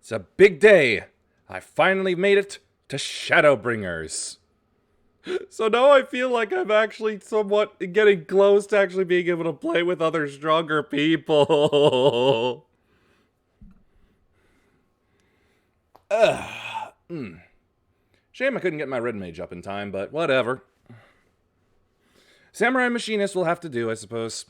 It's a big day. I finally made it to Shadowbringers. So now I feel like I'm actually somewhat getting close to actually being able to play with other stronger people. Shame I couldn't get my red mage up in time, but whatever. Samurai machinist will have to do, I suppose.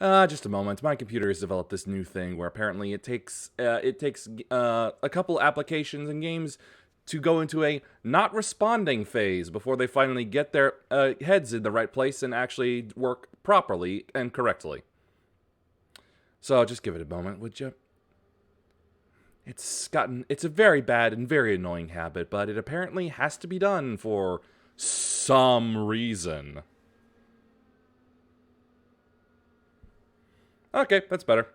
Just a moment. My computer has developed this new thing where apparently it takes a couple applications and games to go into a not responding phase before they finally get their heads in the right place and actually work properly and correctly. So just give it a moment, would you? It's a very bad and very annoying habit, but it apparently has to be done for some reason. Okay, that's better.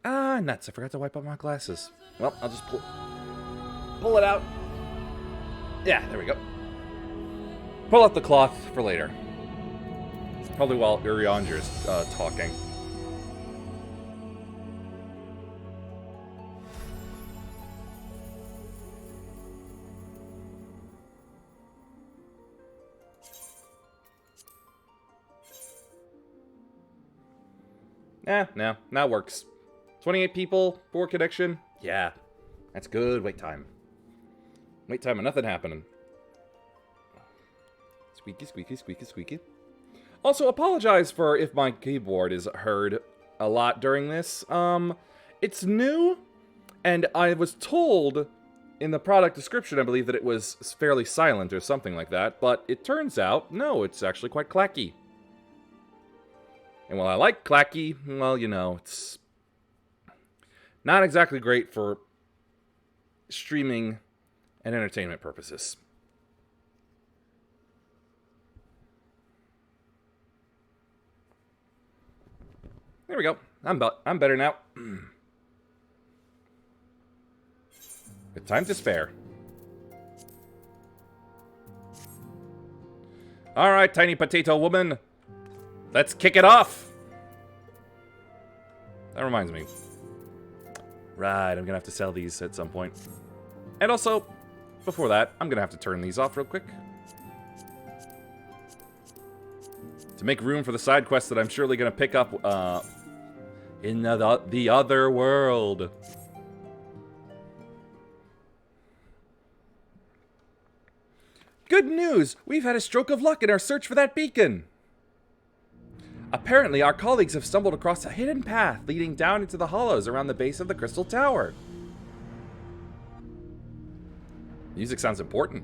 Ah, nuts. I forgot to wipe out my glasses. Well, I'll just pull it out. Yeah, there we go. Pull out the cloth for later. Probably while Urianger's talking. No, that works. 28 people, 4 connection. Yeah, that's good wait time. Wait time and nothing happening. Squeaky, squeaky, squeaky, squeaky. Also, apologize for if my keyboard is heard a lot during this. It's new, and I was told in the product description, I believe, that it was fairly silent or something like that, but it turns out, no, it's actually quite clacky. And while I like clacky, well, you know, it's not exactly great for streaming and entertainment purposes. There we go. I'm better now. Good time to spare. All right, tiny potato woman. Let's kick it off. That reminds me. Right, I'm gonna have to sell these at some point. And also, before that, I'm gonna have to turn these off real quick. To make room for the side quests that I'm surely gonna pick up in the other world. Good news! We've had a stroke of luck in our search for that beacon! Apparently, our colleagues have stumbled across a hidden path leading down into the hollows around the base of the Crystal Tower. Music sounds important.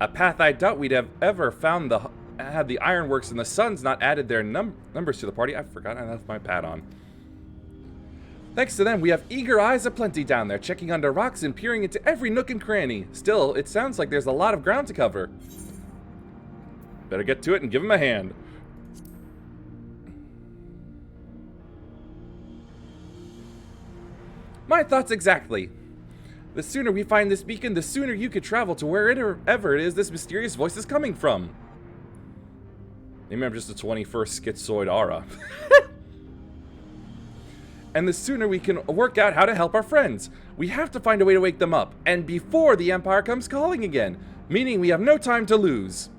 A path I doubt we'd have ever found had the Ironworks and the Suns not added their numbers to the party. I forgot I left my pad on. Thanks to them, we have eager eyes aplenty down there, checking under rocks and peering into every nook and cranny. Still, it sounds like there's a lot of ground to cover. Better get to it and give him a hand. My thoughts exactly. The sooner we find this beacon, the sooner you could travel to wherever it is this mysterious voice is coming from. Maybe I'm just a 21st schizoid aura. And the sooner we can work out how to help our friends. We have to find a way to wake them up, and before the Empire comes calling again, meaning we have no time to lose.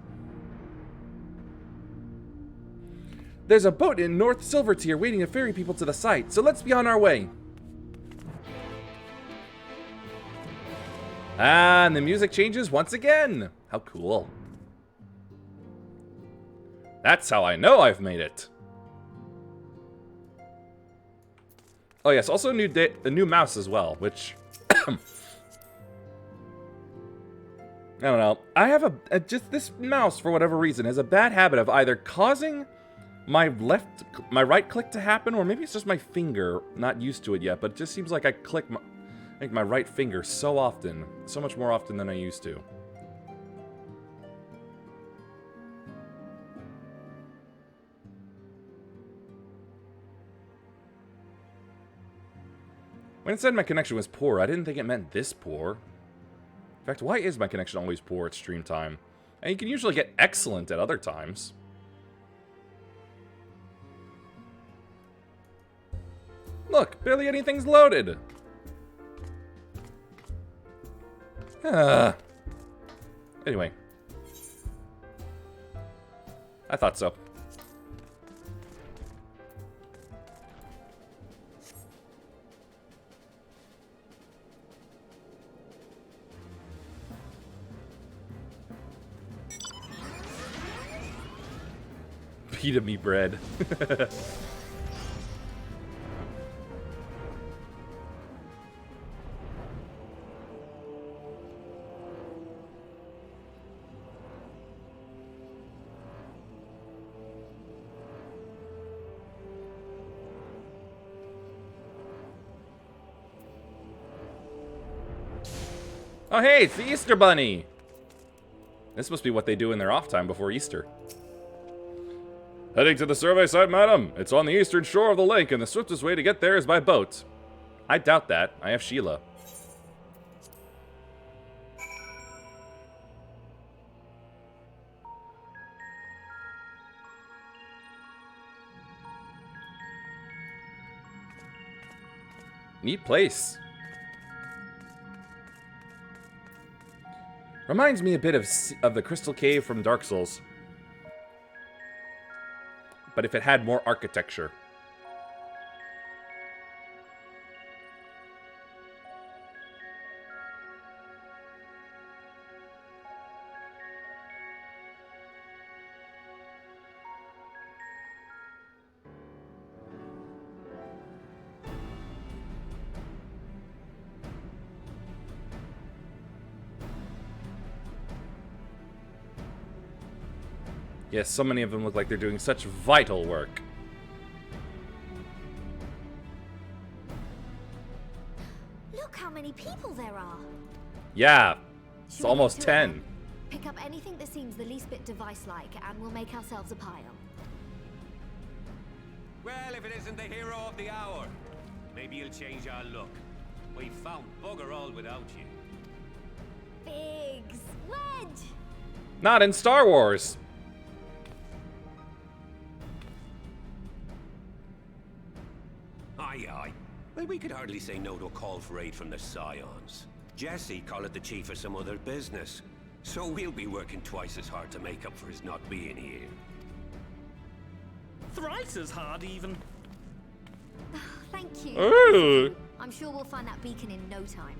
There's a boat in North Silvertier waiting to ferry people to the site, so let's be on our way. Ah, and the music changes once again. How cool. That's how I know I've made it. Oh yes, also a new mouse as well, which I don't know. I have just this mouse for whatever reason has a bad habit of either causing my right click to happen, or maybe it's just my finger not used to it yet. But it just seems like I click my right finger so often, so much more often than I used to. When it said my connection was poor, I didn't think it meant this poor. In fact, why is my connection always poor at stream time? And you can usually get excellent at other times. Look, barely anything's loaded. Anyway. I thought so. Pita me bread. Oh hey, it's the Easter Bunny! This must be what they do in their off time before Easter. Heading to the survey site, madam. It's on the eastern shore of the lake, and the swiftest way to get there is by boat. I doubt that. I have Sheila. Neat place. Reminds me a bit of the Crystal Cave from Dark Souls. But if it had more architecture. Yes, so many of them look like they're doing such vital work. Look how many people there are. Yeah, it's almost 10. Pick up anything that seems the least bit device-like, and we'll make ourselves a pile. Well, if it isn't the hero of the hour, maybe you'll change our look. We've found bugger all without you. Biggs, Wedge! Not in Star Wars. Aye, aye. Well, we could hardly say no to a call for aid from the Scions. Jesse called it the chief of some other business. So we'll be working twice as hard to make up for his not being here. Thrice as hard, even. Thank you. Ooh. I'm sure we'll find that beacon in no time.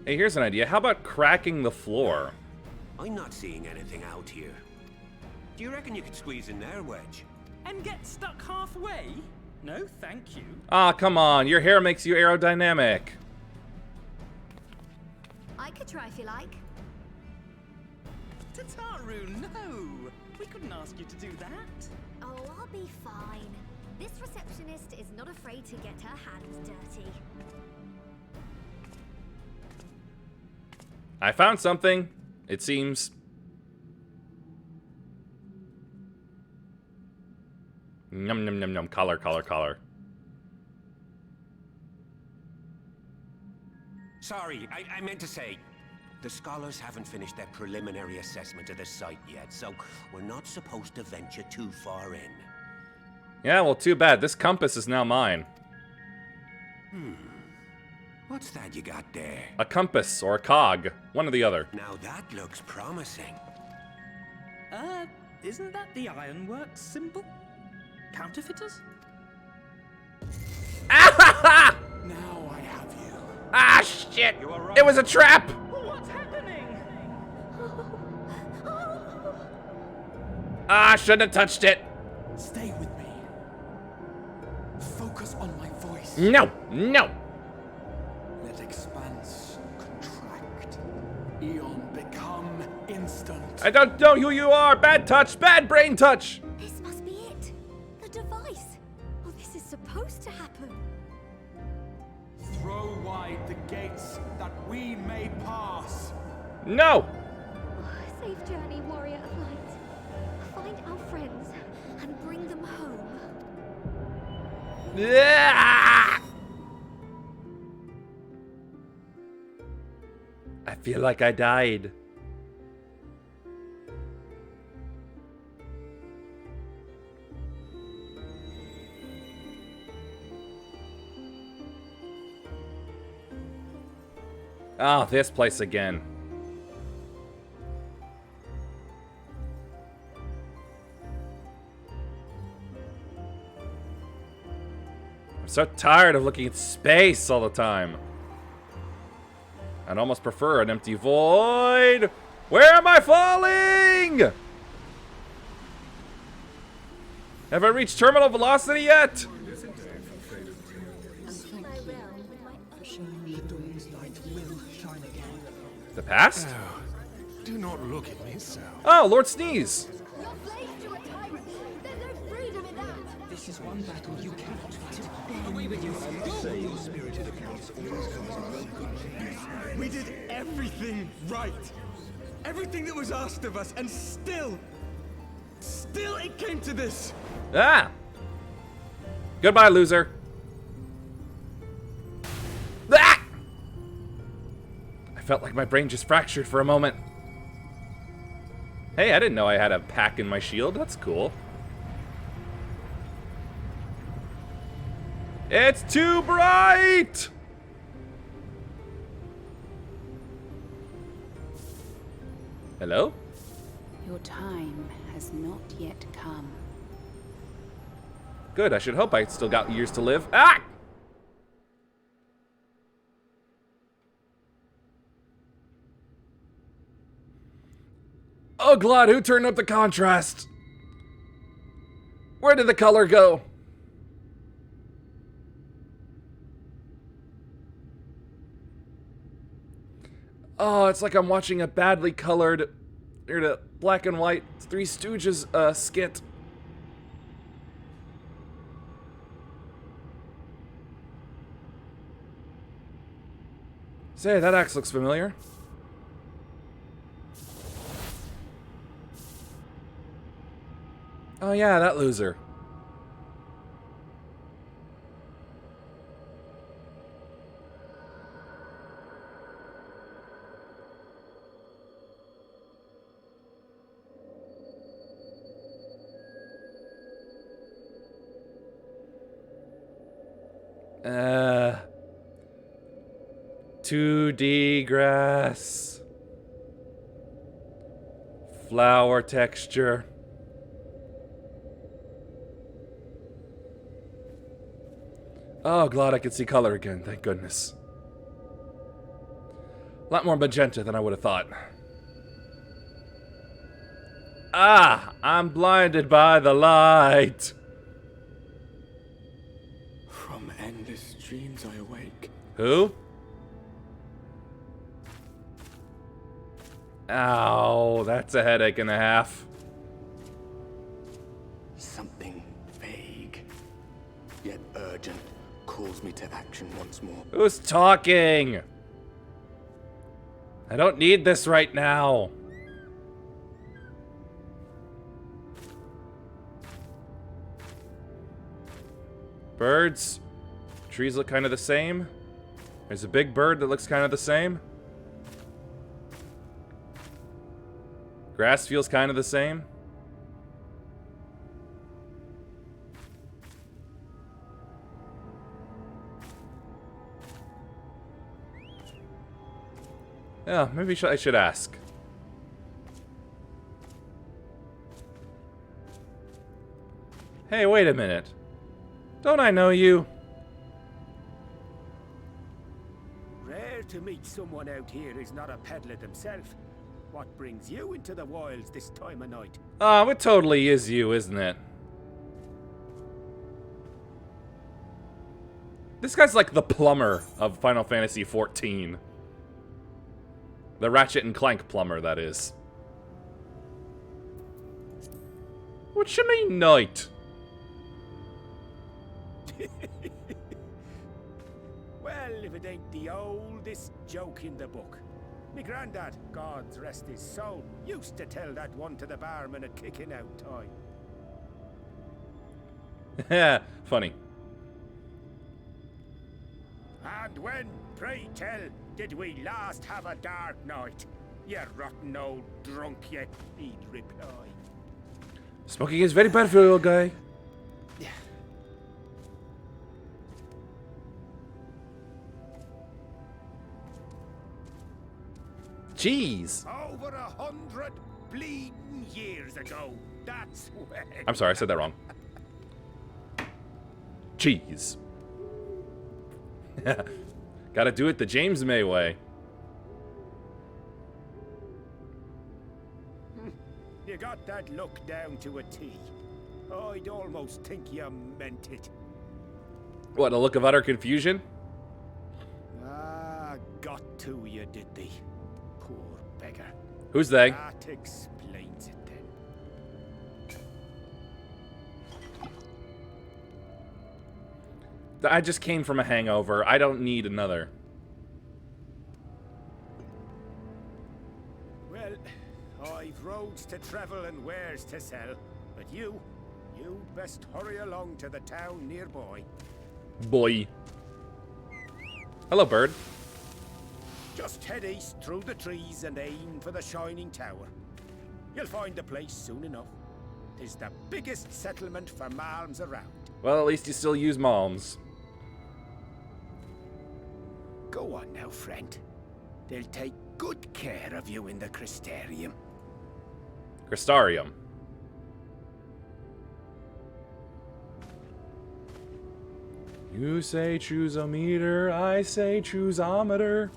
Hey, here's an idea. How about cracking the floor? I'm not seeing anything out here. Do you reckon you could squeeze in there, Wedge? And get stuck halfway? No, thank you. Ah, come on. Your hair makes you aerodynamic. I could try if you like. Tataru, no! We couldn't ask you to do that. Oh, I'll be fine. This receptionist is not afraid to get her hands dirty. I found something, it seems. Num num num num. Collar, collar, collar. Sorry, I meant to say, the scholars haven't finished their preliminary assessment of the site yet, so we're not supposed to venture too far in. Yeah, well, too bad. This compass is now mine. What's that you got there? A compass or a cog. One or the other. Now that looks promising. Isn't that the ironworks symbol? Counterfeiters? Ah! Now I have you. Ah, shit! You are right. It was a trap! What's happening? Ah, shouldn't have touched it. Stay with me. Focus on my voice. No, no. Let expanse contract. Eon become instant. I don't know who you are. Bad touch, bad brain touch. This must be it. The device. Oh, this is supposed to happen. Throw wide the gates that we may pass. No! Safe journey, warrior of light. Find our friends and bring them home. Ah! I feel like I died. Oh, this place again. I'm so tired of looking at space all the time. I'd almost prefer an empty void. Where am I falling? Have I reached terminal velocity yet? The past? Oh, do not look at me so. Oh, Lord Sneeze. Your slave to a tyrant. There's no freedom in that. This is one battle you cannot fight. Away with you. We did everything right. Everything that was asked of us, and still it came to this. Ah! Goodbye, loser. Ah! I felt like my brain just fractured for a moment. Hey, I didn't know I had a pack in my shield. That's cool. It's too bright! Hello? Your time has not yet come. Good, I should hope I still got years to live. Ah! Oh, God, who turned up the contrast? Where did the color go? Oh, it's like I'm watching a badly colored, black and white Three Stooges skit. Say, that axe looks familiar. Oh yeah, that loser. Uh... 2D grass. Flower texture. Oh, glad I can see color again, thank goodness. A lot more magenta than I would have thought. Ah, I'm blinded by the light. From endless dreams I awake. Who? Ow, that's a headache and a half. Something vague, yet urgent, calls me to action once more. Who's talking? I don't need this right now. Birds. Trees look kind of the same. There's a big bird that looks kind of the same. Grass feels kind of the same. Yeah, maybe I should ask. Hey, wait a minute. Don't I know you? Rare to meet someone out here who's not a peddler themselves. What brings you into the wilds this time of night? Oh, it totally is you, isn't it? This guy's like the plumber of Final Fantasy XIV. The Ratchet and Clank plumber, that is. What you mean, night? Well, if it ain't the oldest joke in the book. Me granddad, God's rest his soul, used to tell that one to the barman at kicking out time. Yeah, funny. And when, pray tell, did we last have a dark night? You rotten old drunk, you, he'd reply. Smoking is very bad for you, old guy. Jeez. Over 100 bleeding years ago, that's when... I'm sorry, I said that wrong. Cheese. Gotta do it the James May way. You got that look down to a T. I'd almost think you meant it. What, a look of utter confusion? Ah, got to you, did they? Poor beggar. Who's they? That explains it then. I just came from a hangover. I don't need another. Well, I've roads to travel and wares to sell, but you best hurry along to the town nearby. Boy. Hello, bird. Just head east through the trees and aim for the Shining Tower. You'll find the place soon enough. 'Tis the biggest settlement for malms around. Well, at least you still use malms. Go on now, friend. They'll take good care of you in the Crystarium. Crystarium. You say choose a meter, I say choose-ometer.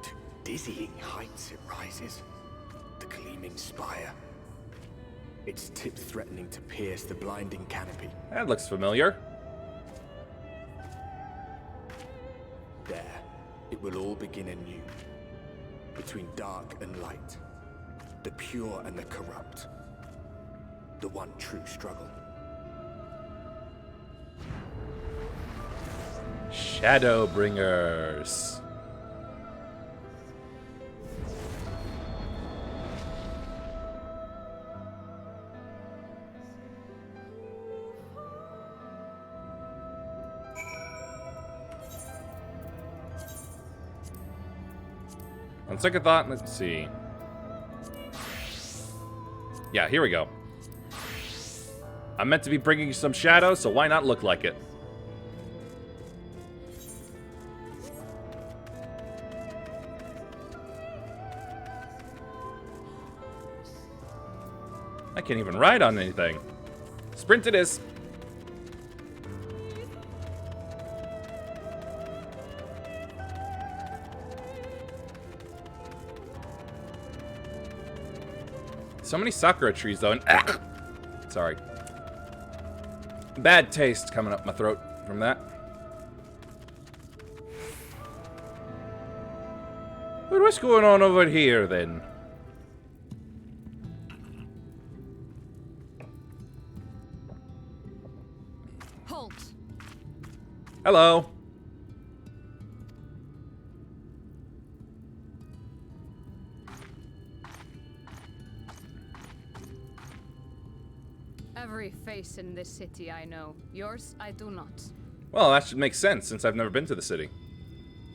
To dizzying heights it rises, the gleaming spire. Its tip threatening to pierce the blinding canopy. That looks familiar. There, it will all begin anew. Between dark and light, the pure and the corrupt. The one true struggle. Shadowbringers. On second thought, let's see. Yeah, here we go. I'm meant to be bringing you some shadow, so why not look like it? I can't even ride on anything. Sprint it is. So many sakura trees, though, and sorry. Bad taste coming up my throat from that. But what's going on over here, then? Halt. Hello. Every face in this city I know. Yours, I do not. Well, that should make sense, since I've never been to the city.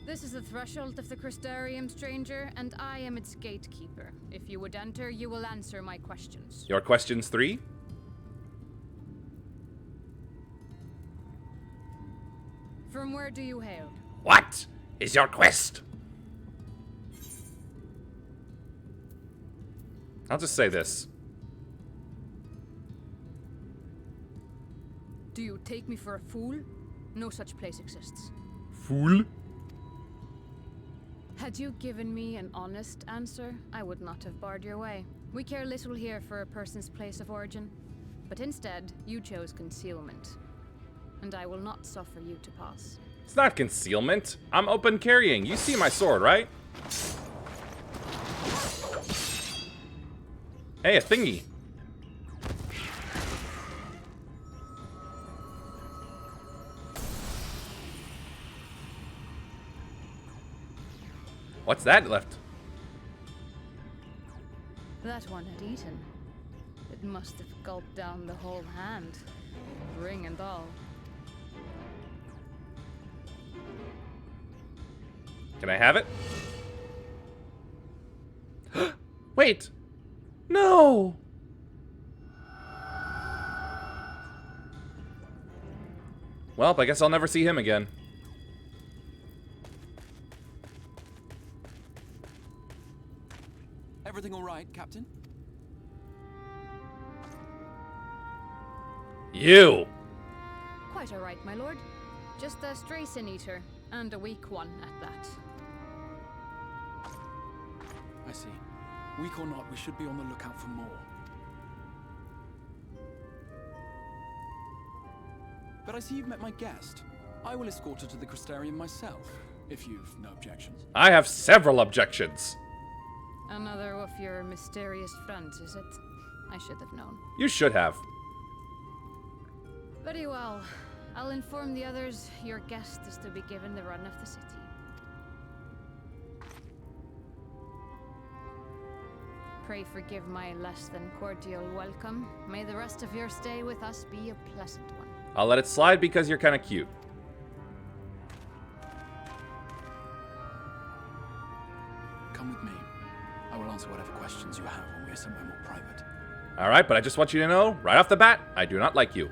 This is the threshold of the Crystarium, stranger, and I am its gatekeeper. If you would enter, you will answer my questions. Your questions 3? From where do you hail? What is your quest? I'll just say this. Do you take me for a fool? No such place exists. Fool? Had you given me an honest answer, I would not have barred your way. We care little here for a person's place of origin. But instead, you chose concealment. And I will not suffer you to pass. It's not concealment. I'm open carrying. You see my sword, right? Hey, a thingy. What's that left? That one had eaten. It must have gulped down the whole hand, ring and all. Can I have it? Wait! No! Well, I guess I'll never see him again. Everything all right, Captain? You! Quite all right, my lord. Just a stray sin eater, and a weak one at that. I see. Weak or not, we should be on the lookout for more. But I see you've met my guest. I will escort her to the Crystarium myself, if you've no objections. I have several objections. Another of your mysterious friends, is it? I should have known. You should have. Very well. I'll inform the others your guest is to be given the run of the city. Pray forgive my less than cordial welcome. May the rest of your stay with us be a pleasant one. I'll let it slide because you're kind of cute. Come with me. I will answer whatever questions you have when we are somewhere more private. Alright, but I just want you to know, right off the bat, I do not like you.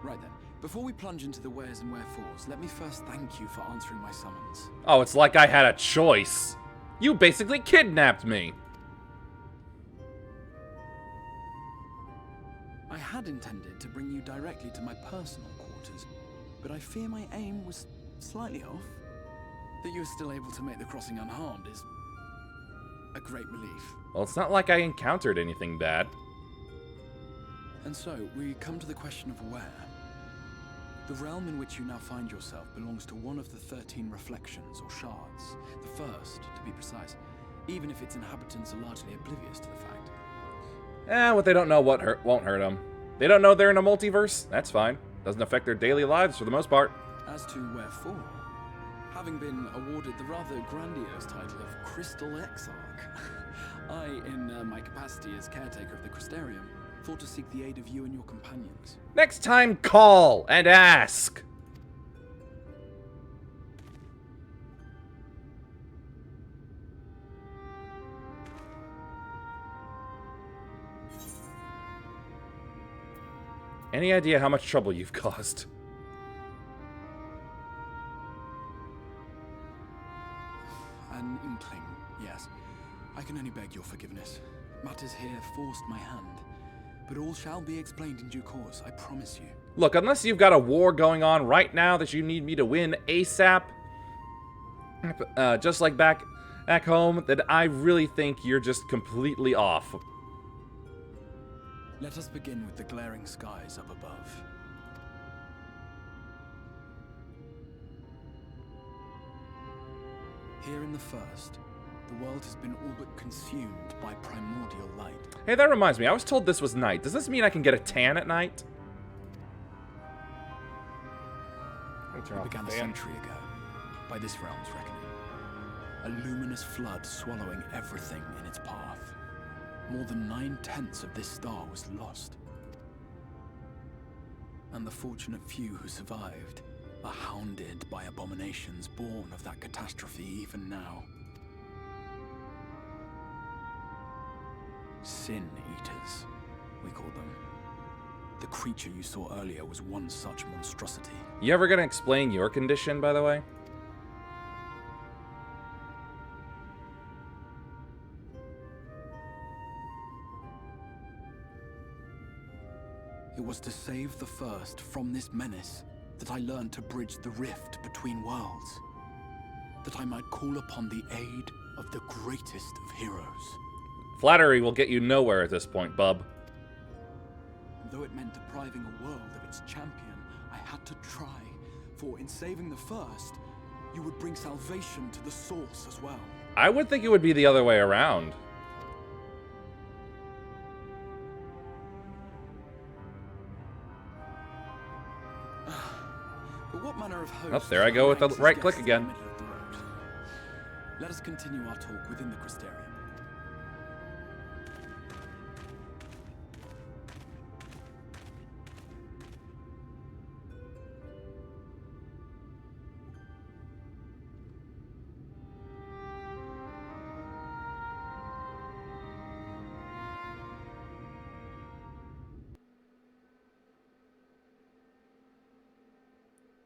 Right then, before we plunge into the wheres and wherefores, let me first thank you for answering my summons. Oh, it's like I had a choice. You basically kidnapped me. I had intended to bring you directly to my personal quarters, but I fear my aim was slightly off. That you are still able to make the crossing unharmed is a great relief. Well, it's not like I encountered anything bad. And so, we come to the question of where. The realm in which you now find yourself belongs to one of the 13 reflections, or shards. The first, to be precise, even if its inhabitants are largely oblivious to the fact. What they don't know won't hurt them. They don't know they're in a multiverse? That's fine. Doesn't affect their daily lives for the most part. As to wherefore, having been awarded the rather grandiose title of Crystal Exarch, I, in my capacity as caretaker of the Crystarium, thought to seek the aid of you and your companions. Next time, call and ask. Any idea how much trouble you've caused? An inkling, yes. I can only beg your forgiveness. Matters here forced my hand. But all shall be explained in due course, I promise you. Look, unless you've got a war going on right now that you need me to win ASAP, just like back home, then I really think you're just completely off. Let us begin with the glaring skies up above. Here in the first, the world has been all but consumed by primordial light. Hey, that reminds me, I was told this was night. Does this mean I can get a tan at night? It began a century ago, by this realm's reckoning. A luminous flood swallowing everything in its path. More than 9/10 of this star was lost. And the fortunate few who survived are hounded by abominations born of that catastrophe even now. Sin Eaters, we call them. The creature you saw earlier was one such monstrosity. You ever gonna explain your condition, by the way? It was to save the first from this menace that I learn to bridge the rift between worlds, that I might call upon the aid of the greatest of heroes. Flattery will get you nowhere at this point, bub. Though it meant depriving a world of its champion, I had to try, for in saving the first, you would bring salvation to the source as well. I would think it would be the other way around. But what manner of host? Oh, there I go with the right click again. Let us continue our talk within the Crystarium.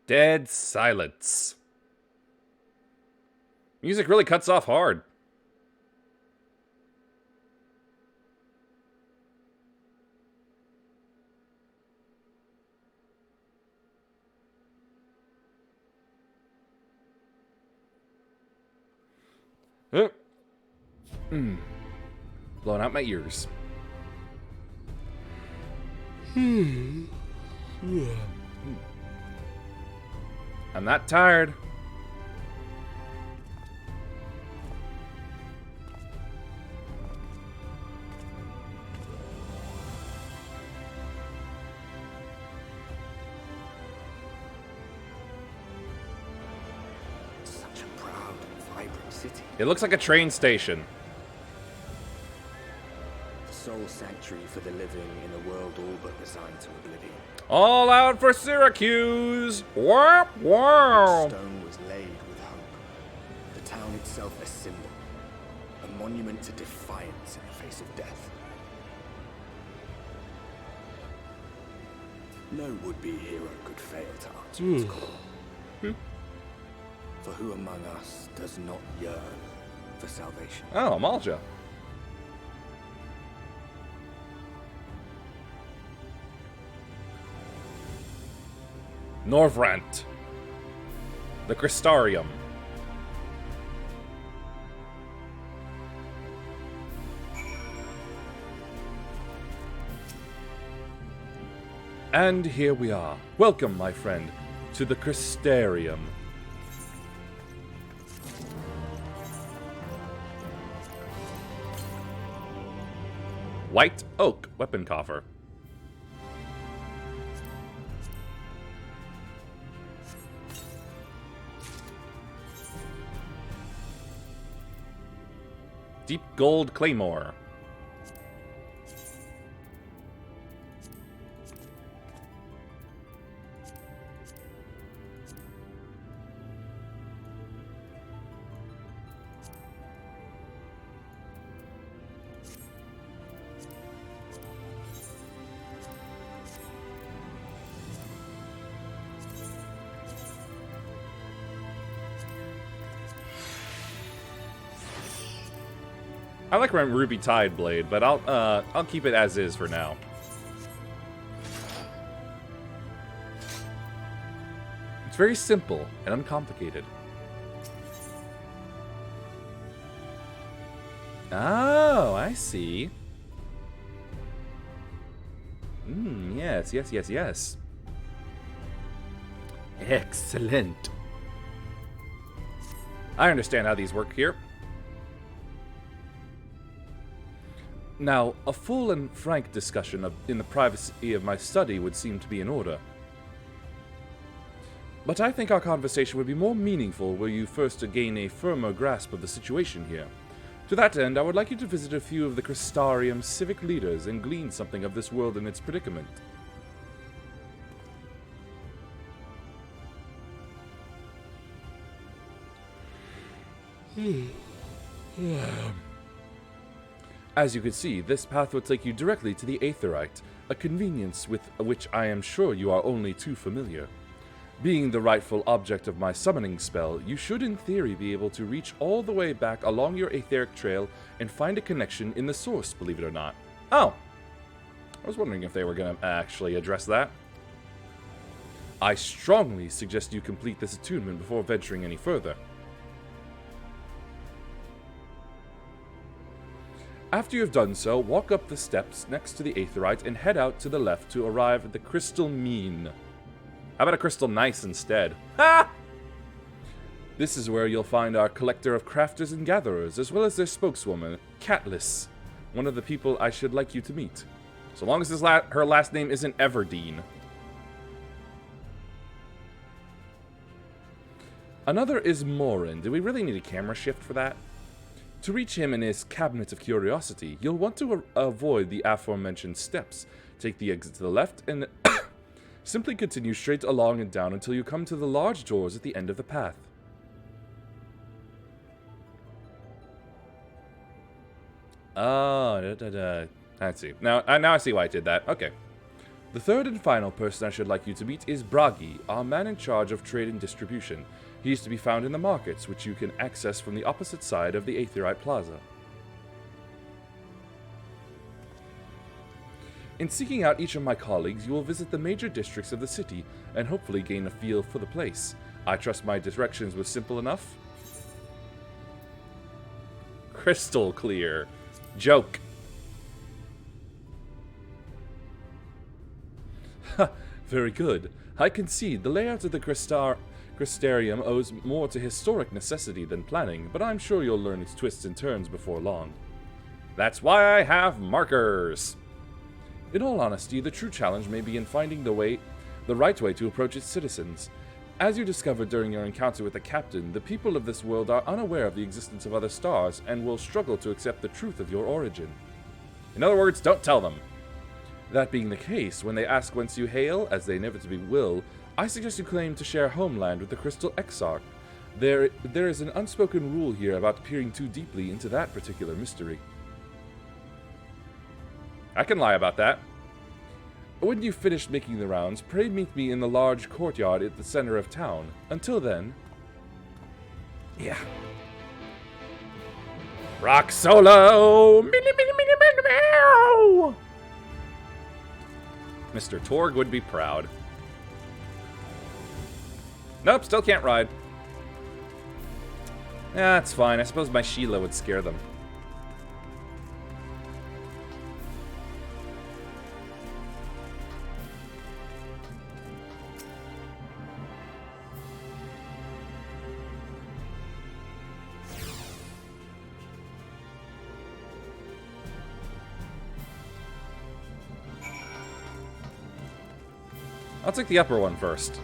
Dead silence. Music really cuts off hard. Blowing out my ears. I'm not tired. Such a proud and vibrant city. It looks like a train station. The sole sanctuary for the living in a world all but resigned to oblivion. All out for Syracuse! Whop, wow! The stone was laid with hope. The town itself a symbol. A monument to defiance in the face of death. No would-be hero could fail to answer its call. For who among us does not yearn for salvation? Oh, Amalja. Norvrant. The Crystarium. And here we are. Welcome, my friend, to the Crystarium. White oak weapon coffer. Deep gold claymore. I like my Ruby Tide blade, but I'll keep it as is for now. It's very simple and uncomplicated. Oh, I see. Yes, yes, yes, yes. Excellent. I understand how these work here. Now, a full and frank discussion in the privacy of my study would seem to be in order. But I think our conversation would be more meaningful were you first to gain a firmer grasp of the situation here. To that end, I would like you to visit a few of the Crystarium's civic leaders and glean something of this world and its predicament. As you can see, this path will take you directly to the Aetherite, a convenience with which I am sure you are only too familiar. Being the rightful object of my summoning spell, you should in theory be able to reach all the way back along your etheric trail and find a connection in the source, believe it or not. Oh! I was wondering if they were going to actually address that. I strongly suggest you complete this attunement before venturing any further. After you have done so, walk up the steps next to the Aetheryte and head out to the left to arrive at the Crystal Mean. How about a Crystal Nice instead? Ha! This is where you'll find our collector of crafters and gatherers, as well as their spokeswoman, Catliss, one of the people I should like you to meet. So long as her last name isn't Everdeen. Another is Morin. Do we really need a camera shift for that? To reach him in his Cabinet of Curiosity, you'll want to avoid the aforementioned steps. Take the exit to the left and simply continue straight along and down until you come to the large doors at the end of the path. Oh, I see. Now I see why I did that. Okay. The third and final person I should like you to meet is Bragi, our man in charge of trade and distribution. He is to be found in the markets, which you can access from the opposite side of the Aetheryte Plaza. In seeking out each of my colleagues, you will visit the major districts of the city, and hopefully gain a feel for the place. I trust my directions were simple enough. Crystal clear. Joke. Ha, very good. I concede the layout of the Crystarium owes more to historic necessity than planning, but I'm sure you'll learn its twists and turns before long. That's why I have markers! In all honesty, the true challenge may be in finding the right way to approach its citizens. As you discovered during your encounter with the captain, the people of this world are unaware of the existence of other stars and will struggle to accept the truth of your origin. In other words, don't tell them. That being the case, when they ask whence you hail, as they inevitably will, I suggest you claim to share homeland with the Crystal Exarch. There is an unspoken rule here about peering too deeply into that particular mystery. I can lie about that. When you've finished making the rounds, pray meet me in the large courtyard at the center of town. Until then... yeah. Rock solo! Mr. Torg would be proud. Nope, still can't ride. Yeah, that's fine. I suppose my Sheila would scare them. I'll take the upper one first.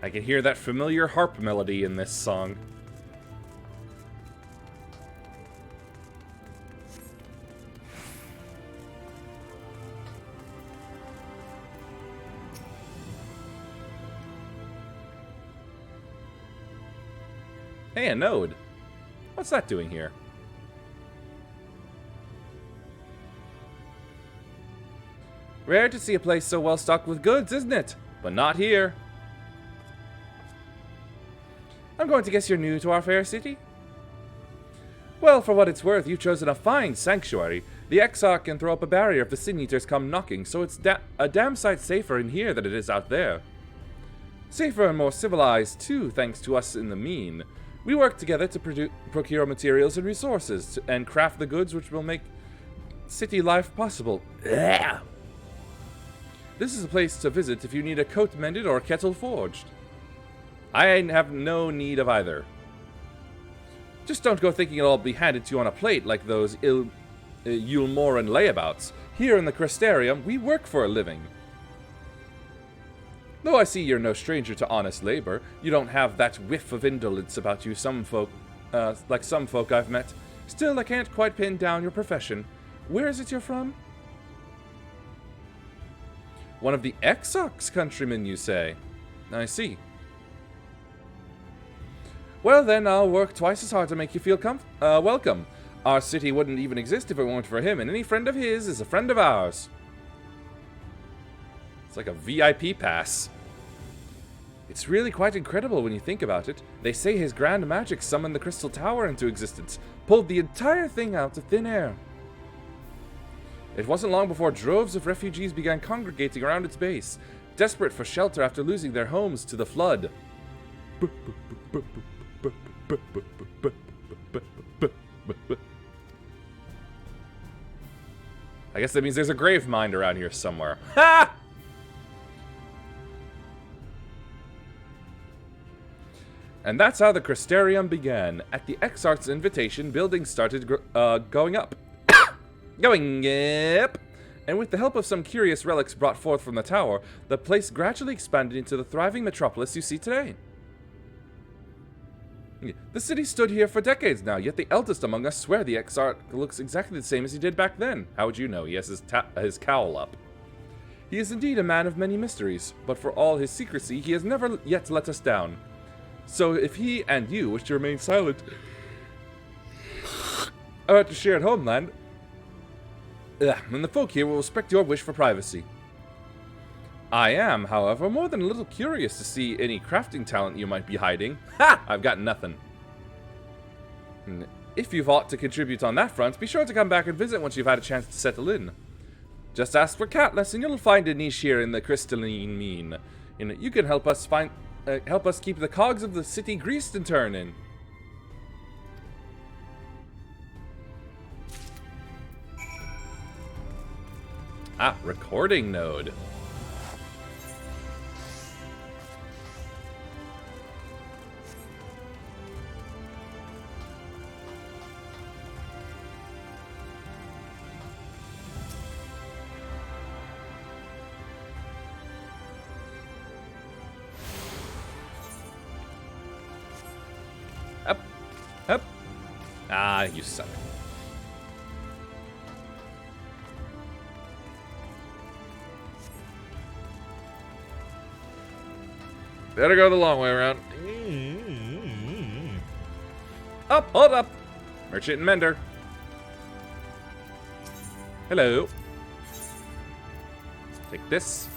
I can hear that familiar harp melody in this song. Hey, a node. What's that doing here? Rare to see a place so well stocked with goods, isn't it? But not here. I'm going to guess you're new to our fair city? Well, for what it's worth, you've chosen a fine sanctuary. The Exarch can throw up a barrier if the Sin Eaters come knocking, so it's a damn sight safer in here than it is out there. Safer and more civilized, too, thanks to us in the mean. We work together to procure materials and resources, and craft the goods which will make city life possible. Ugh. This is a place to visit if you need a coat mended or a kettle forged. I have no need of either. Just don't go thinking it'll all be handed to you on a plate like those Yulmoran layabouts. Here in the Crystarium, we work for a living. Though I see you're no stranger to honest labor, you don't have that whiff of indolence about you like some folk I've met. Still, I can't quite pin down your profession. Where is it you're from? One of the Exarch's countrymen, you say? I see. Well then, I'll work twice as hard to make you feel welcome. Our city wouldn't even exist if it weren't for him, and any friend of his is a friend of ours. like a VIP pass. It's really quite incredible when you think about it. They say his grand magic summoned the Crystal Tower into existence, pulled the entire thing out of thin air. It wasn't long before droves of refugees began congregating around its base, desperate for shelter after losing their homes to the flood. I guess that means there's a grave mine around here somewhere. Ha! And that's how the Crystarium began. At the Exarch's invitation, buildings started going up. Going up! And with the help of some curious relics brought forth from the tower, the place gradually expanded into the thriving metropolis you see today. The city stood here for decades now, yet the eldest among us swear the Exarch looks exactly the same as he did back then. How would you know? He has his cowl up. He is indeed a man of many mysteries, but for all his secrecy, he has never yet let us down. So if he and you wish to remain silent about the shared homeland, then the folk here will respect your wish for privacy. I am, however, more than a little curious to see any crafting talent you might be hiding. Ha! I've got nothing. If you've aught to contribute on that front, be sure to come back and visit once you've had a chance to settle in. Just ask for Catless and you'll find a niche here in the crystalline mean. You can help us keep the cogs of the city greased and turning. Ah, recording node. Up. Up. Ah, you suck. Better go the long way around. Up, hold up. Merchant and Mender. Hello. Take this.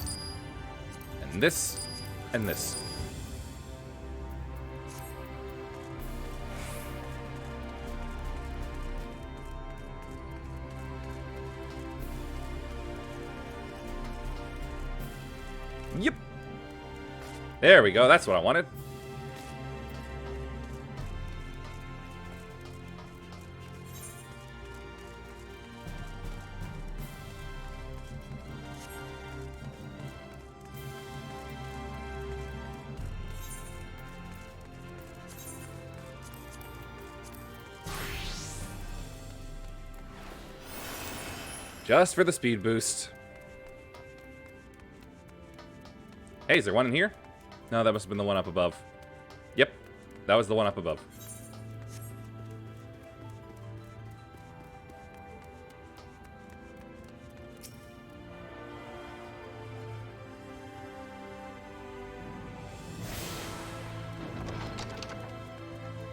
And this. And this. Yep. There we go, that's what I wanted. Just for the speed boost. Hey, is there one in here? No, that must have been the one up above. Yep, that was the one up above.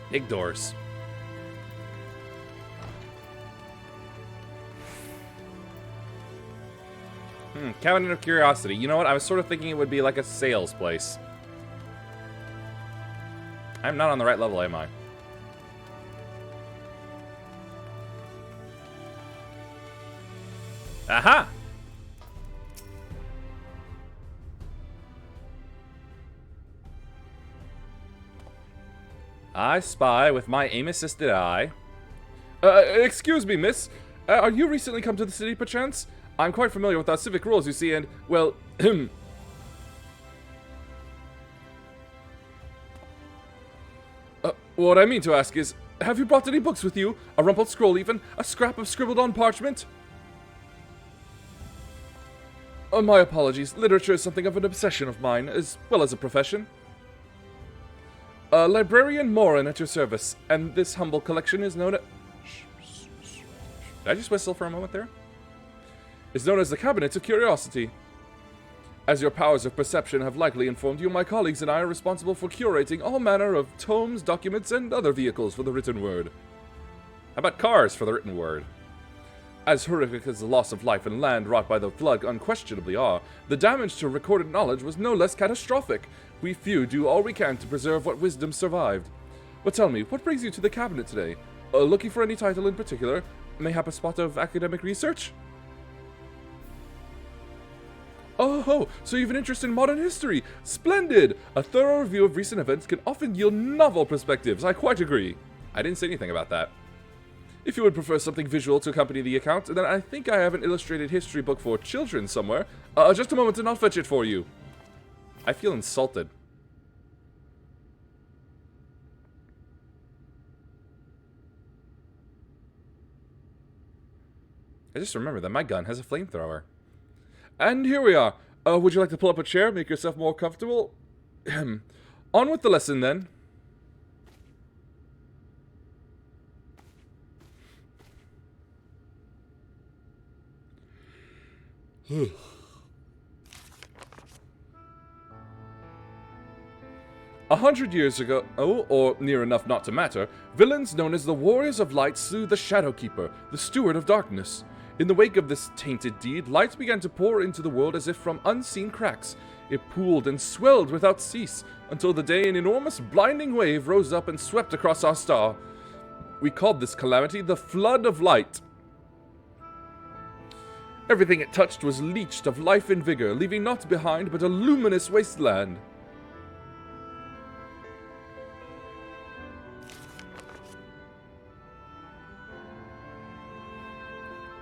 Big doors. Cabinet of Curiosity. You know what? I was sort of thinking it would be like a sales place. I'm not on the right level, am I? Aha! I spy with my aim-assisted eye. Excuse me, miss. Are you recently come to the city, perchance? I'm quite familiar with our civic rules, you see, and, well, what I mean to ask is, have you brought any books with you? A rumpled scroll even? A scrap of scribbled-on parchment? My apologies. Literature is something of an obsession of mine, as well as a profession. Librarian Morin at your service, and this humble collection is known as... Did I just whistle for a moment there? Is known as the Cabinet of Curiosity. As your powers of perception have likely informed you, my colleagues and I are responsible for curating all manner of tomes, documents, and other vehicles for the written word. How about cars for the written word? As horrific as the loss of life and land wrought by the flood unquestionably are, the damage to recorded knowledge was no less catastrophic. We few do all we can to preserve what wisdom survived. But tell me, what brings you to the cabinet today? Looking for any title in particular? Mayhap a spot of academic research? Oh, so you have an interest in modern history. Splendid! A thorough review of recent events can often yield novel perspectives. I quite agree. I didn't say anything about that. If you would prefer something visual to accompany the account, then I think I have an illustrated history book for children somewhere. Just a moment and I'll fetch it for you. I feel insulted. I just remembered that my gun has a flamethrower. And here we are. Would you like to pull up a chair, make yourself more comfortable? On with the lesson, then. 100 years ago, or near enough not to matter, villains known as the Warriors of Light slew the Shadowkeeper, the Steward of Darkness. In the wake of this tainted deed, light began to pour into the world as if from unseen cracks. It pooled and swelled without cease, until the day an enormous blinding wave rose up and swept across our star. We called this calamity the Flood of Light. Everything it touched was leached of life and vigor, leaving naught behind but a luminous wasteland.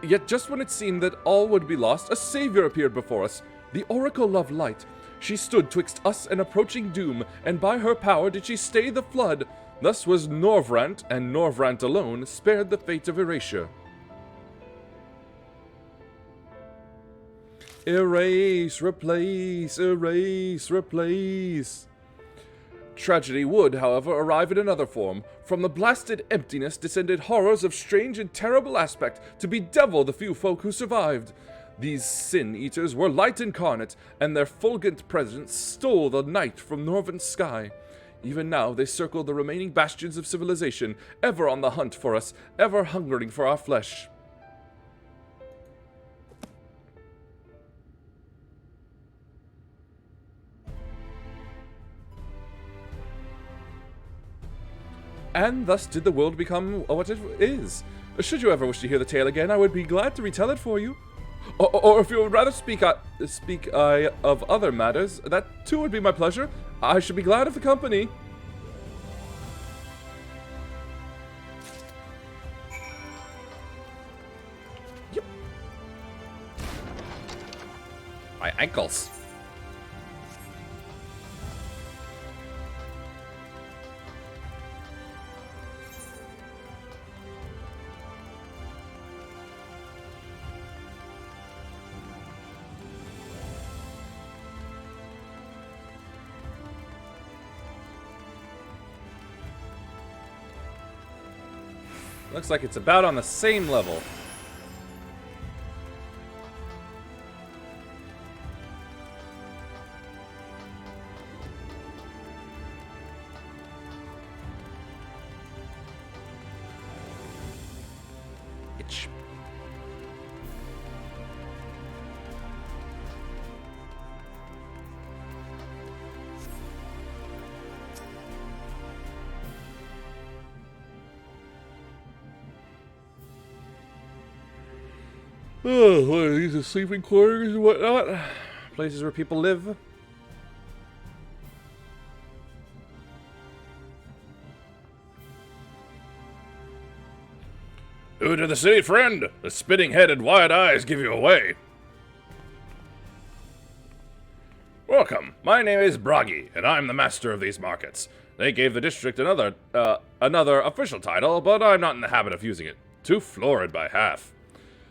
Yet just when it seemed that all would be lost, a savior appeared before us, the Oracle of Light. She stood twixt us and approaching doom, and by her power did she stay the flood. Thus was Norvrant, and Norvrant alone, spared the fate of erasure. Erase, replace, erase, replace. Tragedy would, however, arrive in another form. From the blasted emptiness descended horrors of strange and terrible aspect to bedevil the few folk who survived. These sin-eaters were light incarnate, and their fulgent presence stole the night from Norvent's sky. Even now they circle the remaining bastions of civilization, ever on the hunt for us, ever hungering for our flesh. And thus did the world become what it is. Should you ever wish to hear the tale again, I would be glad to retell it for you. Or if you would rather speak of other matters, that too would be my pleasure. I should be glad of the company. Yep. My ankles. Looks like it's about on the same level. Itch. Oh, what are these, sleeping quarters and whatnot? Places where people live. New to the city, friend? The spitting head and wide eyes give you away. Welcome. My name is Bragi, and I'm the master of these markets. They gave the district another official title, but I'm not in the habit of using it. Too florid by half.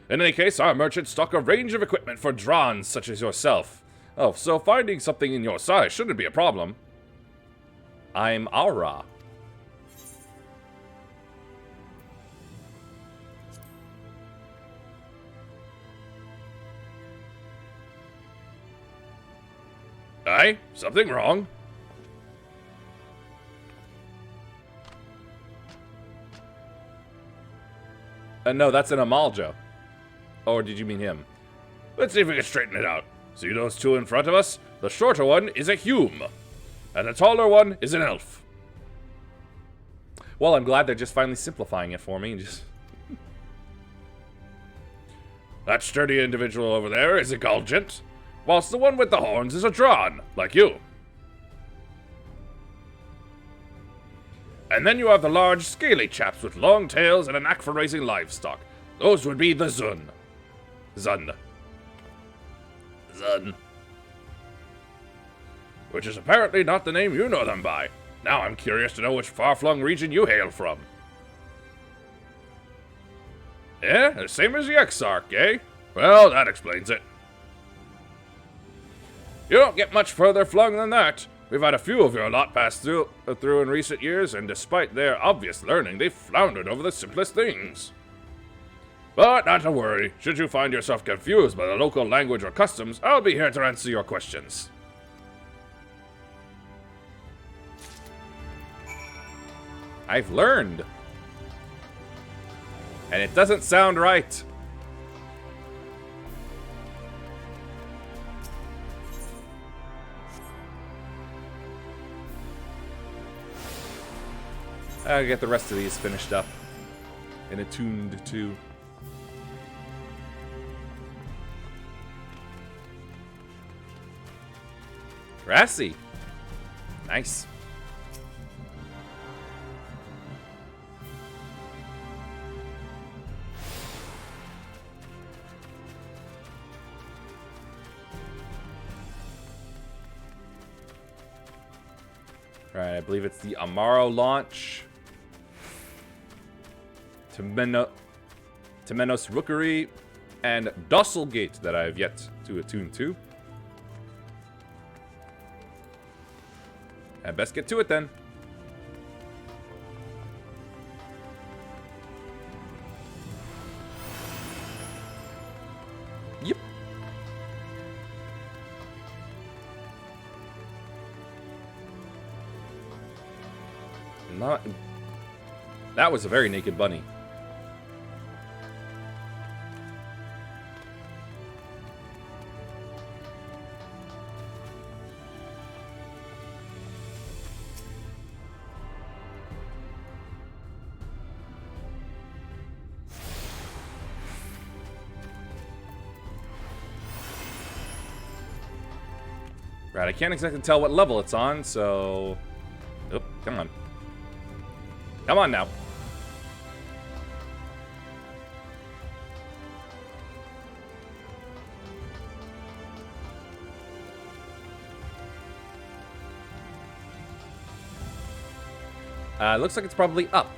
In any case, our merchants stock a range of equipment for Drons such as yourself. Oh, so finding something in your size shouldn't be a problem. I'm Aura. Aye? Something wrong? No, that's an Amaljo. Or did you mean him? Let's see if we can straighten it out. See those two in front of us? The shorter one is a Hume, and the taller one is an elf. Well, I'm glad they're just finally simplifying it for me. And just that sturdy individual over there is a Gulgent, whilst the one with the horns is a Drawn, like you. And then you have the large, scaly chaps with long tails and a knack for raising livestock. Those would be the Zun. Zun. Which is apparently not the name you know them by. Now I'm curious to know which far-flung region you hail from. Yeah, the same as the Exarch, eh? Well, that explains it. You don't get much further flung than that. We've had a few of your lot pass through in recent years, and despite their obvious learning, they've floundered over the simplest things. But not to worry. Should you find yourself confused by the local language or customs, I'll be here to answer your questions. I've learned. And it doesn't sound right. I'll get the rest of these finished up and attuned to. Grassy. Nice. Alright, I believe it's the Amaro launch. Temenos Rookery and Dosselgate that I have yet to attune to. I best get to it then. Yep. That was a very naked bunny. Right, I can't exactly tell what level it's on, so... Oh, come on. Come on now. Looks like it's probably up.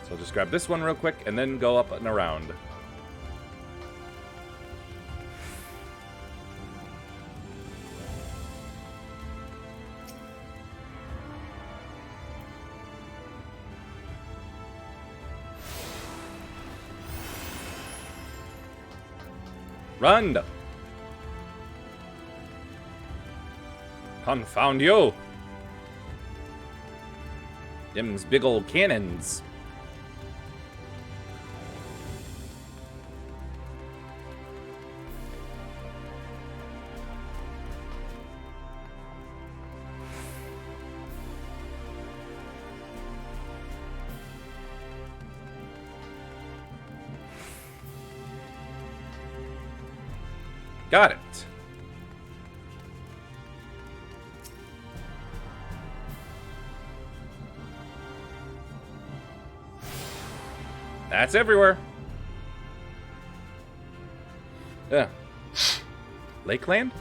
So I'll just grab this one real quick and then go up and around. Run! Confound you! Them's big old cannons. Got it. That's everywhere. Yeah. Lakeland?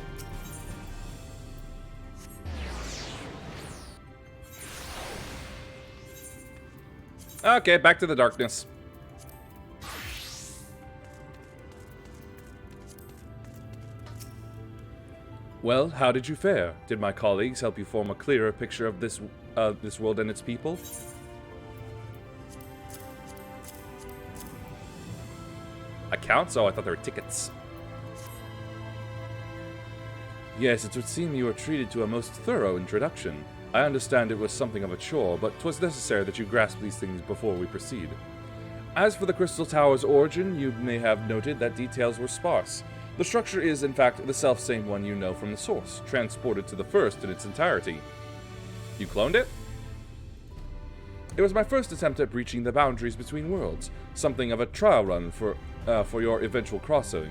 Okay, back to the darkness. Well, how did you fare? Did my colleagues help you form a clearer picture of this world and its people? Accounts? Oh, I thought they were tickets. Yes, it would seem you were treated to a most thorough introduction. I understand it was something of a chore, but 'twas necessary that you grasp these things before we proceed. As for the Crystal Tower's origin, you may have noted that details were sparse. The structure is, in fact, the self-same one you know from the source, transported to the first in its entirety. You cloned it? It was my first attempt at breaching the boundaries between worlds, something of a trial run for your eventual crossing.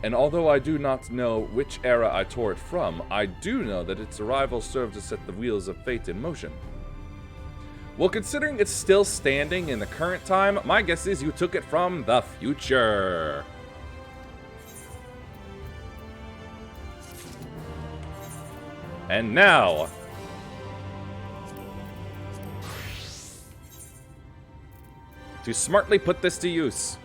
And although I do not know which era I tore it from, I do know that its arrival served to set the wheels of fate in motion. Well, considering it's still standing in the current time, my guess is you took it from the future. And now, to smartly put this to use.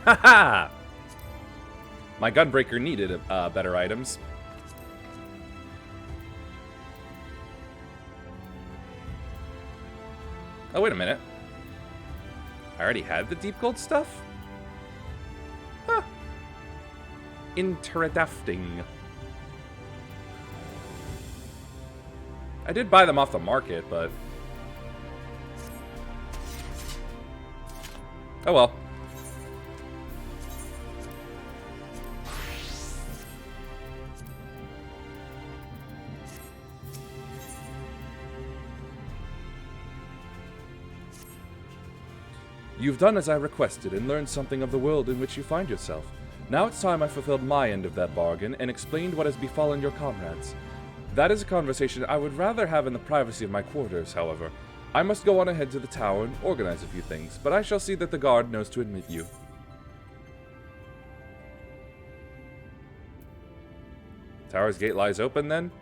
Haha! My gunbreaker needed better items. Oh, wait a minute. I already had the deep gold stuff? Huh. Interesting. I did buy them off the market, but... oh well. You've done as I requested and learned something of the world in which you find yourself. Now it's time I fulfilled my end of that bargain and explained what has befallen your comrades. That is a conversation I would rather have in the privacy of my quarters, however. I must go on ahead to the tower and organize a few things, but I shall see that the guard knows to admit you. Tower's gate lies open, then?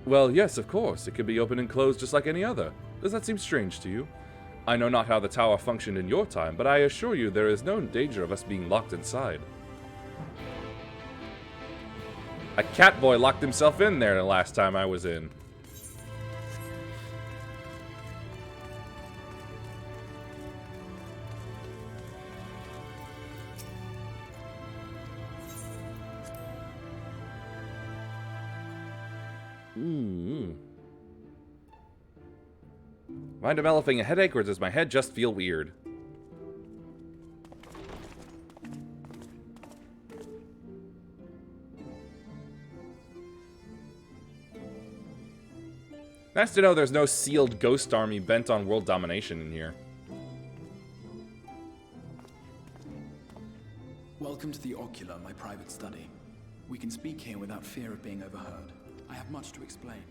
Well, yes, of course. It can be open and closed just like any other. Does that seem strange to you? I know not how the tower functioned in your time, but I assure you there is no danger of us being locked inside. A cat boy locked himself in there the last time I was in. Am I developing a headache, or does my head just feel weird? Nice to know there's no sealed ghost army bent on world domination in here. Welcome to the Ocular, my private study. We can speak here without fear of being overheard. I have much to explain.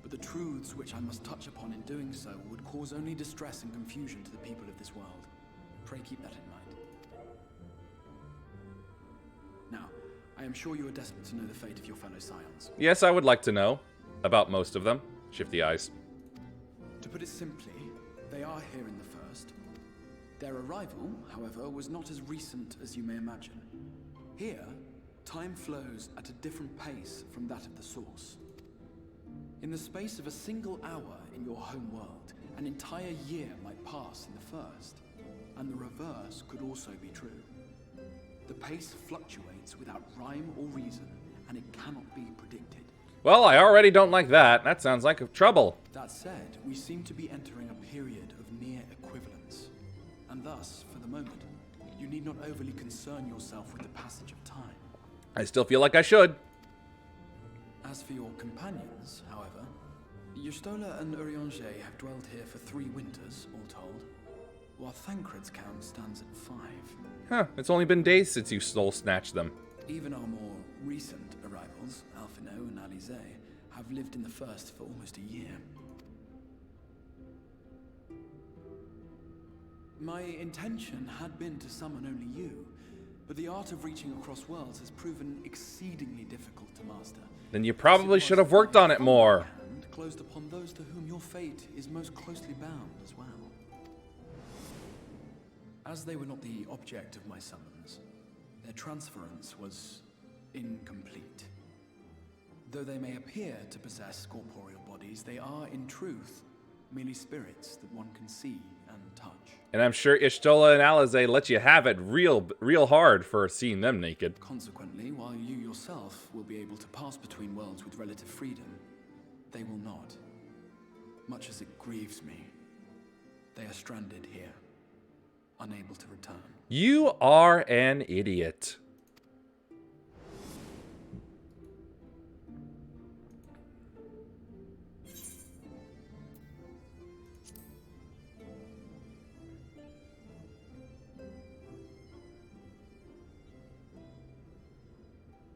But the truths which I must touch upon in doing so would cause only distress and confusion to the people of this world. Pray keep that in mind. Now, I am sure you are desperate to know the fate of your fellow scions. Yes, I would like to know. About most of them. Shifty eyes. To put it simply, they are here in the first. Their arrival, however, was not as recent as you may imagine. Here, time flows at a different pace from that of the source. In the space of a single hour in your home world, an entire year might pass in the first, and the reverse could also be true. The pace fluctuates without rhyme or reason, and it cannot be predicted. Well, I already don't like that. That sounds like trouble. That said, we seem to be entering a period of near equivalence, and thus, for the moment, you need not overly concern yourself with the passage of time. I still feel like I should. As for your companions, however, Y'shtola and Urianger have dwelled here for 3 winters, all told, while Thancred's count stands at 5. Huh, it's only been days since you soul-snatched them. Even our more recent arrivals, Alphino and Alize, have lived in the first for almost a year. My intention had been to summon only you, but the art of reaching across worlds has proven exceedingly difficult to master. Then you probably should have worked on it more. And closed upon those to whom your fate is most closely bound as well. As they were not the object of my summons, their transference was incomplete. Though they may appear to possess corporeal bodies, they are, in truth, merely spirits that one can see and touch. And I'm sure Ishtola and Alizé let you have it real hard for seeing them naked. Consequently, while you yourself will be able to pass between worlds with relative freedom, they will not. Much as it grieves me, they are stranded here, unable to return. You are an idiot.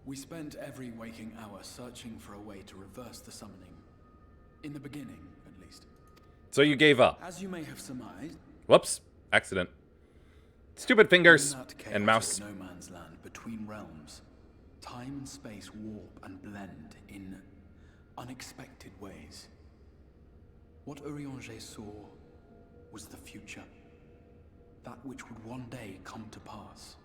We spent every waking hour searching for a way to reverse the summoning. In the beginning, at least. So you gave up. As you may have surmised. Whoops. Accident. Stupid fingers and mouse. No man's land between realms. Time and space warp and blend in unexpected ways. What Urianger saw was the future. That which would one day come to pass.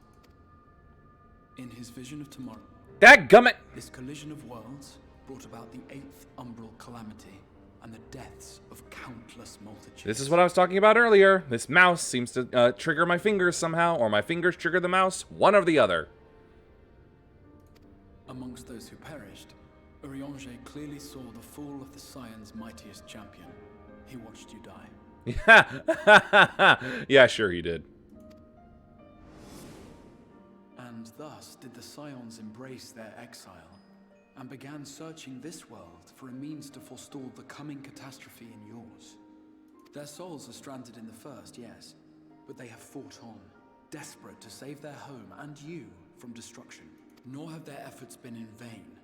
In his vision of tomorrow. Dadgummit! This collision of worlds brought about the 8th umbral calamity and the deaths of countless multitudes. This is what I was talking about earlier. This mouse seems to trigger my fingers somehow, or my fingers trigger the mouse, one or the other. Amongst those who perished, Urianger clearly saw the fall of the Scion's mightiest champion. He watched you die. Yeah, sure he did. And thus did the Scions embrace their exile, and began searching this world for a means to forestall the coming catastrophe in yours. Their souls are stranded in the first, yes, but they have fought on, desperate to save their home and you from destruction. Nor have their efforts been in vain,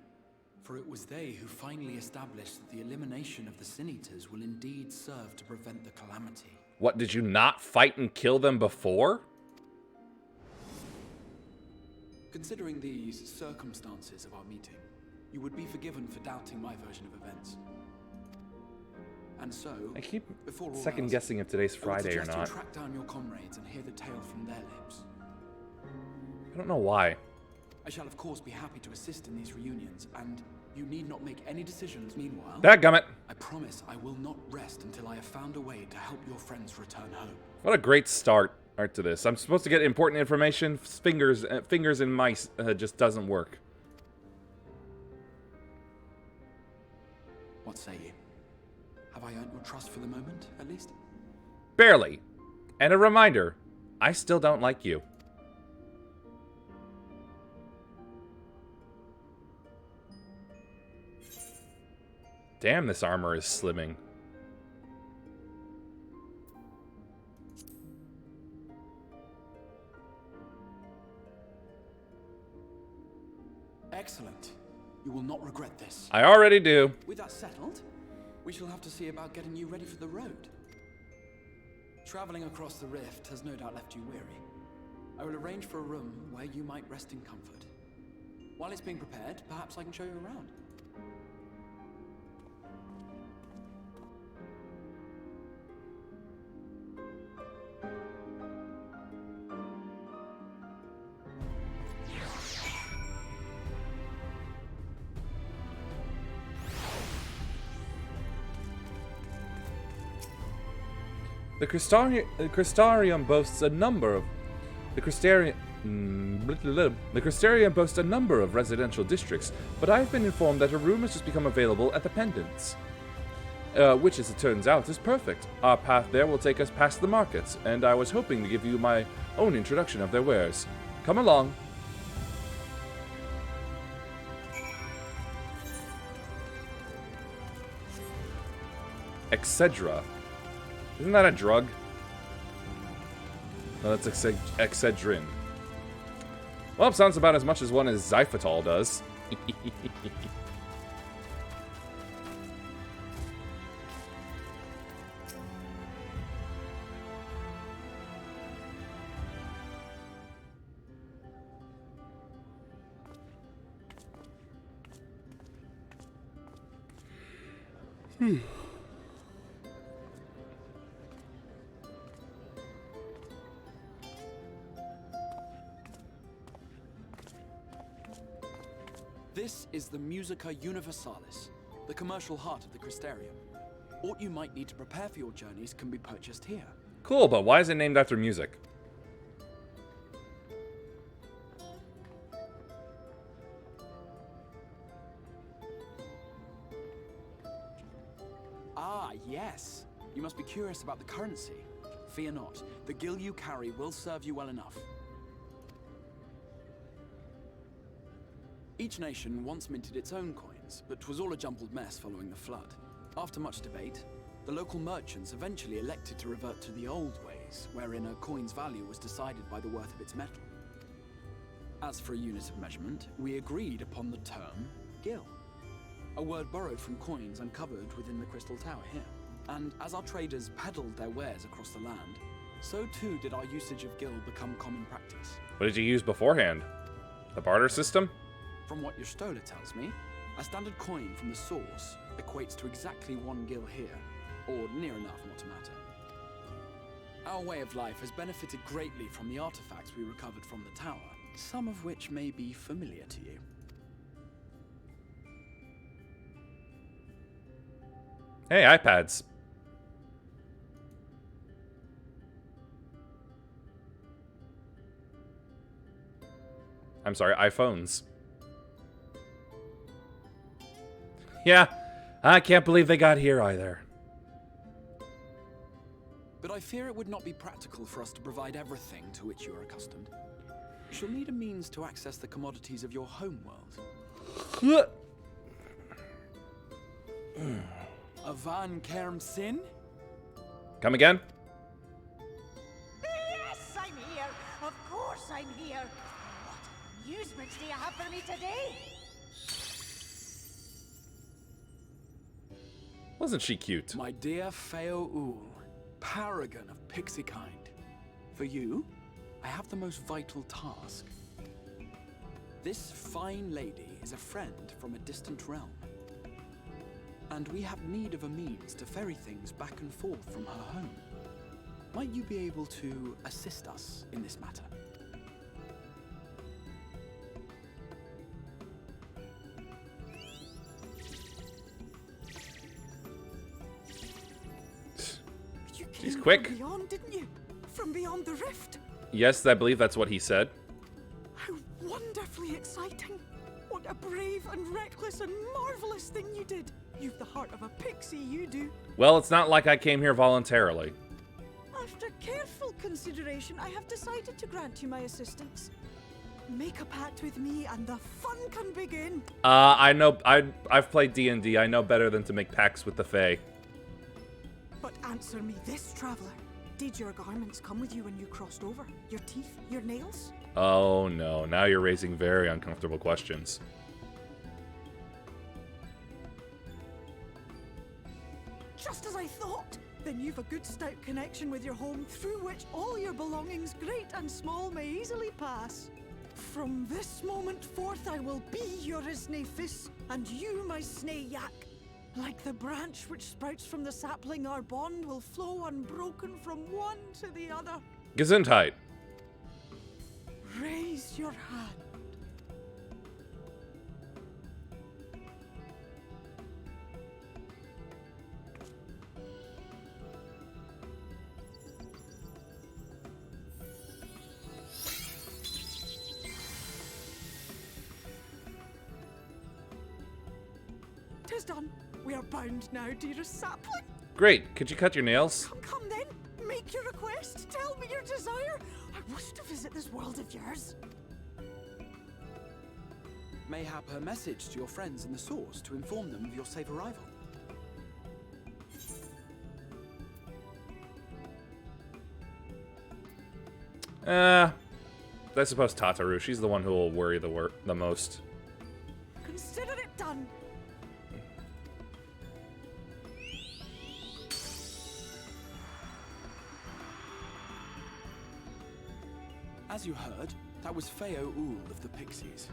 for it was they who finally established that the elimination of the Sin Eaters will indeed serve to prevent the calamity. What, did you not fight and kill them before? Considering these circumstances of our meeting, you would be forgiven for doubting my version of events. And so, I keep before all second else, guessing if today's Friday or I would suggest not. you track down your comrades and hear the tale from their lips. I don't know why. I shall of course be happy to assist in these reunions, and you need not make any decisions meanwhile. Dadgummit! I promise I will not rest until I have found a way to help your friends return home. What a great start to this. I'm supposed to get important information. Fingers and mice just doesn't work. What say you? Have I earned your trust for the moment, at least? Barely. And a reminder, I still don't like you. Damn, this armor is slimming. Excellent. You will not regret this. I already do. With that settled, we shall have to see about getting you ready for the road. Traveling across the rift has no doubt left you weary. I will arrange for a room where you might rest in comfort. While it's being prepared, perhaps I can show you around. The Crystarium boasts a number of... The Crystarium boasts a number of residential districts, but I've been informed that a room has just become available at the Pendants. Which, as it turns out, is perfect. Our path there will take us past the markets, and I was hoping to give you my own introduction of their wares. Come along. Excedra. Isn't that a drug? No, that's Excedrin. Well, sounds about as much as one as Xylitol does. This is the Musica Universalis, the commercial heart of the Crystarium. What you might need to prepare for your journeys can be purchased here. Cool, but why is it named after music? Ah, yes. You must be curious about the currency. Fear not. The gil you carry will serve you well enough. Each nation once minted its own coins, but 'twas all a jumbled mess following the flood. After much debate, the local merchants eventually elected to revert to the old ways, wherein a coin's value was decided by the worth of its metal. As for a unit of measurement, we agreed upon the term gil, a word borrowed from coins uncovered within the Crystal Tower here. And as our traders peddled their wares across the land, so too did our usage of gil become common practice. What did you use beforehand? The barter system? From what your stola tells me, a standard coin from the source equates to exactly 1 gil here, or near enough not to matter. Our way of life has benefited greatly from the artifacts we recovered from the tower, some of which may be familiar to you. Hey, iPads. I'm sorry, iPhones. Yeah, I can't believe they got here either. But I fear it would not be practical for us to provide everything to which you are accustomed. You shall need a means to access the commodities of your home world. A Van Kerm Sin? Come again? Yes, I'm here. Of course I'm here. What amusements do you have for me today? Wasn't she cute? My dear Feo Ul, paragon of pixie kind. For you, I have the most vital task. This fine lady is a friend from a distant realm. And we have need of a means to ferry things back and forth from her home. Might you be able to assist us in this matter? She's quick. From beyond, didn't you? From beyond the rift. Yes, I believe that's what he said. How wonderfully exciting. What a brave and reckless and marvelous thing you did. You've the heart of a pixie, you do. Well, it's not like I came here voluntarily. After careful consideration, I have decided to grant you my assistance. Make a pact with me and the fun can begin. I know, I've played D&D. I know better than to make pacts with the Fae. But answer me this, traveler. Did your garments come with you when you crossed over? Your teeth? Your nails? Oh no, now you're raising very uncomfortable questions. Just as I thought! Then you've a good stout connection with your home through which all your belongings, great and small, may easily pass. From this moment forth I will be your Isne Fis, and you my Snay Yak. Like the branch which sprouts from the sapling, our bond will flow unbroken from one to the other. Gesundheit. Raise your hand. Tis done. We are bound now, dearest sapling. Great. Could you cut your nails? Come then. Make your request. Tell me your desire. I wish to visit this world of yours. Mayhap her message to your friends in the source to inform them of your safe arrival. I suppose Tataru. She's the one who will worry the most. Consider it done. As you heard, that was Feo Ul of the Pixies.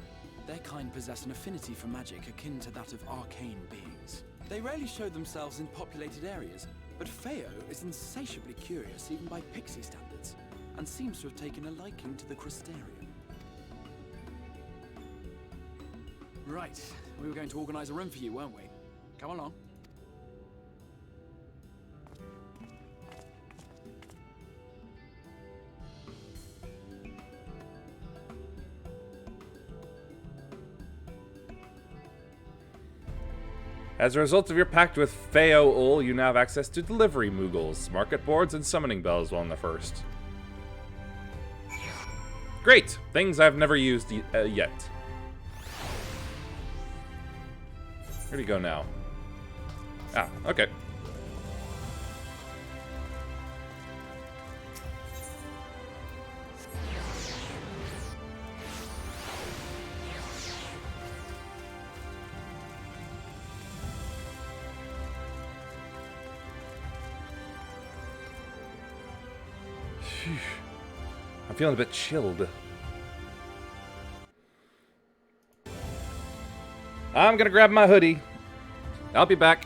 Their kind possess an affinity for magic akin to that of arcane beings. They rarely show themselves in populated areas, but Feo is insatiably curious even by Pixie standards, and seems to have taken a liking to the Crystarium. Right, we were going to organize a room for you, weren't we? Come along. As a result of your pact with Feo-Ul, you now have access to delivery moogles, market boards, and summoning bells while on the first. Great! Things I've never used yet. Where do you go now? Ah, okay. I'm feeling a bit chilled. I'm gonna grab my hoodie. I'll be back.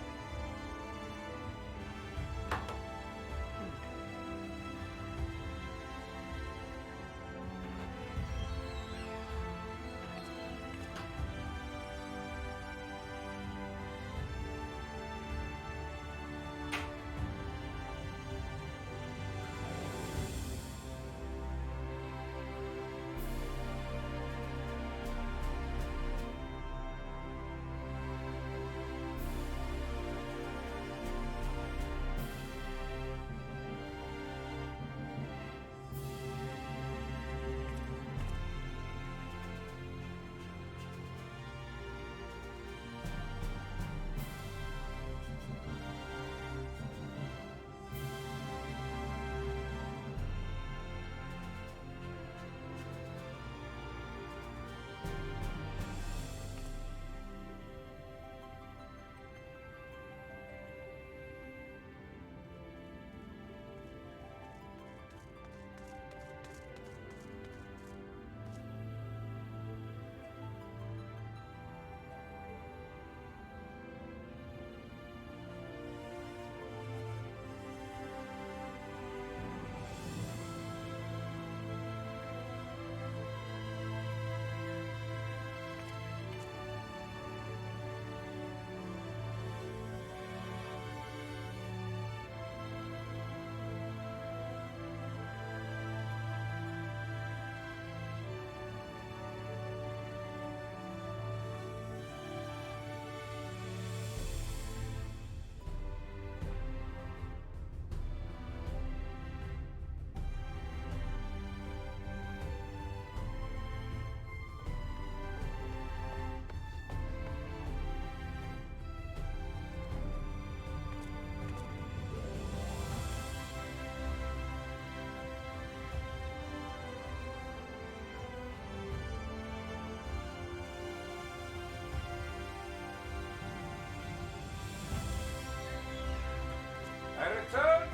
I return,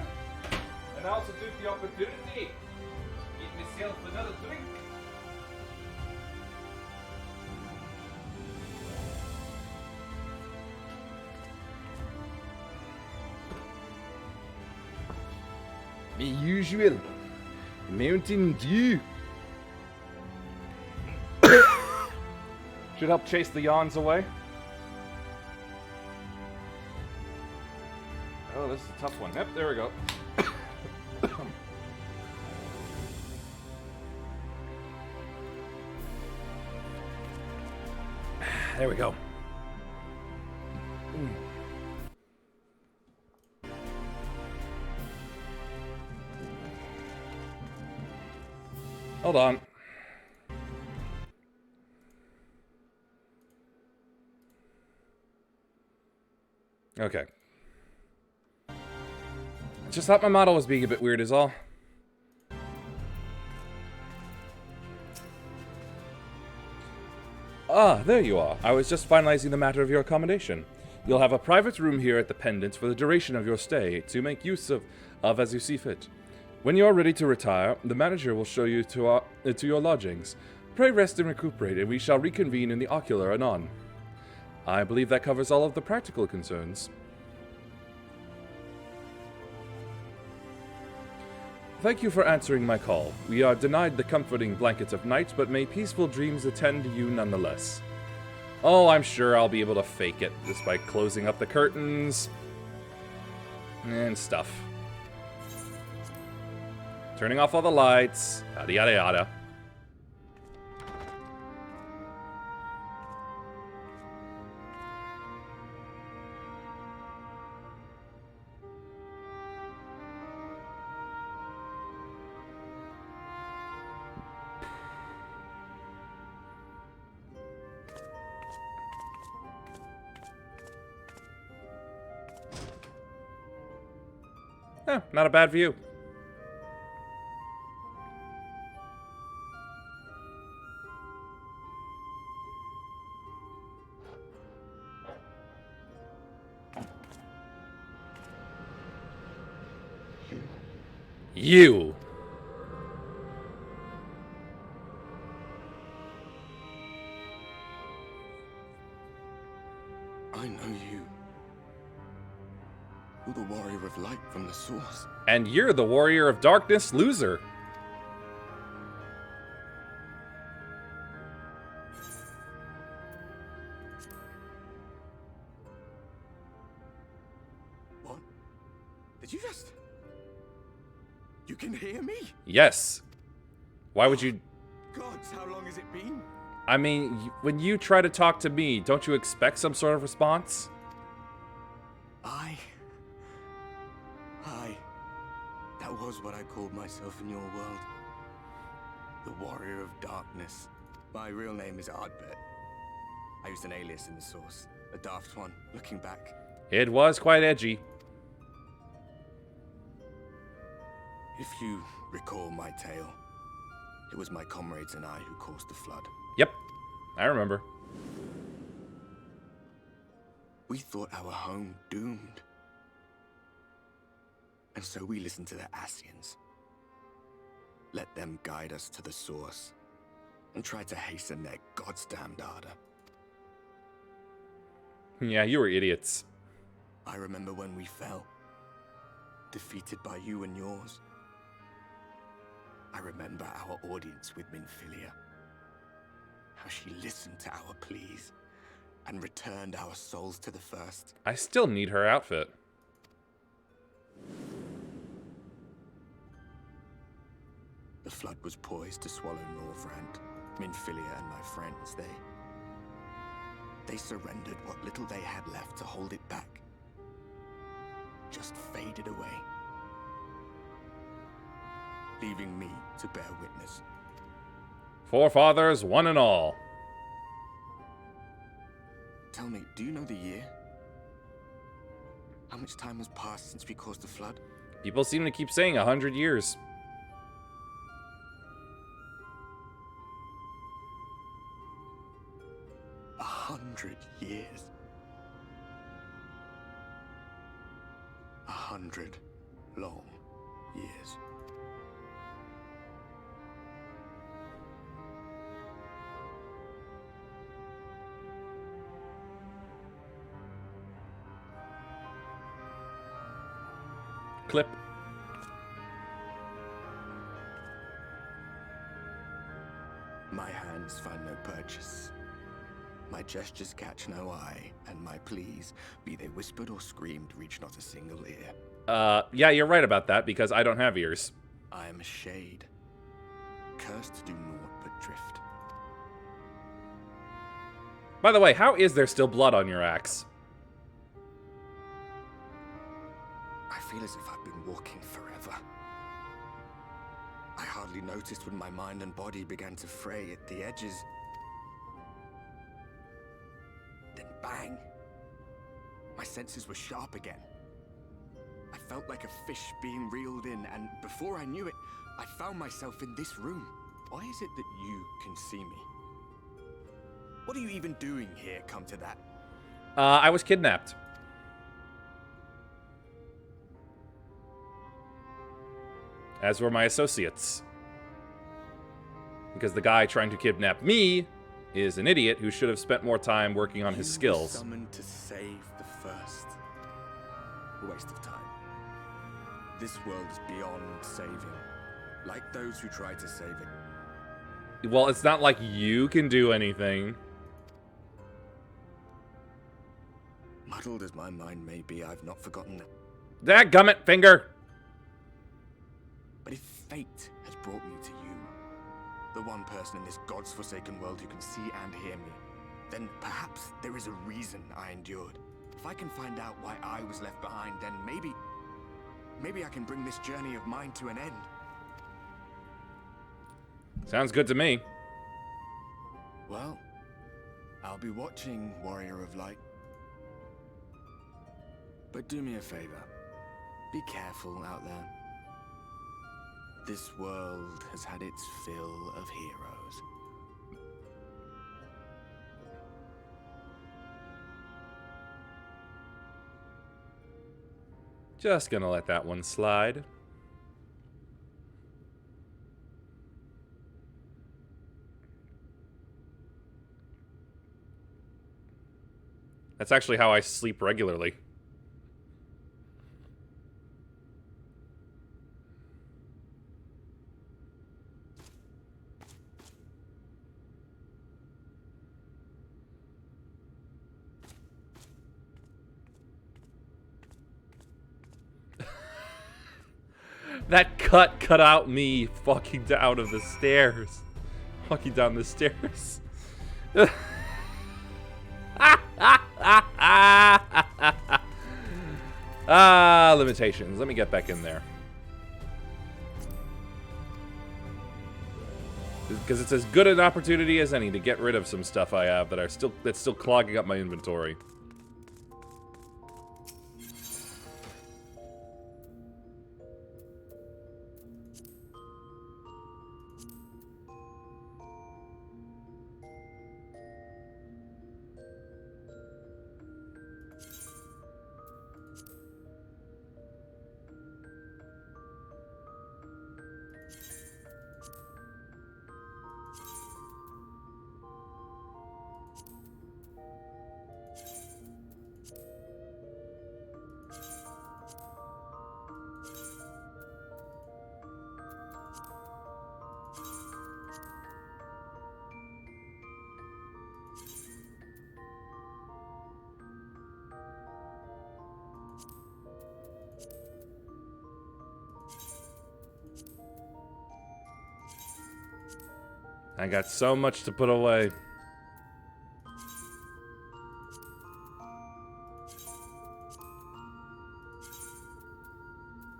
and also took the opportunity to get myself another drink. The usual Mountain Dew. Should help chase the yawns away. Oh, this is a tough one. Yep, there we go. There we go. Hold on. Okay. I just thought my model was being a bit weird is all. Ah, there you are. I was just finalizing the matter of your accommodation. You'll have a private room here at the Pendant for the duration of your stay to make use of as you see fit. When you are ready to retire, the manager will show you to your lodgings. Pray rest and recuperate, and we shall reconvene in the ocular anon. I believe that covers all of the practical concerns. Thank you for answering my call. We are denied the comforting blankets of night, but may peaceful dreams attend you nonetheless. Oh, I'm sure I'll be able to fake it, just by closing up the curtains and stuff. Turning off all the lights, yada yada yada. Not a bad view. You. I know you. You're the warrior of light from the source. And you're the warrior of darkness, loser. What? Did you just... You can hear me? Yes. Why would you... Gods, how long has it been? I mean, when you try to talk to me, don't you expect some sort of response? That was what I called myself in your world. The Warrior of Darkness. My real name is Ardbert. I used an alias in the source. A daft one, looking back. It was quite edgy. If you recall my tale, it was my comrades and I who caused the flood. Yep, I remember. We thought our home doomed. And so we listened to the Ascians. Let them guide us to the source, and tried to hasten their goddamned ardor. Yeah, you were idiots. I remember when we fell, defeated by you and yours. I remember our audience with Minfilia. How she listened to our pleas, and returned our souls to the first. I still need her outfit. The flood was poised to swallow Northrend, Minfilia and my friends. They surrendered what little they had left to hold it back. Just faded away. Leaving me to bear witness. Forefathers, one and all. Tell me, do you know the year? How much time has passed since we caused the flood? People seem to keep saying 100 years. Years. 100 long years. Clip. My hands find no purchase. My gestures catch no eye, and my pleas, be they whispered or screamed, reach not a single ear. Yeah, you're right about that, because I don't have ears. I am a shade, cursed to do naught but drift. By the way, how is there still blood on your axe? I feel as if I've been walking forever. I hardly noticed when my mind and body began to fray at the edges. Bang! My senses were sharp again. I felt like a fish being reeled in, and before I knew it, I found myself in this room. Why is it that you can see me? What are you even doing here, come to that? I was kidnapped. As were my associates. Because the guy trying to kidnap me is an idiot who should have spent more time working on his skills. Summoned to save the first. A waste of time. This world is beyond saving. Like those who try to save it. Well, it's not like you can do anything. Muddled as my mind may be, I've not forgotten that. Dadgummit, finger! But if fate has brought me to you, the one person in this God's forsaken world who can see and hear me, then perhaps there is a reason I endured. If I can find out why I was left behind, then maybe I can bring this journey of mine to an end. Sounds good to me. Well, I'll be watching, Warrior of Light. But do me a favor. Be careful out there. This world has had its fill of heroes. Just gonna let that one slide. That's actually how I sleep regularly. That cut out me fucking down of the stairs. Walking down the stairs. Limitations. Let me get back in there. Because it's as good an opportunity as any to get rid of some stuff I have that's still clogging up my inventory. I got so much to put away.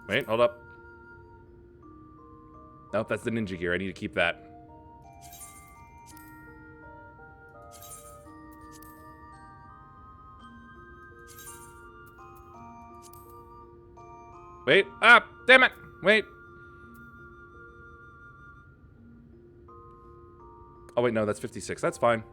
Wait, hold up. Nope, that's the ninja gear. I need to keep that. Wait, damn it! Wait. Oh wait, no, that's 56. That's fine.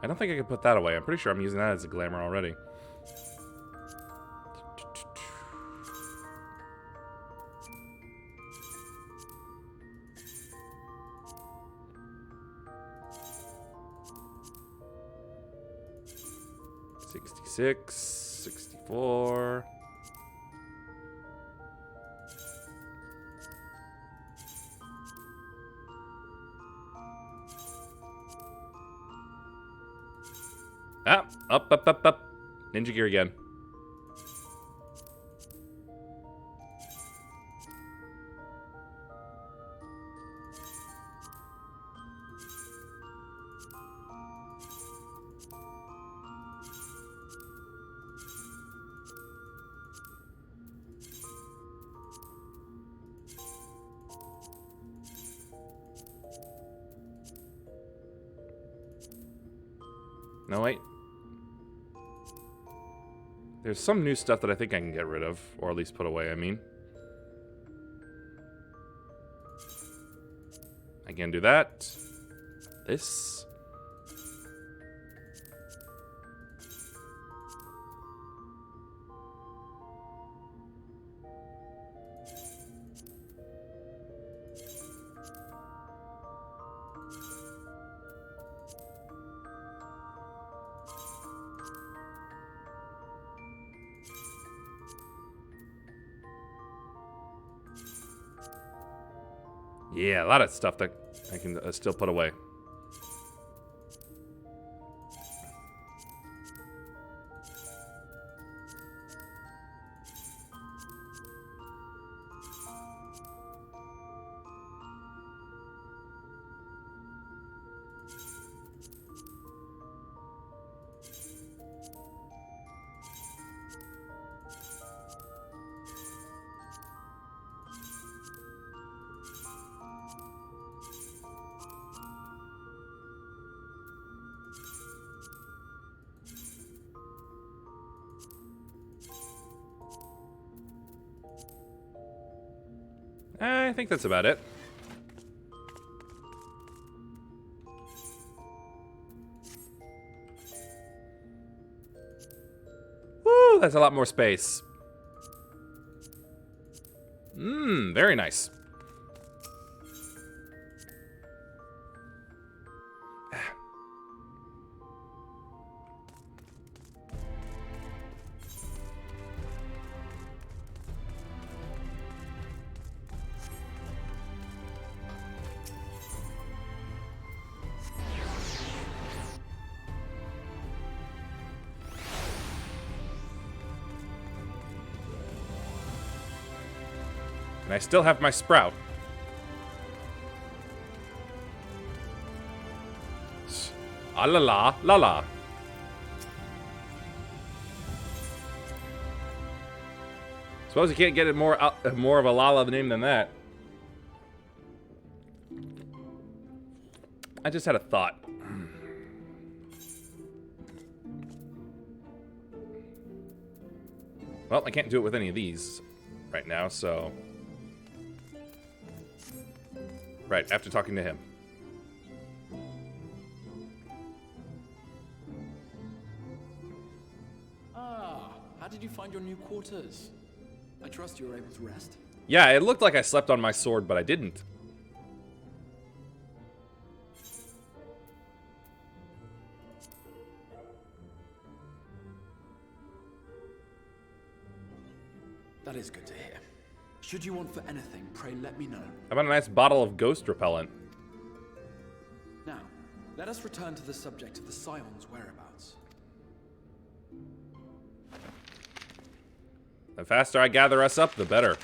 I don't think I can put that away. I'm pretty sure I'm using that as a glamour already. $66, $64. Up. Ninja gear again. No, wait. There's some new stuff that I think I can get rid of, or at least put away, I mean. I can do that. This. Yeah, a lot of stuff that I can still put away. I think that's about it. Woo, that's a lot more space. Very nice. And I still have my sprout. Ah la la la la. Suppose you can't get it more of a la la name than that. I just had a thought. Well, I can't do it with any of these right now, so... Right, after talking to him. Ah, how did you find your new quarters? I trust you were able to rest. Yeah, it looked like I slept on my sword, but I didn't. That is good to hear. Should you want for anything, pray let me know. How about a nice bottle of ghost repellent? Now, let us return to the subject of the Scion's whereabouts. The faster I gather us up, the better.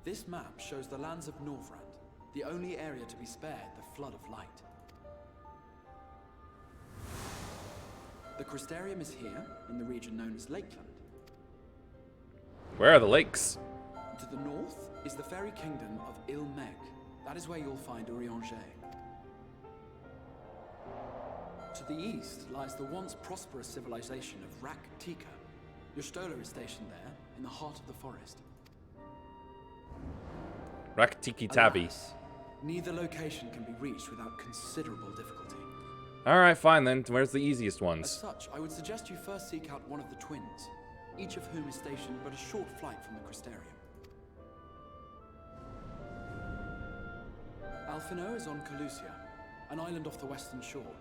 This map shows the lands of Norvrand, the only area to be spared the flood of light. The Crystarium is here, in the region known as Lakeland. Where are the lakes? To the north is the fairy kingdom of Il-Meg. That is where you'll find Urianger. To the east lies the once prosperous civilization of Rak-Tika. Your Stola is stationed there, in the heart of the forest. Rak-Tiki-Tabi. Alas, neither location can be reached without considerable difficulty. Alright, fine then. Where's the easiest As ones? such, I would suggest you first seek out one of the twins, each of whom is stationed but a short flight from the Crystarium. Alphino is on Calusia, an island off the western shore.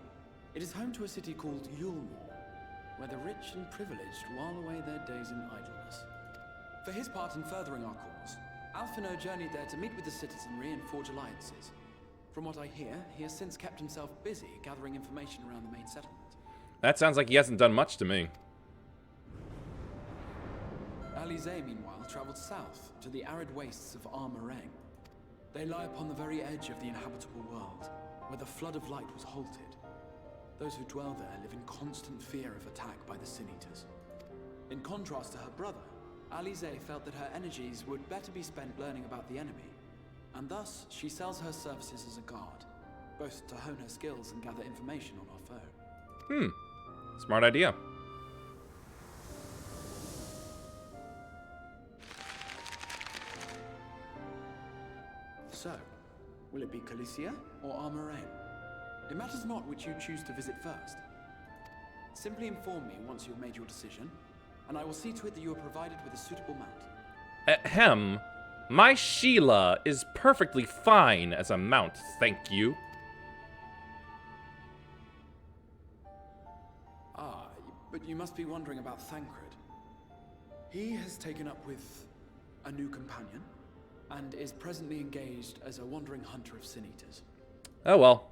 It is home to a city called Yulmore, where the rich and privileged while away their days in idleness. For his part in furthering our cause, Alphino journeyed there to meet with the citizenry and forge alliances. From what I hear, he has since kept himself busy gathering information around the main settlement. That sounds like he hasn't done much to me. Alize, meanwhile, traveled south to the arid wastes of Armorang. They lie upon the very edge of the inhabitable world, where the flood of light was halted. Those who dwell there live in constant fear of attack by the Sin-Eaters. In contrast to her brother, Alize felt that her energies would better be spent learning about the enemy, and thus she sells her services as a guard, both to hone her skills and gather information on our foe. Smart idea. So, will it be Calusia or Armorang? It matters not which you choose to visit first. Simply inform me once you've made your decision, and I will see to it that you are provided with a suitable mount. Ahem. My Sheila is perfectly fine as a mount, thank you. Ah, but you must be wondering about Thancred. He has taken up with a new companion, and is presently engaged as a wandering hunter of Sin-Eaters. Oh well.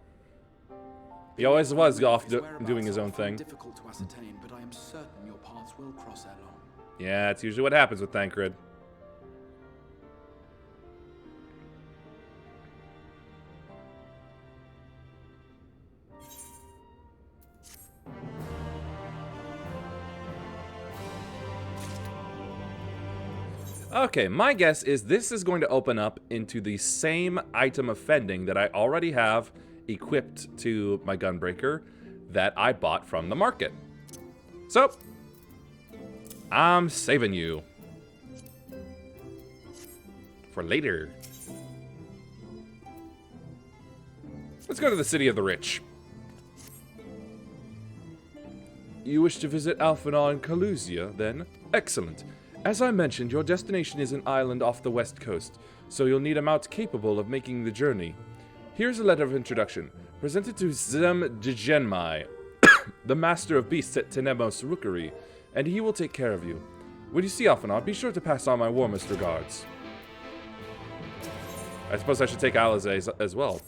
He always was off doing his own thing. Difficult to ascertain, but I am certain your paths will cross ere long. Yeah, it's usually what happens with Thancred. Okay, my guess is this is going to open up into the same item of fending that I already have equipped to my gunbreaker that I bought from the market. So, I'm saving you. for later. Let's go to the City of the Rich. You wish to visit Alphanor and Calusia, then? Excellent. As I mentioned, your destination is an island off the west coast, so you'll need a mount capable of making the journey. Here's a letter of introduction, presented to Zem Djenmai, the Master of Beasts at Tenemos Rookery, and he will take care of you. When you see Alphanor, be sure to pass on my warmest regards. I suppose I should take Alizé as well.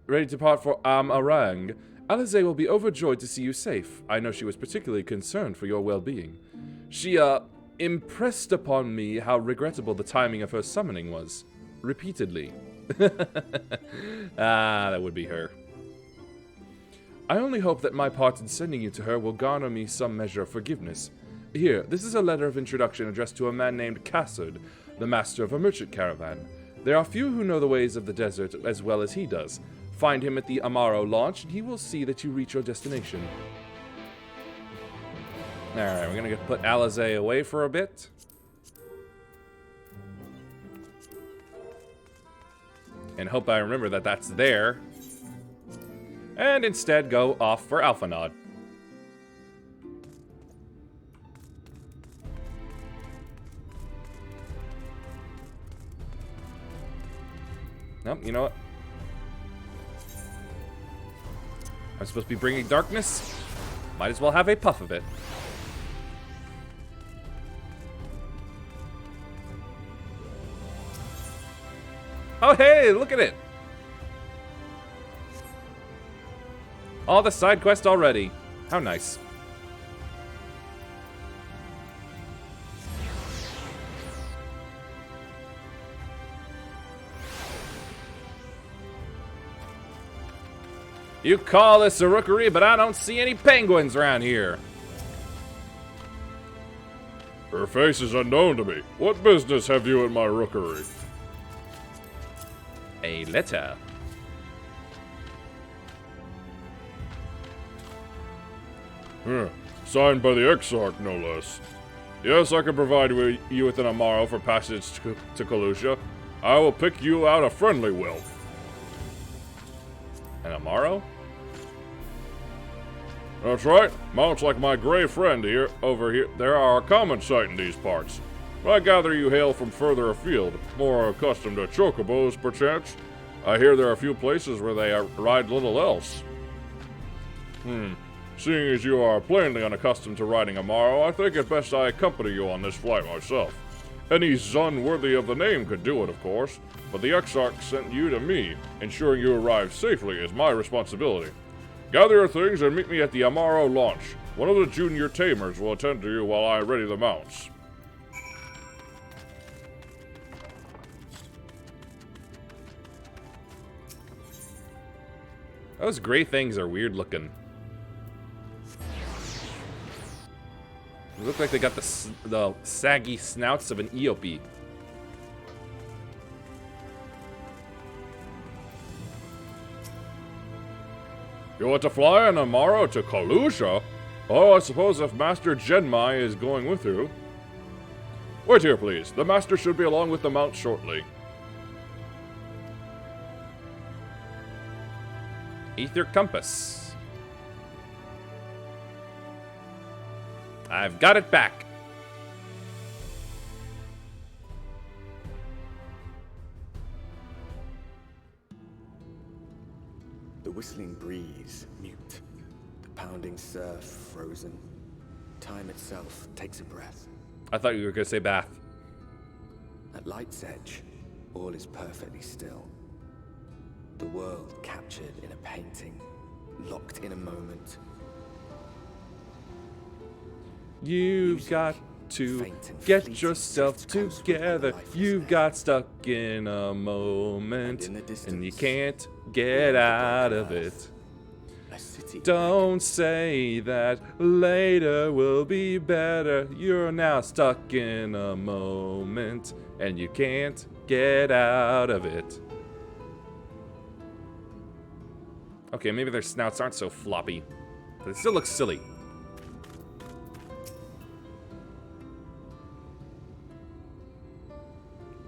Ready to depart for Am-Arang. Alizé will be overjoyed to see you safe. I know she was particularly concerned for your well-being. She, impressed upon me how regrettable the timing of her summoning was. Repeatedly. That would be her. I only hope that my part in sending you to her will garner me some measure of forgiveness. Here, this is a letter of introduction addressed to a man named Cassard, the master of a merchant caravan. There are few who know the ways of the desert as well as he does. Find him at the Amaro launch, and he will see that you reach your destination. Alright, we're gonna put Alizé away for a bit. And hope I remember that that's there. And instead go off for Alphanor. Nope, you know what? I'm supposed to be bringing darkness. Might as well have a puff of it. Oh, hey, look at it. All the side quests already. How nice. You call this a rookery, but I don't see any penguins around here. Her face is unknown to me. What business have you in my rookery? A letter. Signed by the Exarch, no less. Yes, I can provide you with an Amaro for passage to Calusia. I will pick you out a friendly whelp. An Amaro? That's right. Mounts like my gray friend over here, there are a common sight in these parts. I gather you hail from further afield, more accustomed to chocobos, perchance. I hear there are a few places where they ride little else. Seeing as you are plainly unaccustomed to riding Amaro, I think it best I accompany you on this flight myself. Any Zun worthy of the name could do it, of course, but the Exarch sent you to me. Ensuring you arrive safely is my responsibility. Gather your things and meet me at the Amaro launch. One of the junior tamers will attend to you while I ready the mounts. Those gray things are weird looking. They look like they got the saggy snouts of an Eopie. You want to fly an Amaro to Calusia? Oh, I suppose if Master Djenmai is going with you. Wait here, please. The Master should be along with the mount shortly. Ether compass. I've got it back. The whistling breeze, mute. The pounding surf, frozen. Time itself takes a breath. I thought you were going to say bath. At light's edge, all is perfectly still. The world captured in a painting, locked in a moment. You've got to get yourself together. You've got stuck in a moment, and you can't get out of it. Don't say that later will be better. You're now stuck in a moment, and you can't get out of it. Okay, maybe their snouts aren't so floppy, but it still looks silly.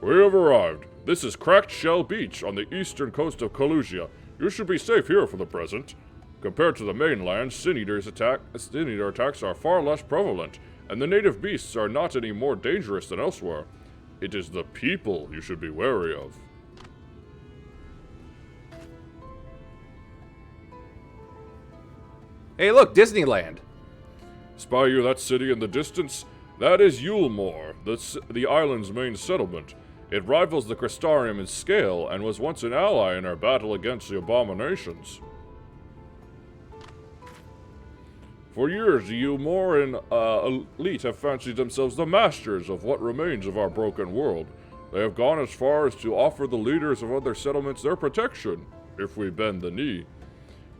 We have arrived. This is Cracked Shell Beach on the eastern coast of Kalusia. You should be safe here for the present. Compared to the mainland, Sin Eater attacks are far less prevalent, and the native beasts are not any more dangerous than elsewhere. It is the people you should be wary of. Hey, look, Disneyland. Spy you that city in the distance? That is Yulemore, the island's main settlement. It rivals the Crystarium in scale, and was once an ally in our battle against the abominations. For years, the Yulemoran elite have fancied themselves the masters of what remains of our broken world. They have gone as far as to offer the leaders of other settlements their protection, if we bend the knee.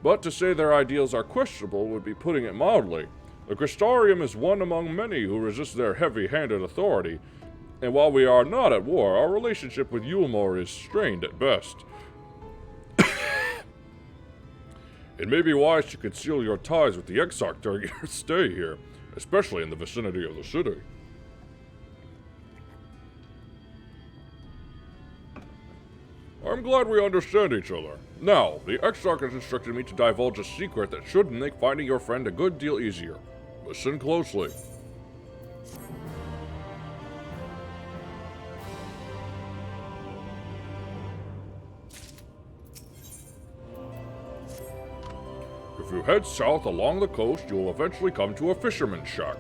But to say their ideals are questionable would be putting it mildly. The Crystarium is one among many who resist their heavy-handed authority, and while we are not at war, our relationship with Yulemore is strained at best. It may be wise to conceal your ties with the Exarch during your stay here, especially in the vicinity of the city. I'm glad we understand each other. Now, the Exarch has instructed me to divulge a secret that should make finding your friend a good deal easier. Listen closely. If you head south along the coast, you will eventually come to a fisherman's shack.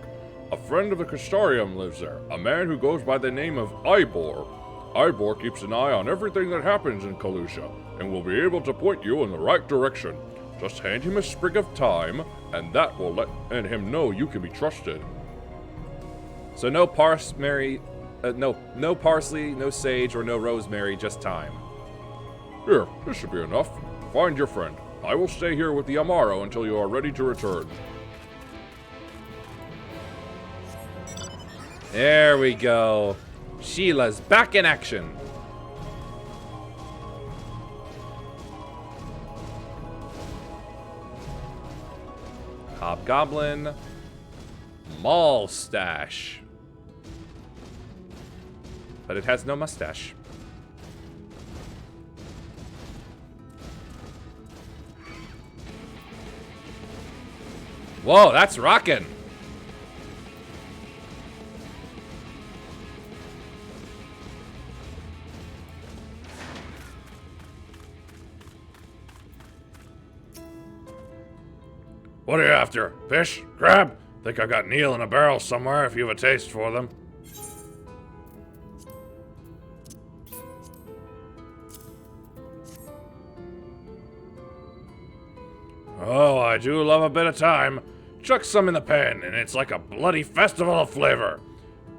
A friend of the Crystarium lives there, a man who goes by the name of Ivor. Ivor keeps an eye on everything that happens in Kalusia, and will be able to point you in the right direction. Just hand him a sprig of thyme, and that will let him know you can be trusted. So no parsley, no sage, or no rosemary, just thyme. Here, this should be enough. Find your friend. I will stay here with the Amaro until you are ready to return. There we go. Sheila's back in action. Hobgoblin. Mustache. But it has no mustache. Whoa, that's rockin'. What are you after? Fish? Crab? Think I got Neil in a barrel somewhere if you have a taste for them. Oh, I do love a bit of time. Chuck some in the pan, and it's like a bloody festival of flavor.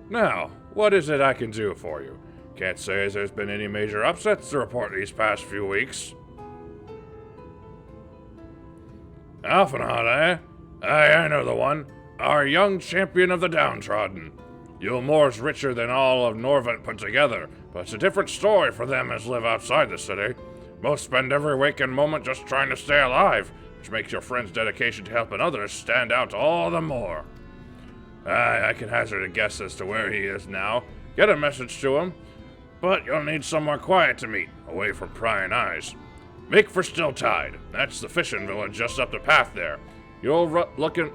Now, what is it I can do for you? Can't say as there's been any major upsets to report these past few weeks. Alphanot, eh? Aye, I know the one. Our young champion of the downtrodden. Yulemore's richer than all of Norvent put together, but it's a different story for them as live outside the city. Most spend every waking moment just trying to stay alive, which makes your friend's dedication to helping others stand out all the more. Aye, I can hazard a guess as to where he is now. Get a message to him, but you'll need somewhere quiet to meet, away from prying eyes. Make for Stilltide. That's the fishing village just up the path there. You're looking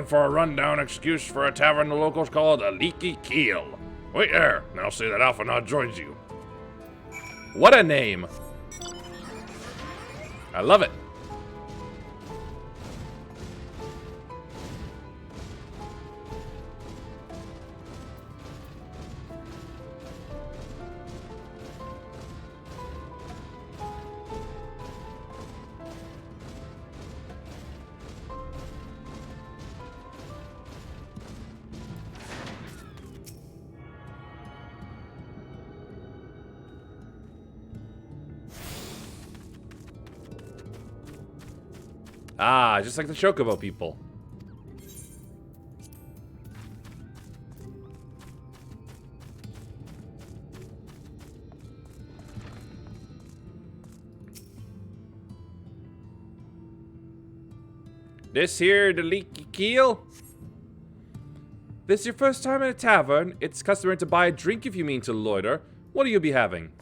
for a rundown excuse for a tavern the locals call the Leaky Keel. Wait there, and I'll see that Alphanod joins you. What a name. I love it. Ah, just like the Chocobo people. This here, the Leaky Keel? This your first time in a tavern? It's customary to buy a drink if you mean to loiter. What'll you be having?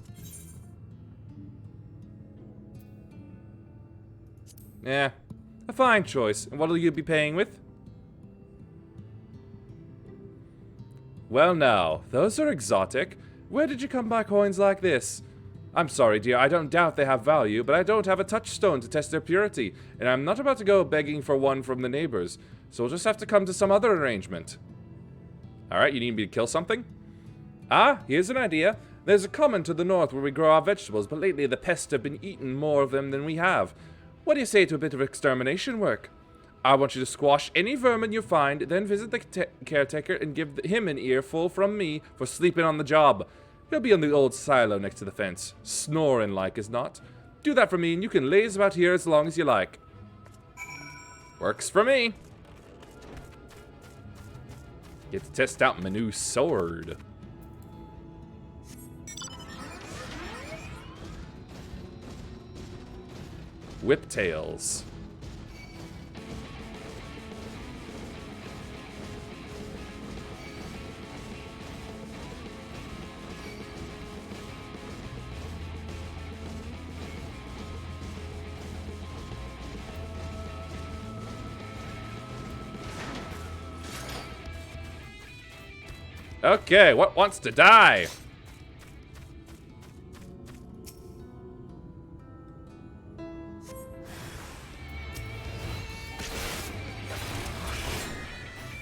Yeah, a fine choice. And what'll you be paying with? Well now, those are exotic. Where did you come by coins like this? I'm sorry, dear, I don't doubt they have value, but I don't have a touchstone to test their purity, and I'm not about to go begging for one from the neighbors, so we'll just have to come to some other arrangement. Alright, you need me to kill something? Ah, here's an idea. There's a common to the north where we grow our vegetables, but lately the pests have been eating more of them than we have. What do you say to a bit of extermination work? I want you to squash any vermin you find, then visit the caretaker and give him an earful from me for sleeping on the job. He'll be on the old silo next to the fence, snoring like as not. Do that for me and you can laze about here as long as you like. Works for me. Get to test out my new sword. Whiptails. Okay, what wants to die?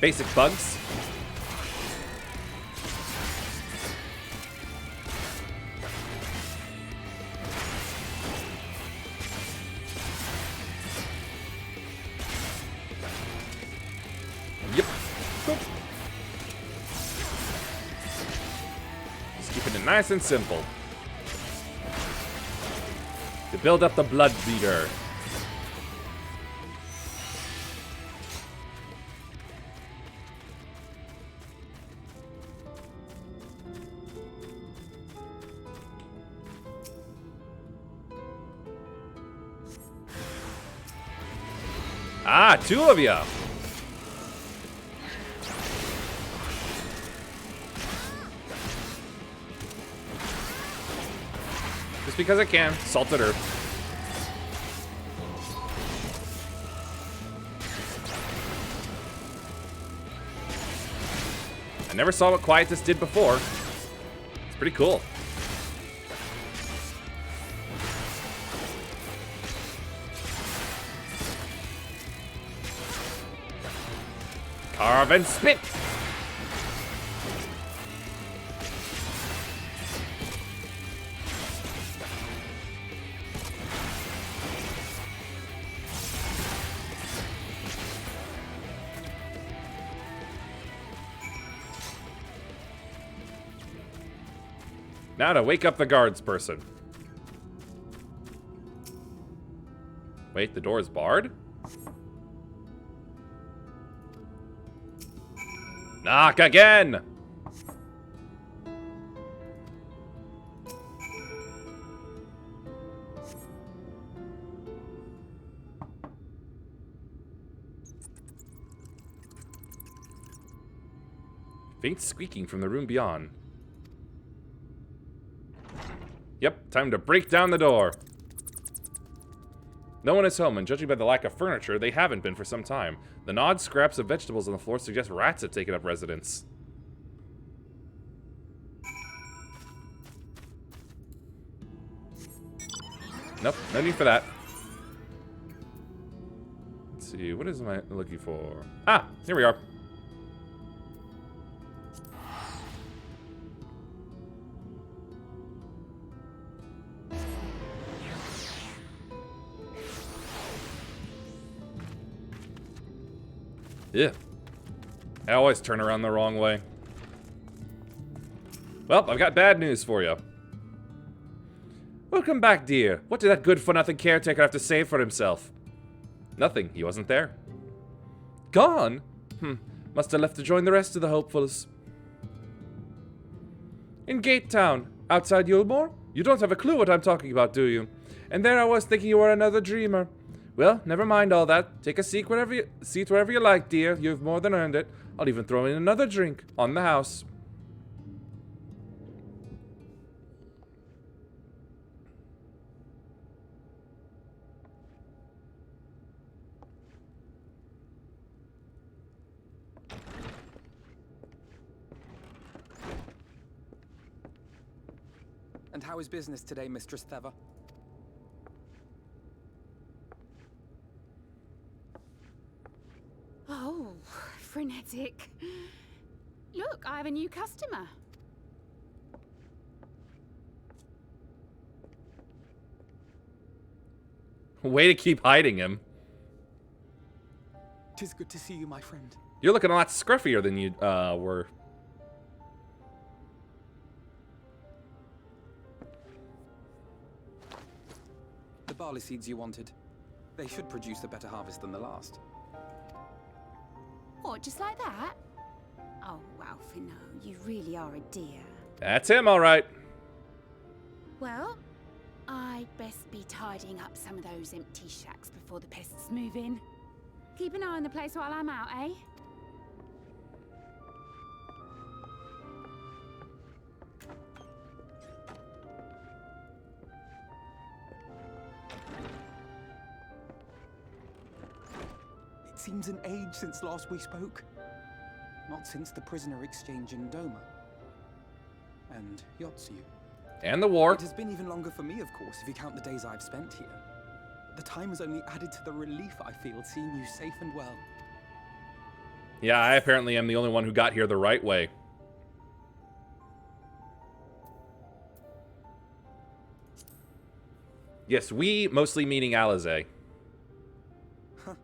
Basic bugs. Yep. Cool. Just keeping it nice and simple. To build up the blood meter. Ah, two of you. Just because I can. Salted earth. I never saw what Quietus did before. It's pretty cool. Carve and spit! Now to wake up the guards person. Wait, the door is barred? Knock again! Faint squeaking from the room beyond. Yep, time to break down the door. No one is home, and judging by the lack of furniture, they haven't been for some time. The gnawed scraps of vegetables on the floor suggest rats have taken up residence. Nope, no need for that. Let's see, what am I looking for? Ah, here we are. Yeah. I always turn around the wrong way. Well, I've got bad news for you. Welcome back, dear. What did that good-for-nothing caretaker have to say for himself? Nothing. He wasn't there. Gone? Must have left to join the rest of the hopefuls. In Gate Town, outside Yulmore? You don't have a clue what I'm talking about, do you? And there I was thinking you were another dreamer. Well, never mind all that. Take a seat wherever you like, dear. You've more than earned it. I'll even throw in another drink on the house. And how is business today, Mistress Theva? Oh, frenetic. Look, I have a new customer. Way to keep hiding him. 'Tis good to see you, my friend. You're looking a lot scruffier than you were. The barley seeds you wanted. They should produce a better harvest than the last. What, just like that? Oh, Alfino, you really are a dear. That's him, all right. Well, I'd best be tidying up some of those empty shacks before the pests move in. Keep an eye on the place while I'm out, eh? It seems an age since last we spoke. Not since the prisoner exchange in Doma. And Yotsu. And the war. It has been even longer for me, of course, if you count the days I've spent here. The time has only added to the relief I feel seeing you safe and well. Yeah, I apparently am the only one who got here the right way. Yes, we, mostly meaning Alize. Huh.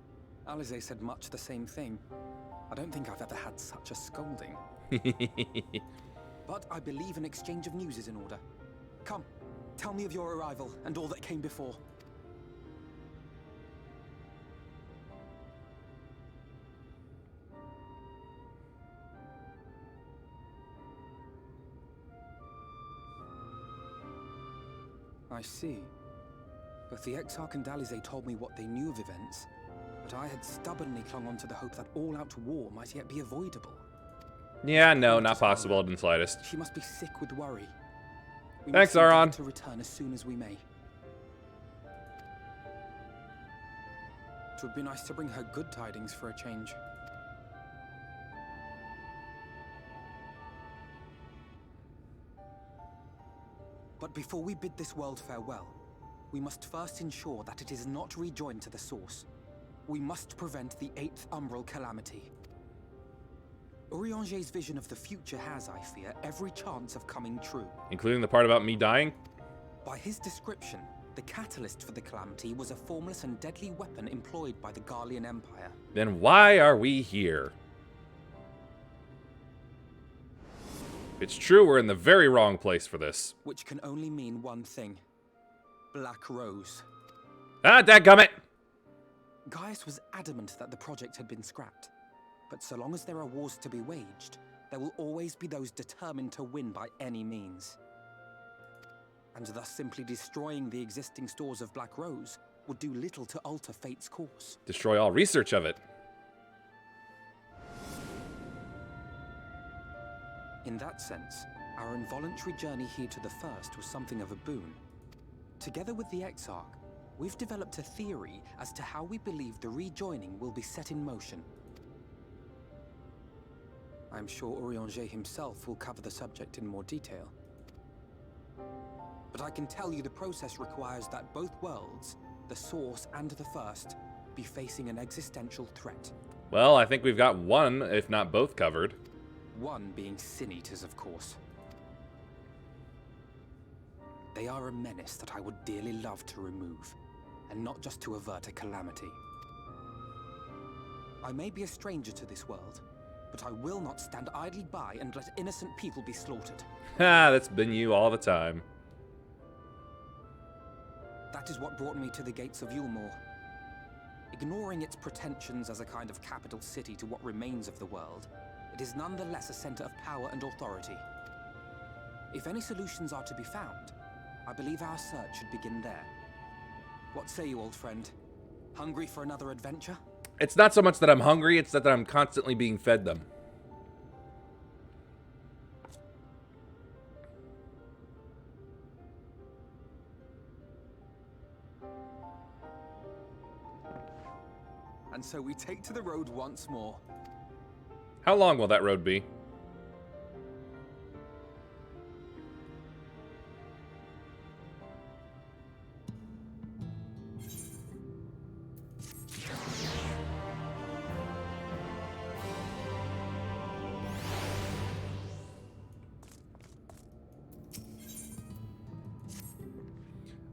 Alize said much the same thing. I don't think I've ever had such a scolding. But I believe an exchange of news is in order. Come, tell me of your arrival and all that came before. I see. Both the Exarch and Alize told me what they knew of events, but I had stubbornly clung on to the hope that all-out war might yet be avoidable. Yeah, no, not possible in the slightest. She must be sick with worry. We Thanks, must endeavor Aron. to return as soon as we may. It would be nice to bring her good tidings for a change. But before we bid this world farewell, we must first ensure that it is not rejoined to the source. We must prevent the 8th Umbral calamity. Urianger's vision of the future has, I fear, every chance of coming true. Including the part about me dying? By his description, the catalyst for the calamity was a formless and deadly weapon employed by the Garlean Empire. Then why are we here? If it's true, we're in the very wrong place for this. Which can only mean one thing. Black Rose. Ah, dadgummit! Gaius was adamant that the project had been scrapped. But so long as there are wars to be waged, there will always be those determined to win by any means. And thus simply destroying the existing stores of Black Rose would do little to alter fate's course. Destroy all research of it. In that sense, our involuntary journey here to the First was something of a boon. Together with the Exarch, we've developed a theory as to how we believe the rejoining will be set in motion. I'm sure Urianger himself will cover the subject in more detail. But I can tell you the process requires that both worlds, the Source and the First, be facing an existential threat. Well, I think we've got one, if not both, covered. One being Sin Eaters, of course. They are a menace that I would dearly love to remove, and not just to avert a calamity. I may be a stranger to this world, but I will not stand idly by and let innocent people be slaughtered. Ha, that's been you all the time. That is what brought me to the gates of Yulmore. Ignoring its pretensions as a kind of capital city to what remains of the world, it is nonetheless a center of power and authority. If any solutions are to be found, I believe our search should begin there. What say you, old friend? Hungry for another adventure? It's not so much that I'm hungry, it's that I'm constantly being fed them. And so we take to the road once more. How long will that road be?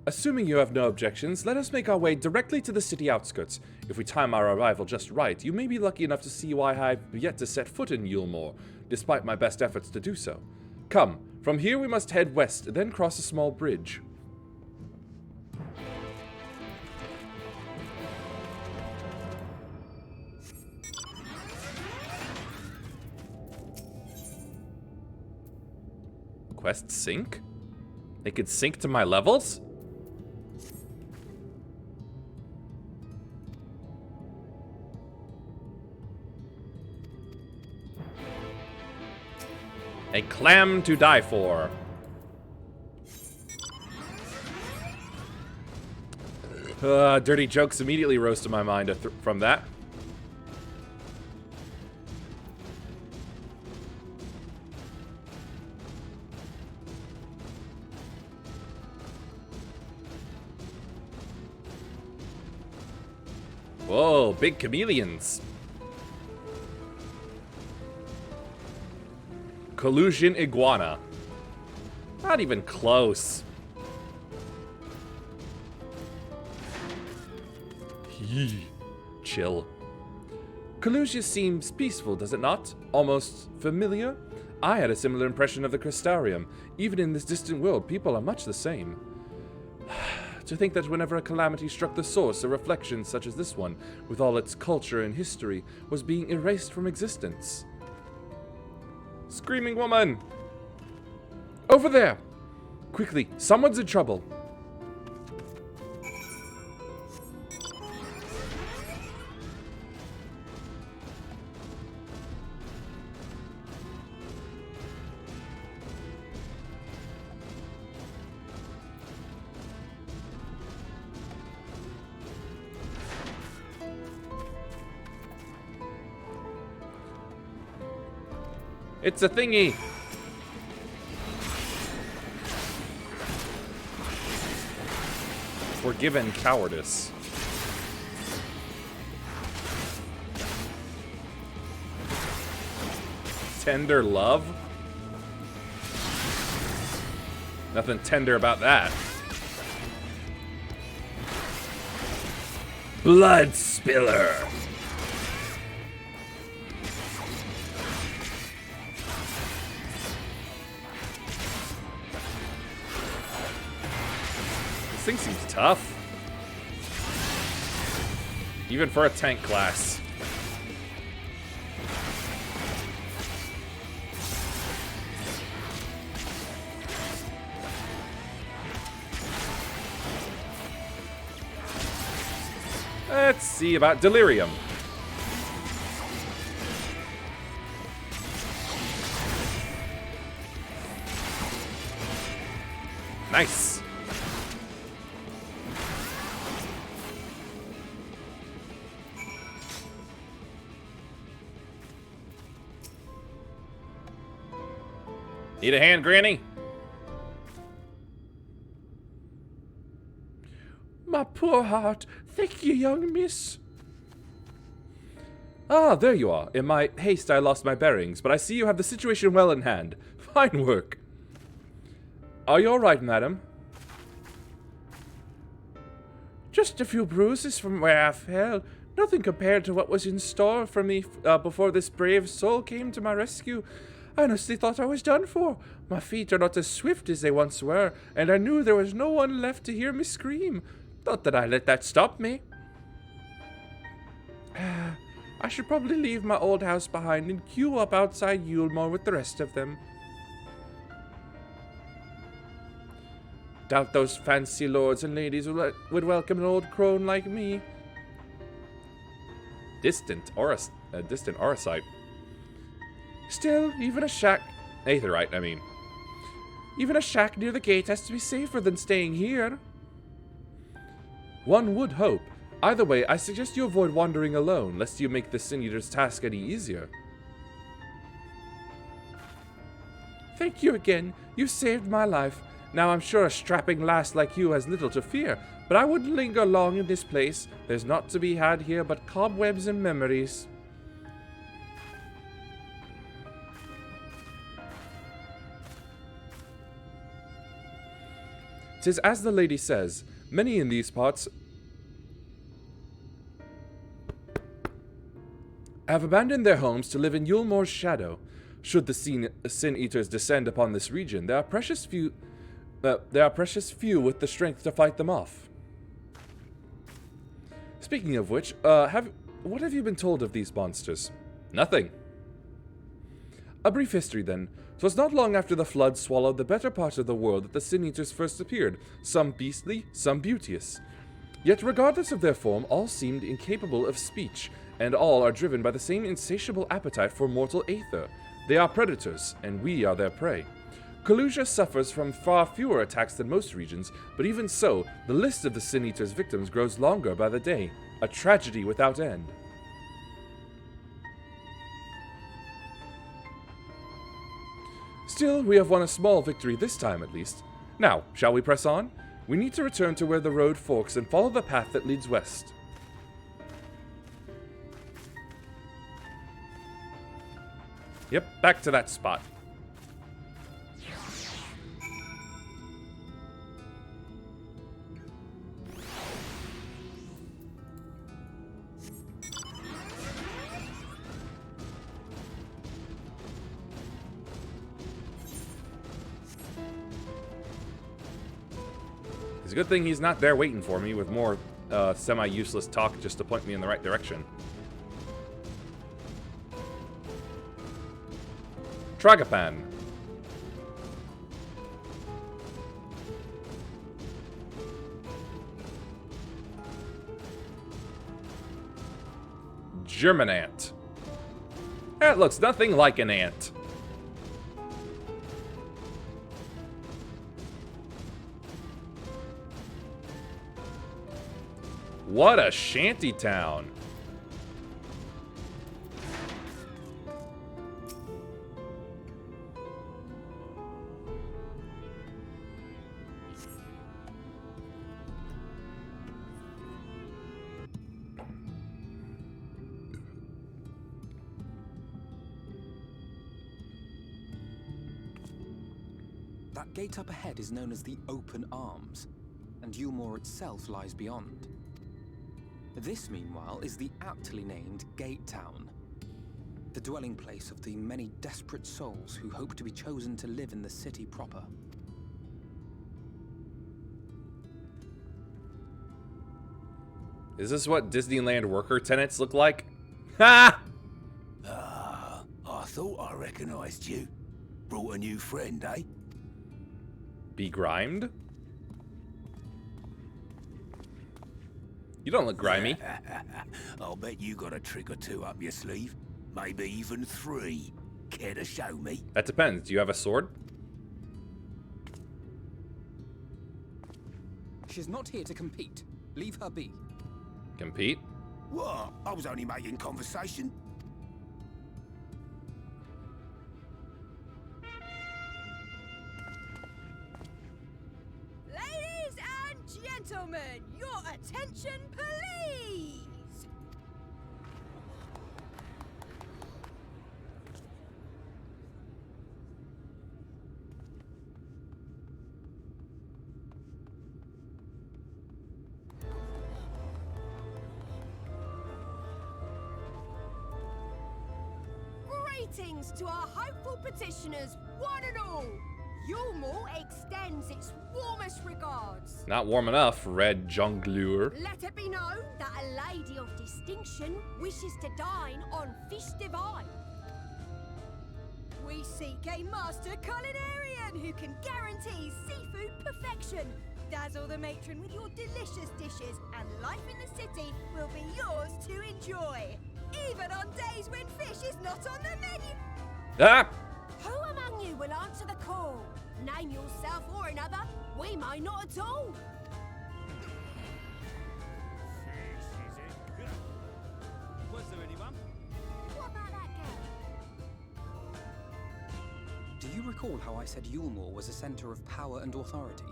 Assuming you have no objections, let us make our way directly to the city outskirts. If we time our arrival just right, you may be lucky enough to see why I've yet to set foot in Yulmore, despite my best efforts to do so. Come, from here we must head west, then cross a small bridge. Quest sync? They could sync to my levels? A clam to die for. Dirty jokes immediately rose to my mind from that. Whoa, big chameleons. Collusion iguana. Not even close. Yee. Chill. Collusia seems peaceful, does it not? Almost familiar? I had a similar impression of the Crystarium. Even in this distant world, people are much the same. To think that whenever a calamity struck the source, a reflection such as this one, with all its culture and history, was being erased from existence. Screaming woman! Over there! Quickly, someone's in trouble. It's a thingy! We're given cowardice. Tender love? Nothing tender about that. Blood spiller! This thing seems tough. Even for a tank class. Let's see about delirium. Nice. Need a hand, Granny? My poor heart. Thank you, young miss. Ah, there you are. In my haste, I lost my bearings, but I see you have the situation well in hand. Fine work. Are you all right, madam? Just a few bruises from where I fell. Nothing compared to what was in store for me before this brave soul came to my rescue. I honestly thought I was done for. My feet are not as swift as they once were, and I knew there was no one left to hear me scream. Not that I let that stop me. I should probably leave my old house behind and queue up outside Yulmore with the rest of them. Doubt those fancy lords and ladies would welcome an old crone like me. distant Auracite. Still, even a shack... Aetherite, I mean. Even a shack near the gate has to be safer than staying here. One would hope. Either way, I suggest you avoid wandering alone, lest you make the Sin Eater's task any easier. Thank you again. You saved my life. Now I'm sure a strapping lass like you has little to fear, but I wouldn't linger long in this place. There's naught to be had here but cobwebs and memories. "'Tis as the lady says, many in these parts have abandoned their homes to live in Yulmore's shadow. Should the Sin Eaters descend upon this region, there are precious few with the strength to fight them off. Speaking of which, what have you been told of these monsters?" "Nothing." "A brief history, then. 'Twas not long after the flood swallowed the better part of the world that the Sin Eaters first appeared, some beastly, some beauteous. Yet regardless of their form, all seemed incapable of speech, and all are driven by the same insatiable appetite for mortal aether. They are predators, and we are their prey. Kalusia suffers from far fewer attacks than most regions, but even so, the list of the Sin Eater's victims grows longer by the day. A tragedy without end." "Still, we have won a small victory this time at least. Now, shall we press on? We need to return to where the road forks and follow the path that leads west." Yep, back to that spot. It's a good thing he's not there waiting for me with more semi-useless talk just to point me in the right direction. Tragapan. Germanant. That looks nothing like an ant. What a shanty town. That gate up ahead is known as the Open Arms, and Yulmore itself lies beyond. This, meanwhile, is the aptly named Gate Town, the dwelling place of the many desperate souls who hope to be chosen to live in the city proper. Is this what Disneyland worker tenants look like? Ha! I thought I recognized you. Brought a new friend, eh? Begrimed? You don't look grimy. I'll bet you got a trick or two up your sleeve. Maybe even 3. Care to show me? That depends. Do you have a sword? She's not here to compete. Leave her be. Compete? What? I was only making conversation. Ladies and gentlemen, your attention, please! Greetings to our hopeful petitioners, one and all! Yulmore extends its warmest regards. Not warm enough, red jongleur. Let it be known that a lady of distinction wishes to dine on fish divine. We seek a master culinarian who can guarantee seafood perfection. Dazzle the matron with your delicious dishes, and life in the city will be yours to enjoy. Even on days when fish is not on the menu. Ah! Who among you will answer the call? Name yourself or another. We may not at all. Was there anyone? What about that girl? Do you recall how I said Yulmore was a center of power and authority?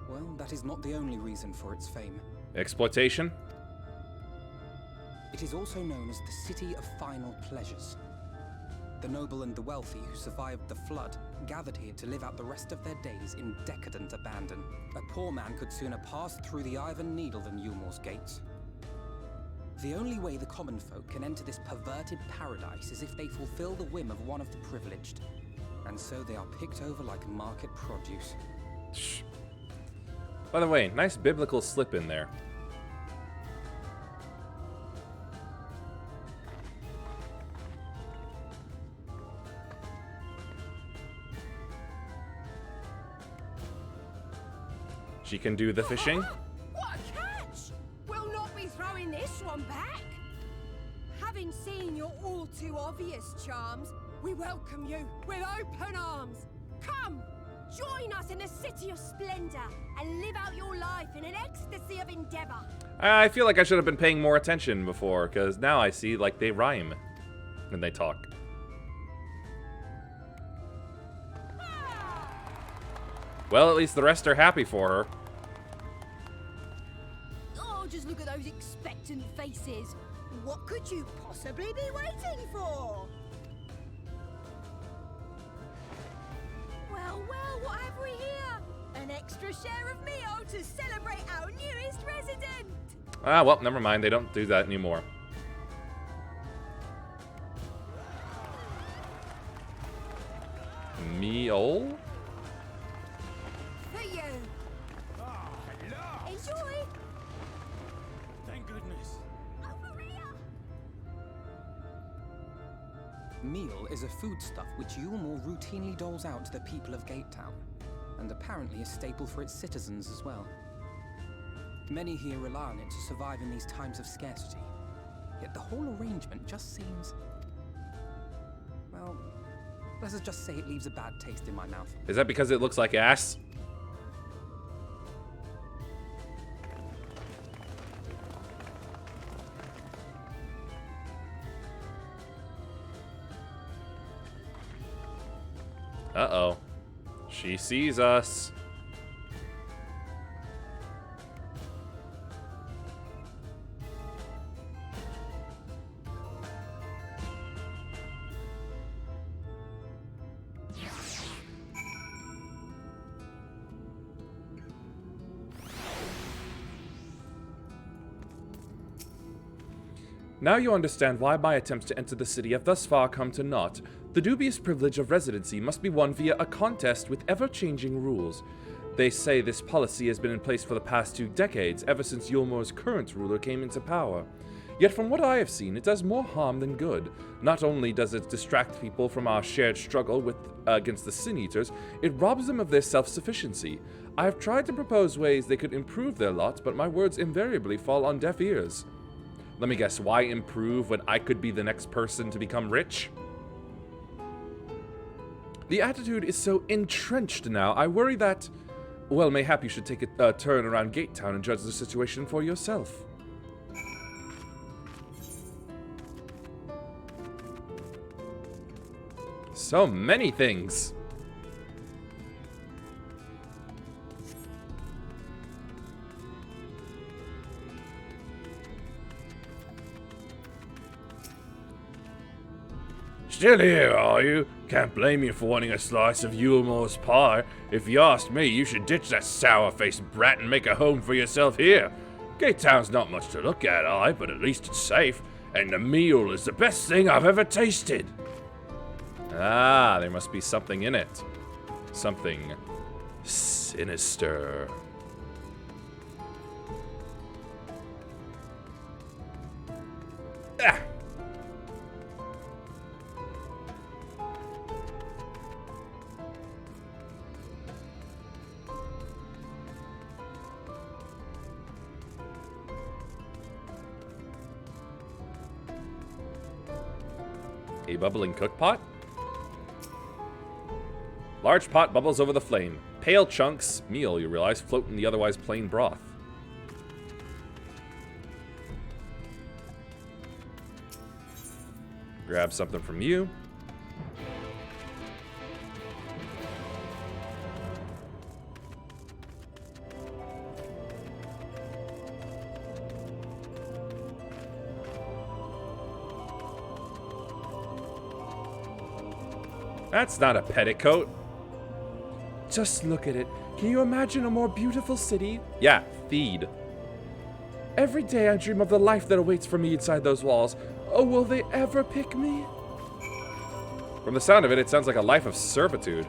Well, that is not the only reason for its fame. Exploitation? It is also known as the City of Final Pleasures. The noble and the wealthy who survived the flood gathered here to live out the rest of their days in decadent abandon. A poor man could sooner pass through the Iron Needle than Yulmore's gates. The only way the common folk can enter this perverted paradise is if they fulfill the whim of one of the privileged. And so they are picked over like market produce. Shh. By the way, nice biblical slip in there. She can do the fishing. What a catch! We'll not be throwing this one back. Having seen your all too obvious charms, we welcome you with open arms. Come, join us in a city of splendor and live out your life in an ecstasy of endeavor. I feel like I should have been paying more attention before, because now I see, like, they rhyme when they talk. Well, at least the rest are happy for her. Oh, just look at those expectant faces. What could you possibly be waiting for? Well, what have we here? An extra share of meal to celebrate our newest resident. Ah, well, never mind. They don't do that anymore. Meal? For you. Oh, hello. Enjoy. Thank goodness. Over here. Meal is a foodstuff which Yulmore routinely doles out to the people of Gatetown, and apparently a staple for its citizens as well. Many here rely on it to survive in these times of scarcity, yet the whole arrangement just seems... well, let's just say it leaves a bad taste in my mouth. Is that because it looks like ass? Uh-oh. She sees us. Now you understand why my attempts to enter the city have thus far come to naught. The dubious privilege of residency must be won via a contest with ever-changing rules. They say this policy has been in place for the past 2 decades, ever since Yulmore's current ruler came into power. Yet from what I have seen, it does more harm than good. Not only does it distract people from our shared struggle against the Sin Eaters, it robs them of their self-sufficiency. I have tried to propose ways they could improve their lot, but my words invariably fall on deaf ears. Let me guess, why improve when I could be the next person to become rich? The attitude is so entrenched now, I worry that... well, mayhap you should take a turn around Gatetown and judge the situation for yourself. So many things! Still here, are you? Can't blame you for wanting a slice of Yulmore's pie. If you asked me, you should ditch that sour-faced brat and make a home for yourself here. Gatetown's not much to look at, aye, but at least it's safe. And the meal is the best thing I've ever tasted. Ah, there must be something in it. Something sinister. Ah! A bubbling cook pot? Large pot bubbles over the flame. Pale chunks, meal, you realize, float in the otherwise plain broth. Grab something from you. That's not a petticoat. Just look at it. Can you imagine a more beautiful city? Yeah, feed. Every day I dream of the life that awaits for me inside those walls. Oh, will they ever pick me? From the sound of it, it sounds like a life of servitude.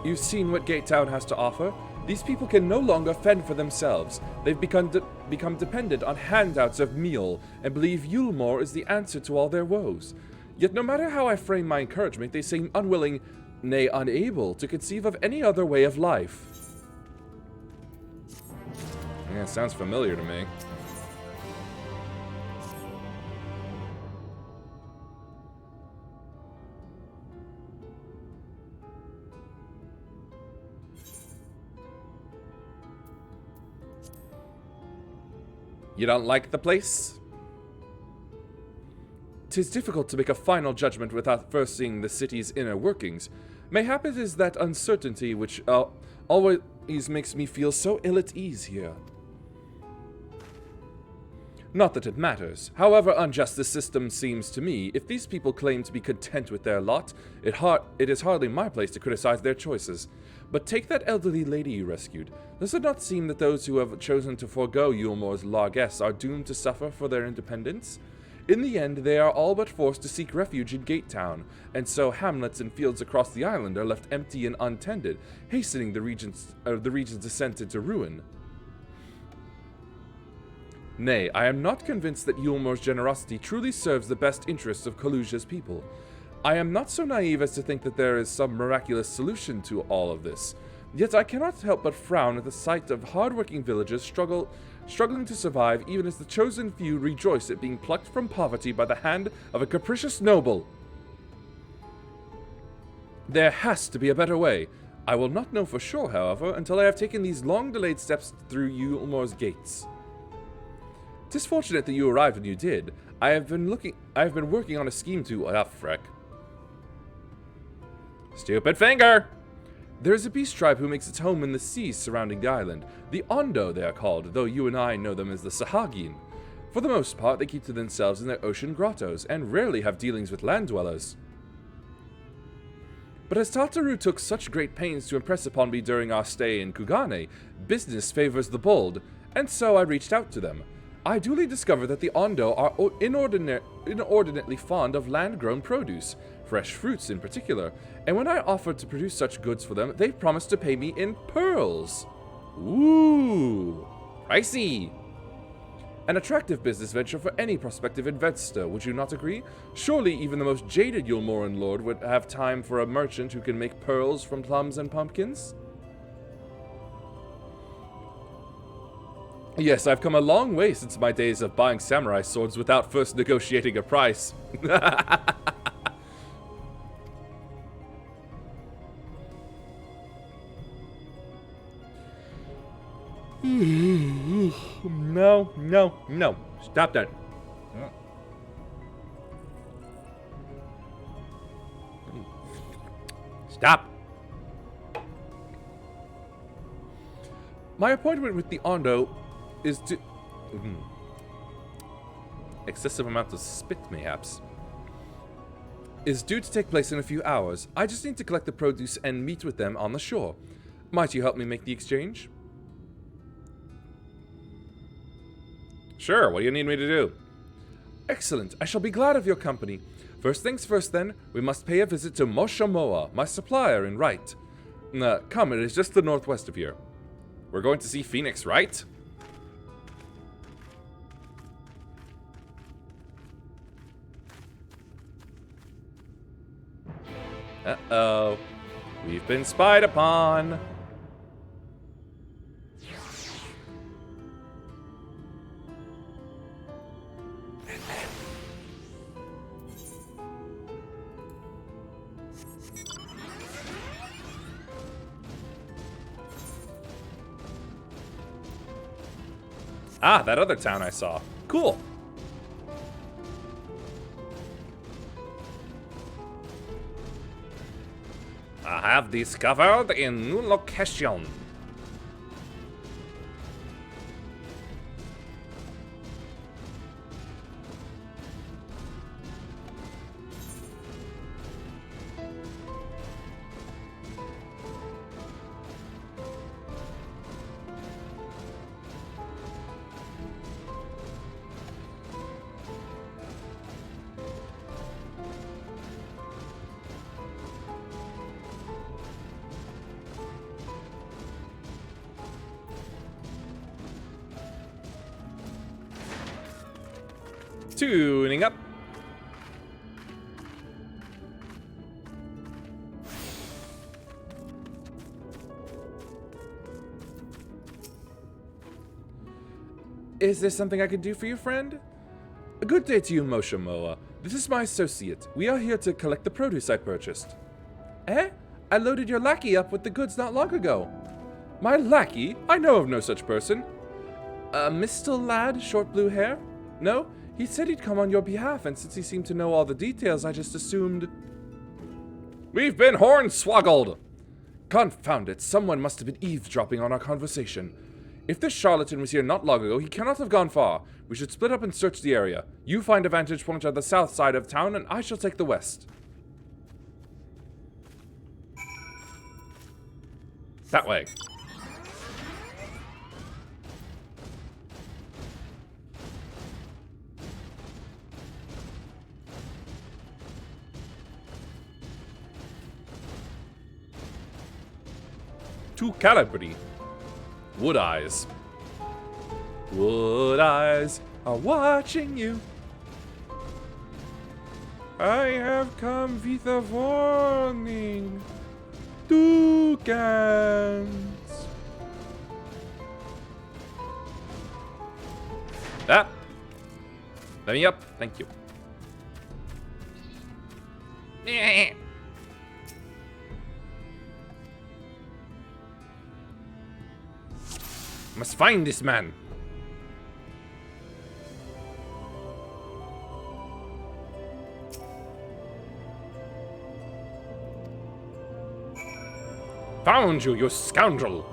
You've seen what Gate Town has to offer. These people can no longer fend for themselves. They've become dependent on handouts of meal and believe Yulmore is the answer to all their woes. Yet no matter how I frame my encouragement, they seem unwilling, nay unable, to conceive of any other way of life. Yeah, sounds familiar to me. You don't like the place? 'Tis difficult to make a final judgment without first seeing the city's inner workings. Mayhap it is that uncertainty which always makes me feel so ill at ease here. Not that it matters. However unjust the system seems to me, if these people claim to be content with their lot, it is hardly my place to criticize their choices. But take that elderly lady you rescued. Does it not seem that those who have chosen to forego Yulmore's largesse are doomed to suffer for their independence? In the end, they are all but forced to seek refuge in Gate Town, and so hamlets and fields across the island are left empty and untended, hastening the region's descent into ruin. Nay, I am not convinced that Yulmore's generosity truly serves the best interests of Kaluja's people. I am not so naive as to think that there is some miraculous solution to all of this. Yet I cannot help but frown at the sight of hard-working villagers struggling to survive, even as the chosen few rejoice at being plucked from poverty by the hand of a capricious noble. There has to be a better way. I will not know for sure, however, until I have taken these long-delayed steps through Yulmore's gates. 'Tis fortunate that you arrived when you did. I have been working on a scheme to Freck. Stupid finger! There is a beast tribe who makes its home in the seas surrounding the island. The Ondo, they are called, though you and I know them as the Sahagin. For the most part, they keep to themselves in their ocean grottos, and rarely have dealings with land dwellers. But as Tataru took such great pains to impress upon me during our stay in Kugane, business favors the bold, and so I reached out to them. I duly discovered that the Ondo are inordinately fond of land-grown produce, fresh fruits in particular, and when I offered to produce such goods for them, they promised to pay me in pearls. Ooh, pricey. An attractive business venture for any prospective investor, would you not agree? Surely even the most jaded Yulmoran lord would have time for a merchant who can make pearls from plums and pumpkins? Yes, I've come a long way since my days of buying samurai swords without first negotiating a price. No, no, no. Stop that. Stop. My appointment with the Ondo is to... excessive amount of spit, mayhaps. Is due to take place in a few hours. I just need to collect the produce and meet with them on the shore. Might you help me make the exchange? Sure, what do you need me to do? Excellent. I shall be glad of your company. First things first then, we must pay a visit to Moshamoa, my supplier in Wright. Come, it is just to the northwest of here. We're going to see Phoenix, right? Uh-oh. We've been spied upon. Ah, that other town I saw. Cool. I have discovered a new location. Tuning up. Is there something I can do for you, friend? A good day to you, Moshamoa. This is my associate. We are here to collect the produce I purchased. Eh? I loaded your lackey up with the goods not long ago. My lackey? I know of no such person. A Mr. Lad, short blue hair? No? He said he'd come on your behalf, and since he seemed to know all the details, I just assumed... We've been hornswoggled! Confound it, someone must have been eavesdropping on our conversation. If this charlatan was here not long ago, he cannot have gone far. We should split up and search the area. You find a vantage point on the south side of town, and I shall take the west. That way. To Calibri. Wood eyes. Wood eyes are watching you. I have come with a warning. Toucans. Ah. Let me up. Thank you. Must find this man. Found you, you scoundrel.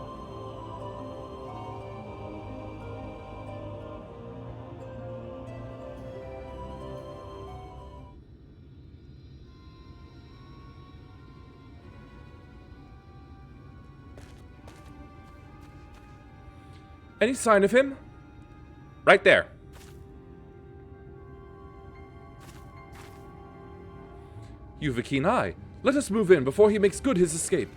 Any sign of him? Right there. You've a keen eye. Let us move in before he makes good his escape.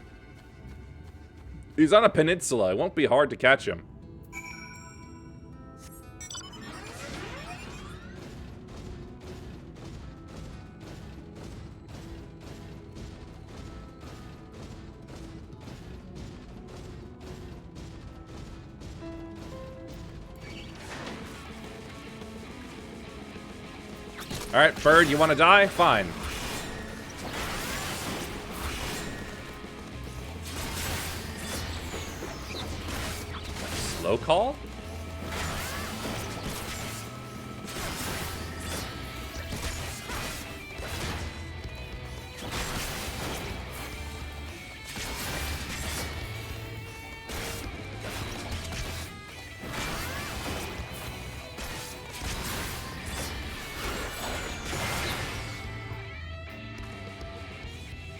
He's on a peninsula. It won't be hard to catch him. Alright, bird, you want to die? Fine. Slow call?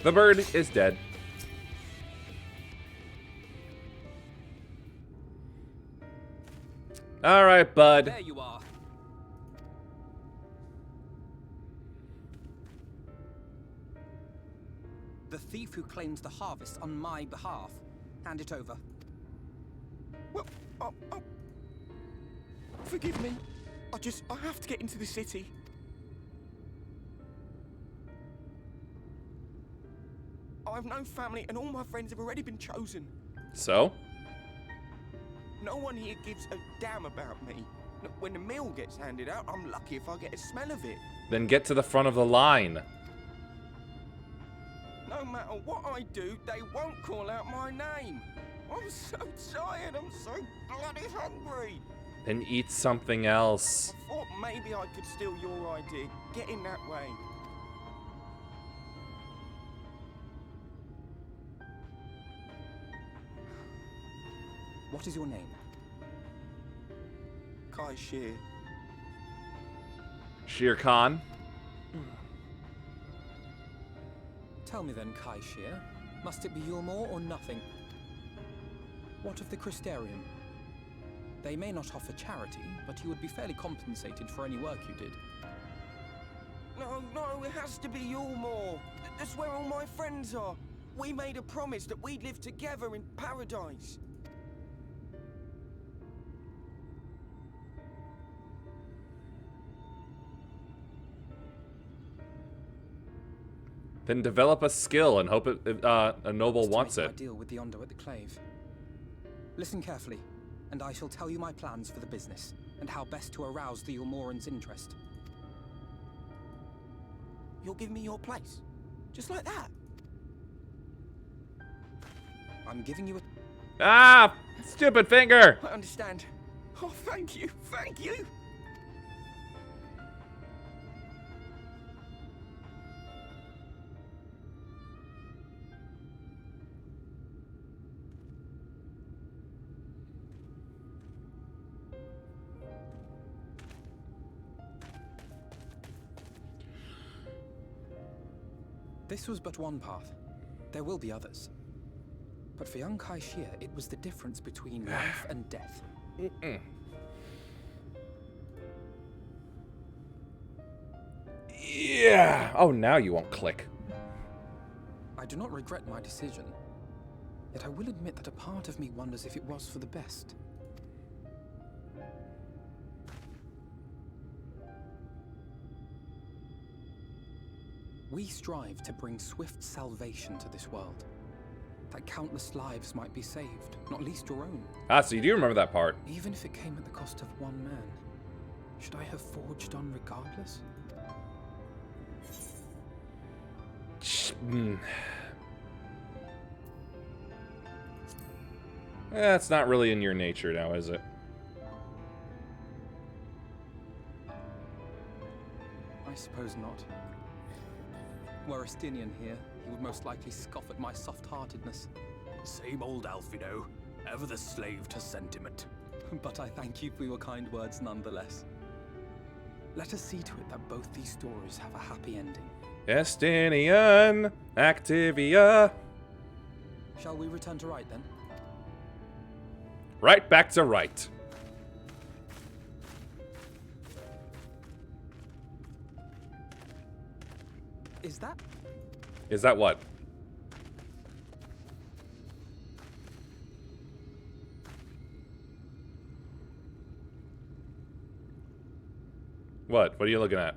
The bird is dead. All right, bud. There you are. thief who claims the harvest on my behalf. Hand it over. Well, forgive me. I have to get into the city. I have no family and all my friends have already been chosen. So? No one here gives a damn about me. When the meal gets handed out, I'm lucky if I get a smell of it. Then get to the front of the line. No matter what I do, they won't call out my name. I'm so tired, I'm so bloody hungry. Then eat something else. I thought maybe I could steal your idea. Get in that way. What is your name? Kai Shear. Shere Khan. Tell me then, Kai Shear, must it be Yulmore or nothing? What of the Crystarium? They may not offer charity, but you would be fairly compensated for any work you did. No, it has to be Yulmore. That's where all my friends are. We made a promise that we'd live together in paradise. Then develop a skill and hope a noble wants it. I deal with the Ondo at the Clave. Listen carefully, and I shall tell you my plans for the business, and how best to arouse the Yulmorans' interest. You'll give me your place? Just like that? I'm giving you a... Ah! Stupid finger! I understand. Oh, thank you, thank you! This was but one path. There will be others. But for young Kai Shear, it was the difference between life and death. Yeah! Oh, now you won't click. I do not regret my decision. Yet I will admit that a part of me wonders if it was for the best. We strive to bring swift salvation to this world, that countless lives might be saved, not least your own. Ah, so you do remember that part. Even if it came at the cost of one man, should I have forged on regardless? That's not really in your nature now, is it? I suppose not. Were Estinian here, he would most likely scoff at my soft-heartedness. Same old Alfido, ever the slave to sentiment. But I thank you for your kind words nonetheless. Let us see to it that both these stories have a happy ending. Estinian Activia. Shall we return to right then? Right back to right. Is that what? What? What are you looking at?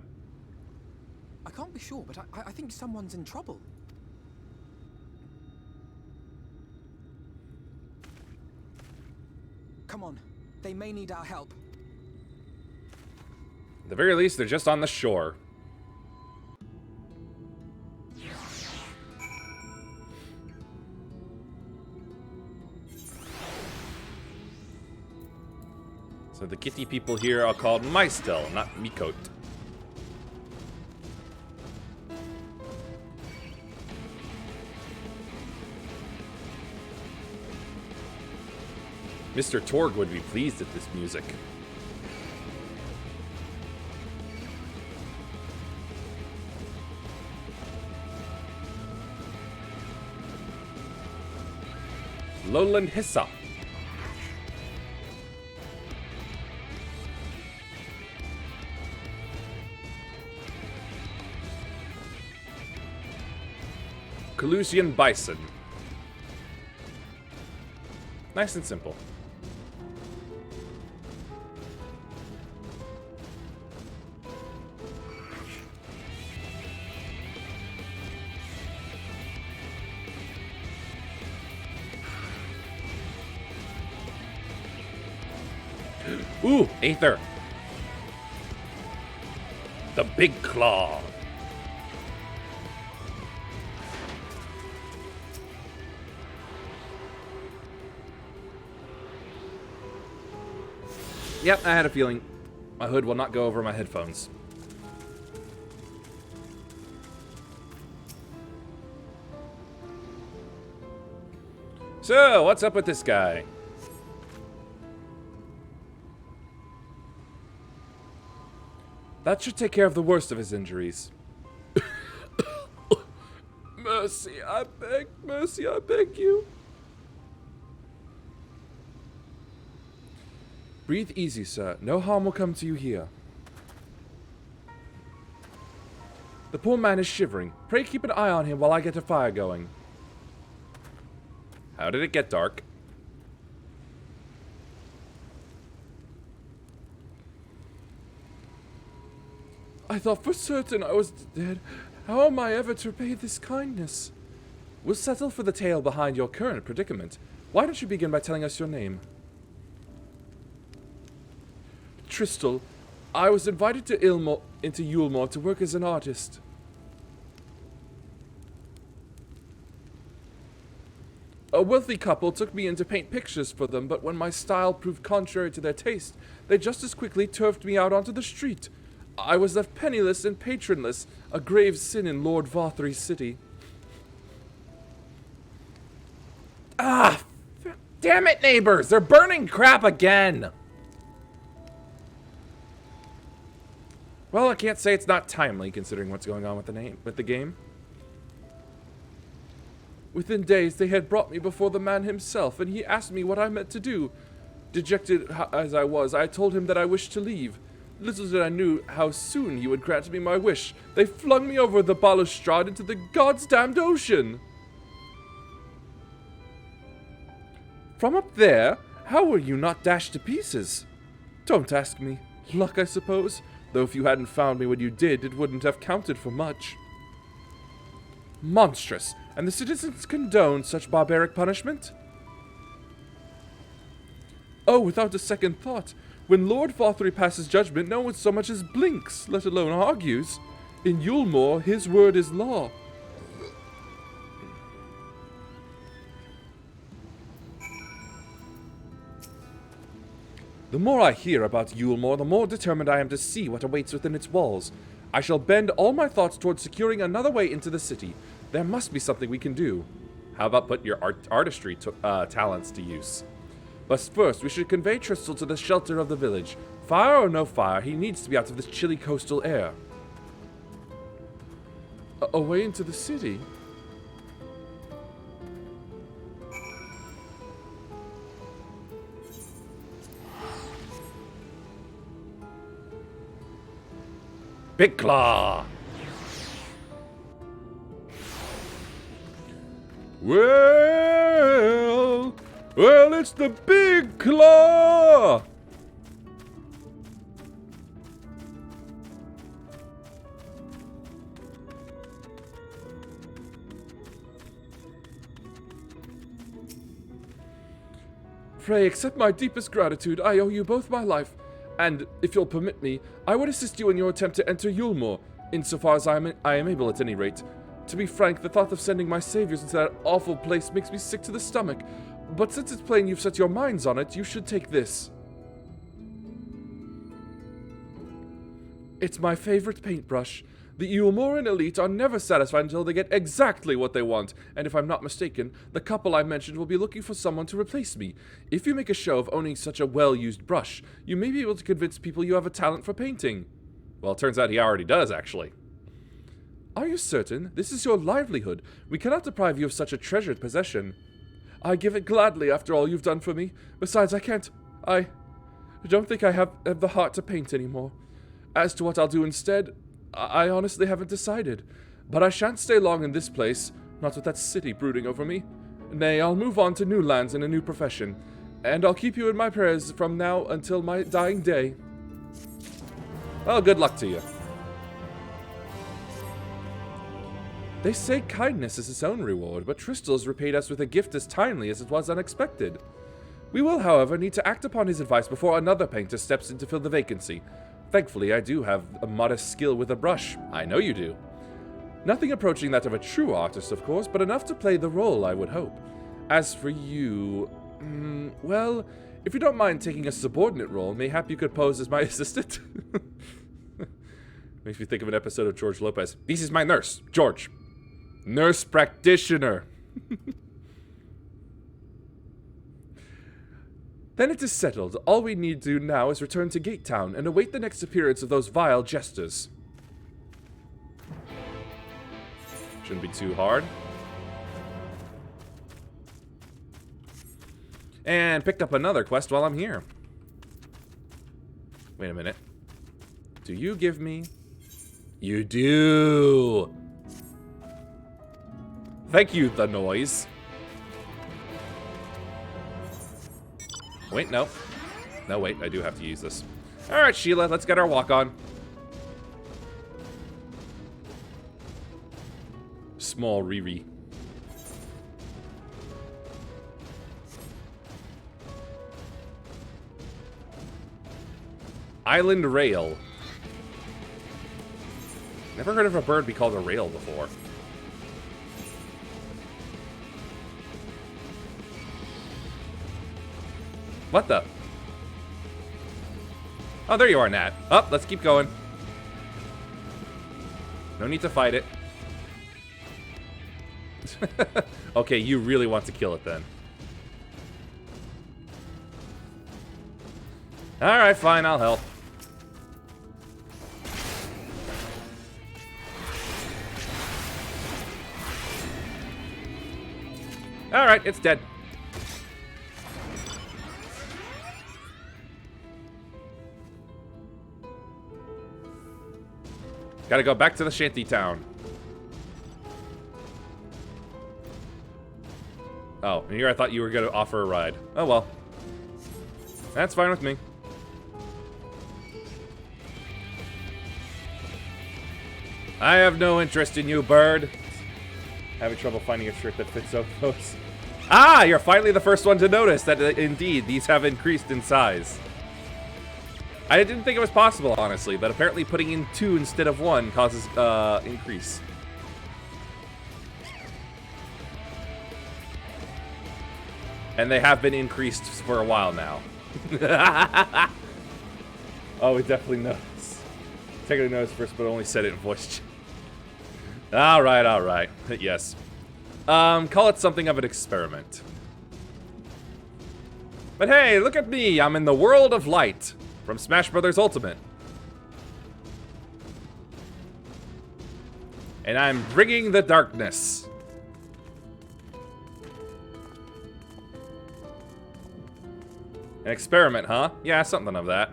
I can't be sure, but I think someone's in trouble. Come on. They may need our help. At the very least, they're just on the shore. So the kitty people here are called Maistel, not Mikot. Mr. Torg would be pleased at this music. Lowland Hissa. Colusian Bison. Nice and simple. Ooh, Aether. The Big Claw. Yep, I had a feeling my hood will not go over my headphones. So, what's up with this guy? That should take care of the worst of his injuries. Mercy, I beg you. Breathe easy, sir. No harm will come to you here. The poor man is shivering. Pray keep an eye on him while I get a fire going. How did it get dark? I thought for certain I was dead. How am I ever to repay this kindness? We'll settle for the tale behind your current predicament. Why don't you begin by telling us your name? Tristal. I was invited to into Yulmore to work as an artist. A wealthy couple took me in to paint pictures for them, but when my style proved contrary to their taste, they just as quickly turfed me out onto the street. I was left penniless and patronless, a grave sin in Lord Varthry's city. Ah! Damn it, neighbors! They're burning crap again! Well, I can't say it's not timely, considering what's going on with the game. Within days, they had brought me before the man himself, and he asked me what I meant to do. Dejected as I was, I told him that I wished to leave. Little did I know how soon he would grant me my wish. They flung me over the balustrade into the goddamned ocean. From up there, how were you not dashed to pieces? Don't ask me. Luck, I suppose. Though if you hadn't found me when you did, it wouldn't have counted for much. Monstrous. And the citizens condone such barbaric punishment? Oh, without a second thought. When Lord Varthry passes judgment, no one so much as blinks, let alone argues. In Yulmore, his word is law. The more I hear about Yulmore, the more determined I am to see what awaits within its walls. I shall bend all my thoughts towards securing another way into the city. There must be something we can do. How about put your artistry talents to use? But first, we should convey Tristal to the shelter of the village. Fire or no fire, he needs to be out of this chilly coastal air. Away into the city? Big Claw! Well, it's the Big Claw! Pray accept my deepest gratitude. I owe you both my life. And, if you'll permit me, I would assist you in your attempt to enter Yulmore, insofar as I am able at any rate. To be frank, the thought of sending my saviors into that awful place makes me sick to the stomach. But since it's plain you've set your minds on it, you should take this. It's my favorite paintbrush. The Yulmoran elite are never satisfied until they get exactly what they want, and if I'm not mistaken, the couple I mentioned will be looking for someone to replace me. If you make a show of owning such a well-used brush, you may be able to convince people you have a talent for painting. Well, it turns out he already does, actually. Are you certain? This is your livelihood. We cannot deprive you of such a treasured possession. I give it gladly after all you've done for me. Besides, I don't think I have the heart to paint anymore. As to what I'll do instead, I honestly haven't decided. But I shan't stay long in this place. not with that city brooding over me. Nay, I'll move on to new lands and a new profession, and I'll keep you in my prayers from now until my dying day. Well, good luck to you. They say kindness is its own reward, but Tristles repaid us with a gift as timely as it was unexpected. We will, however, need to act upon his advice before another painter steps in to fill the vacancy. Thankfully, I do have a modest skill with a brush. I know you do. Nothing approaching that of a true artist, of course, but enough to play the role, I would hope. As for you... well, if you don't mind taking a subordinate role, mayhap you could pose as my assistant? Makes me think of an episode of George Lopez. This is my nurse, George. Nurse practitioner. Then it is settled. All we need to do now is return to Gate Town and await the next appearance of those vile jesters. Shouldn't be too hard. And picked up another quest while I'm here. Wait a minute. Do you give me... You do! Thank you, the noise. Wait, no. No, wait, I do have to use this. Alright, Sheila, let's get our walk on. Small Riri. Island Rail. Never heard of a bird be called a rail before. What the? Oh, there you are, Nat. Up, let's keep going. No need to fight it. Okay, you really want to kill it then. Alright, fine, I'll help. Alright, it's dead. Gotta go back to the shanty town. Oh, and here I thought you were gonna offer a ride. Oh well. That's fine with me. I have no interest in you, bird. Having trouble finding a shirt that fits so close. Ah, you're finally the first one to notice that indeed these have increased in size. I didn't think it was possible, honestly, but apparently putting in 2 instead of 1 causes increase. And they have been increased for a while now. Oh, we definitely noticed. Technically noticed first, but only said it in voice chat. Alright, alright. Yes. Call it something of an experiment. But hey, look at me! I'm in the world of light from Smash Bros. Ultimate. And I'm bringing the darkness. An experiment, huh? Yeah, something of that.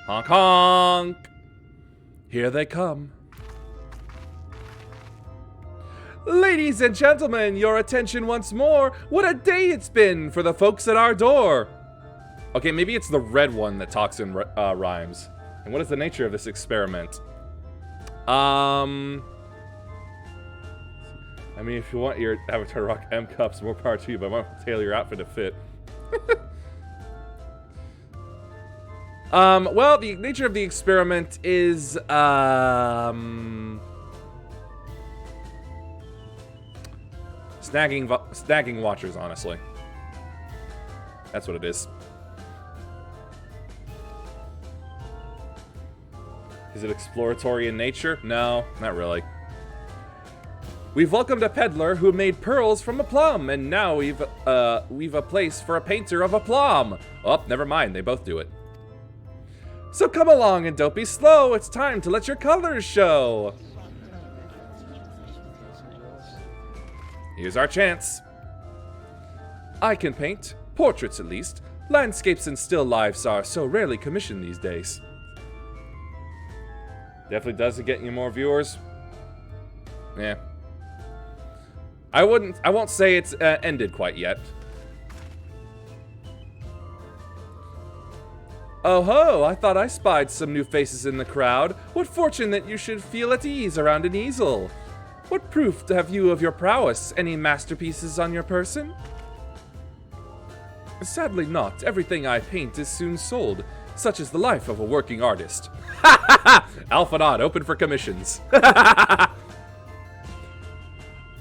Honk honk! Here they come. Ladies and gentlemen, your attention once more. What a day it's been for the folks at our door. Okay, maybe it's the red one that talks in rhymes. And what is the nature of this experiment? I mean, if you want your avatar to rock M cups, more power to you, but I want to tailor your outfit to fit. Well, the nature of the experiment is, snagging watchers, honestly. That's what it is. Is it exploratory in nature? No, not really. We've welcomed a peddler who made pearls from a plum, and now we've a place for a painter of a plum. Oh, never mind, they both do it. So come along and don't be slow, it's time to let your colors show. Here's our chance. I can paint. Portraits, at least. Landscapes and still lifes are so rarely commissioned these days. Definitely doesn't get you more viewers. Yeah. I won't say it's ended quite yet. Oh ho, I thought I spied some new faces in the crowd. What fortune that you should feel at ease around an easel. What proof have you of your prowess? Any masterpieces on your person? Sadly not. Everything I paint is soon sold. Such is the life of a working artist. Ha ha ha! Alphanod, open for commissions. I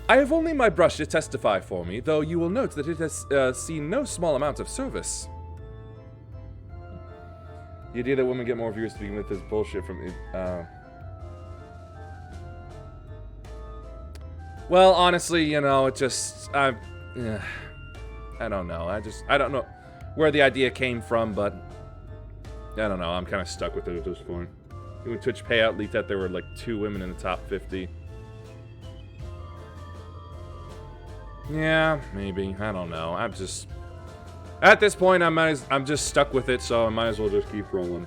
have only my brush to testify for me, though you will note that it has seen no small amount of service. The idea that women get more viewers to begin with is bullshit from... Well, honestly, you know, it just... I don't know. I don't know where the idea came from, but... I don't know. I'm kind of stuck with it at this point. When Twitch payout leaked that there were like 2 women in the top 50. Yeah, maybe. I don't know. I'm just... At this point, I'm just stuck with it, so I might as well just keep rolling.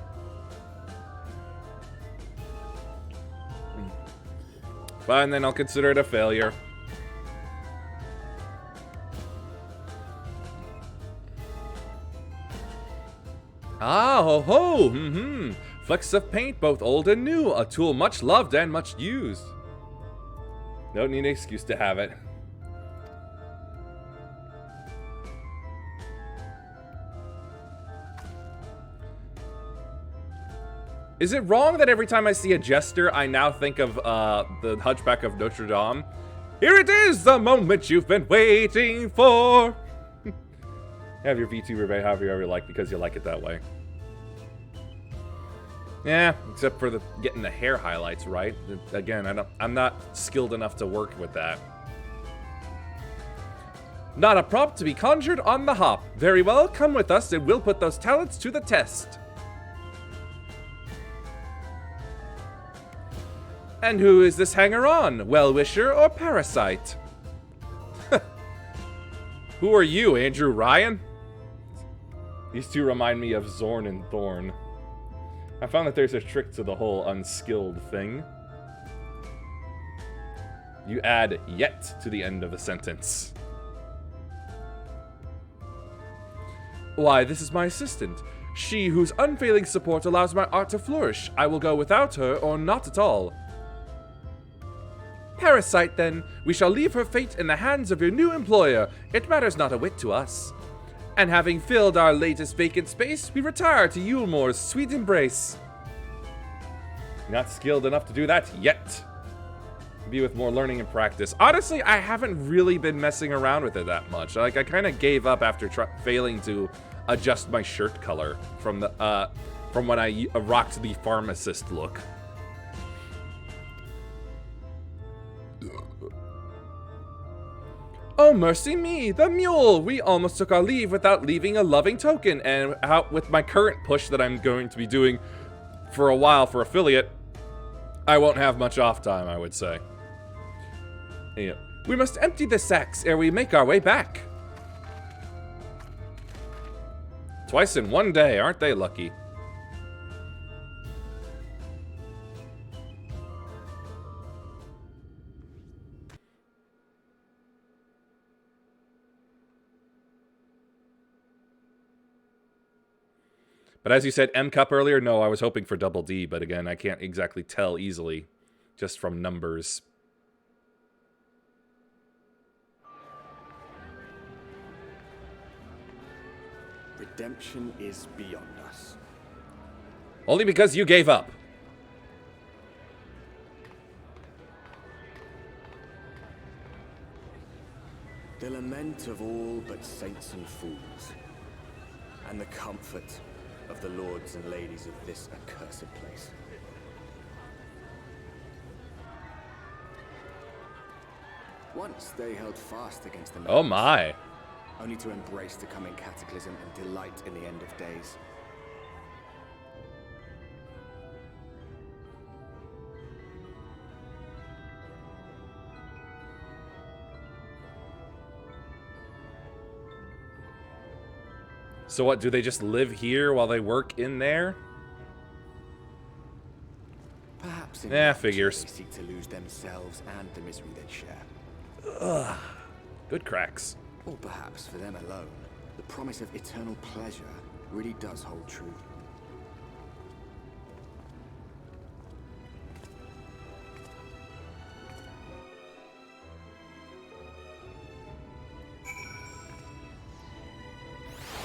Fine, then I'll consider it a failure. Ah, ho ho! Flecks of paint, both old and new. A tool much loved and much used. Don't need an excuse to have it. Is it wrong that every time I see a jester, I now think of the Hunchback of Notre Dame? Here it is, the moment you've been waiting for. Have your VTuber bay however you ever like, because you like it that way. Yeah, except for getting the hair highlights right. Again, I'm not skilled enough to work with that. Not a prop to be conjured on the hop. Very well, come with us and we'll put those talents to the test. And who is this hanger-on? Well-wisher or parasite? Who are you, Andrew Ryan? These two remind me of Zorn and Thorn. I found that there's a trick to the whole unskilled thing. You add yet to the end of a sentence. Why, this is my assistant. She whose unfailing support allows my art to flourish. I will go without her or not at all. Parasite, then. We shall leave her fate in the hands of your new employer. It matters not a whit to us. And having filled our latest vacant space, we retire to Yulemore's sweet embrace. Not skilled enough to do that yet. Be with more learning and practice. Honestly, I haven't really been messing around with it that much. Like, I kind of gave up after failing to adjust my shirt color from when I rocked the pharmacist look. Oh, mercy me, the mule! We almost took our leave without leaving a loving token, and out with my current push that I'm going to be doing for a while for affiliate, I won't have much off time, I would say. Yeah. We must empty the sacks ere we make our way back. Twice in one day, aren't they lucky? But as you said M Cup earlier, no, I was hoping for double D, but again, I can't exactly tell easily, just from numbers. Redemption is beyond us. Only because you gave up. The lament of all but saints and fools, and the comfort of the lords and ladies of this accursed place. Once they held fast against the Oh my. Only to embrace the coming cataclysm and delight in the end of days. So what, do they just live here while they work in there? Perhaps in figures. they seek to lose themselves and the misery they share. Ugh. Good cracks. Or perhaps for them alone, the promise of eternal pleasure really does hold true.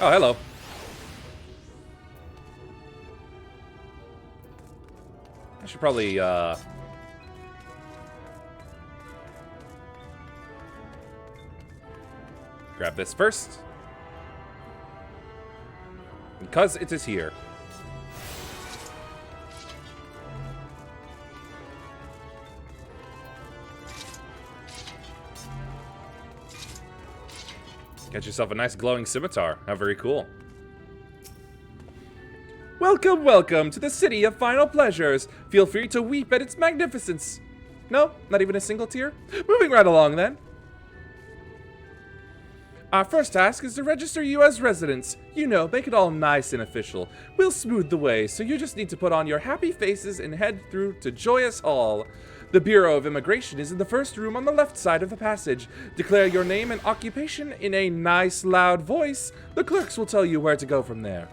Oh, hello. I should probably, grab this first. Because it is here. Get yourself a nice glowing scimitar. How very cool. Welcome, welcome to the city of final pleasures. Feel free to weep at its magnificence. No, not even a single tear? Moving right along then. Our first task is to register you as residents. You know, make it all nice and official. We'll smooth the way, so you just need to put on your happy faces and head through to Joyous Hall. The Bureau of Immigration is in the first room on the left side of the passage. Declare your name and occupation in a nice, loud voice. The clerks will tell you where to go from there.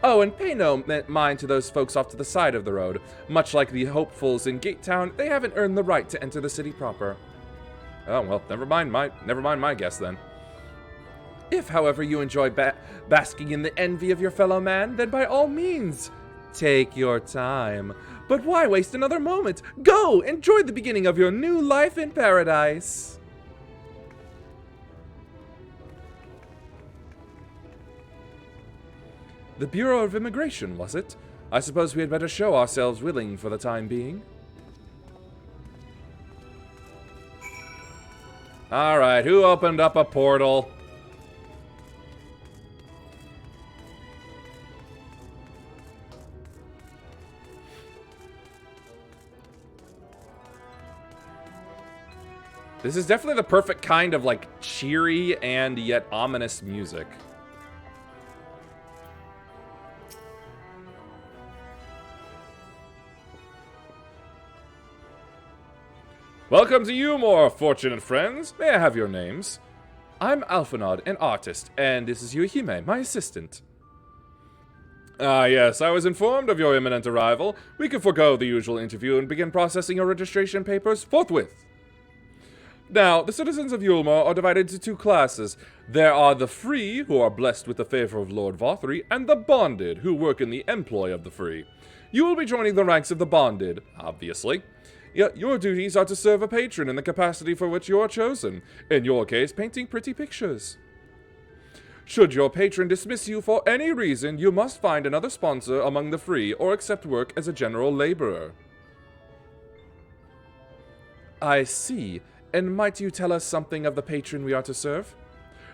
Oh, and pay no mind to those folks off to the side of the road. Much like the hopefuls in Gate Town, they haven't earned the right to enter the city proper. Oh, well, never mind my guess then. If, however, you enjoy basking in the envy of your fellow man, then by all means, take your time. But why waste another moment? Go! Enjoy the beginning of your new life in paradise! The Bureau of Immigration, was it? I suppose we had better show ourselves willing for the time being. Alright, who opened up a portal? This is definitely the perfect kind of, like, cheery and yet ominous music. Welcome to you, more fortunate friends. May I have your names? I'm Alphanod, an artist, and this is Yuhime, my assistant. Ah, yes, I was informed of your imminent arrival. We can forego the usual interview and begin processing your registration papers forthwith. Now, the citizens of Yulmore are divided into two classes. There are the free, who are blessed with the favor of Lord Vothry, and the bonded, who work in the employ of the free. You will be joining the ranks of the bonded, obviously. Yet your duties are to serve a patron in the capacity for which you are chosen. In your case, painting pretty pictures. Should your patron dismiss you for any reason, you must find another sponsor among the free or accept work as a general laborer. I see. And might you tell us something of the patron we are to serve?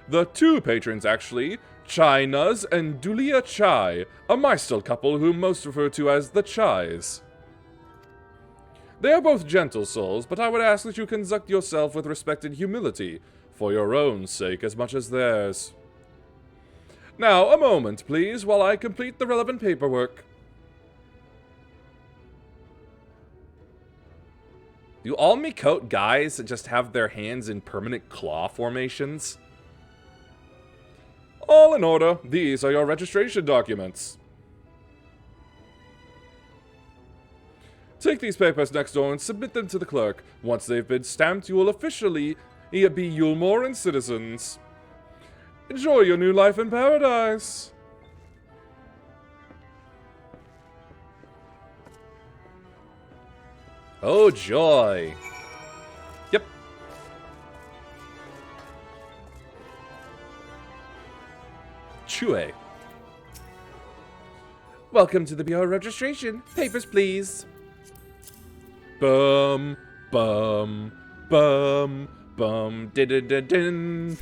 The two patrons, actually. Chai-Nuz and Dulia Chai, a Mystel couple whom most refer to as the Chais. They are both gentle souls, but I would ask that you conduct yourself with respect and humility, for your own sake as much as theirs. Now, a moment, please, while I complete the relevant paperwork. Do all Mikote guys just have their hands in permanent claw formations? All in order. These are your registration documents. Take these papers next door and submit them to the clerk. Once they've been stamped, you will officially be Yulmoran citizens. Enjoy your new life in paradise. Oh, joy. Yep. Chue. Welcome to the Bureau registration. Papers, please. Bum, bum, bum, bum, din.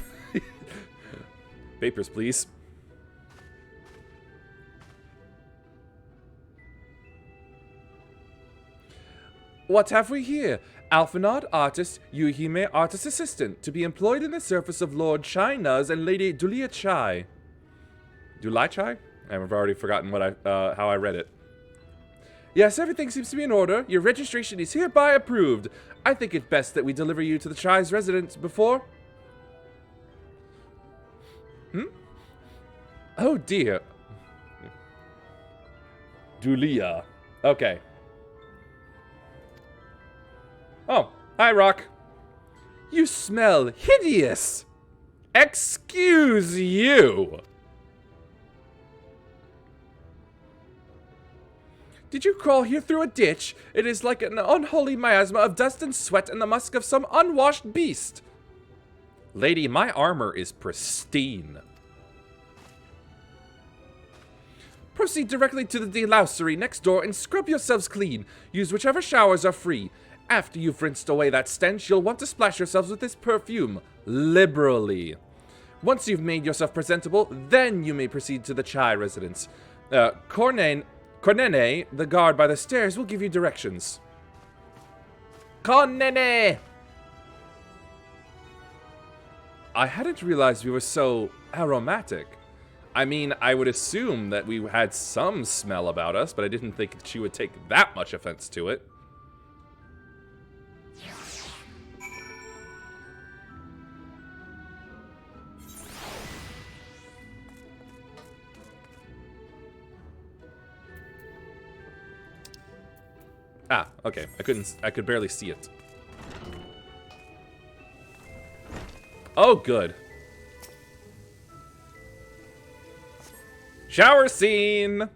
Papers, please. What have we here? Alphanod, artist, Yuhime, artist assistant, to be employed in the service of Lord Chai-Nuz and Lady Dulia Chai. Do Lai Chai? I've already forgotten what how I read it. Yes, everything seems to be in order. Your registration is hereby approved. I think it best that we deliver you to the Chai's residence before... Oh dear. Dulia. Okay. Oh, hi, Rock. You smell hideous. Excuse you. Did you crawl here through a ditch? It is like an unholy miasma of dust and sweat and the musk of some unwashed beast. Lady, my armor is pristine. Proceed directly to the delousery next door and scrub yourselves clean. Use whichever showers are free. After you've rinsed away that stench, you'll want to splash yourselves with this perfume liberally. Once you've made yourself presentable, then you may proceed to the Chai residence. Cornene, the guard by the stairs, will give you directions. Cornene! I hadn't realized we were so aromatic. I mean, I would assume that we had some smell about us, but I didn't think she would take that much offense to it. Ah, okay. I could barely see it. Oh, good. Shower scene!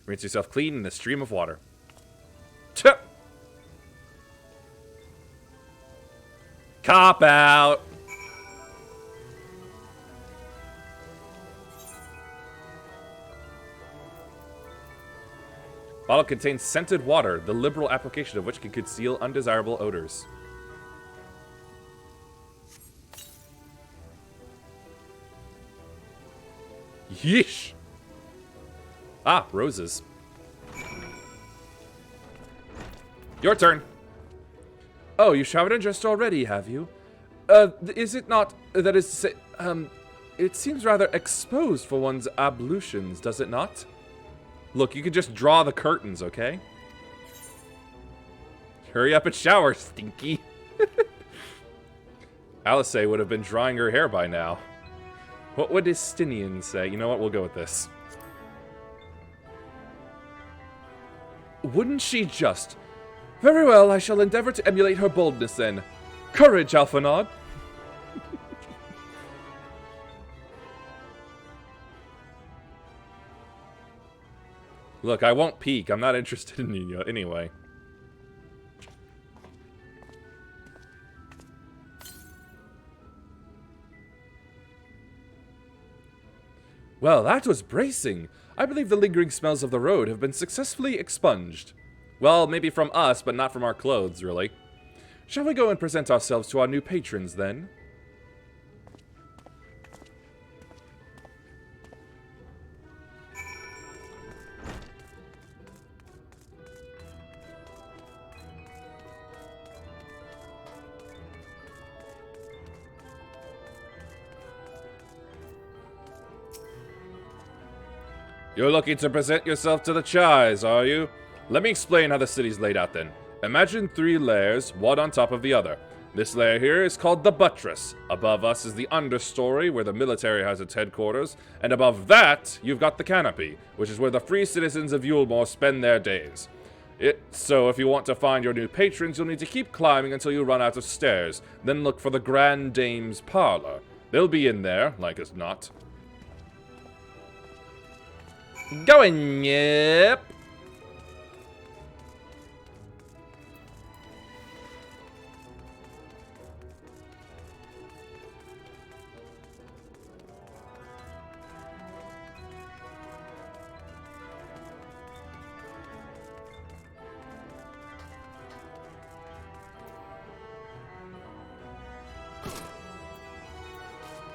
Rinse yourself clean in a stream of water. Tuh. Cop out! Bottle contains scented water, the liberal application of which can conceal undesirable odors. Yeesh! Ah, roses. Your turn. Oh, you showered and dressed already, have you? Is it not, that is to say, it seems rather exposed for one's ablutions, does it not? Look, you could just draw the curtains, okay? Hurry up and shower, Stinky. Alice would have been drying her hair by now. What would Estinian say? You know what? We'll go with this. Wouldn't she just? Very well, I shall endeavor to emulate her boldness then. Courage, Alphanod. Look, I won't peek. I'm not interested in you anyway. Well, that was bracing. I believe the lingering smells of the road have been successfully expunged. Well, maybe from us, but not from our clothes, really. Shall we go and present ourselves to our new patrons, then? You're looking to present yourself to the Chais, are you? Let me explain how the city's laid out then. Imagine 3 layers, one on top of the other. This layer here is called the buttress. Above us is the understory, where the military has its headquarters. And above that, you've got the canopy, which is where the free citizens of Yulemore spend their days. So if you want to find your new patrons, you'll need to keep climbing until you run out of stairs. Then look for the Grand Dame's parlor. They'll be in there, like as not. Going, yep.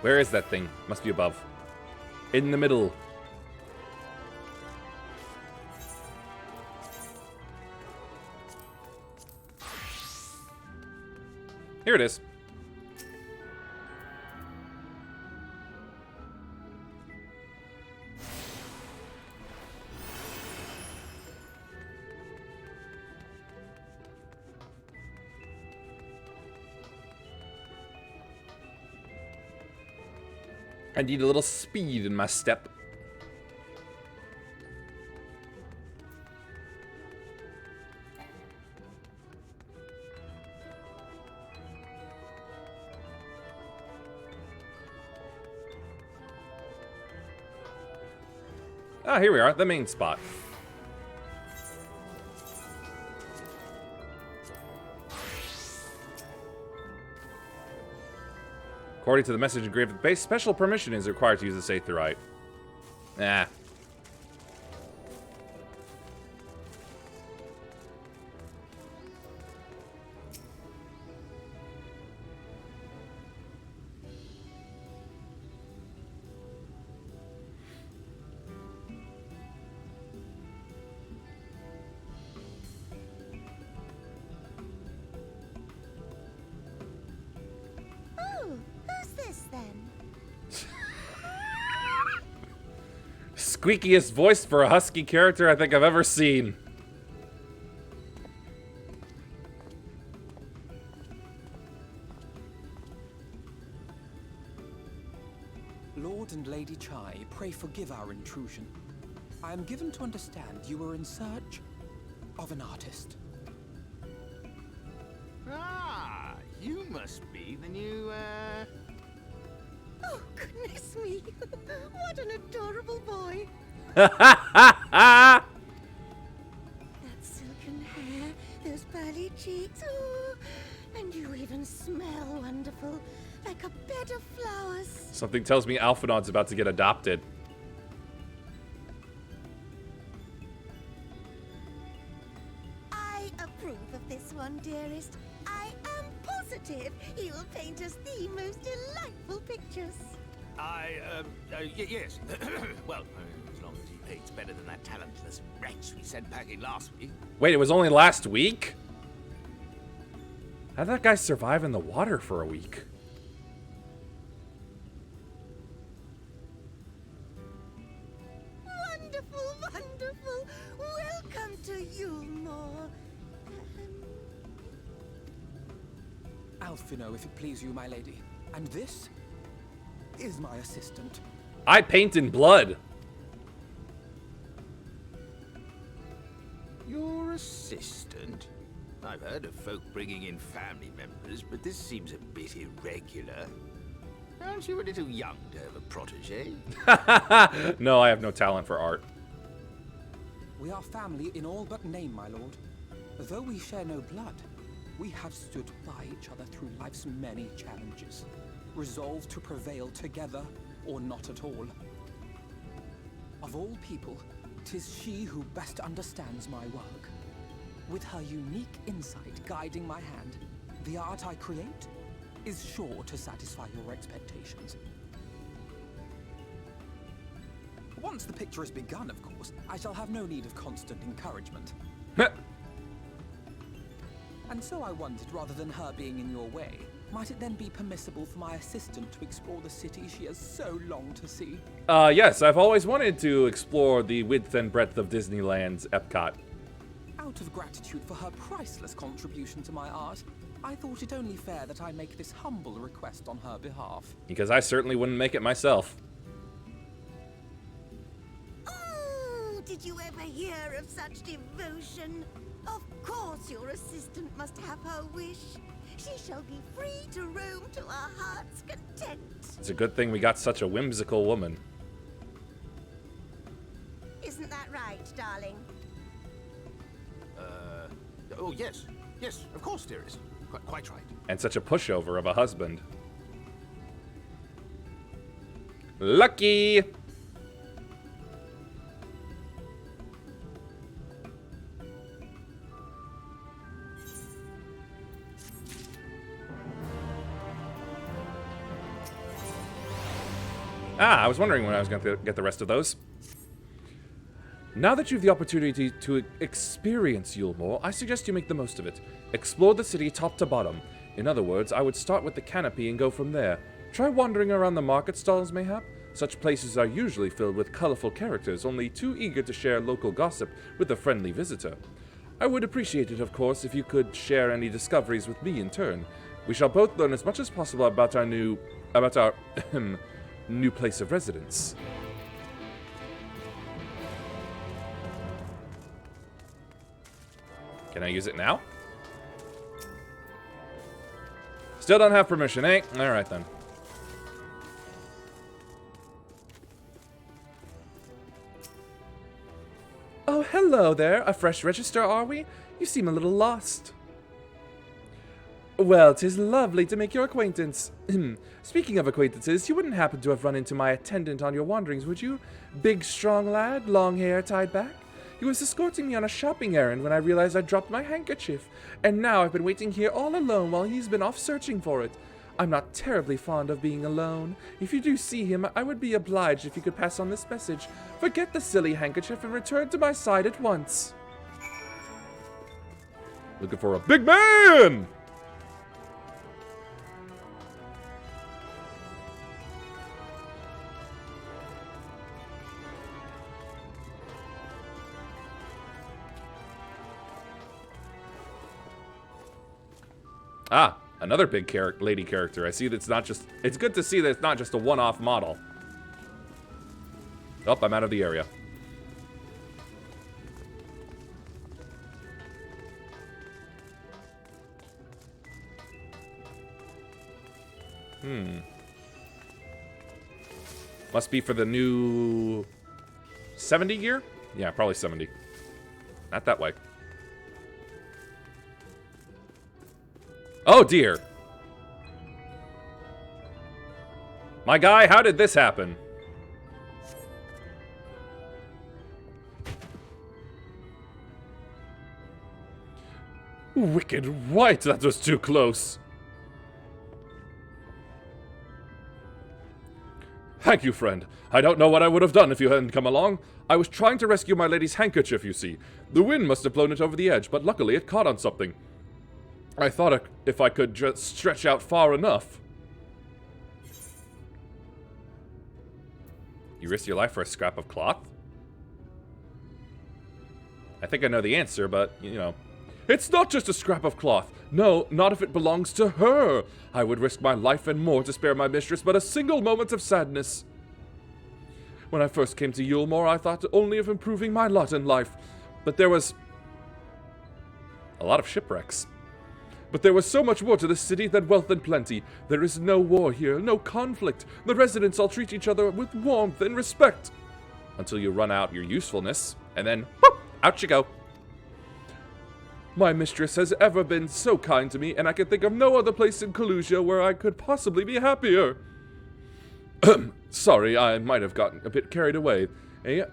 Where is that thing? Must be above. In the middle. Here it is. I need a little speed in my step. Ah, here we are, the main spot. According to the message engraved at the base, special permission is required to use the Aetheryte. Ah. Squeakiest voice for a husky character I think I've ever seen. Lord and Lady Chai, pray forgive our intrusion. I am given to understand you were in search of an artist. Ah, you must be the new, Oh, goodness me. What an adorable boy. That silken hair, those pearly cheeks, oh, and you even smell wonderful, like a bed of flowers. Something tells me Alphinaud's about to get adopted. I approve of this one, dearest. I am positive he will paint us the most delightful pictures. Yes. Well, as long as he paints better than that talentless wretch we sent packing last week. Wait, it was only last week? How'd that guy survive in the water for a week? Wonderful, wonderful. Welcome to Yulmore. Alphino, if it please you, my lady. And this is my assistant. I paint in blood. Your assistant? I've heard of folk bringing in family members, but this seems a bit irregular. Aren't you a little young to have a protege? No, I have no talent for art. We are family in all but name, my lord. Though we share no blood, we have stood by each other through life's many challenges, resolved to prevail together or not at all. Of all people, 'tis she who best understands my work. With her unique insight guiding my hand, the art I create is sure to satisfy your expectations. Once the picture is begun, of course, I shall have no need of constant encouragement. And so I wondered, rather than her being in your way, might it then be permissible for my assistant to explore the city she has so longed to see? Yes, I've always wanted to explore the width and breadth of Disneyland's Epcot. Out of gratitude for her priceless contribution to my art, I thought it only fair that I make this humble request on her behalf. Because I certainly wouldn't make it myself. Oh, did you ever hear of such devotion? Of course your assistant must have her wish. She shall be free to roam to our heart's content. It's a good thing we got such a whimsical woman. Isn't that right, darling? Oh, yes. Yes, of course, dearest. Quite right. And such a pushover of a husband. Lucky! I was wondering when I was going to get the rest of those. Now that you have the opportunity to experience Yulmore, I suggest you make the most of it. Explore the city top to bottom. In other words, I would start with the canopy and go from there. Try wandering around the market stalls, mayhap. Such places are usually filled with colorful characters, only too eager to share local gossip with a friendly visitor. I would appreciate it, of course, if you could share any discoveries with me in turn. We shall both learn as much as possible about our new place of residence. Can I use it now? Still don't have permission, eh? Alright then. Oh, hello there. A fresh register, are we? You seem a little lost. Well, 'tis lovely to make your acquaintance. Speaking of acquaintances, you wouldn't happen to have run into my attendant on your wanderings, would you? Big, strong lad, long hair tied back? He was escorting me on a shopping errand when I realized I'd dropped my handkerchief, and now I've been waiting here all alone while he's been off searching for it. I'm not terribly fond of being alone. If you do see him, I would be obliged if you could pass on this message. Forget the silly handkerchief and return to my side at once. Looking for a big man! Ah, another big lady character. I see that it's not just... It's good to see that it's not just a one-off model. Oh, I'm out of the area. Must be for the new... 70 gear? Yeah, probably 70. Not that way. Oh dear. My guy, how did this happen? Wicked white, that was too close. Thank you, friend. I don't know what I would have done if you hadn't come along. I was trying to rescue my lady's handkerchief, you see. The wind must have blown it over the edge, but luckily it caught on something. I thought if I could just stretch out far enough. You risk your life for a scrap of cloth? I think I know the answer, but, you know. It's not just a scrap of cloth. No, not if it belongs to her. I would risk my life and more to spare my mistress but a single moment of sadness. When I first came to Yulmore, I thought only of improving my lot in life. But there was a lot of shipwrecks. But there was so much more to this city than wealth and plenty. There is no war here, no conflict. The residents all treat each other with warmth and respect. Until you run out your usefulness, and then, whoop, out you go. My mistress has ever been so kind to me, and I can think of no other place in Kalusia where I could possibly be happier. Sorry, I might have gotten a bit carried away.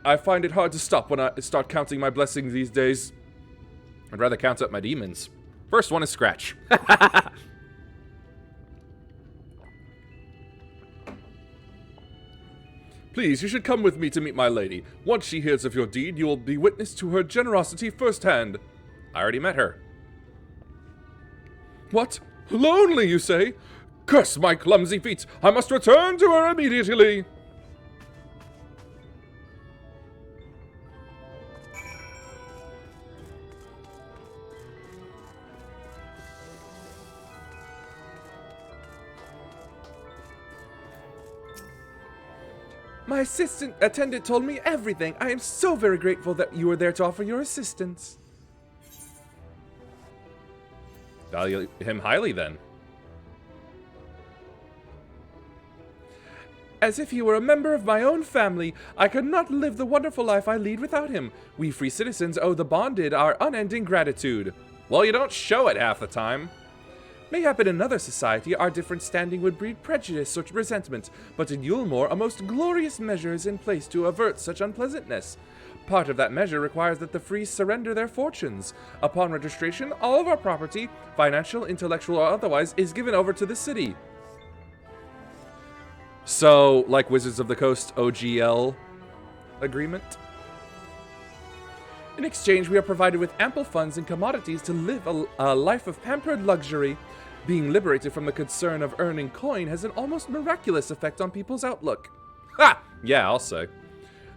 I find it hard to stop when I start counting my blessings these days. I'd rather count up my demons. First one is Scratch. Please, you should come with me to meet my lady. Once she hears of your deed, you will be witness to her generosity firsthand. I already met her. What? Lonely, you say? Curse my clumsy feet! I must return to her immediately! My attendant told me everything. I am so very grateful that you were there to offer your assistance. Value him highly, then. As if he were a member of my own family, I could not live the wonderful life I lead without him. We free citizens owe the bonded our unending gratitude. Well, you don't show it half the time. Mayhap in another society, our different standing would breed prejudice or resentment, but in Yulmore, a most glorious measure is in place to avert such unpleasantness. Part of that measure requires that the free surrender their fortunes. Upon registration, all of our property, financial, intellectual, or otherwise, is given over to the city. So, like Wizards of the Coast OGL agreement? In exchange, we are provided with ample funds and commodities to live a life of pampered luxury. Being liberated from the concern of earning coin has an almost miraculous effect on people's outlook. Ha! Yeah, I'll say.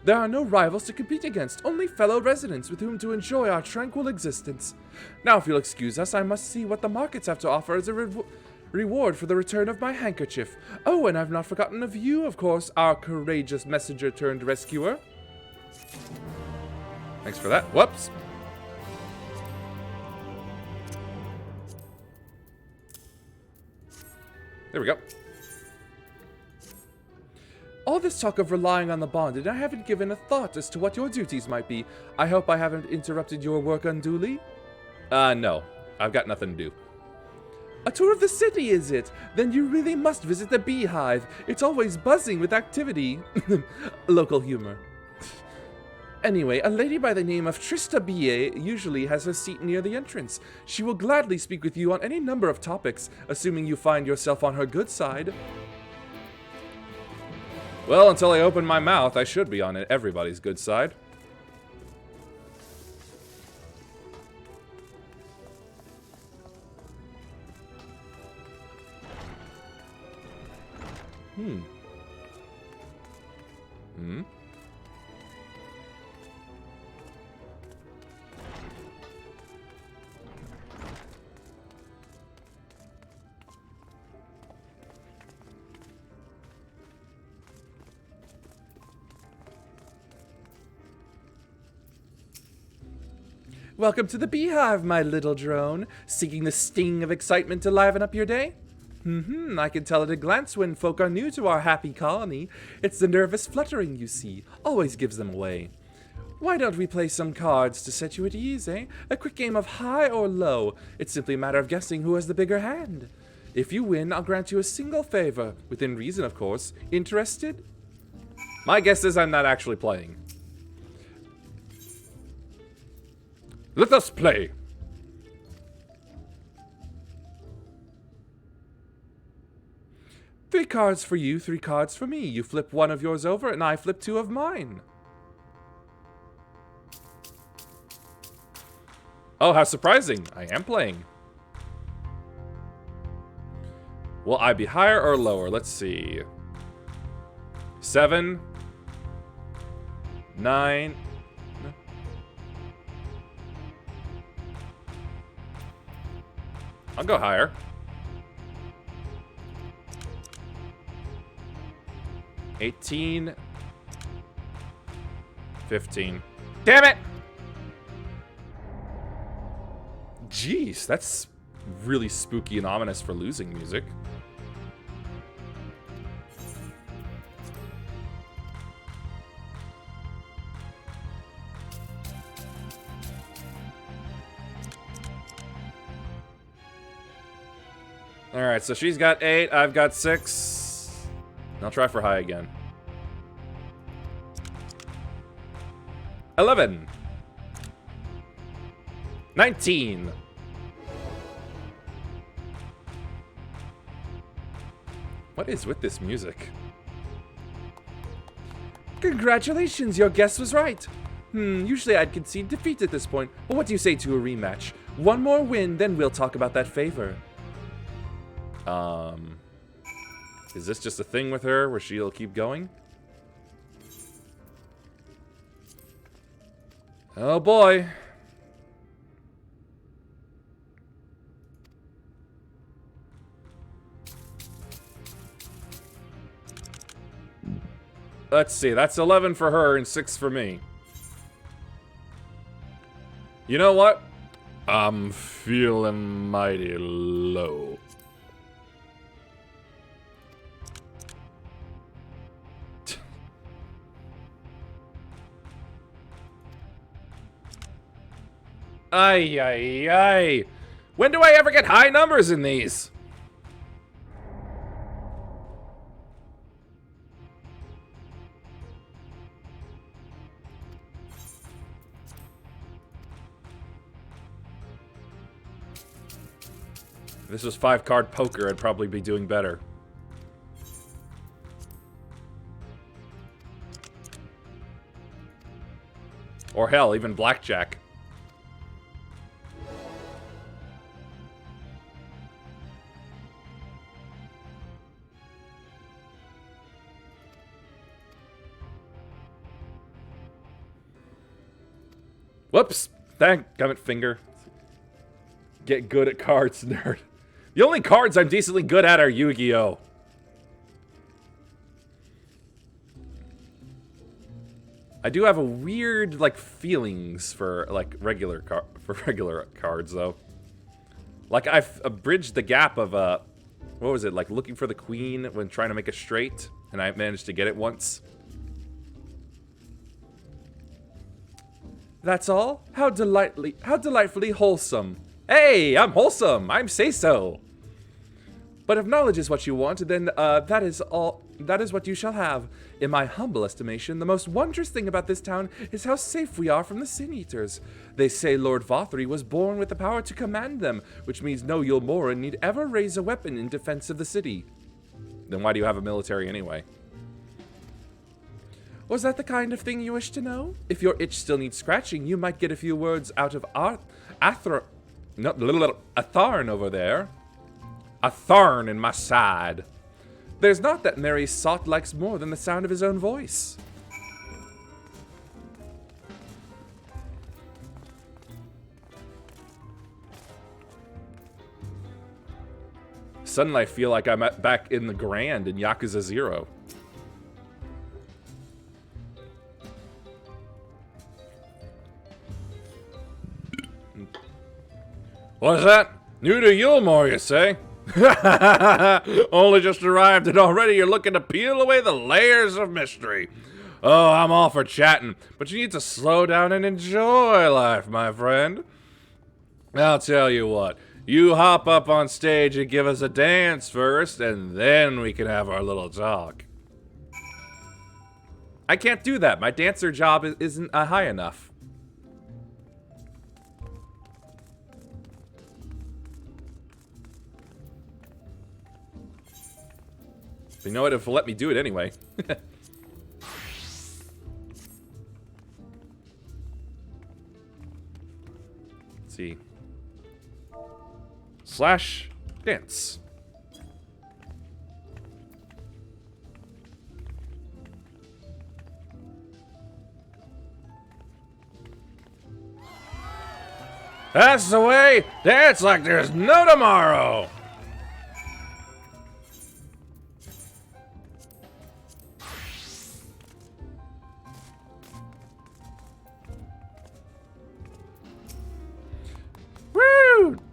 There are no rivals to compete against, only fellow residents with whom to enjoy our tranquil existence. Now, if you'll excuse us, I must see what the markets have to offer as a reward for the return of my handkerchief. Oh, and I've not forgotten of you, of course, our courageous messenger turned rescuer. Thanks for that. Whoops. There we go. All this talk of relying on the bonded, I haven't given a thought as to what your duties might be. I hope I haven't interrupted your work unduly? No. I've got nothing to do. A tour of the city, is it? Then you really must visit the Beehive. It's always buzzing with activity. Local humor. Anyway, a lady by the name of Trista Billet usually has her seat near the entrance. She will gladly speak with you on any number of topics, assuming you find yourself on her good side. Well, until I open my mouth, I should be on everybody's good side. Welcome to the Beehive, my little drone. Seeking the sting of excitement to liven up your day? I can tell at a glance when folk are new to our happy colony. It's the nervous fluttering, you see. Always gives them away. Why don't we play some cards to set you at ease, eh? A quick game of high or low. It's simply a matter of guessing who has the bigger hand. If you win, I'll grant you a single favor. Within reason, of course. Interested? My guess is I'm not actually playing. Let us play. Three cards for you, 3 cards for me. You flip one of yours over, and I flip 2 of mine. Oh, how surprising. I am playing. Will I be higher or lower? Let's see. 7. 9. I'll go higher. 18. 15. Damn it! Jeez, that's really spooky and ominous for losing music. Alright, so she's got 8, I've got 6. I'll try for high again. 11. 19. What is with this music? Congratulations, your guess was right. Usually I'd concede defeat at this point, but what do you say to a rematch? One more win, then we'll talk about that favor. Is this just a thing with her where she'll keep going? Oh boy. Let's see, that's 11 for her and 6 for me. You know what? I'm feeling mighty low. Ay, ay, ay. When do I ever get high numbers in these? If this was 5-card poker, I'd probably be doing better. Or hell, even blackjack. Whoops! Dang, gummit finger. Get good at cards, nerd. The only cards I'm decently good at are Yu-Gi-Oh! I do have a weird, like, feelings for, like, regular cards, though. Like, I've bridged the gap of, what was it, like, looking for the queen when trying to make a straight, and I managed to get it once. That's all? How delightfully wholesome. Hey, I'm wholesome! I'm say-so! But if knowledge is what you want, then that is what you shall have. In my humble estimation, the most wondrous thing about this town is how safe we are from the Sin Eaters. They say Lord Vothry was born with the power to command them, which means no Yulmoran need ever raise a weapon in defense of the city. Then why do you have a military anyway? Was that the kind of thing you wish to know? If your itch still needs scratching, you might get a few words out of Atharn over there. A thorn in my side. There's not that merry sot likes more than the sound of his own voice. Suddenly I feel like I'm back in the Grand in Yakuza 0. What's that? New to Yulmore, you say? Only just arrived and already you're looking to peel away the layers of mystery. Oh, I'm all for chatting, but you need to slow down and enjoy life, my friend. I'll tell you what, you hop up on stage and give us a dance first, and then we can have our little talk. I can't do that. My dancer job isn't high enough. You know what? It'll let me do it anyway. Let's see. Slash dance. That's the way. Dance like there's no tomorrow.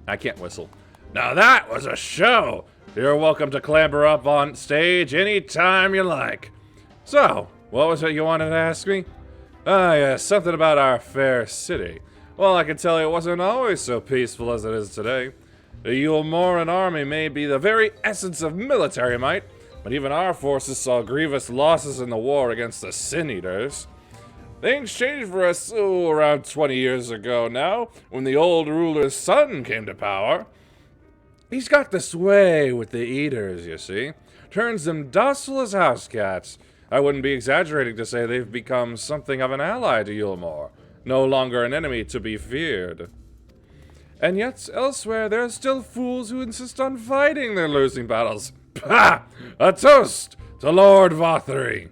I can't whistle. Now that was a show! You're welcome to clamber up on stage anytime you like. So, what was it you wanted to ask me? Ah, yes, something about our fair city. Well, I can tell you it wasn't always so peaceful as it is today. The Yulmoran army may be the very essence of military might, but even our forces saw grievous losses in the war against the Sin Eaters. Things changed for us, around 20 years ago now, when the old ruler's son came to power. He's got this way with the Eaters, you see. Turns them docile as house cats. I wouldn't be exaggerating to say they've become something of an ally to Yulmore. No longer an enemy to be feared. And yet, elsewhere, there are still fools who insist on fighting their losing battles. Pah! A toast to Lord Vothry!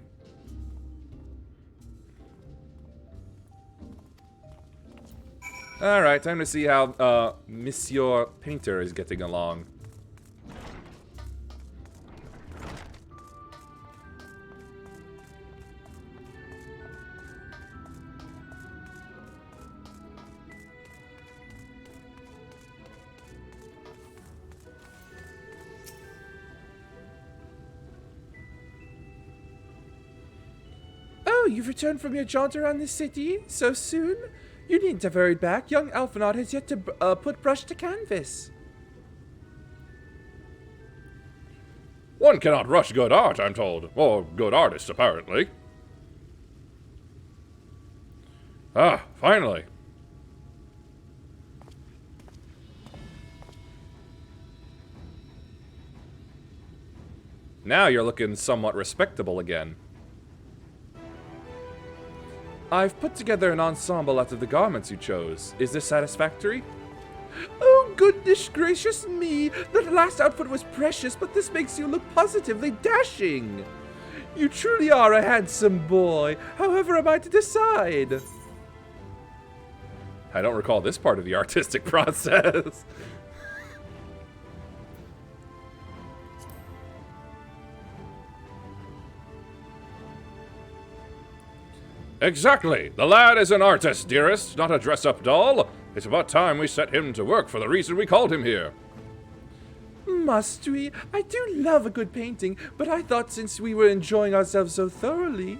Alright, time to see how Monsieur Painter is getting along. Oh, you've returned from your jaunt around the city so soon? You needn't have hurried back. Young Alphinaud has yet to put brush to canvas. One cannot rush good art, I'm told. Or good artists, apparently. Ah, finally. Now you're looking somewhat respectable again. I've put together an ensemble out of the garments you chose. Is this satisfactory? Oh, goodness gracious me! That last outfit was precious, but this makes you look positively dashing. You truly are a handsome boy. However am I to decide? I don't recall this part of the artistic process. Exactly. The lad is an artist, dearest, not a dress-up doll. It's about time we set him to work for the reason we called him here. Must we? I do love a good painting, but I thought since we were enjoying ourselves so thoroughly...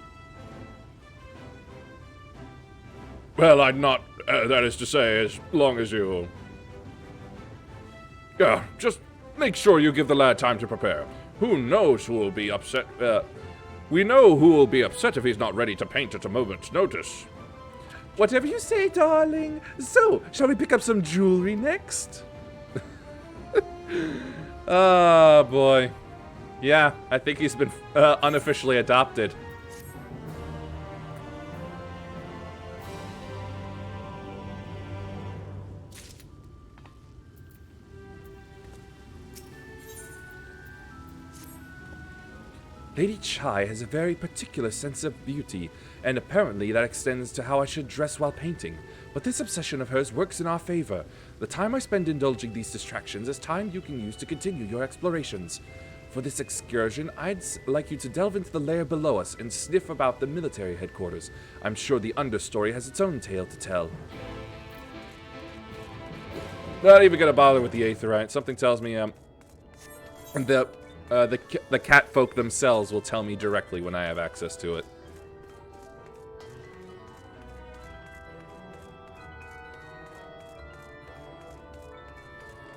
Well, I'd not, that is to say, as long as you... just make sure you give the lad time to prepare. Who knows who will be upset, we know who will be upset if he's not ready to paint at a moment's notice. Whatever you say, darling. So, shall we pick up some jewelry next? Oh, boy. Yeah, I think he's been unofficially adopted. Lady Chai has a very particular sense of beauty, and apparently that extends to how I should dress while painting. But this obsession of hers works in our favor. The time I spend indulging these distractions is time you can use to continue your explorations. For this excursion, I'd like you to delve into the lair below us and sniff about the military headquarters. I'm sure the understory has its own tale to tell. Not even gonna bother with the Aetherite. Something tells me, the cat folk themselves will tell me directly when I have access to it.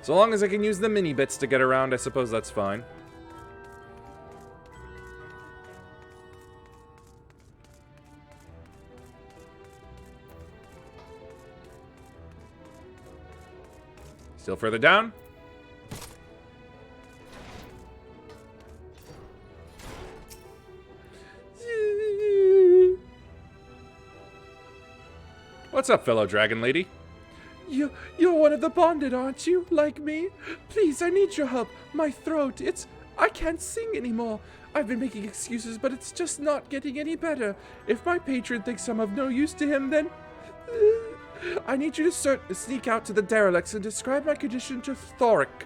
So long as I can use the mini bits to get around, I suppose that's fine. Still further down. What's up, fellow dragon lady? You're one of the bonded, aren't you? Like me? Please, I need your help. My throat, I can't sing anymore. I've been making excuses, but it's just not getting any better. If my patron thinks I'm of no use to him, then... I need you to sneak out to the derelicts and describe my condition to Thoric.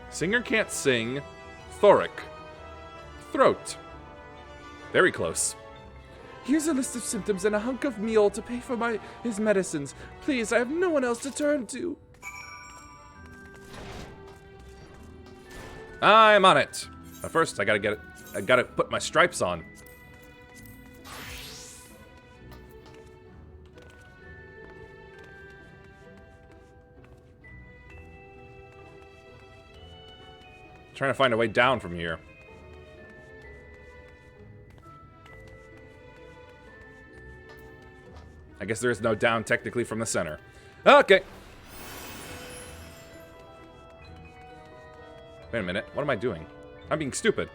Singer can't sing. Thoric. Throat. Very close. Here's a list of symptoms and a hunk of meal to pay for his medicines. Please, I have no one else to turn to. I'm on it. But first, I gotta put my stripes on. Trying to find a way down from here. I guess there is no down technically from the center. Okay. Wait a minute. What am I doing? I'm being stupid.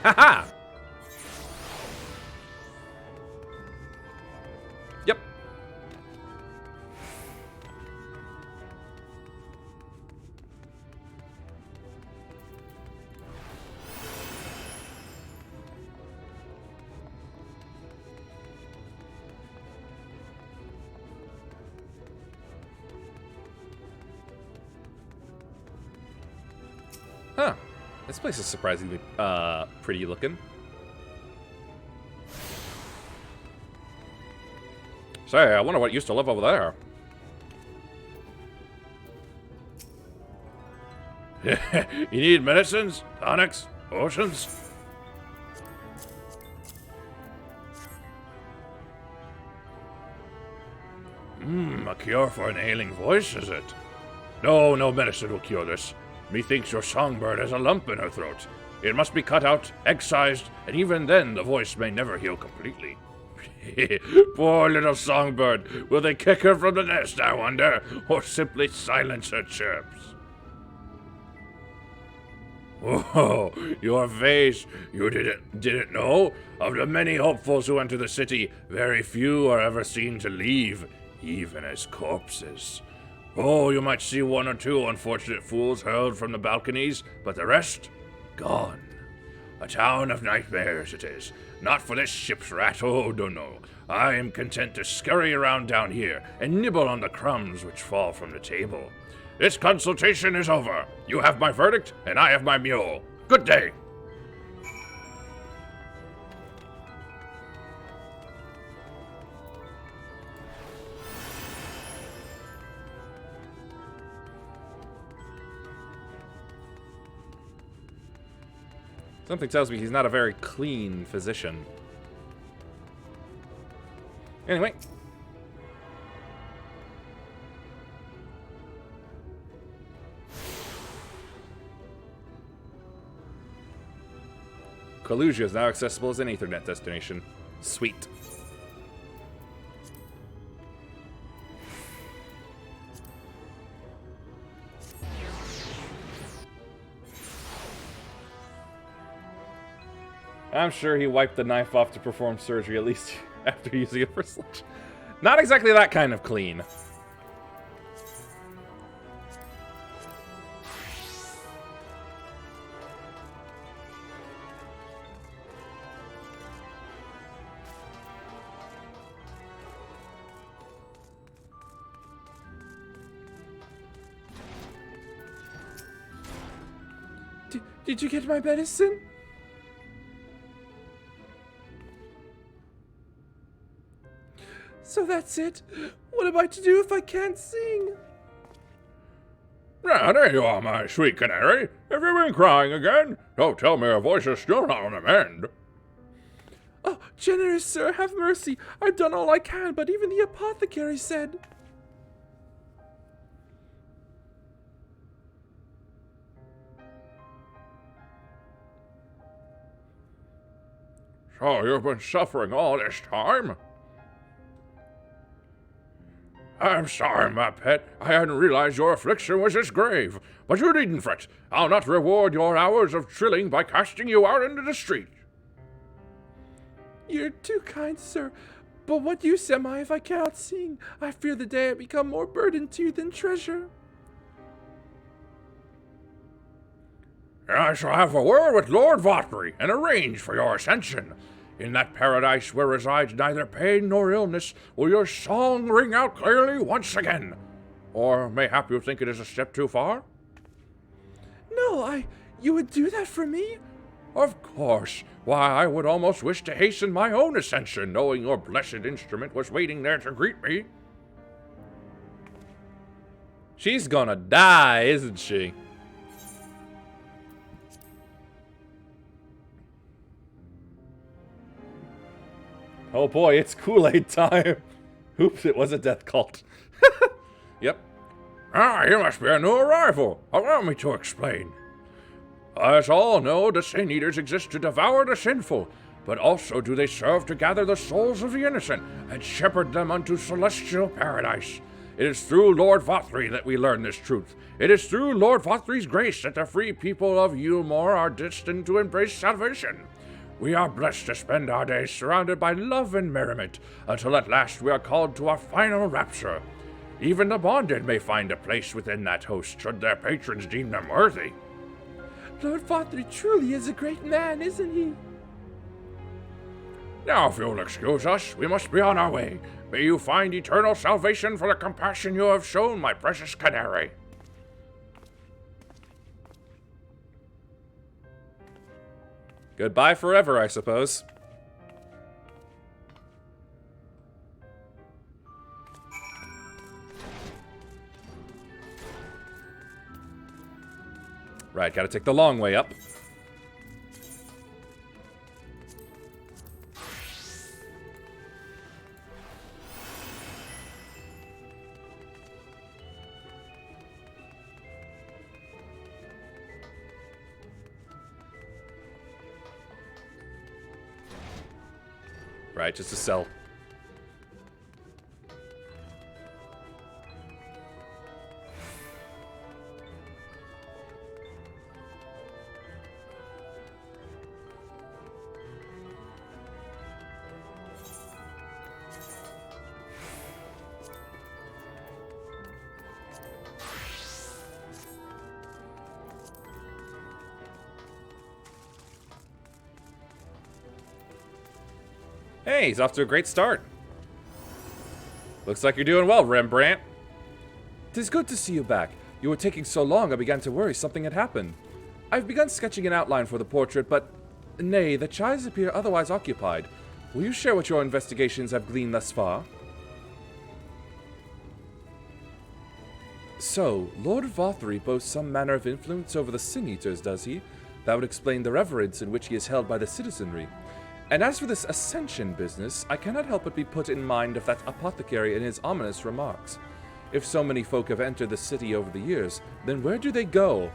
Haha! Yep. Huh. This place is surprisingly, pretty looking. Say, I wonder what used to live over there. You need medicines, tonics, potions? A cure for an ailing voice, is it? No, no medicine will cure this. Methinks your songbird has a lump in her throat. It must be cut out, excised, and even then the voice may never heal completely. Poor little songbird. Will they kick her from the nest, I wonder, or simply silence her chirps? Oh, your face. You didn't know? Of the many hopefuls who enter the city, very few are ever seen to leave, even as corpses. Oh, you might see one or two unfortunate fools hurled from the balconies, but the rest, gone. A town of nightmares it is. Not for this ship's rat, oh, no. I am content to scurry around down here and nibble on the crumbs which fall from the table. This consultation is over. You have my verdict, and I have my mule. Good day. Something tells me he's not a very clean physician. Anyway. Kalusia is now accessible as an Ethernet destination. Sweet. I'm sure he wiped the knife off to perform surgery, at least after using it for sledge. Not exactly that kind of clean. Did you get my medicine? So that's it? What am I to do if I can't sing? Ah, there you are, my sweet canary. Have you been crying again? Don't tell me your voice is still not on the mend. Oh, generous sir, have mercy. I've done all I can, but even the apothecary said... So you've been suffering all this time? I'm sorry, my pet. I hadn't realized your affliction was this grave. But you needn't fret. I'll not reward your hours of trilling by casting you out into the street. You're too kind, sir. But what use am I if I cannot sing? I fear the day I become more burden to you than treasure. I shall have a word with Lord Votbury and arrange for your ascension. In that paradise where resides neither pain nor illness, will your song ring out clearly once again? Or mayhap you think it is a step too far? No, you would do that for me? Of course. Why, I would almost wish to hasten my own ascension, knowing your blessed instrument was waiting there to greet me. She's gonna die, isn't she? Oh boy, it's Kool-Aid time. Oops, it was a death cult. Yep. Ah, you must be a new arrival. Allow me to explain. As all know, the Sin Eaters exist to devour the sinful, but also do they serve to gather the souls of the innocent and shepherd them unto celestial paradise. It is through Lord Votbury that we learn this truth. It is through Lord Votbury's grace that the free people of Yulmore are destined to embrace salvation. We are blessed to spend our days surrounded by love and merriment, until at last we are called to our final rapture. Even the bonded may find a place within that host, should their patrons deem them worthy. Lord Votbury truly is a great man, isn't he? Now, if you'll excuse us, we must be on our way. May you find eternal salvation for the compassion you have shown, my precious canary. Goodbye forever, I suppose. Right, gotta take the long way up. Right, just a cell. Hey, he's off to a great start. Looks like you're doing well, Rembrandt. 'Tis good to see you back. You were taking so long I began to worry something had happened. I've begun sketching an outline for the portrait, but... Nay, the chies appear otherwise occupied. Will you share what your investigations have gleaned thus far? So, Lord Vothry boasts some manner of influence over the Sin-Eaters, does he? That would explain the reverence in which he is held by the citizenry. And as for this ascension business, I cannot help but be put in mind of that apothecary and his ominous remarks. If so many folk have entered the city over the years, then where do they go?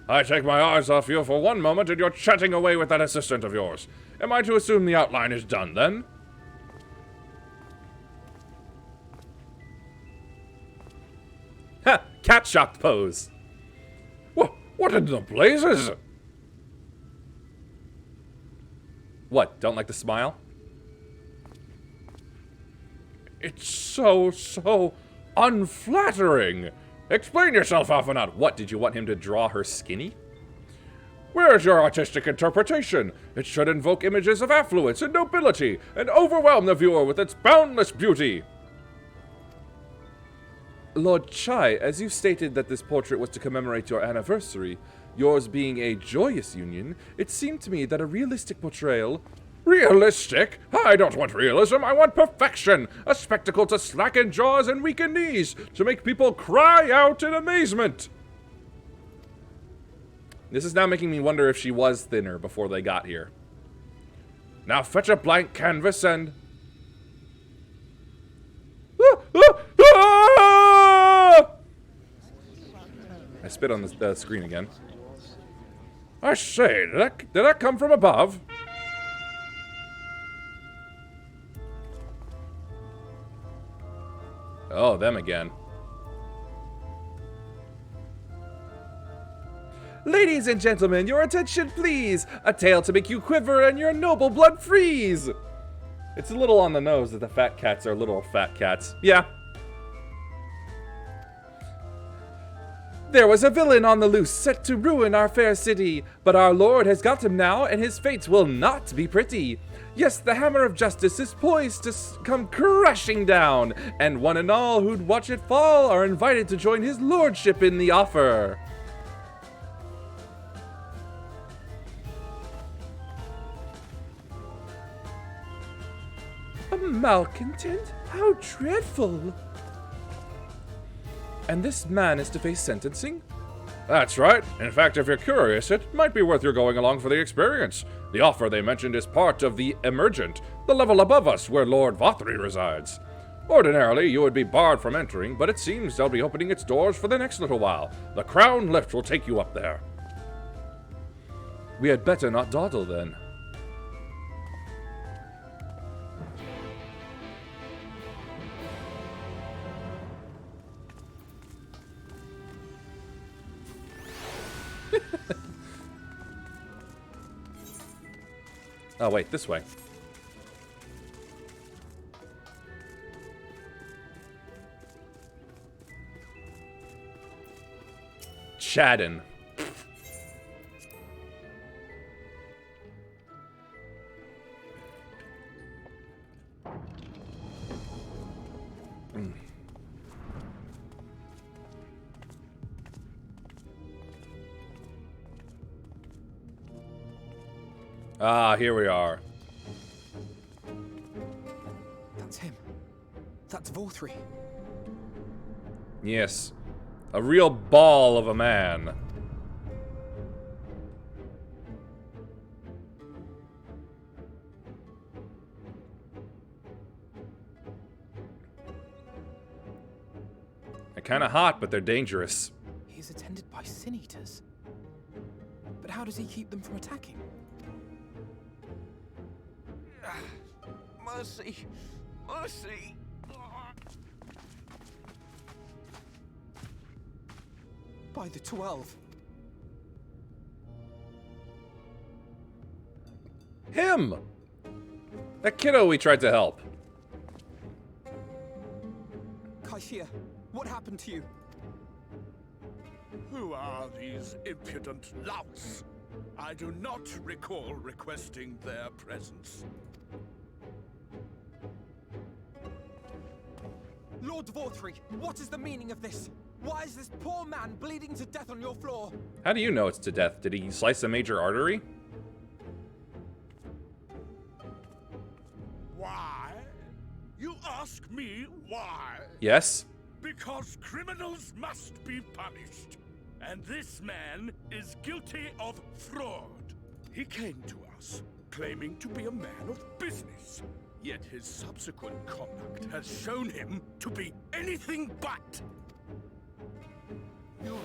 I take my eyes off you for one moment and you're chatting away with that assistant of yours. Am I to assume the outline is done, then? Ha! Cat-shocked pose! What in the blazes? What, don't like the smile? It's so unflattering. Explain yourself, Alphanut. What, did you want him to draw her skinny? Where's your artistic interpretation? It should invoke images of affluence and nobility, and overwhelm the viewer with its boundless beauty. Lord Chai, as you stated that this portrait was to commemorate your anniversary, yours being a joyous union, it seemed to me that a realistic portrayal... Realistic? I don't want realism, I want perfection! A spectacle to slacken jaws and weaken knees, to make people cry out in amazement! This is now making me wonder if she was thinner before they got here. Now fetch a blank canvas and... I spit on the screen again. I say, did that come from above? Oh, them again. Ladies and gentlemen, your attention please! A tale to make you quiver and your noble blood freeze! It's a little on the nose that the fat cats are little fat cats. Yeah. There was a villain on the loose, set to ruin our fair city. But our lord has got him now, and his fate will not be pretty. Yes, the hammer of justice is poised to come crashing down, and one and all who'd watch it fall are invited to join his lordship in the offer. A malcontent? How dreadful! And this man is to face sentencing? That's right. In fact, if you're curious, it might be worth your going along for the experience. The offer they mentioned is part of the Emergent, the level above us where Lord Vothry resides. Ordinarily, you would be barred from entering, but it seems they'll be opening its doors for the next little while. The Crown Lift will take you up there. We had better not dawdle, then. Oh, wait, this way. Chadden. Ah, here we are. That's him. That's Vothry. Yes. A real ball of a man. They're kind of hot, but they're dangerous. He's attended by Sin-Eaters. But how does he keep them from attacking? Mercy! Mercy! By the 12. Him! That kiddo we tried to help. Kaishia, What happened to you? Who are these impudent louts? I do not recall requesting their presence. Lord Vorthree, what is the meaning of this? Why is this poor man bleeding to death on your floor? How do you know it's to death? Did he slice a major artery? Why? You ask me why? Yes. Because criminals must be punished. And this man is guilty of fraud. He came to us, claiming to be a man of business. Yet his subsequent conduct has shown him to be anything but. Europe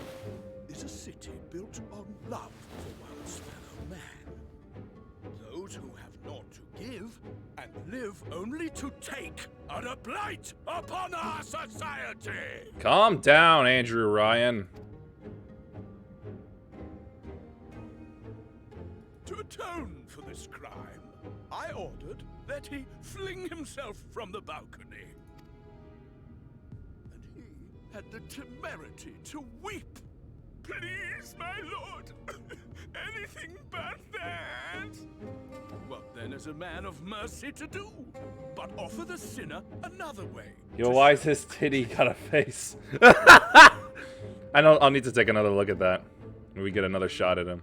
is a city built on love for one's fellow man. Those who have naught to give and live only to take are a blight upon our society. Calm down, Andrew Ryan. To atone for this crime, I ordered that he fling himself from the balcony. And he had the temerity to weep. Please, my lord, anything but that. What then is a man of mercy to do? But offer the sinner another way. Yo, why is his titty got a face? I'll need to take another look at that. When we get another shot at him.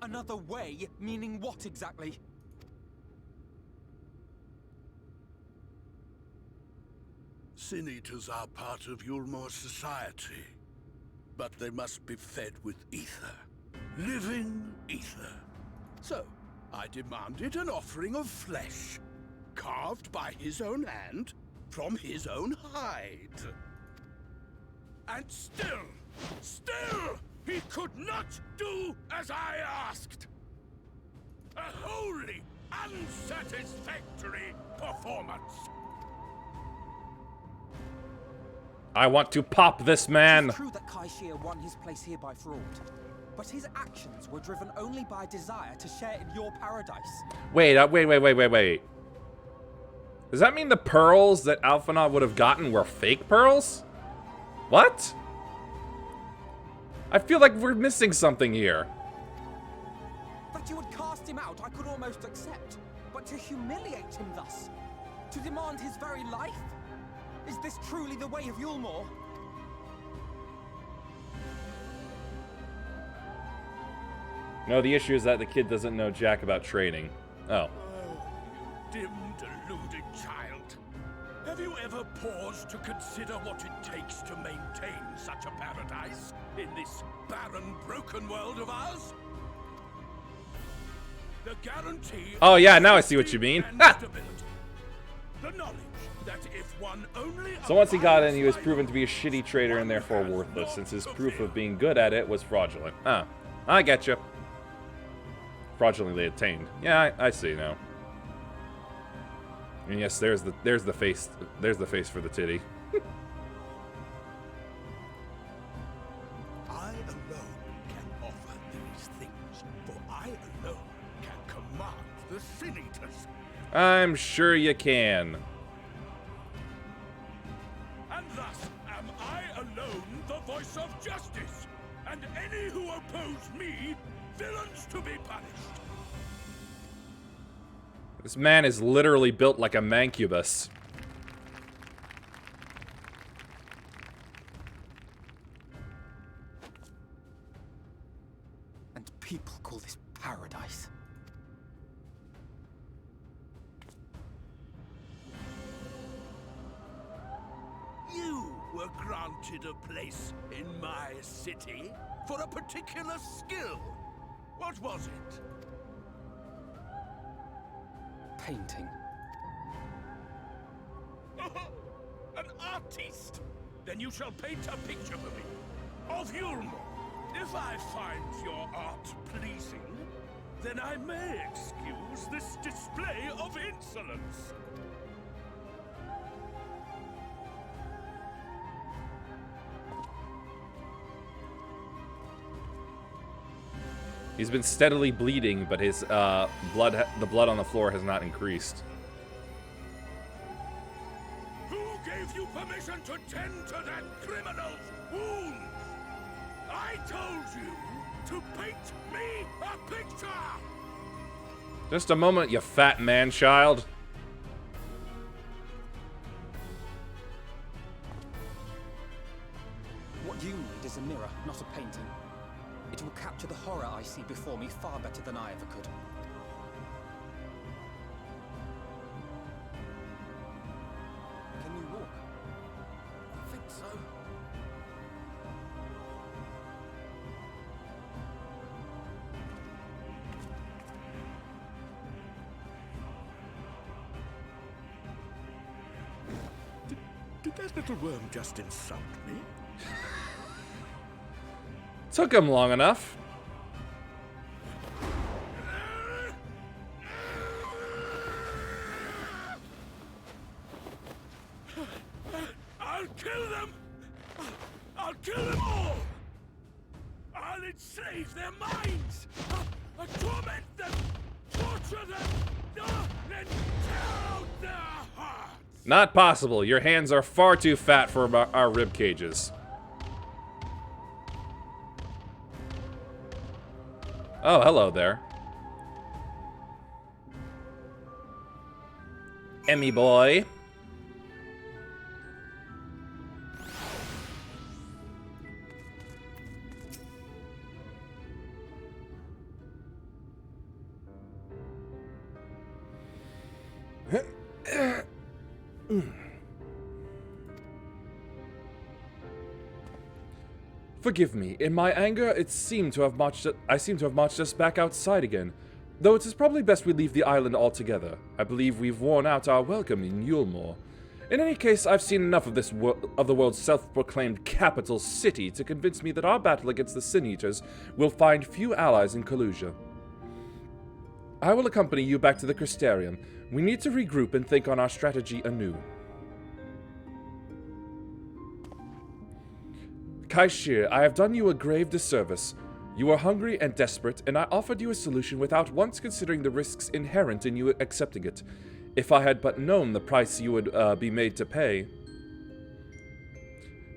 Another way? Meaning what exactly? Sin eaters are part of Yulmore society, but they must be fed with ether. Living ether. So, I demanded an offering of flesh, carved by his own hand, from his own hide. And still, he could not do as I asked. A wholly unsatisfactory performance. I want to pop this man. It's true that Kaishir won his place here by fraud, but his actions were driven only by desire to share in your paradise. Wait. Does that mean the pearls that Alphinaud would have gotten were fake pearls? What? I feel like we're missing something here. That you would cast him out, I could almost accept. But to humiliate him thus, to demand his very life? Is this truly the way of Yulmore? No, the issue is that the kid doesn't know jack about training. Oh. Dim, deluded child. Have you ever paused to consider what it takes to maintain such a paradise in this barren, broken world of ours? The guarantee. Oh yeah, now I see what you mean. The knowledge that if one only. So once he got in, he was proven to be a shitty trader and therefore worthless, since his proof of being good at it was fraudulent. Huh. I get you. Fraudulently obtained. Yeah, I see now. And yes, there's the face. There's the face for the titty. I alone can offer these things, for I alone can command the Sin Eaters. I'm sure you can. And thus am I alone the voice of justice, and any who oppose me, villains to be punished. This man is literally built like a mancubus. And people call this paradise. You were granted a place in my city for a particular skill. What was it? Painting. An artiste! Then you shall paint a picture for me of Yulmore. If I find your art pleasing, then I may excuse this display of insolence. He's been steadily bleeding, but his the blood on the floor has not increased. Who gave gave you permission to tend to that criminal's wound. I told you to paint me a picture. Just a moment, you fat man-child. What you need is a mirror, not a painting. It will capture the horror I see before me far better than I ever could. Can you walk? I think so. Did that little worm just insult me? Took him long enough. I'll kill them! I'll kill them all! I'll enslave their minds! I'll torment them! Torture them! And tear out their hearts! Not possible. Your hands are far too fat for our rib cages. Oh, hello there. Emmy boy. Forgive me. In my anger, I seem to have marched us back outside again. Though it is probably best we leave the island altogether. I believe we've worn out our welcome in Yulmore. In any case, I've seen enough of the world's self-proclaimed capital city to convince me that our battle against the Sin Eaters will find few allies in Collusia. I will accompany you back to the Crystarium. We need to regroup and think on our strategy anew. Kaishir, I have done you a grave disservice. You are hungry and desperate, and I offered you a solution without once considering the risks inherent in you accepting it. If I had but known the price you would be made to pay.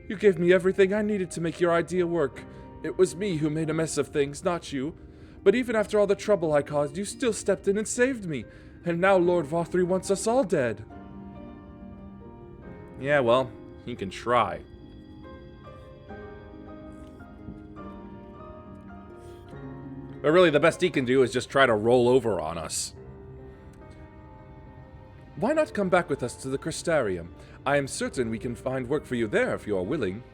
You gave me everything I needed to make your idea work. It was me who made a mess of things, not you. But even after all the trouble I caused, you still stepped in and saved me. And now Lord Vothri wants us all dead. Yeah, well, he can try. But really, the best he can do is just try to roll over on us. Why not come back with us to the Crystarium? I am certain we can find work for you there if you are willing.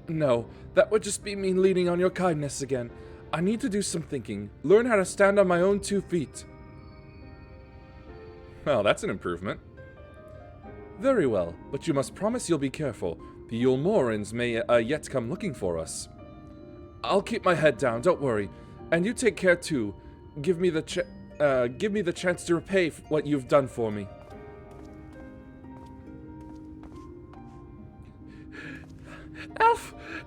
No, that would just be me leaning on your kindness again. I need to do some thinking. Learn how to stand on my own 2 feet. Well, that's an improvement. Very well, but you must promise you'll be careful. The Yulmorans may yet come looking for us. I'll keep my head down, don't worry. And you take care too. Give me the chance to repay what you've done for me.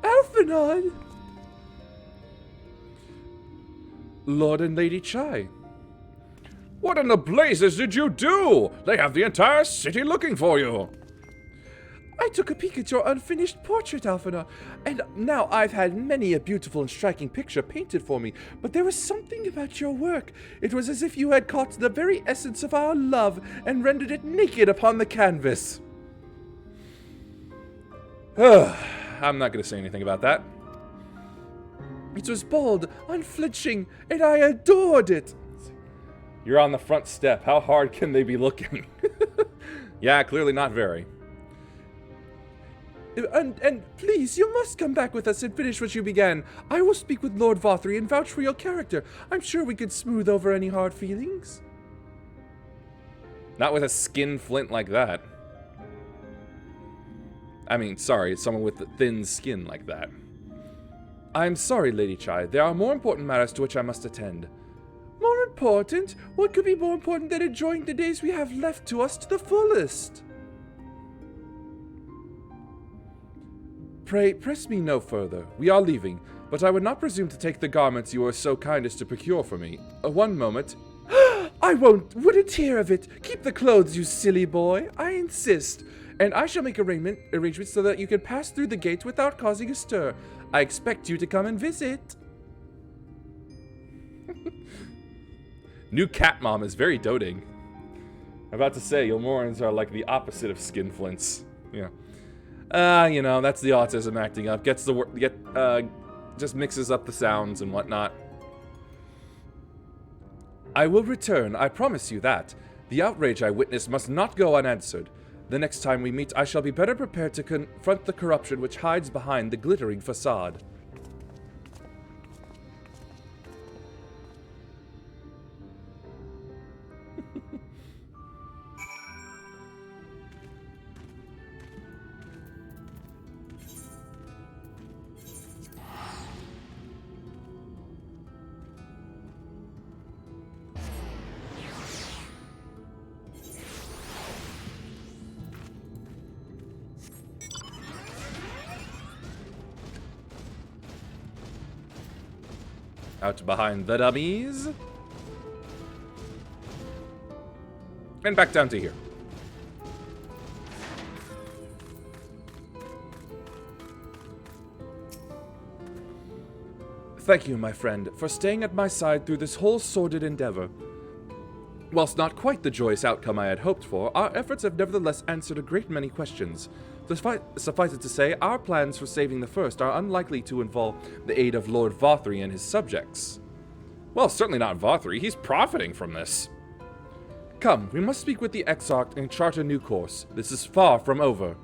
Alphinaud! Lord and Lady Chai. What in the blazes did you do? They have the entire city looking for you. I took a peek at your unfinished portrait, Alphinaud, and now I've had many a beautiful and striking picture painted for me, but there was something about your work. It was as if you had caught the very essence of our love and rendered it naked upon the canvas. I'm not going to say anything about that. It was bold, unflinching, and I adored it. You're on the front step. How hard can they be looking? Yeah, clearly not very. And please, you must come back with us and finish what you began. I will speak with Lord Vothri and vouch for your character. I'm sure we could smooth over any hard feelings. Not with a skin flint like that. I mean, sorry, someone with thin skin like that. I'm sorry, Lady Chai. There are more important matters to which I must attend. More important? What could be more important than enjoying the days we have left to us to the fullest? Pray, press me no further. We are leaving, but I would not presume to take the garments you were so kind as to procure for me. One moment. I wouldn't hear of it. Keep the clothes, you silly boy. I insist. And I shall make arrangements so that you can pass through the gate without causing a stir. I expect you to come and visit. New cat mom is very doting. I'm about to say, Yulmorans are like the opposite of skinflints. Yeah. You know, that's the autism acting up. Just mixes up the sounds and whatnot. I will return, I promise you that. The outrage I witnessed must not go unanswered. The next time we meet, I shall be better prepared to confront the corruption which hides behind the glittering facade. Out behind the dummies. And back down to here. Thank you, my friend, for staying at my side through this whole sordid endeavor. Whilst not quite the joyous outcome I had hoped for, our efforts have nevertheless answered a great many questions. Suffice it to say, our plans for saving the First are unlikely to involve the aid of Lord Vothry and his subjects. Well, certainly not Vothry. He's profiting from this. Come, we must speak with the Exarch and chart a new course. This is far from over.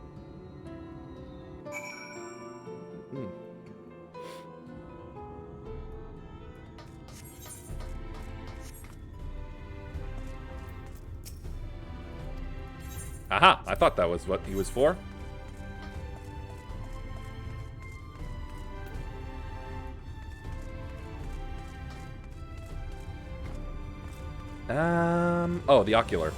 Aha! I thought that was what he was for. Oh, the ocular.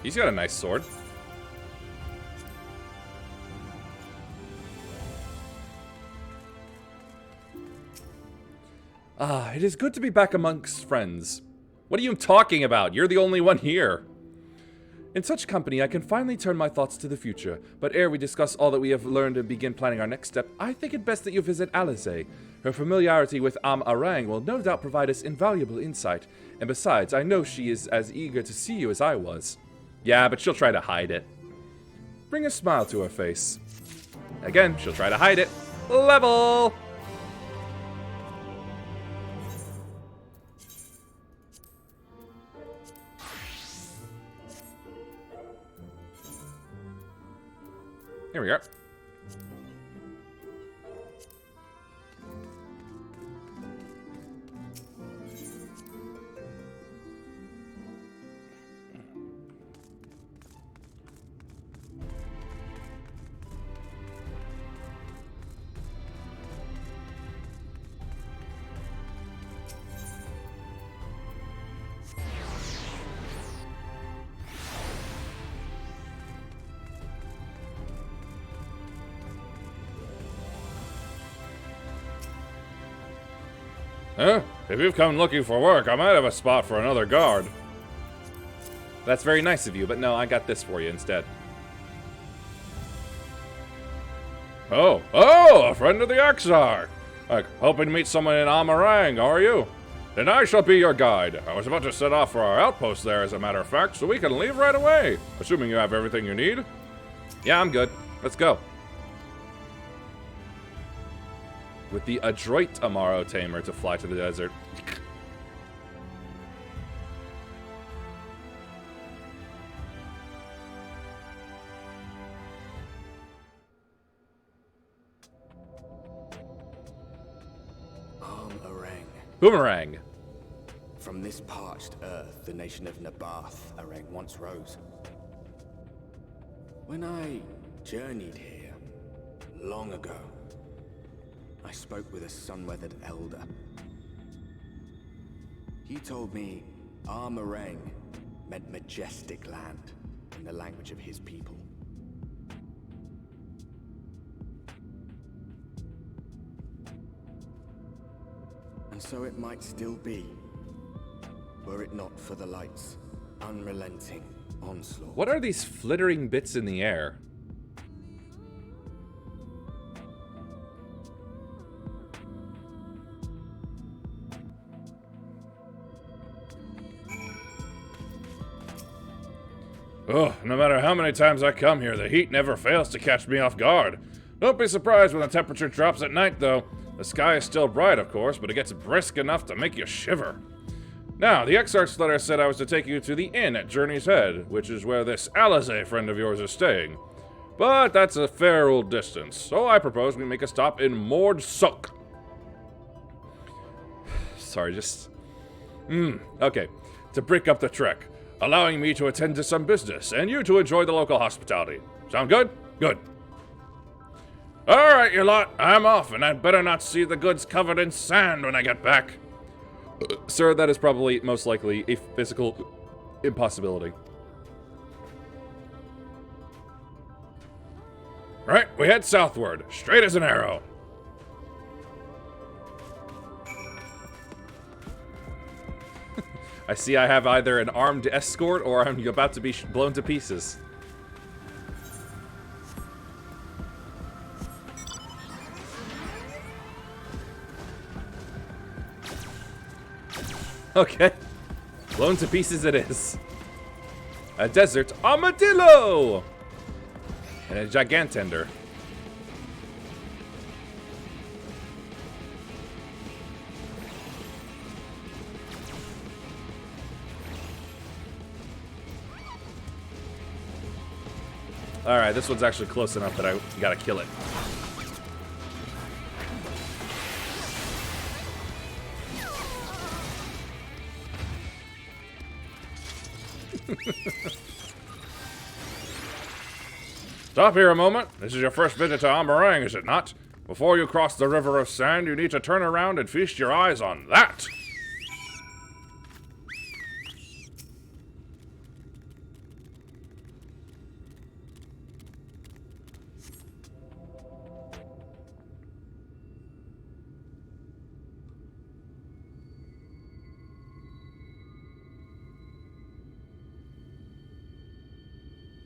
He's got a nice sword. Ah, it is good to be back amongst friends. What are you talking about? You're the only one here. In such company, I can finally turn my thoughts to the future. But ere we discuss all that we have learned and begin planning our next step, I think it best that you visit Alizé. Her familiarity with Am-Arang will no doubt provide us invaluable insight. And besides, I know she is as eager to see you as I was. Yeah, but she'll try to hide it. Bring a smile to her face. Again, she'll try to hide it. Level! Here we go. Huh? If you've come looking for work, I might have a spot for another guard. That's very nice of you, but no, I got this for you instead. Oh, a friend of the Exarch! Hoping to meet someone in Am-Arang, are you? Then I shall be your guide. I was about to set off for our outpost there, as a matter of fact, so we can leave right away. Assuming you have everything you need. Yeah, I'm good. Let's go. With the adroit Amaro tamer to fly to the desert. Am-Arang. Boomerang. From this parched earth, the nation of Nabath, Arang once rose. When I journeyed here, long ago, I spoke with a sun-weathered elder. He told me Armorang meant majestic land in the language of his people. And so it might still be, were it not for the light's unrelenting onslaught. What are these flittering bits in the air? Oh, no matter how many times I come here, the heat never fails to catch me off guard. Don't be surprised when the temperature drops at night, though. The sky is still bright, of course, but it gets brisk enough to make you shiver. Now, the Exarch's letter said I was to take you to the inn at Journey's Head, which is where this Alizé friend of yours is staying. But that's a fair old distance, so I propose we make a stop in Mord Suk. Sorry, just... Okay. To break up the trek, allowing me to attend to some business, and you to enjoy the local hospitality. Sound good? Good. Alright, you lot, I'm off, and I'd better not see the goods covered in sand when I get back. Sir, that is probably, most likely, a physical impossibility. Right, we head southward, straight as an arrow. I see I have either an armed escort or I'm about to be blown to pieces. Okay. Blown to pieces it is. A desert armadillo! And a gigantender. Alright, this one's actually close enough that I gotta kill it. Stop here a moment. This is your first visit to Armorang, is it not? Before you cross the River of Sand, you need to turn around and feast your eyes on that!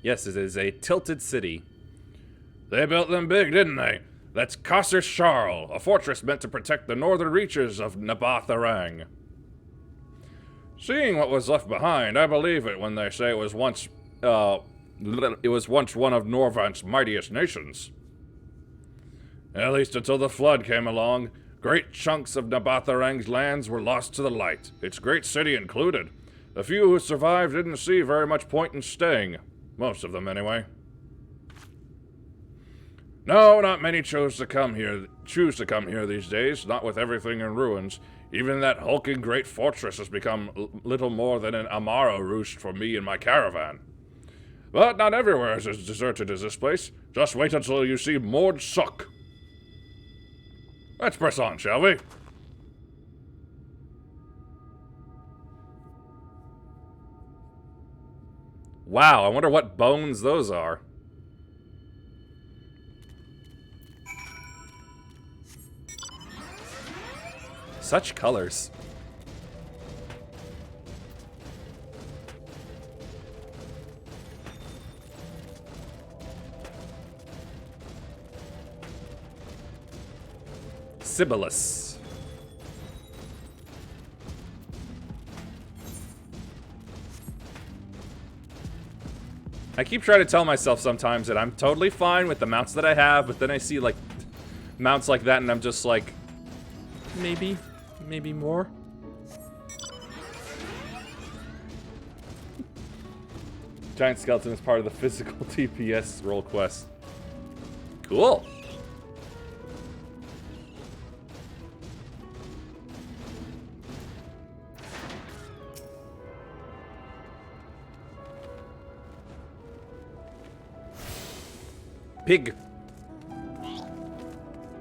Yes, it is a tilted city. They built them big, didn't they? That's Kasser Sharl, a fortress meant to protect the northern reaches of Nabatharang. Seeing what was left behind, I believe it when they say it was once one of Norvant's mightiest nations. At least until the flood came along, great chunks of Nabatharang's lands were lost to the light, its great city included. The few who survived didn't see very much point in staying. Most of them, anyway. No, not many choose to come here these days, not with everything in ruins. Even that hulking great fortress has become little more than an Amaro roost for me and my caravan. But not everywhere is as deserted as this place. Just wait until you see Mord Suk. Let's press on, shall we? Wow, I wonder what bones those are. Such colors. Sibyllus. I keep trying to tell myself sometimes that I'm totally fine with the mounts that I have, but then I see, like, mounts like that and I'm just like, maybe more? Giant skeleton is part of the physical TPS role quest. Cool. Pig.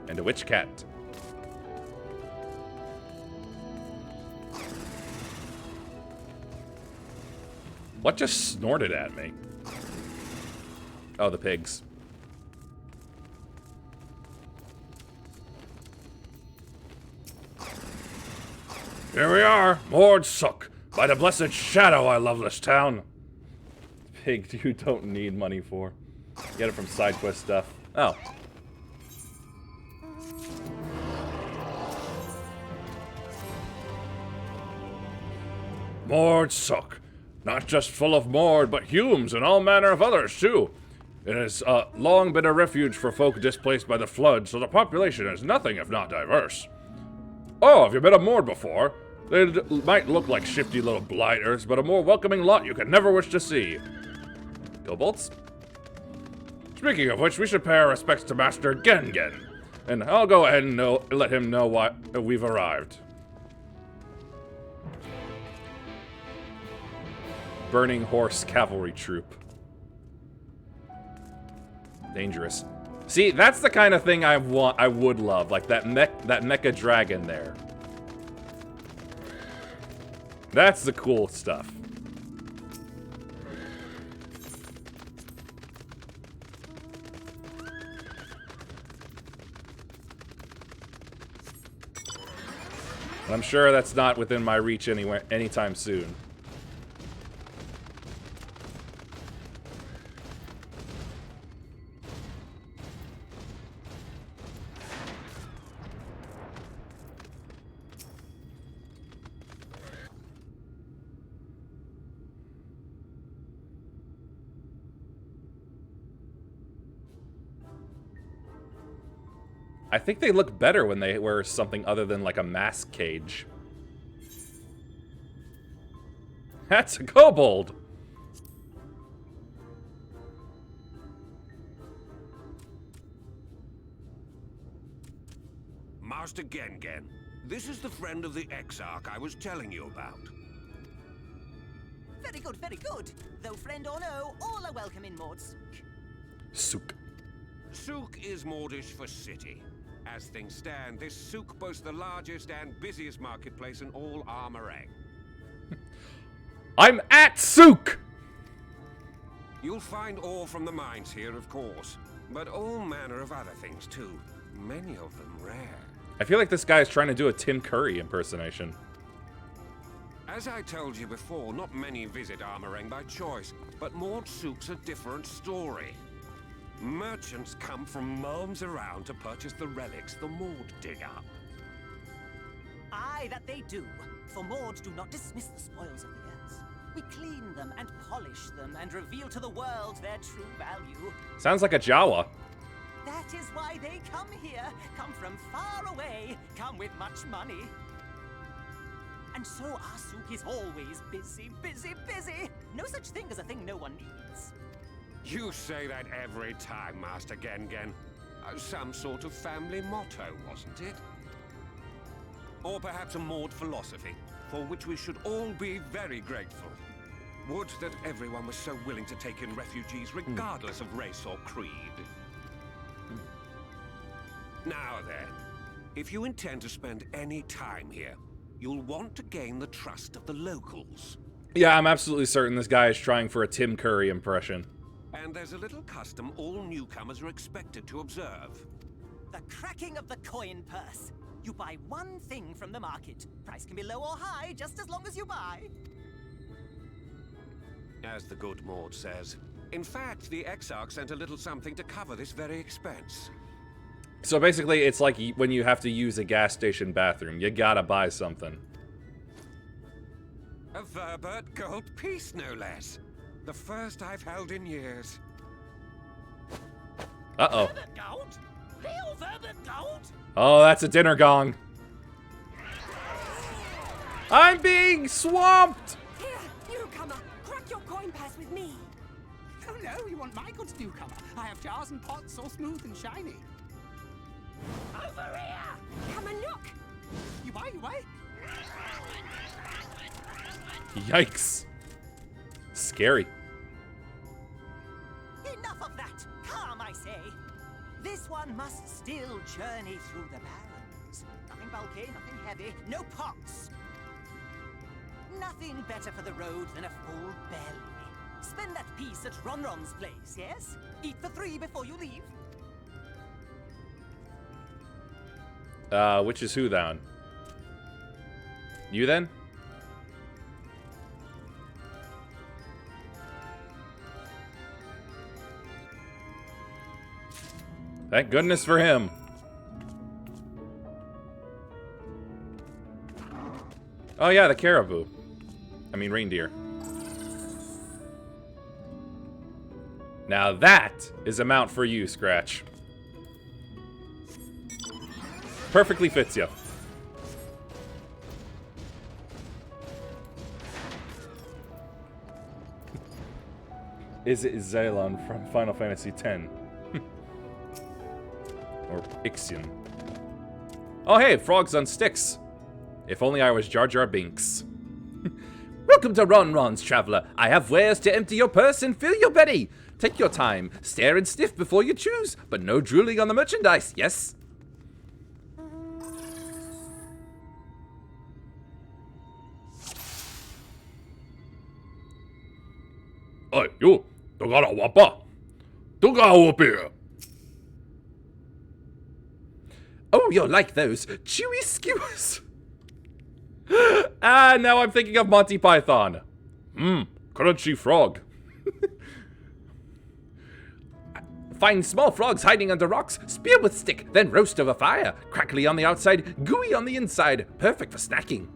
And a witch cat. What just snorted at me? Oh, the pigs. Here we are, Mord Suck. By the blessed shadow, I love this town. Pig you don't need money for. Get it from side quest stuff. Oh. Mord Suck. Not just full of Mord, but Humes and all manner of others, too. It has long been a refuge for folk displaced by the flood, so the population is nothing if not diverse. Oh, have you met a Mord before? They might look like shifty little blighters, but a more welcoming lot you could never wish to see. Kobolds? Speaking of which, we should pay our respects to Master Gengen. And I'll go ahead and let him know why we've arrived. Burning horse cavalry troop. Dangerous. See, that's the kind of thing I would love, like that mecha dragon there. That's the cool stuff. And I'm sure that's not within my reach anywhere anytime soon. I think they look better when they wear something other than like a mask cage. That's a kobold! Master Gengen, this is the friend of the Exarch I was telling you about. Very good, very good. Though friend or no, all are welcome in Mords. Souk. Souk is Mordish for city. As things stand, this souk boasts the largest and busiest marketplace in all Armorang. I'm at Souk! You'll find ore from the mines here, of course, but all manner of other things too. Many of them rare. I feel like this guy is trying to do a Tim Curry impersonation. As I told you before, not many visit Armorang by choice, but Mord Souk's a different story. Merchants come from malms around to purchase the relics the Mord dig up. Aye, that they do. For Mords do not dismiss the spoils of the earth. We clean them and polish them and reveal to the world their true value. Sounds like a Jawa. That is why they come here. Come from far away. Come with much money. And so our souk is always busy, busy, busy. No such thing as a thing no one needs. You say that every time, Master Gengen. Some sort of family motto, wasn't it? Or perhaps a Mord philosophy, for which we should all be very grateful. Would that everyone was so willing to take in refugees regardless of race or creed. Now then, if you intend to spend any time here, you'll want to gain the trust of the locals. Yeah, I'm absolutely certain this guy is trying for a Tim Curry impression. And there's a little custom all newcomers are expected to observe. The cracking of the coin purse. You buy one thing from the market. Price can be low or high, just as long as you buy. As the good Mord says. In fact, the Exarch sent a little something to cover this very expense. So basically, it's like when you have to use a gas station bathroom. You gotta buy something. A Verbert gold piece, no less. The first I've held in years. Uh-oh. Verbert gold? Real Verbert gold? Oh, that's a dinner gong. I'm being swamped! Here, newcomer, crack your coin purse with me. Oh no, you want my goods, newcomer? I have jars and pots all smooth and shiny. Over here! Come and look! You buy, you buy? Yikes. Scary. Enough of that! Calm, I say! This one must still journey through the barrens. Nothing bulky, nothing heavy, no pots. Nothing better for the road than a full belly. Spend that piece at Ronron's place, yes? Eat the 3 before you leave. Which is who then? You then? Thank goodness for him. Oh yeah, the caribou. I mean reindeer. Now that is a mount for you, Scratch. Perfectly fits you. Is it Xylon from Final Fantasy X? Or Ixion. Oh hey, frogs on sticks. If only I was Jar Jar Binks. Welcome to Ronron's, traveler. I have wares to empty your purse and fill your belly. Take your time, stare and sniff before you choose, but no drooling on the merchandise, yes? Hey, you! You got a whopper? You got a whopper! Oh, you'll like those chewy skewers. Ah, now I'm thinking of Monty Python. Crunchy frog. Find small frogs hiding under rocks, spear with stick, then roast over fire. Crackly on the outside, gooey on the inside. Perfect for snacking.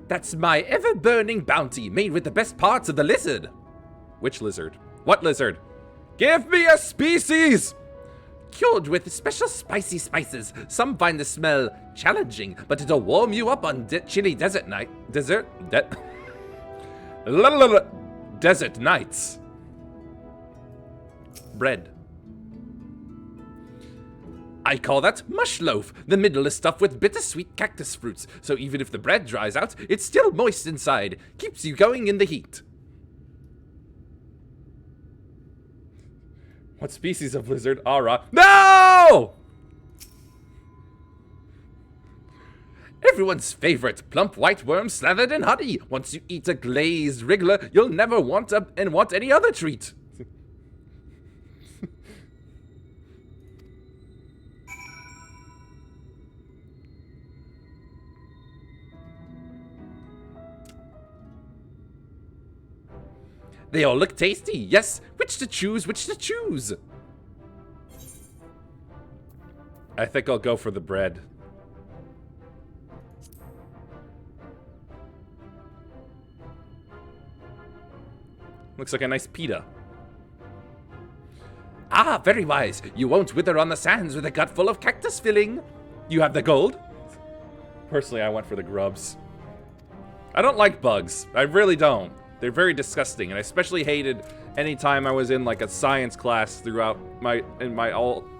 That's my ever-burning bounty, made with the best parts of the lizard. Which lizard? What lizard? Give me a species! Cured with special spicy spices. Some find the smell challenging, but it'll warm you up on chilly desert night. Desert nights. Bread. I call that mush loaf. The middle is stuffed with bittersweet cactus fruits, so even if the bread dries out, it's still moist inside. Keeps you going in the heat. What species of lizard? Ara. No! Everyone's favorite, plump white worm slathered in honey. Once you eat a glazed wriggler, you'll never want any other treat. They all look tasty, yes. Which to choose, which to choose? I think I'll go for the bread. Looks like a nice pita. Ah, very wise. You won't wither on the sands with a gut full of cactus filling. You have the gold? Personally, I went for the grubs. I don't like bugs. I really don't. They're very disgusting, and I especially hated any time I was in like a science class throughout my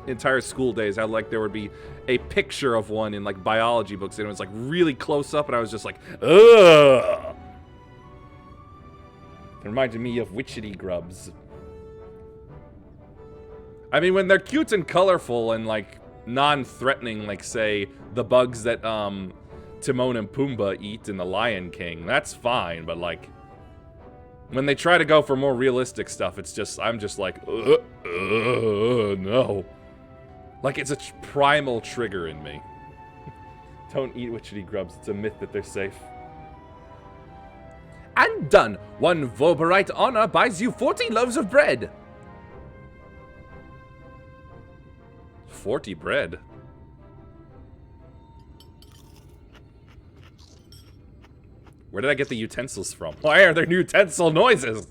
entire school days. How like there would be a picture of one in like biology books, and it was like really close up, and I was just like, ugh. It reminded me of witchetty grubs. I mean, when they're cute and colorful and like non-threatening, like say the bugs that Timon and Pumbaa eat in The Lion King, that's fine, but like when they try to go for more realistic stuff, it's just, I'm just like, no. Like, it's a primal trigger in me. Don't eat witchetty grubs. It's a myth that they're safe. And done. 1 Voberite honor buys you 40 loaves of bread. 40 bread? Where did I get the utensils from? Why are there utensil noises?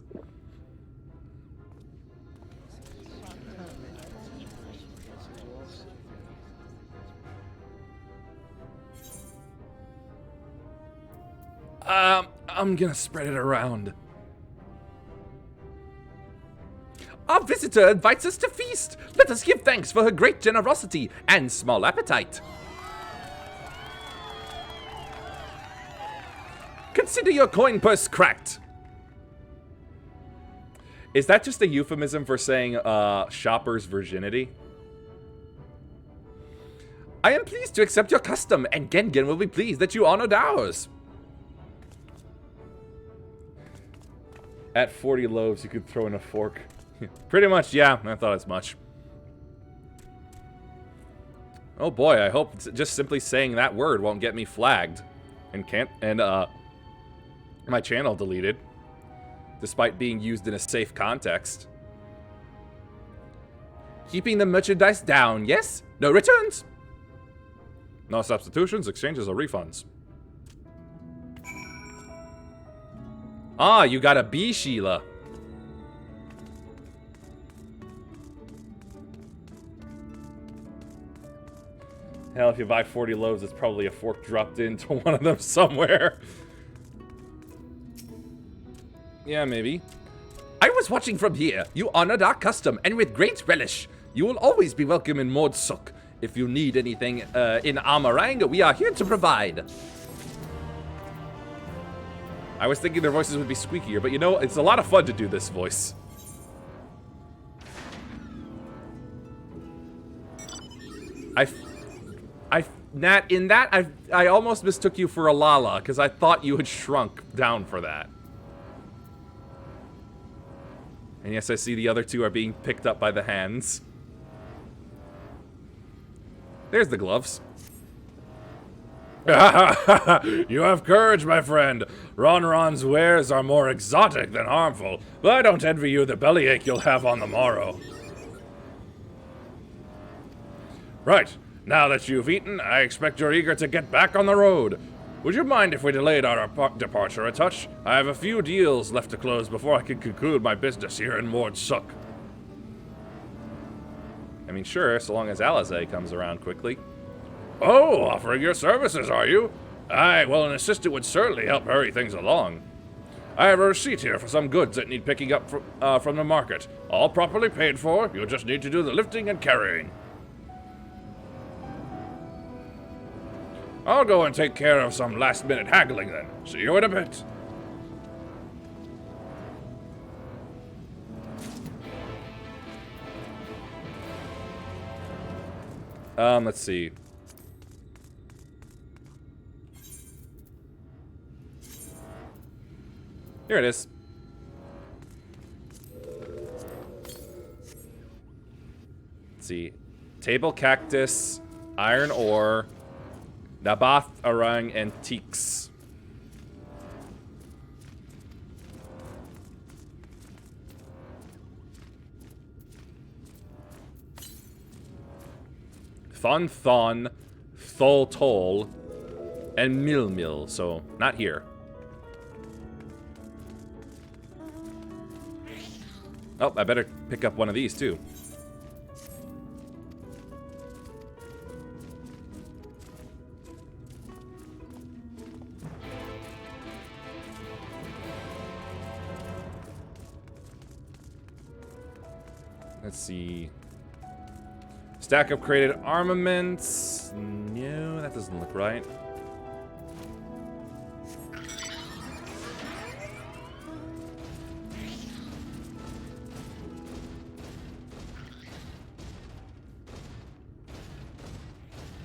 I'm gonna spread it around. Our visitor invites us to feast. Let us give thanks for her great generosity and small appetite. Consider your coin purse cracked. Is that just a euphemism for saying shopper's virginity? I am pleased to accept your custom, and Gengen will be pleased that you honored ours. At 40 loaves, you could throw in a fork. Pretty much, yeah. I thought as much. Oh boy, I hope just simply saying that word won't get me flagged. And my channel deleted. Despite being used in a safe context. Keeping the merchandise down, yes? No returns? No substitutions, exchanges, or refunds. Ah, you got a bee, Sheila. Hell, if you buy 40 loaves, it's probably a fork dropped into one of them somewhere. Yeah, maybe. I was watching from here. You honored our custom, and with great relish. You will always be welcome in Mordsuk. If you need anything in Amarang, we are here to provide. I was thinking their voices would be squeakier, but you know, it's a lot of fun to do this voice. Nat, in that, I almost mistook you for a Lala, because I thought you had shrunk down for that. And yes, I see the other two are being picked up by the hands. There's the gloves. You have courage, my friend. Ronron's wares are more exotic than harmful, but I don't envy you the bellyache you'll have on the morrow. Right, now that you've eaten, I expect you're eager to get back on the road. Would you mind if we delayed our departure a touch? I have a few deals left to close before I can conclude my business here in Mordsuk. I mean, sure, so long as Alizé comes around quickly. Oh, offering your services, are you? Aye, well, an assistant would certainly help hurry things along. I have a receipt here for some goods that need picking up from the market. All properly paid for, you'll just need to do the lifting and carrying. I'll go and take care of some last-minute haggling then. See you in a bit. Let's see. Here it is. Let's see. Table cactus, iron ore, Nabath Arang antiques. Thon, Thol Tol, and Mil, so not here. Oh, I better pick up one of these too. Let's see. Stack of created armaments. No, that doesn't look right.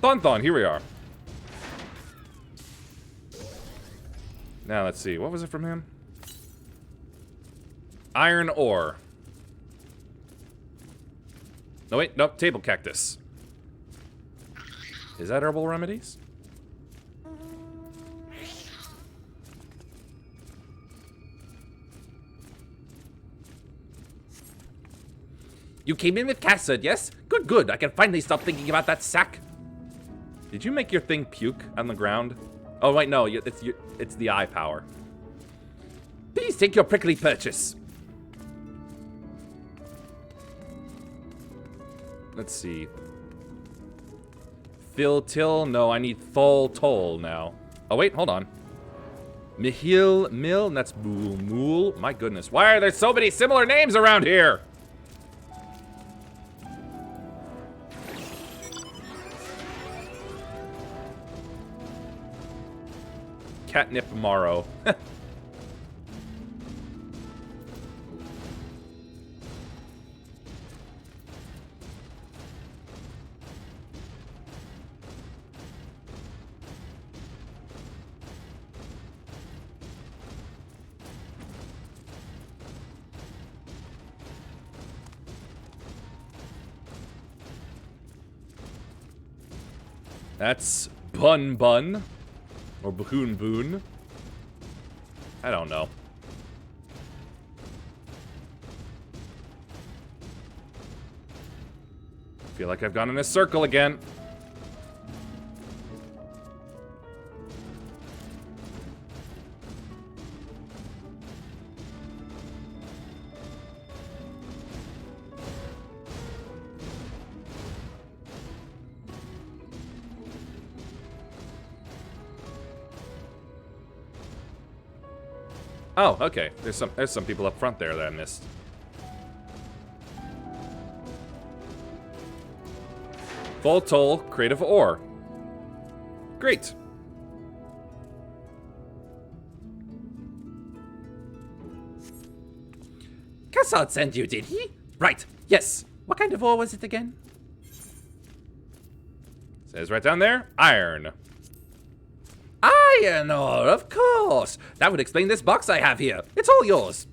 Thon, here we are. Now let's see. What was it from him? Iron ore. No, wait, nope, table cactus. Is that herbal remedies? You came in with Cassad, yes? Good, good. I can finally stop thinking about that sack. Did you make your thing puke on the ground? Oh, wait, no, it's the eye power. Please take your prickly purchase. Let's see. Phil Till? No, I need Thol Toll now. Oh, wait, hold on. Mihil Mill? And that's Mool Mool. My goodness. Why are there so many similar names around here? Catnip Morrow. That's Bun Bun. Or Boon Boon. I don't know. Feel like I've gone in a circle again. Oh, okay. There's some people up front there that I missed. Full toll, creative ore. Great. Cassard sent you, did he? Right, yes. What kind of ore was it again? Says right down there, iron. Iron ore, of course. That would explain this box I have here. It's all yours.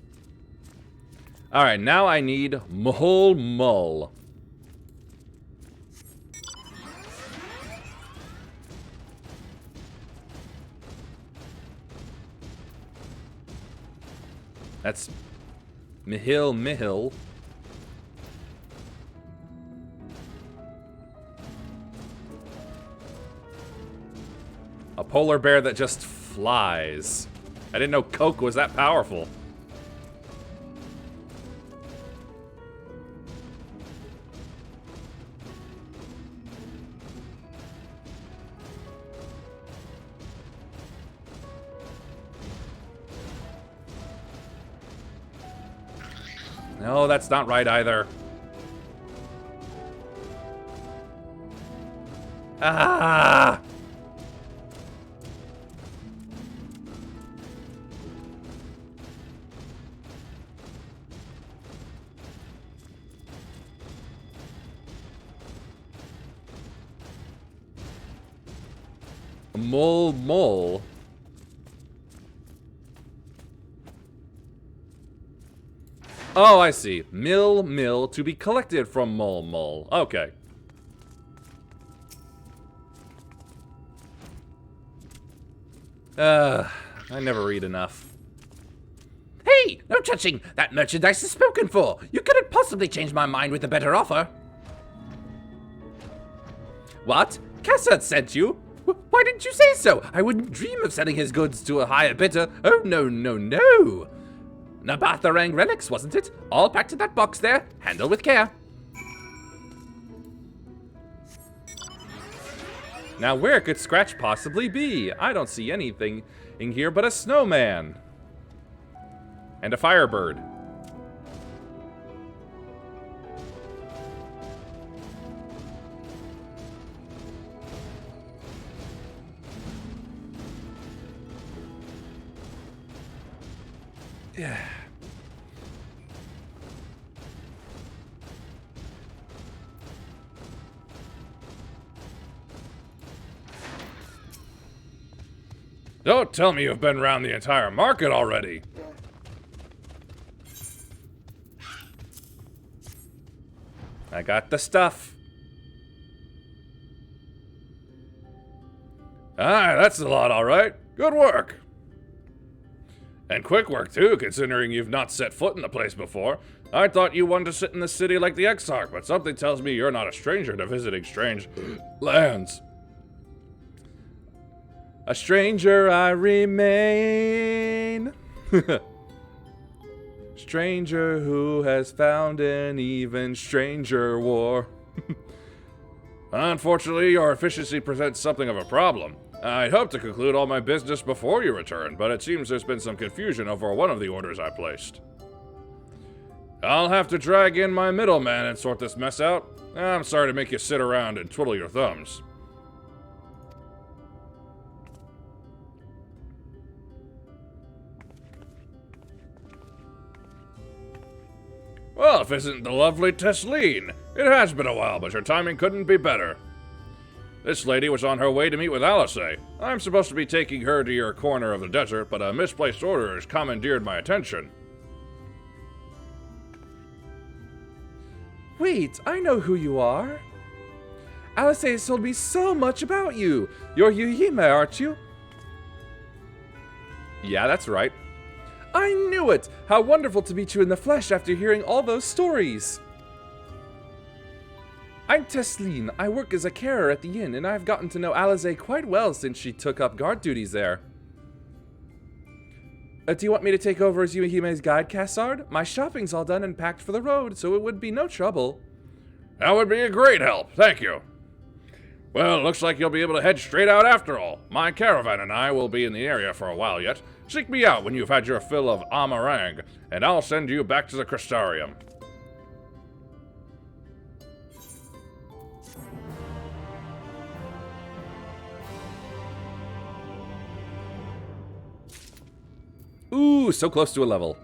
Alright, now I need Mole Mull. That's Mihil. A polar bear that just flies. I didn't know Coke was that powerful. No, that's not right either. Ah! Mole. Oh, I see. Mill to be collected from Mole. Okay. I never read enough. Hey, no touching! That merchandise is spoken for! You couldn't possibly change my mind with a better offer. What? Cassard sent you? Why didn't you say so? I wouldn't dream of selling his goods to a higher bidder. Oh, no. Nabatharang relics, wasn't it? All packed in that box there. Handle with care. Now where could Scratch possibly be? I don't see anything in here but a snowman. And a firebird. Yeah. Don't tell me you've been around the entire market already. I got the stuff. Ah, that's a lot, all right. Good work. And quick work, too, considering you've not set foot in the place before. I thought you wanted to sit in the city like the Exarch, but something tells me you're not a stranger to visiting strange lands. A stranger I remain. Stranger who has found an even stranger war. Unfortunately, your efficiency presents something of a problem. I'd hoped to conclude all my business before you return, but it seems there's been some confusion over one of the orders I placed. I'll have to drag in my middleman and sort this mess out. I'm sorry to make you sit around and twiddle your thumbs. Well, if isn't the lovely Tesleen? It has been a while, but your timing couldn't be better. This lady was on her way to meet with Alice. I'm supposed to be taking her to your corner of the desert, but a misplaced order has commandeered my attention. Wait, I know who you are. Alice has told me so much about you. You're Yuhime, aren't you? Yeah, that's right. I knew it! How wonderful to meet you in the flesh after hearing all those stories. I'm Tesleen. I work as a carer at the inn, and I've gotten to know Alize quite well since she took up guard duties there. Do you want me to take over as Yuhime's guide, Cassard? My shopping's all done and packed for the road, so it would be no trouble. That would be a great help, thank you. Well, looks like you'll be able to head straight out after all. My caravan and I will be in the area for a while yet. Seek me out when you've had your fill of amarang, and I'll send you back to the Crystarium. Ooh, so close to a level.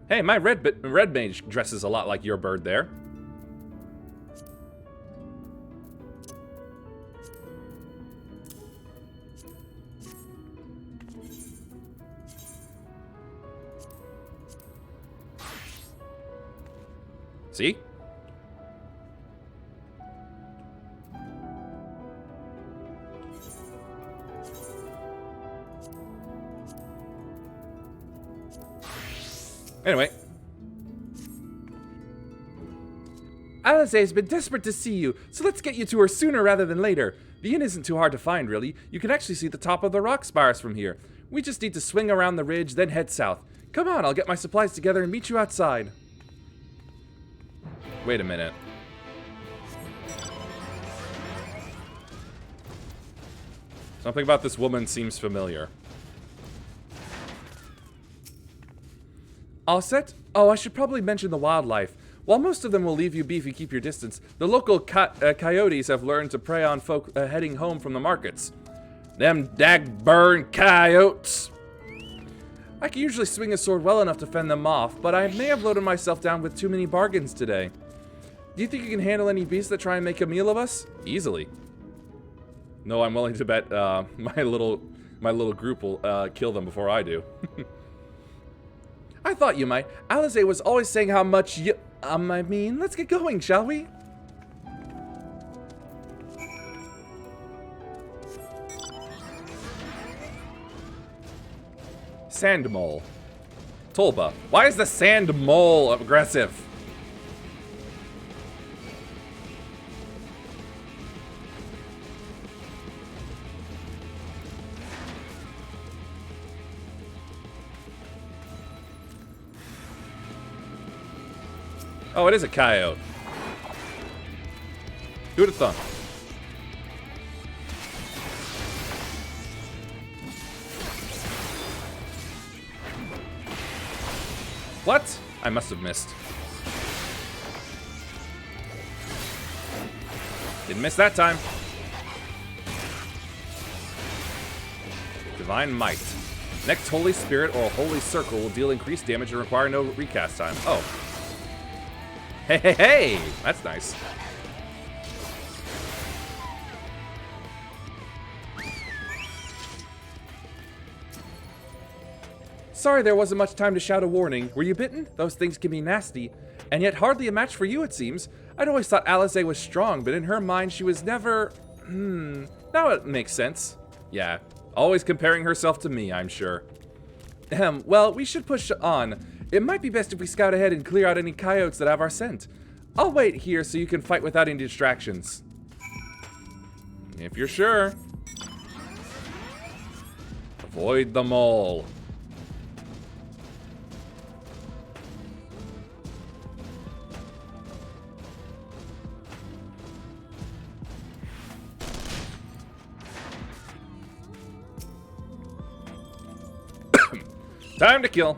Hey, my red mage dresses a lot like your bird there. See? Anyway. Alize has been desperate to see you, so let's get you to her sooner rather than later. The inn isn't too hard to find, really. You can actually see the top of the rock spires from here. We just need to swing around the ridge, then head south. Come on, I'll get my supplies together and meet you outside. Wait a minute. Something about this woman seems familiar. All set? Oh, I should probably mention the wildlife. While most of them will leave you be if you keep your distance, the local coyotes have learned to prey on folk heading home from the markets. Them dag-burn coyotes! I can usually swing a sword well enough to fend them off, but I may have loaded myself down with too many bargains today. Do you think you can handle any beasts that try and make a meal of us? Easily. No, I'm willing to bet my little group will kill them before I do. I thought you might. Alize was always saying how much you... I mean, let's get going, shall we? Sand mole. Tolba. Why is the sand mole aggressive? Oh, it is a coyote. Who'd have thought? What? I must have missed. Didn't miss that time. Divine Might. Next Holy Spirit or Holy Circle will deal increased damage and require no recast time. Oh. Hey, hey, hey! That's nice. Sorry there wasn't much time to shout a warning. Were you bitten? Those things can be nasty. And yet hardly a match for you, it seems. I'd always thought Alize was strong, but in her mind she was never... Now it makes sense. Yeah, always comparing herself to me, I'm sure. Well, we should push on. It might be best if we scout ahead and clear out any coyotes that have our scent. I'll wait here so you can fight without any distractions. If you're sure. Avoid them all. Time to kill.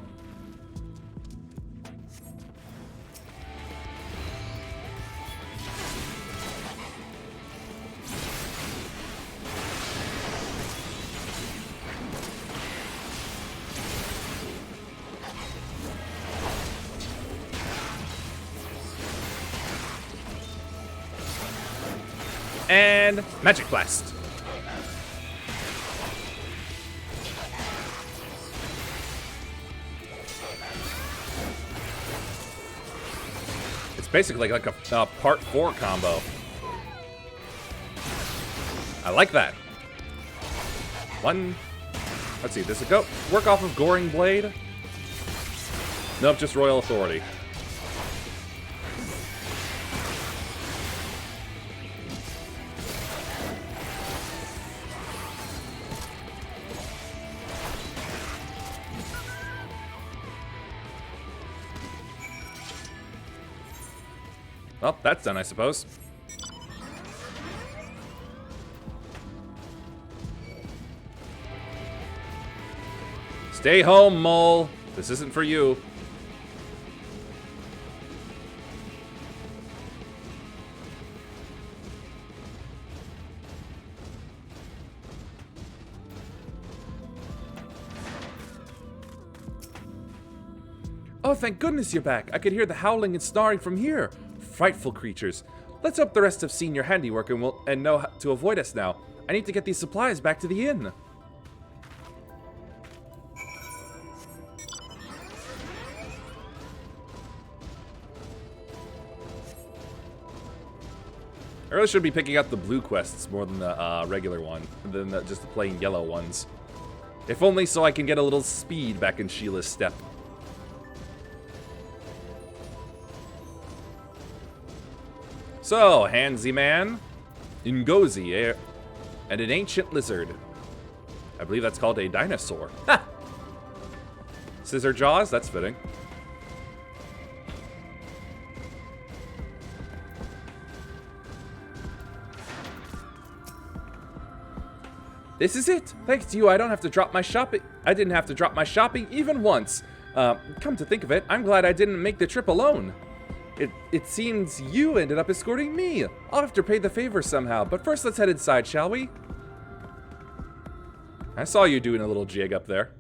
And Magic Blast. It's basically like a part 4 combo. I like that. One. Let's see, does it go work off of Goring Blade? Nope, just Royal Authority. Well, that's done, I suppose. Stay home, Mole. This isn't for you. Oh, thank goodness you're back. I could hear the howling and snarling from here. Frightful creatures. Let's hope the rest have seen your handiwork and know how to avoid us now. I need to get these supplies back to the inn. I really should be picking up the blue quests more than the regular one, than just the plain yellow ones. If only so I can get a little speed back in Sheila's step. So, Handsy Man, Ngozi, and an ancient lizard. I believe that's called a dinosaur. Ha! Scissor jaws, that's fitting. This is it. Thanks to you, I don't have to drop my shopping. I didn't have to drop my shopping even once. Come to think of it, I'm glad I didn't make the trip alone. It seems you ended up escorting me. I'll have to pay the favor somehow, but first let's head inside, shall we? I saw you doing a little jig up there.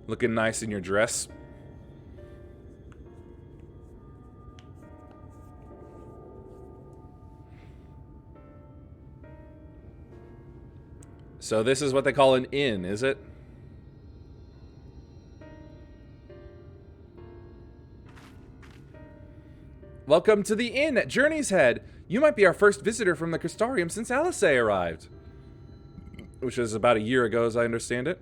Looking nice in your dress. So this is what they call an inn, is it? Welcome to the inn at Journey's Head. You might be our first visitor from the Crystarium since Alice arrived. Which is about a year ago, as I understand it.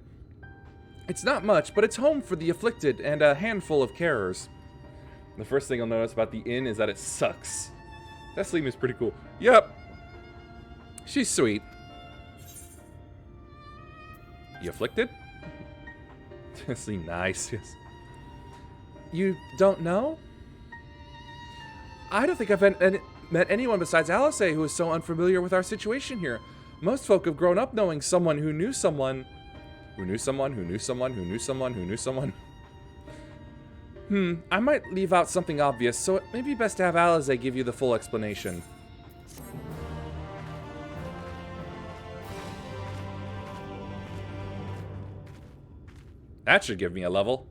It's not much, but it's home for the afflicted and a handful of carers. The first thing you'll notice about the inn is that it sucks. Thessalem is pretty cool. Yep. She's sweet. You afflicted? Thessalem, nice, yes. You don't know? I don't think I've met anyone besides Alice who is so unfamiliar with our situation here. Most folk have grown up knowing someone who knew someone who knew someone who knew someone who knew someone who knew someone. I might leave out something obvious, so it may be best to have Alice give you the full explanation. That should give me a level.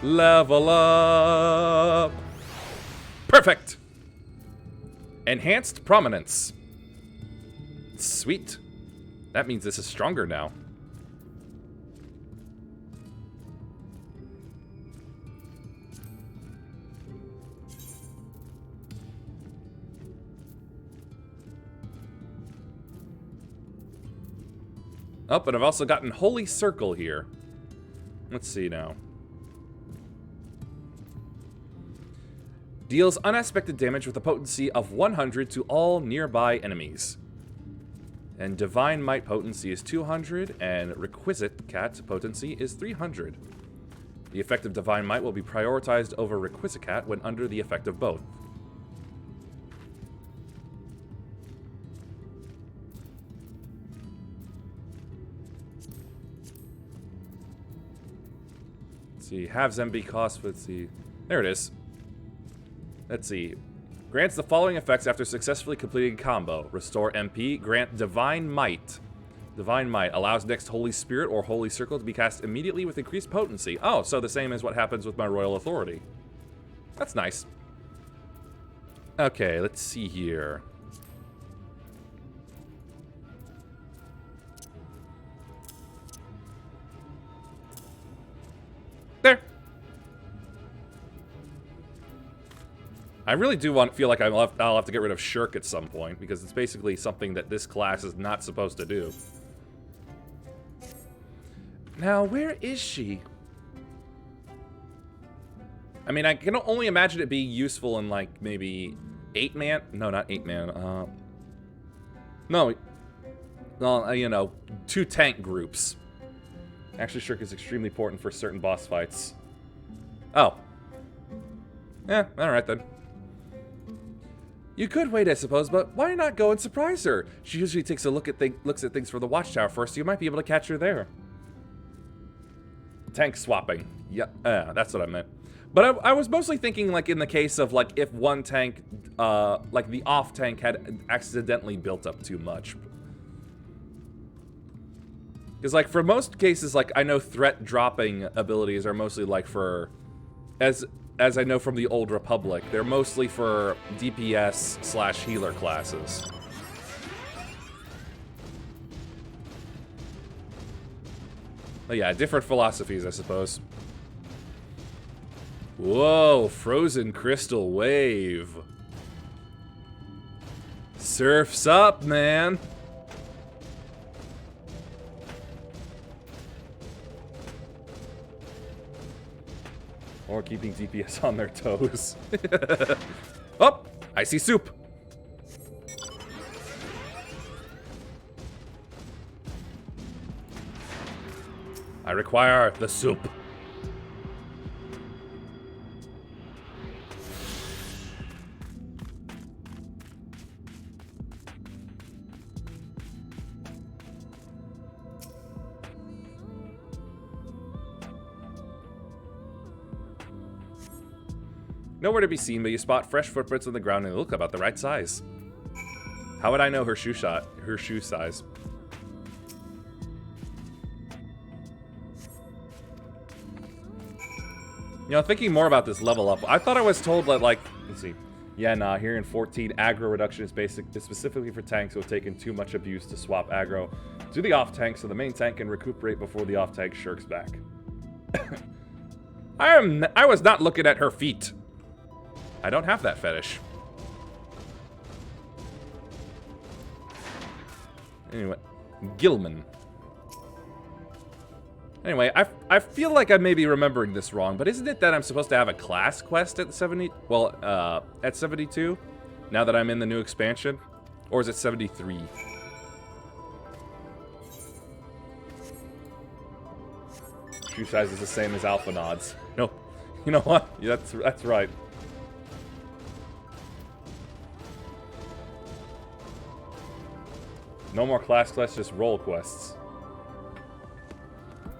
Level up. Perfect. Enhanced prominence. Sweet. That means this is stronger now. Oh, but I've also gotten Holy Circle here. Let's see now. Deals unexpected damage with a potency of 100 to all nearby enemies. And Divine Might potency is 200, and Requisite Cat potency is 300. The effect of Divine Might will be prioritized over Requisite Cat when under the effect of both. Let's see, have Zemby cost, let's see. There it is. Let's see. Grants the following effects after successfully completing a combo. Restore MP. Grant Divine Might. Divine Might allows next Holy Spirit or Holy Circle to be cast immediately with increased potency. Oh, so the same as what happens with my Royal Authority. That's nice. Okay, let's see here. There. I really do feel like I'll have to get rid of Shirk at some point, because it's basically something that this class is not supposed to do. Now, where is she? I mean, I can only imagine it being useful in, like, maybe 8-man? No, not 8-man. No, you know, 2 tank groups. Actually, Shirk is extremely important for certain boss fights. Oh. Yeah, alright then. You could wait, I suppose, but why not go and surprise her? She usually takes a looks at things from the watchtower first, so you might be able to catch her there. Tank swapping. Yeah, that's what I meant. But I was mostly thinking, like, in the case of, like, if one tank, like, the off tank had accidentally built up too much. Because, like, for most cases, like, I know threat dropping abilities are mostly, like, for... As I know from the Old Republic, they're mostly for DPS/healer classes. But yeah, different philosophies, I suppose. Whoa, frozen crystal wave. Surf's up, man. Or keeping DPS on their toes. Oh, I see soup. I require the soup. Nowhere to be seen, but you spot fresh footprints on the ground and they look about the right size. How would I know her shoe size? You know, thinking more about this level up, I thought I was told that, like, let's see. Yeah, nah, here in 14, aggro reduction is specifically for tanks who have taken too much abuse to swap aggro to the off tank so the main tank can recuperate before the off tank shirks back. I was not looking at her feet. I don't have that fetish. Anyway, Gilman. Anyway, I feel like I may be remembering this wrong, but isn't it that I'm supposed to have a class quest at 70? Well, at 72? Now that I'm in the new expansion? Or is it 73? Shoe size is the same as Alpha Nods. No, you know what? Yeah, that's right. No more class quests, just role quests.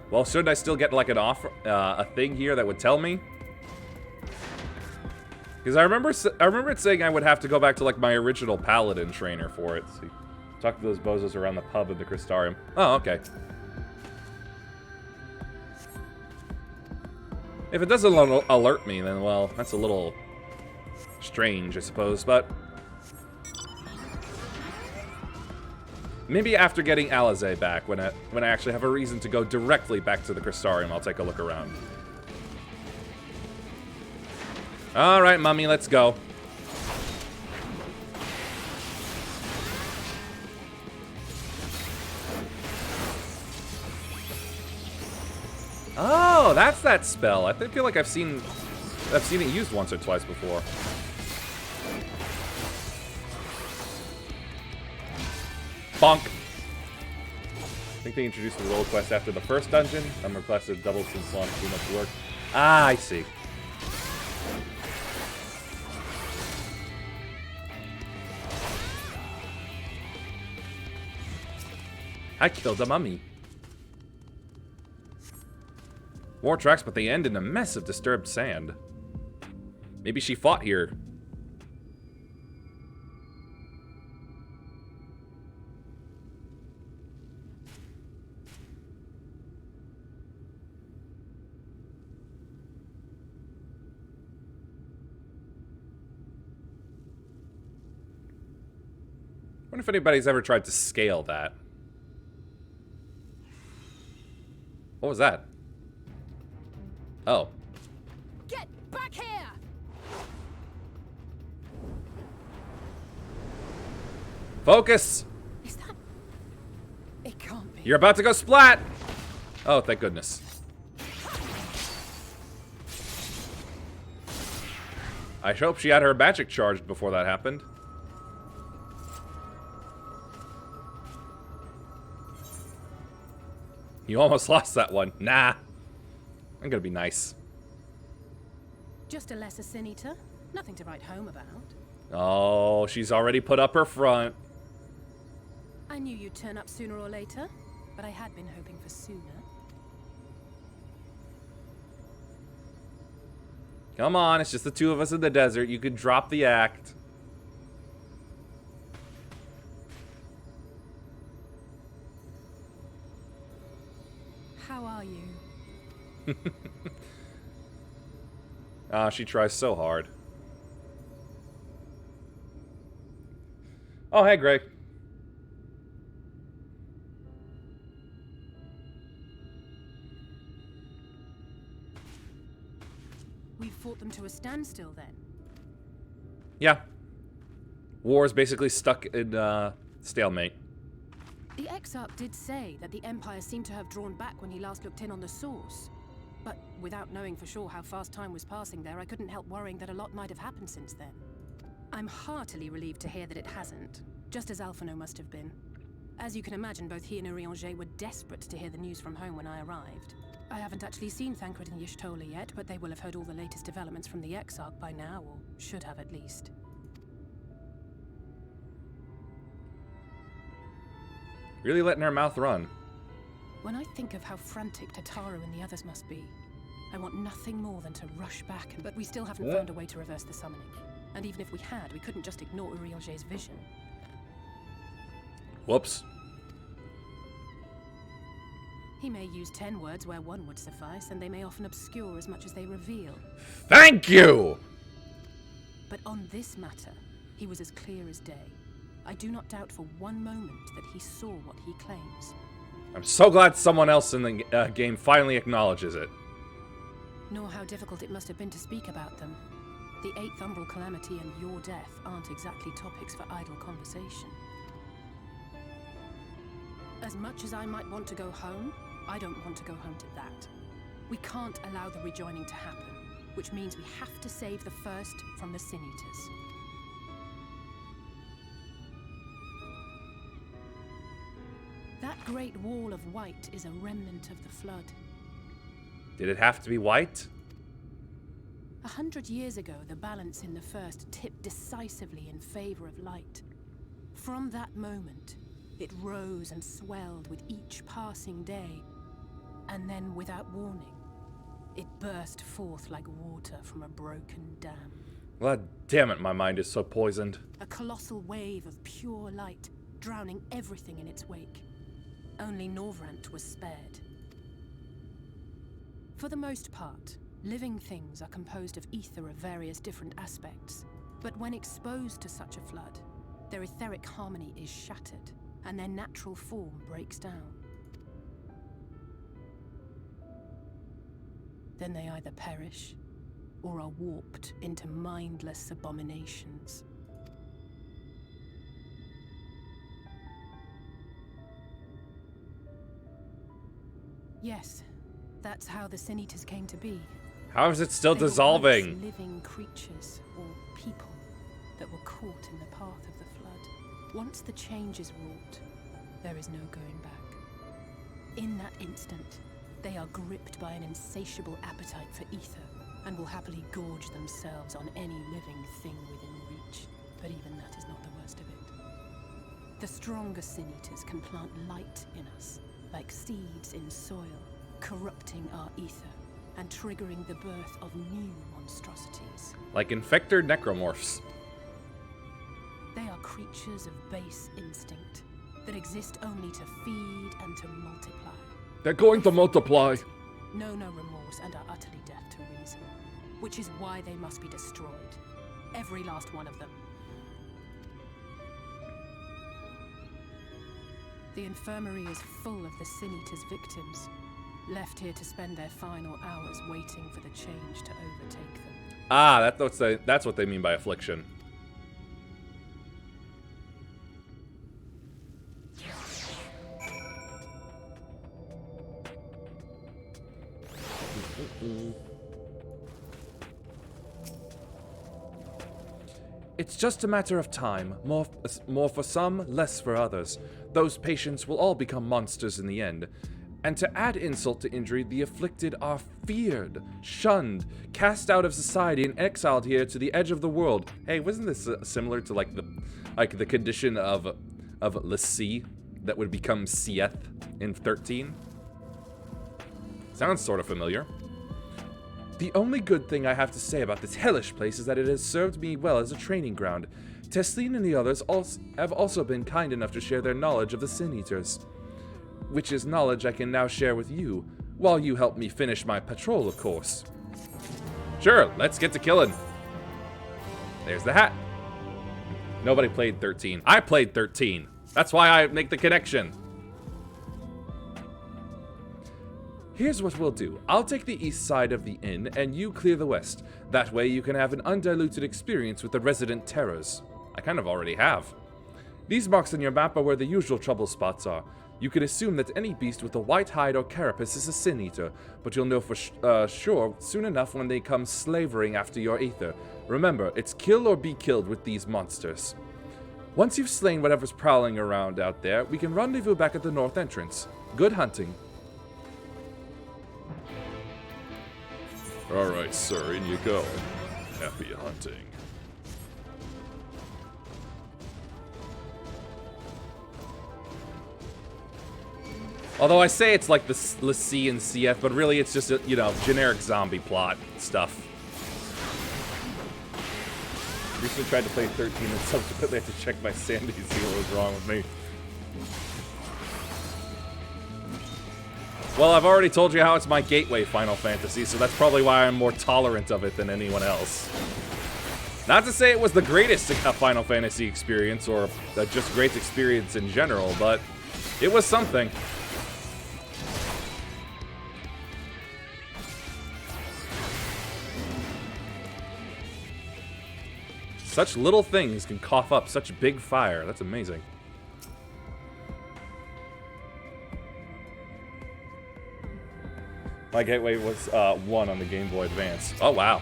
Well, shouldn't I still get like an offer, a thing here that would tell me? Because I remember it saying I would have to go back to like my original Paladin trainer for it. See, talk to those bozos around the pub in the Crystarium. Oh, okay. If it doesn't alert me, then well, that's a little strange, I suppose. But maybe after getting Alizé back, when I actually have a reason to go directly back to the Crystarium, I'll take a look around. All right, Mummy, let's go. Oh, that's that spell. I feel like I've seen it used once or twice before. Bonk. I think they introduced the role quest after the first dungeon. Number of quests have doubled since launch. Too much work. Ah, I see. I killed a mummy. More tracks, but they end in a mess of disturbed sand. Maybe she fought here. I wonder if anybody's ever tried to scale that. What was that? Oh. Get back here! Focus! Is that... It can't be. You're about to go splat! Oh, thank goodness. I hope she had her magic charged before that happened. You almost lost that one. Nah. I'm gonna be nice. Just a lesser sin eater. Nothing to write home about. Oh, she's already put up her front. I knew you'd turn up sooner or later, but I had been hoping for sooner. Come on, it's just the two of us in the desert. You could drop the act. How are you? Ah, she tries so hard. Oh, hey, Greg. We've fought them to a standstill, then? Yeah. War is basically stuck in stalemate. The Exarch did say that the Empire seemed to have drawn back when he last looked in on the source. But without knowing for sure how fast time was passing there, I couldn't help worrying that a lot might have happened since then. I'm heartily relieved to hear that it hasn't, just as Alphino must have been. As you can imagine, both he and Urianger were desperate to hear the news from home when I arrived. I haven't actually seen Thancred and Y'shtola yet, but they will have heard all the latest developments from the Exarch by now, or should have at least. Really letting her mouth run. When I think of how frantic Tataru and the others must be, I want nothing more than to rush back, but we still haven't found a way to reverse the summoning. And even if we had, we couldn't just ignore Urianger's vision. Whoops. He may use 10 words where one would suffice, and they may often obscure as much as they reveal. Thank you! But on this matter, he was as clear as day. I do not doubt for one moment that he saw what he claims. I'm so glad someone else in the game finally acknowledges it. Nor how difficult it must have been to speak about them. The 8th Umbral Calamity and your death aren't exactly topics for idle conversation. As much as I might want to go home, I don't want to go home to that. We can't allow the rejoining to happen, which means we have to save the first from the Sin Eaters. That great wall of white is a remnant of the flood. Did it have to be white? 100 years ago, the balance in the first tipped decisively in favor of light. From that moment, it rose and swelled with each passing day, and then, without warning, it burst forth like water from a broken dam. God damn it, my mind is so poisoned. A colossal wave of pure light, drowning everything in its wake. Only Norvrant was spared. For the most part, living things are composed of ether of various different aspects, but when exposed to such a flood, their etheric harmony is shattered, and their natural form breaks down. Then they either perish, or are warped into mindless abominations. Yes, that's how the Sin Eaters came to be. How is it still They were dissolving? once living creatures, or people, that were caught in the path of the flood. Once the change is wrought, there is no going back. In that instant, they are gripped by an insatiable appetite for ether, and will happily gorge themselves on any living thing within reach. But even that is not the worst of it. The stronger Sin Eaters can plant light in us, like seeds in soil, corrupting our ether, and triggering the birth of new monstrosities. Like infected necromorphs. They are creatures of base instinct, that exist only to feed and to multiply. They're going to multiply. Know no remorse and are utterly deaf to reason, which is why they must be destroyed. Every last one of them. The infirmary is full of the Sin Eaters' victims, left here to spend their final hours waiting for the change to overtake them. Ah, that's what they mean by affliction. It's just a matter of time. More for some, less for others. Those patients will all become monsters in the end. And to add insult to injury, the afflicted are feared, shunned, cast out of society, and exiled here to the edge of the world. Hey, wasn't this similar to like the condition of L'Cie that would become Sieth in 13? Sounds sort of familiar. The only good thing I have to say about this hellish place is that it has served me well as a training ground. Tesline and the others have also been kind enough to share their knowledge of the Sin Eaters, which is knowledge I can now share with you, while you help me finish my patrol, of course. Sure, let's get to killing. There's the hat. Nobody played 13. I played 13. That's why I make the connection. Here's what we'll do. I'll take the east side of the inn, and you clear the west. That way you can have an undiluted experience with the resident terrors. I kind of already have. These marks on your map are where the usual trouble spots are. You can assume that any beast with a white hide or carapace is a Sin Eater, but you'll know for sure soon enough when they come slavering after your Aether. Remember, it's kill or be killed with these monsters. Once you've slain whatever's prowling around out there, we can rendezvous back at the north entrance. Good hunting. Alright, sir, in you go. Happy hunting. Although I say it's like the L'Cie and CF, but really it's just a, you know, generic zombie plot stuff. Recently tried to play 13 and subsequently had to check my sanity to see what was wrong with me. Well, I've already told you how it's my gateway Final Fantasy, so that's probably why I'm more tolerant of it than anyone else. Not to say it was the greatest Final Fantasy experience, or just great experience in general, but it was something. Such little things can cough up such big fire. That's amazing. My gateway was 1 on the Game Boy Advance. Oh, wow.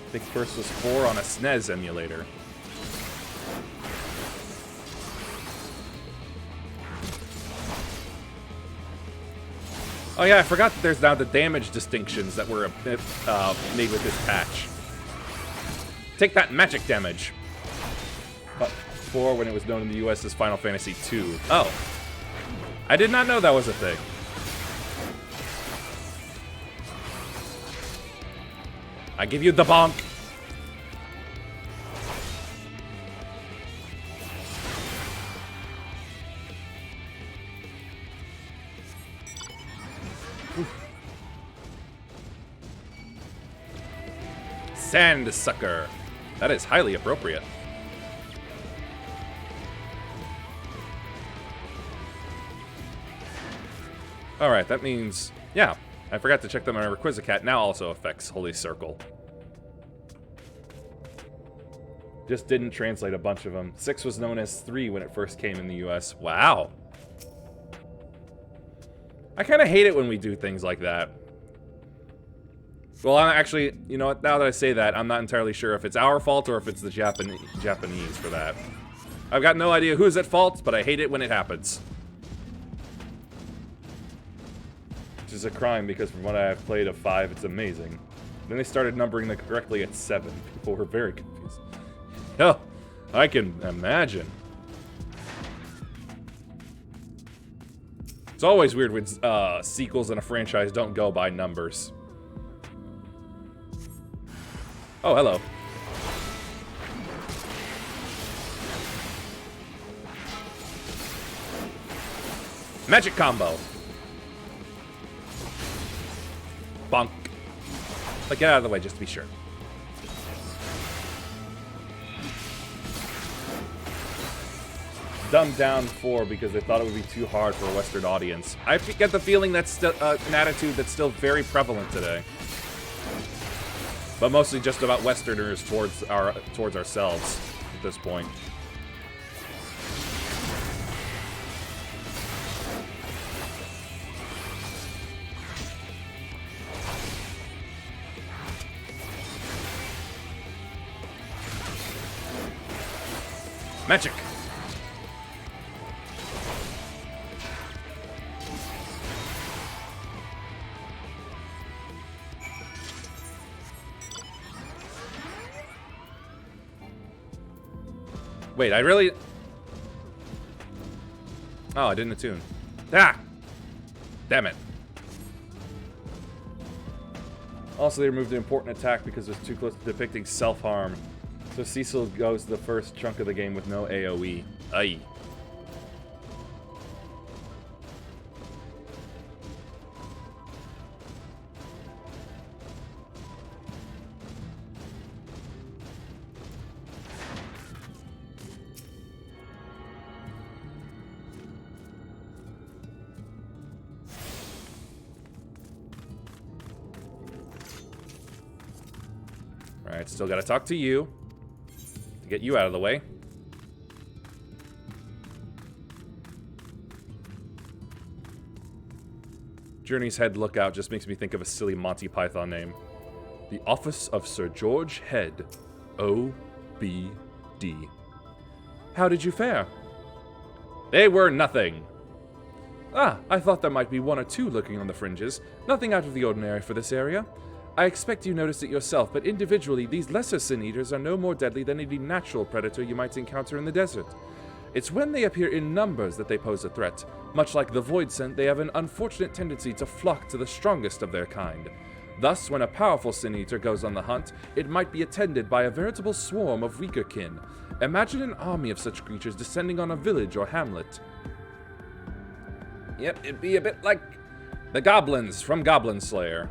I think first was 4 on a SNES emulator. Oh yeah, I forgot that there's now the damage distinctions that were made with this patch. Take that magic damage. But 4 when it was known in the US as Final Fantasy II. Oh. I did not know that was a thing. I give you the bonk. Sand sucker. That is highly appropriate. Alright, that means... yeah, I forgot to check that my Requisicat now also affects Holy Circle. Just didn't translate a bunch of them. 6 was known as 3 when it first came in the US. Wow. I kind of hate it when we do things like that. Well, I'm actually, you know what, now that I say that, I'm not entirely sure if it's our fault or if it's the Japanese for that. I've got no idea who's at fault, but I hate it when it happens. Which is a crime, because from what I have played of 5, it's amazing. Then they started numbering them correctly at 7. People were very confused. Oh, I can imagine. It's always weird when sequels in a franchise don't go by numbers. Oh, hello. Magic combo. Bonk. But get out of the way just to be sure. dumbed down 4 because they thought it would be too hard for a Western audience. I get the feeling that's still an attitude that's still very prevalent today. But mostly just about Westerners towards ourselves at this point. Magic! Wait, I really... Oh, I didn't attune. Ah! Damn it. Also, they removed the important attack because it was too close to depicting self-harm. So Cecil goes the first chunk of the game with no AoE. Aye. Alright, still gotta talk to you. To get you out of the way. Journey's Head Lookout just makes me think of a silly Monty Python name. The Office of Sir George Head, O.B.D. How did you fare? They were nothing. Ah, I thought there might be one or two lurking on the fringes. Nothing out of the ordinary for this area. I expect you noticed it yourself, but individually, these lesser sin-eaters are no more deadly than any natural predator you might encounter in the desert. It's when they appear in numbers that they pose a threat. Much like the Void Scent, they have an unfortunate tendency to flock to the strongest of their kind. Thus, when a powerful sin-eater goes on the hunt, it might be attended by a veritable swarm of weaker kin. Imagine an army of such creatures descending on a village or hamlet. Yep, it'd be a bit like the goblins from Goblin Slayer.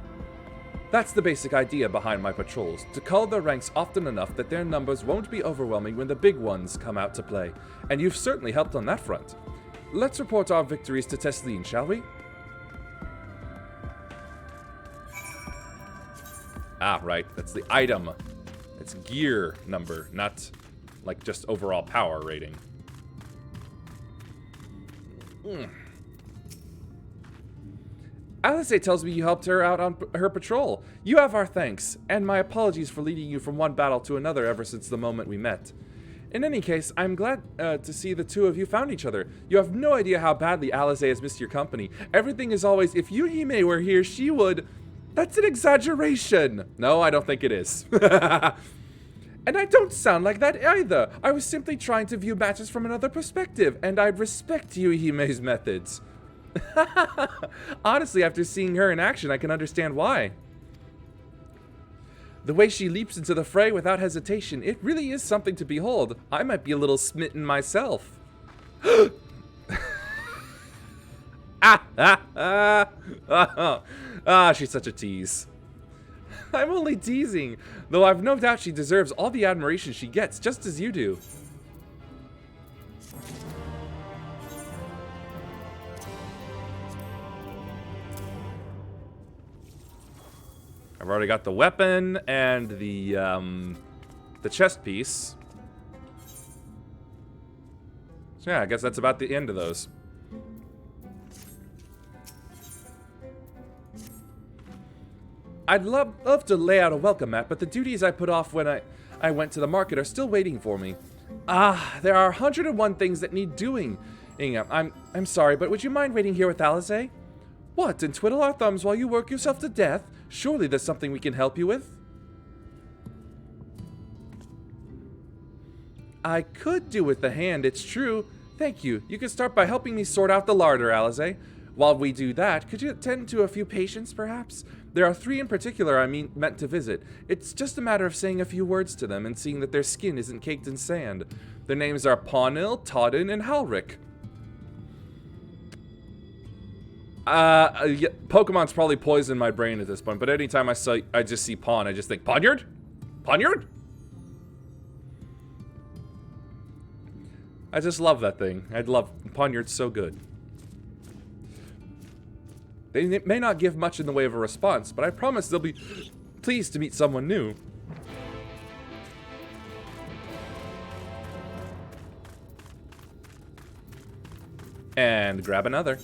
That's the basic idea behind my patrols, to cull their ranks often enough that their numbers won't be overwhelming when the big ones come out to play, and you've certainly helped on that front. Let's report our victories to Tesleen, shall we? Ah, right, that's the item. It's gear number, not like just overall power rating. Alice tells me you helped her out on her patrol. You have our thanks, and my apologies for leading you from one battle to another ever since the moment we met. In any case, I'm glad to see the two of you found each other. You have no idea how badly Alice has missed your company. Everything is always, if Yuhime were here, she would... That's an exaggeration. No, I don't think it is. And I don't sound like that either. I was simply trying to view matters from another perspective, and I respect Yuhime's methods. Honestly, after seeing her in action, I can understand why. The way she leaps into the fray without hesitation, it really is something to behold. I might be a little smitten myself. She's such a tease. I'm only teasing, though I've no doubt she deserves all the admiration she gets, just as you do. I've already got the weapon and the chest piece. So yeah, I guess that's about the end of those. I'd love to lay out a welcome mat, but the duties I put off when I went to the market are still waiting for me. Ah, there are 101 things that need doing. I'm sorry, but would you mind waiting here with Alice? What, and twiddle our thumbs while you work yourself to death? Surely there's something we can help you with? I could do with the hand, it's true. Thank you. You can start by helping me sort out the larder, Alice. While we do that, could you attend to a few patients, perhaps? There are 3 in particular I meant to visit. It's just a matter of saying a few words to them and seeing that their skin isn't caked in sand. Their names are Pawnil, Todden, and Halric. Yeah, Pokemon's probably poisoned my brain at this point, but anytime I just see Pawn, I just think, Poniard? Poniard? I just love that thing. I love Poniard's so good. They may not give much in the way of a response, but I promise they'll be pleased to meet someone new. And grab another.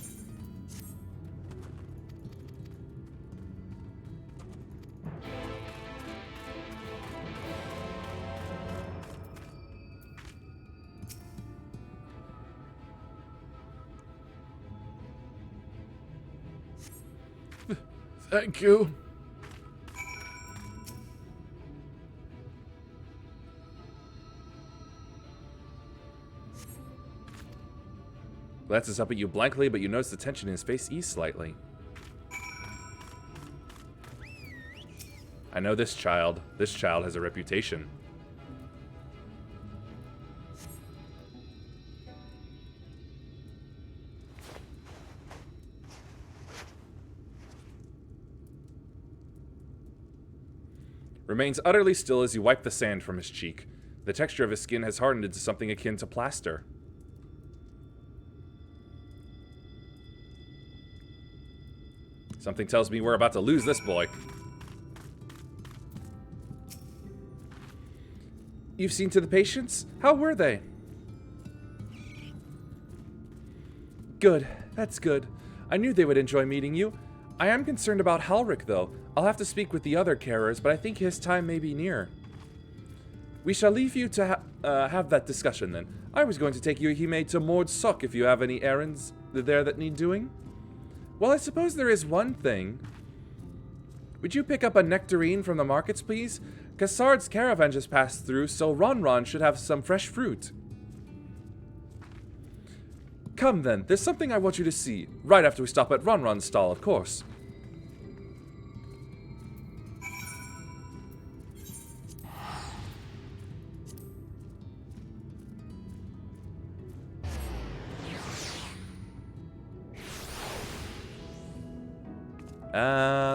Thank you. Glances up at you blankly, but you notice the tension in his face ease slightly. I know this child. This child has a reputation. Remains utterly still as you wipe the sand from his cheek. The texture of his skin has hardened into something akin to plaster. Something tells me we're about to lose this boy. You've seen to the patients? How were they? Good. That's good. I knew they would enjoy meeting you. I am concerned about Halric, though. I'll have to speak with the other carers, but I think his time may be near. We shall leave you to have that discussion, then. I was going to take you, Hime, to Mord's Sock if you have any errands there that need doing. Well, I suppose there is one thing. Would you pick up a nectarine from the markets, please? Cassard's caravan just passed through, so Ron should have some fresh fruit. Come then, there's something I want you to see. Right after we stop at Ron's stall, of course.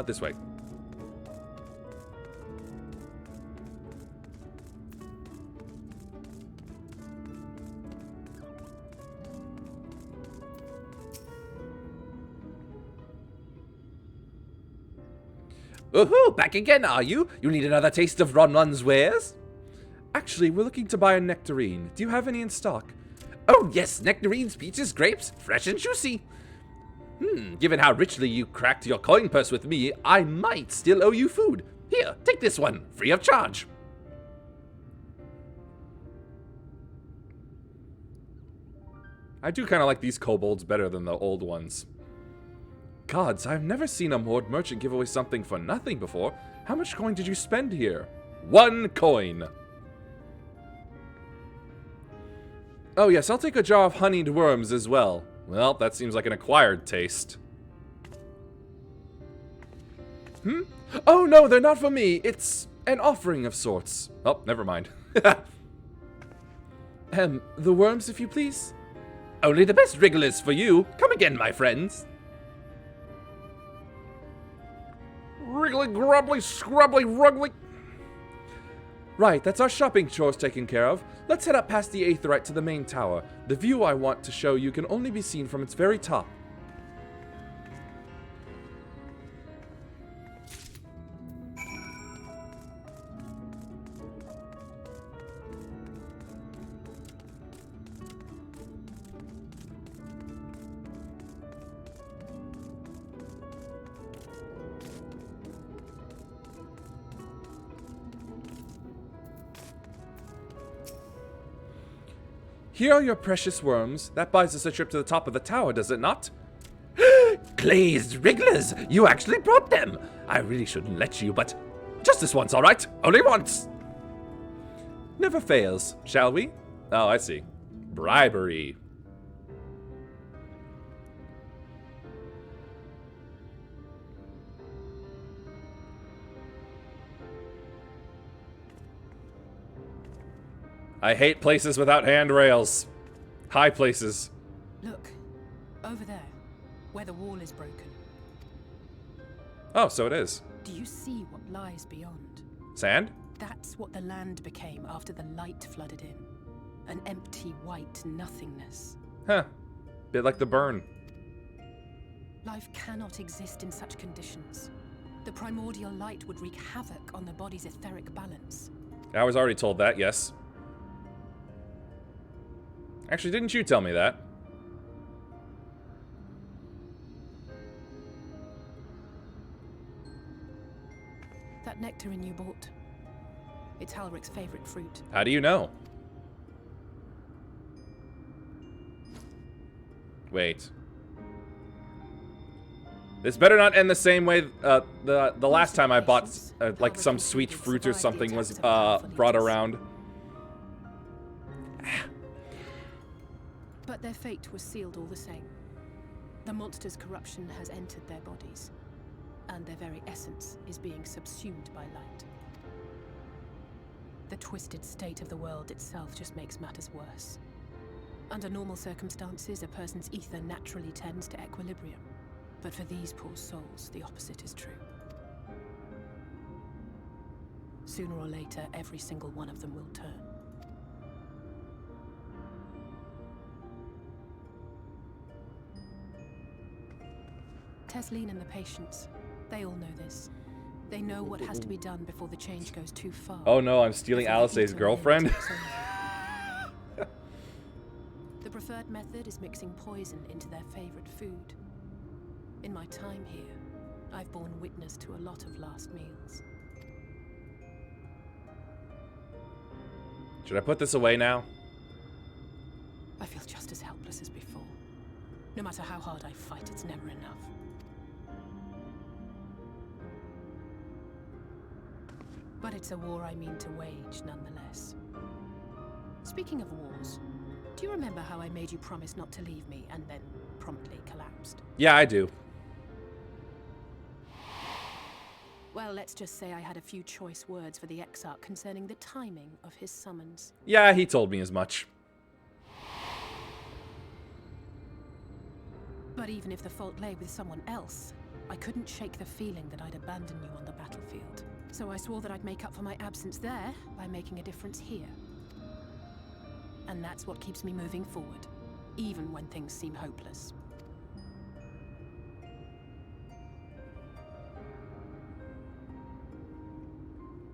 This way. Woohoo! Back again, are you? You need another taste of Ron's wares? Actually, we're looking to buy a nectarine. Do you have any in stock? Oh yes, nectarines, peaches, grapes, fresh and juicy. Given how richly you cracked your coin purse with me, I might still owe you food. Here, take this one, free of charge. I do kind of like these kobolds better than the old ones. Gods, I've never seen a Mord merchant give away something for nothing before. How much coin did you spend here? 1 coin. Oh yes, I'll take a jar of honeyed worms as well. Well, that seems like an acquired taste. Oh no, they're not for me. It's an offering of sorts. Oh, never mind. The worms, if you please. Only the best wrigglers for you. Come again, my friends. Wriggly, grubbly, scrubbly, ruggly. Right, that's our shopping chores taken care of. Let's head up past the Aetheryte to the main tower. The view I want to show you can only be seen from its very top. Here are your precious worms. That buys us a trip to the top of the tower, does it not? Glazed wrigglers! You actually brought them! I really shouldn't let you, but just this once, all right? Only once! Never fails, shall we? Oh, I see. Bribery. I hate places without handrails. High places. Look, over there, where the wall is broken. Oh, so it is. Do you see what lies beyond? Sand? That's what the land became after the light flooded in. An empty white nothingness. Huh. Bit like the burn. Life cannot exist in such conditions. The primordial light would wreak havoc on the body's etheric balance. I was already told that, yes. Actually, didn't you tell me that? That nectarine you bought. It's Halric's favorite fruit. How do you know? Wait. This better not end the same way the last time I bought like some sweet fruit or something was brought around. But their fate was sealed all the same. The monster's corruption has entered their bodies, and their very essence is being subsumed by light. The twisted state of the world itself just makes matters worse. Under normal circumstances, a person's ether naturally tends to equilibrium. But for these poor souls, the opposite is true. Sooner or later, every single one of them will turn. Tesleen and the patients, they all know this. They know what has to be done before the change goes too far. Oh no, I'm stealing Alisaie's girlfriend. The preferred method is mixing poison into their favorite food. In my time here, I've borne witness to a lot of last meals. Should I put this away now? I feel just as helpless as before. No matter how hard I fight, it's never enough. But it's a war I mean to wage, nonetheless. Speaking of wars, do you remember how I made you promise not to leave me and then promptly collapsed? Yeah, I do. Well, let's just say I had a few choice words for the Exarch concerning the timing of his summons. Yeah, he told me as much. But even if the fault lay with someone else, I couldn't shake the feeling that I'd abandon you on the battlefield. So I swore that I'd make up for my absence there by making a difference here. And that's what keeps me moving forward, even when things seem hopeless.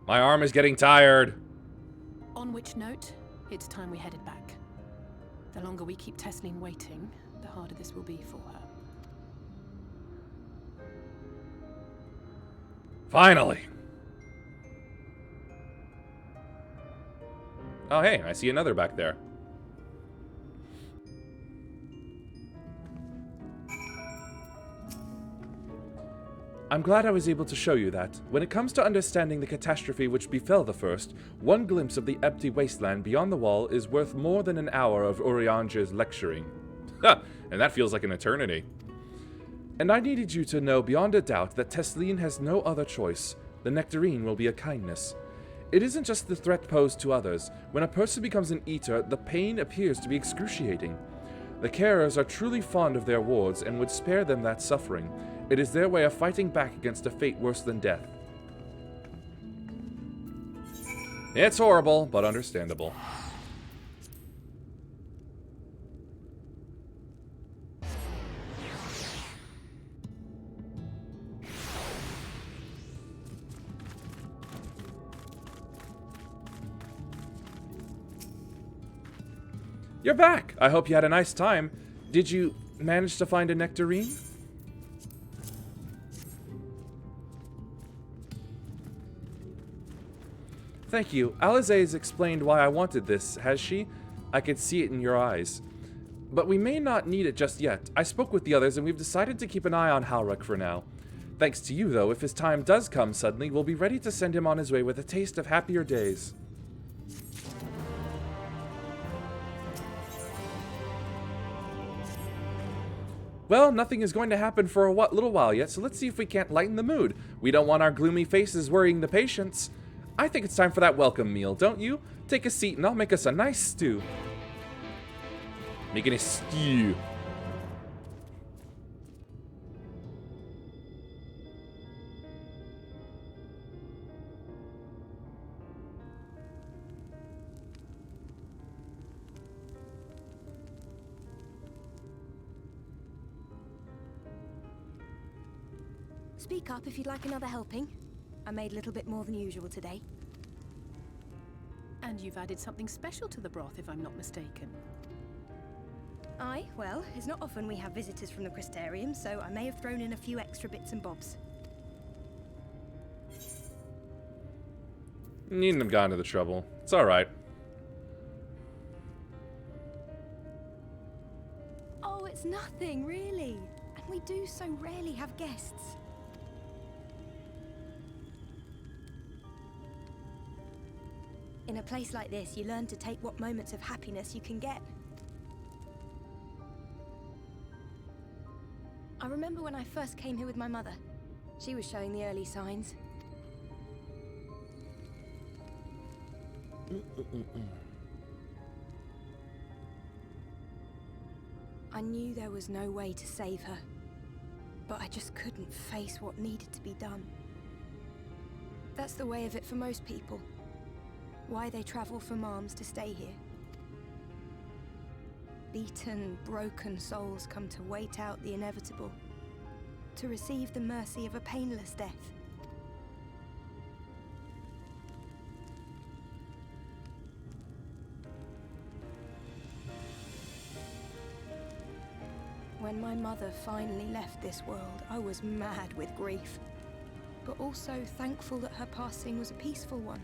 My arm is getting tired. On which note, it's time we headed back. The longer we keep Tesleen waiting, the harder this will be for her. Finally. Oh, hey, I see another back there. I'm glad I was able to show you that. When it comes to understanding the catastrophe which befell the first, one glimpse of the empty wasteland beyond the wall is worth more than an hour of Urianger's lecturing. Ha! And that feels like an eternity. And I needed you to know beyond a doubt that Tesleen has no other choice. The nectarine will be a kindness. It isn't just the threat posed to others. When a person becomes an eater, the pain appears to be excruciating. The carers are truly fond of their wards and would spare them that suffering. It is their way of fighting back against a fate worse than death. It's horrible, but understandable. You're back! I hope you had a nice time. Did you manage to find a nectarine? Thank you. Alisaie has explained why I wanted this, has she? I could see it in your eyes. But we may not need it just yet. I spoke with the others and we've decided to keep an eye on Halric for now. Thanks to you, though, if his time does come suddenly, we'll be ready to send him on his way with a taste of happier days. Well, nothing is going to happen for a little while yet, so let's see if we can't lighten the mood. We don't want our gloomy faces worrying the patients. I think it's time for that welcome meal, don't you? Take a seat and I'll make us a nice stew. Making a stew. Speak up if you'd like another helping. I made a little bit more than usual today. And you've added something special to the broth, if I'm not mistaken. Aye, well, it's not often we have visitors from the Crystarium, so I may have thrown in a few extra bits and bobs. Needn't have gone to the trouble. It's alright. Oh, it's nothing, really. And we do so rarely have guests. In a place like this, you learn to take what moments of happiness you can get. I remember when I first came here with my mother. She was showing the early signs. I knew there was no way to save her, but I just couldn't face what needed to be done. That's the way of it for most people. Why they travel from arms to stay here. Beaten, broken souls come to wait out the inevitable, to receive the mercy of a painless death. When my mother finally left this world, I was mad with grief, but also thankful that her passing was a peaceful one.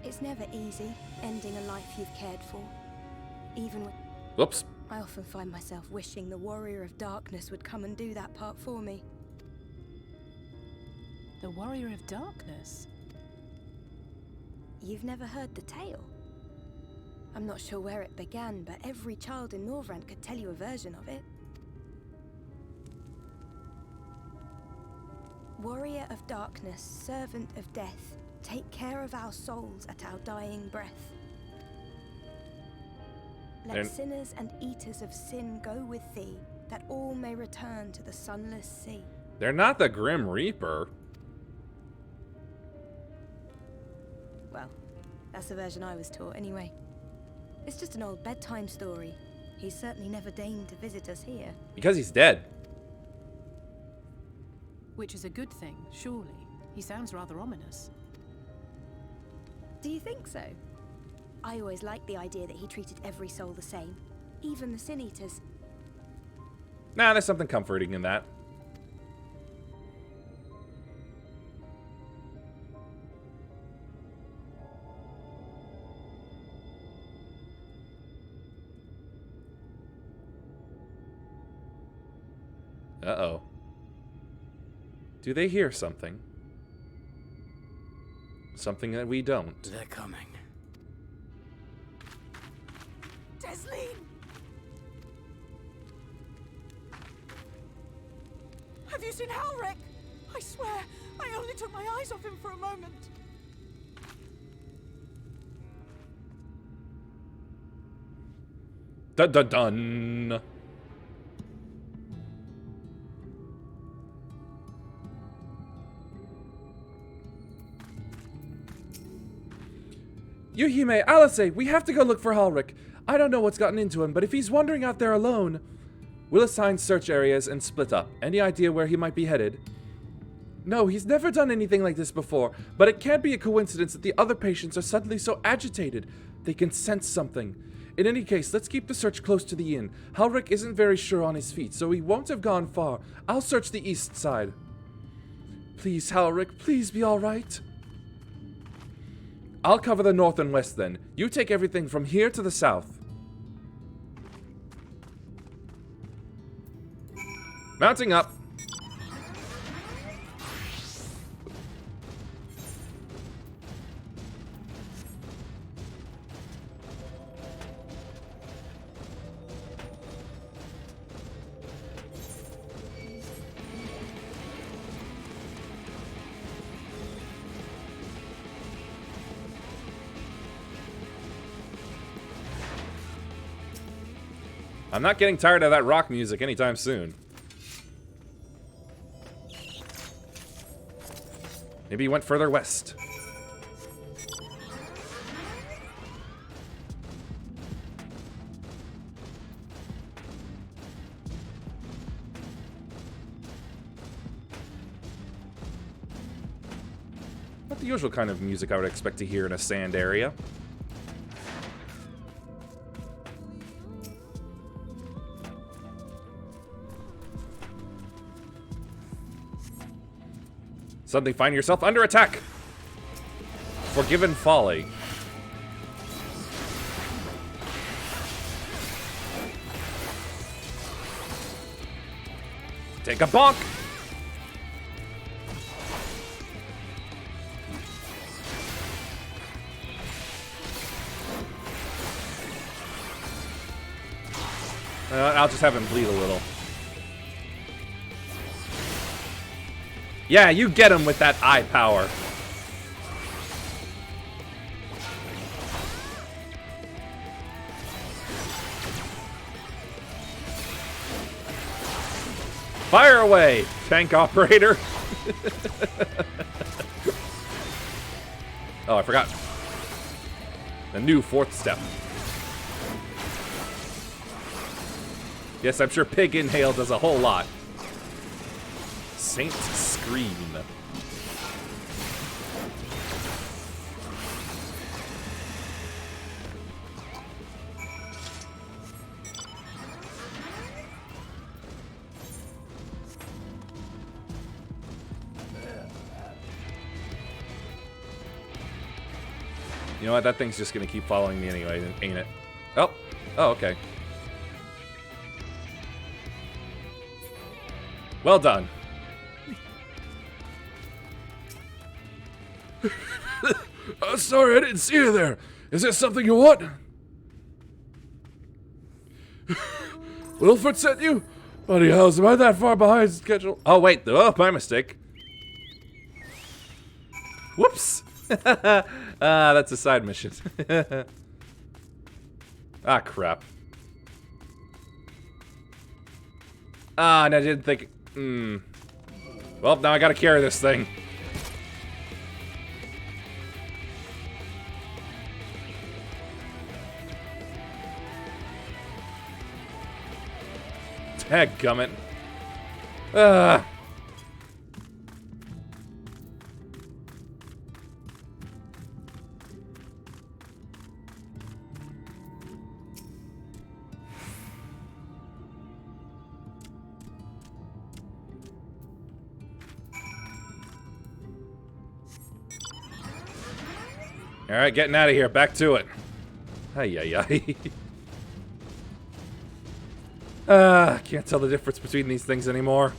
It's never easy, ending a life you've cared for, even when... Whoops. I often find myself wishing the Warrior of Darkness would come and do that part for me. The Warrior of Darkness? You've never heard the tale? I'm not sure where it began, but every child in Norvrand could tell you a version of it. Warrior of Darkness, servant of death, take care of our souls at our dying breath. Let sinners and eaters of sin go with thee, that all may return to the sunless sea. They're not the Grim Reaper. Well, that's the version I was taught anyway. It's just an old bedtime story. He's certainly never deigned to visit us here. Because he's dead. Which is a good thing, surely. He sounds rather ominous. Do you think so? I always liked the idea that he treated every soul the same, even the Sin Eaters. Nah, there's something comforting in that. Uh-oh. Do they hear something? Something that we don't. They're coming. Desleen! Have you seen Halric? I swear, I only took my eyes off him for a moment. Dun dun dun! Yuhime, Alice, we have to go look for Halric. I don't know what's gotten into him, but if he's wandering out there alone... We'll assign search areas and split up. Any idea where he might be headed? No, he's never done anything like this before, but it can't be a coincidence that the other patients are suddenly so agitated. They can sense something. In any case, let's keep the search close to the inn. Halric isn't very sure on his feet, so he won't have gone far. I'll search the east side. Please, Halric, please be alright. I'll cover the north and west then. You take everything from here to the south. Mounting up. I'm not getting tired of that rock music anytime soon. Maybe he went further west. the usual kind of music I would expect to hear in a sand area. Suddenly find yourself under attack. Forgiven folly. Take a bonk. I'll just have him bleed a little. Yeah, you get him with that eye power. Fire away, tank operator. Oh, I forgot. The new 4th step. Yes, I'm sure Pig Inhale does a whole lot. Saint Scream. You know what? That thing's just gonna keep following me anyway, ain't it? Oh. Oh, okay. Well done. Sorry, I didn't see you there. Is there something you want? Wilfred sent you? Bloody hells, am I that far behind schedule? Oh, wait. Oh, my mistake. Whoops. That's a side mission. Ah, crap. Ah, and I didn't think... Well, now I gotta carry this thing. Dadgummit. Alright, getting out of here. Back to it. Ay. Can't tell the difference between these things anymore.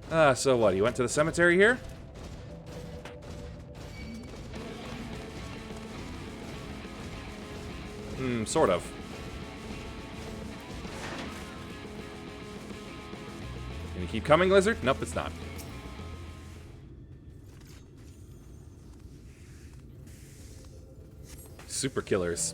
So what? You went to the cemetery here? Sort of. Can you keep coming, lizard? Nope, it's not. Super killers.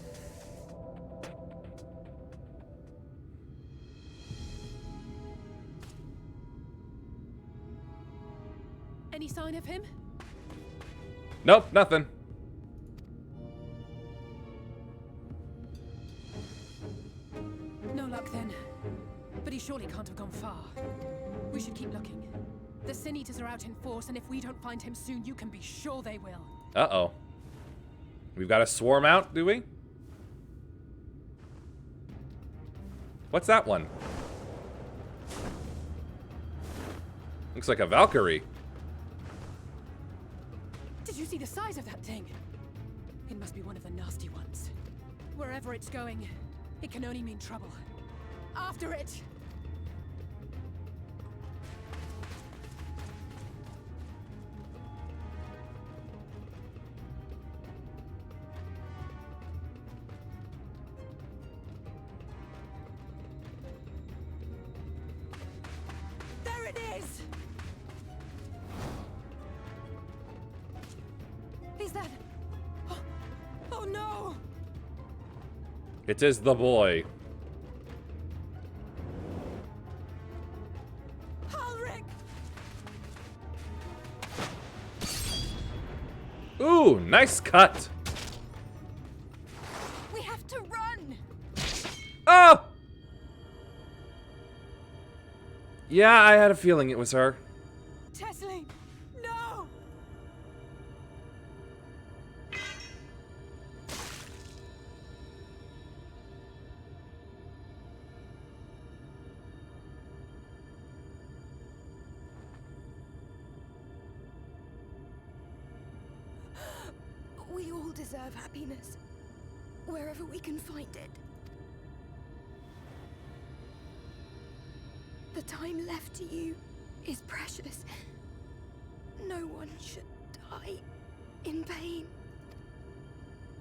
Any sign of him? Nope, nothing. No luck then. But he surely can't have gone far. We should keep looking. The Sin Eaters are out in force, and if we don't find him soon, you can be sure they will. Uh-oh. We've got a swarm out, do we? What's that one? Looks like a Valkyrie. Did you see the size of that thing? It must be one of the nasty ones. Wherever it's going, it can only mean trouble. After it! There it is! Is that... Oh no! It is the boy. Ulrich! Ooh, nice cut. We have to run! Oh! Yeah, I had a feeling it was her. Tesling! No! deserve happiness, wherever we can find it. The time left to you is precious. No one should die in pain.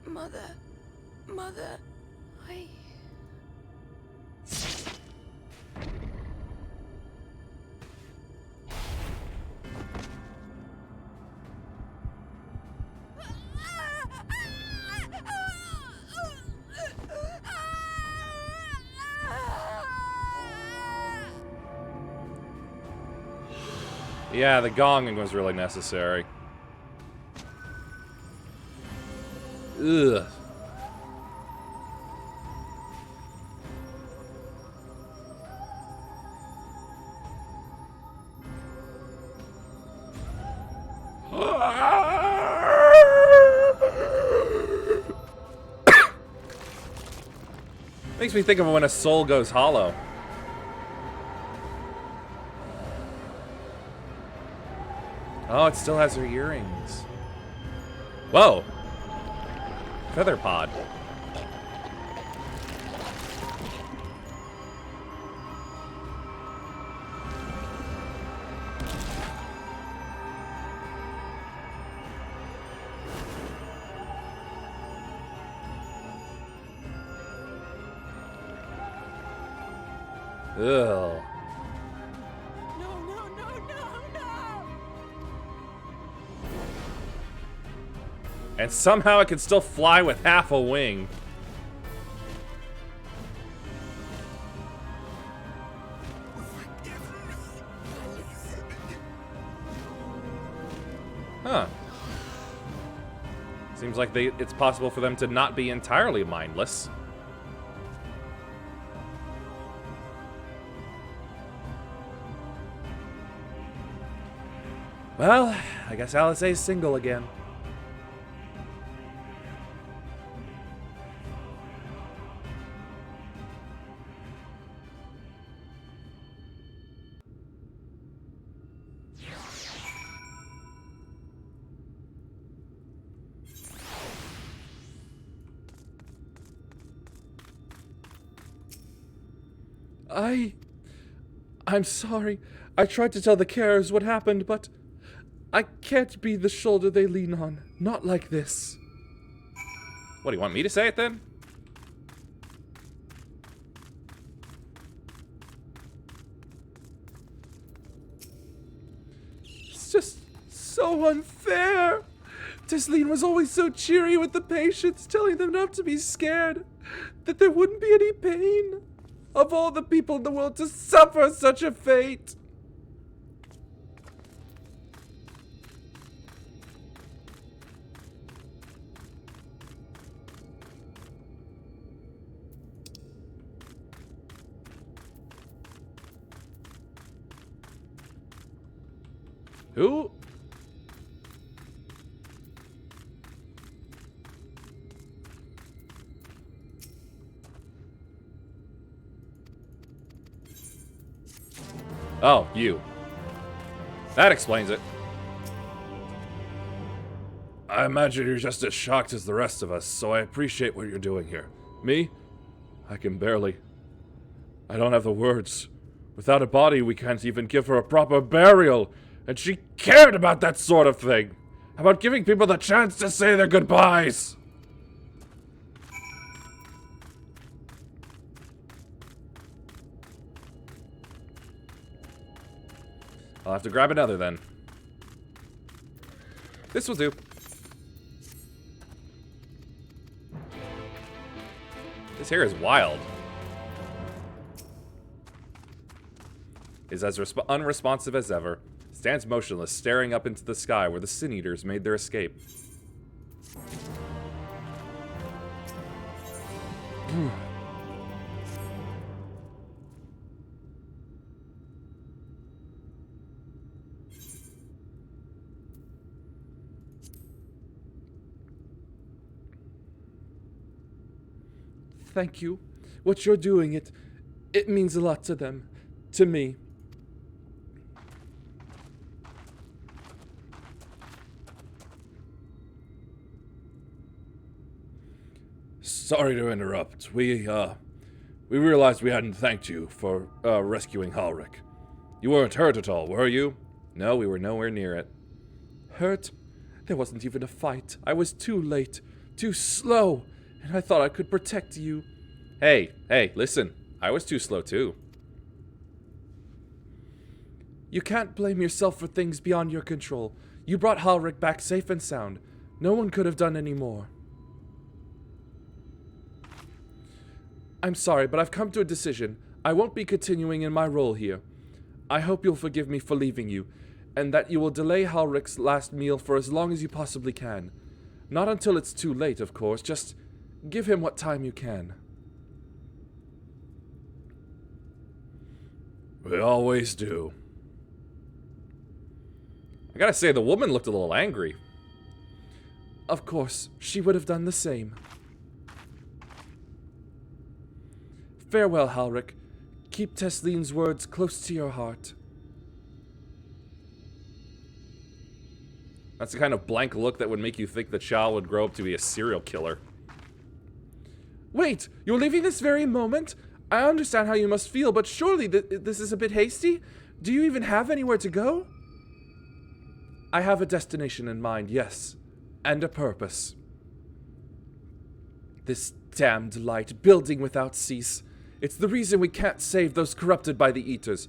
Mother, I... Yeah, the gonging was really necessary. Ugh. Makes me think of when a soul goes hollow. Oh, it still has her earrings. Whoa. Feather pod. Ugh. And somehow it can still fly with half a wing. Huh. Seems like it's possible for them to not be entirely mindless. Well, I guess Alice is single again. I'm sorry. I tried to tell the carers what happened, but I can't be the shoulder they lean on. Not like this. What, do you want me to say it then? It's just so unfair. Tisleen was always so cheery with the patients, telling them not to be scared, that there wouldn't be any pain. Of all the people in the world to suffer such a fate. Who? Oh, you. That explains it. I imagine you're just as shocked as the rest of us, so I appreciate what you're doing here. Me? I can barely. I don't have the words. Without a body, we can't even give her a proper burial. And she cared about that sort of thing. About giving people the chance to say their goodbyes. I'll have to grab another then. This will do. This hair is wild. Is as unresponsive as ever. Stands motionless, staring up into the sky where the Sin Eaters made their escape. Thank you. What you're doing, it means a lot to them. To me. sorry to interrupt. We realized we hadn't thanked you for rescuing Halric. You weren't hurt at all, were you? No, we were nowhere near it. Hurt? There wasn't even a fight. I was too late, too slow, and I thought I could protect you. Hey, listen. I was too slow too. You can't blame yourself for things beyond your control. You brought Halric back safe and sound. No one could have done any more. I'm sorry, but I've come to a decision. I won't be continuing in my role here. I hope you'll forgive me for leaving you, and that you will delay Halric's last meal for as long as you possibly can. Not until it's too late, of course. Just give him what time you can. We always do. I gotta say, the woman looked a little angry. Of course, she would have done the same. Farewell, Halric. Keep Teslene's words close to your heart. That's the kind of blank look that would make you think that Shao would grow up to be a serial killer. Wait, you're leaving this very moment? I understand how you must feel, but surely this is a bit hasty? Do you even have anywhere to go? I have a destination in mind, yes. And a purpose. This damned light, building without cease. It's the reason we can't save those corrupted by the Eaters.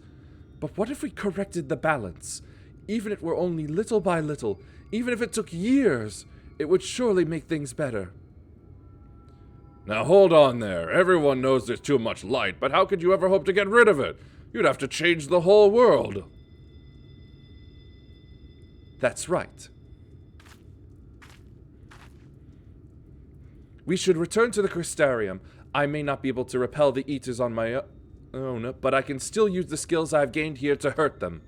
But what if we corrected the balance? Even if it were only little by little, even if it took years, it would surely make things better. Now hold on there. Everyone knows there's too much light, but how could you ever hope to get rid of it? You'd have to change the whole world. That's right. We should return to the Crystarium. I may not be able to repel the Eaters on my own, but I can still use the skills I've gained here to hurt them.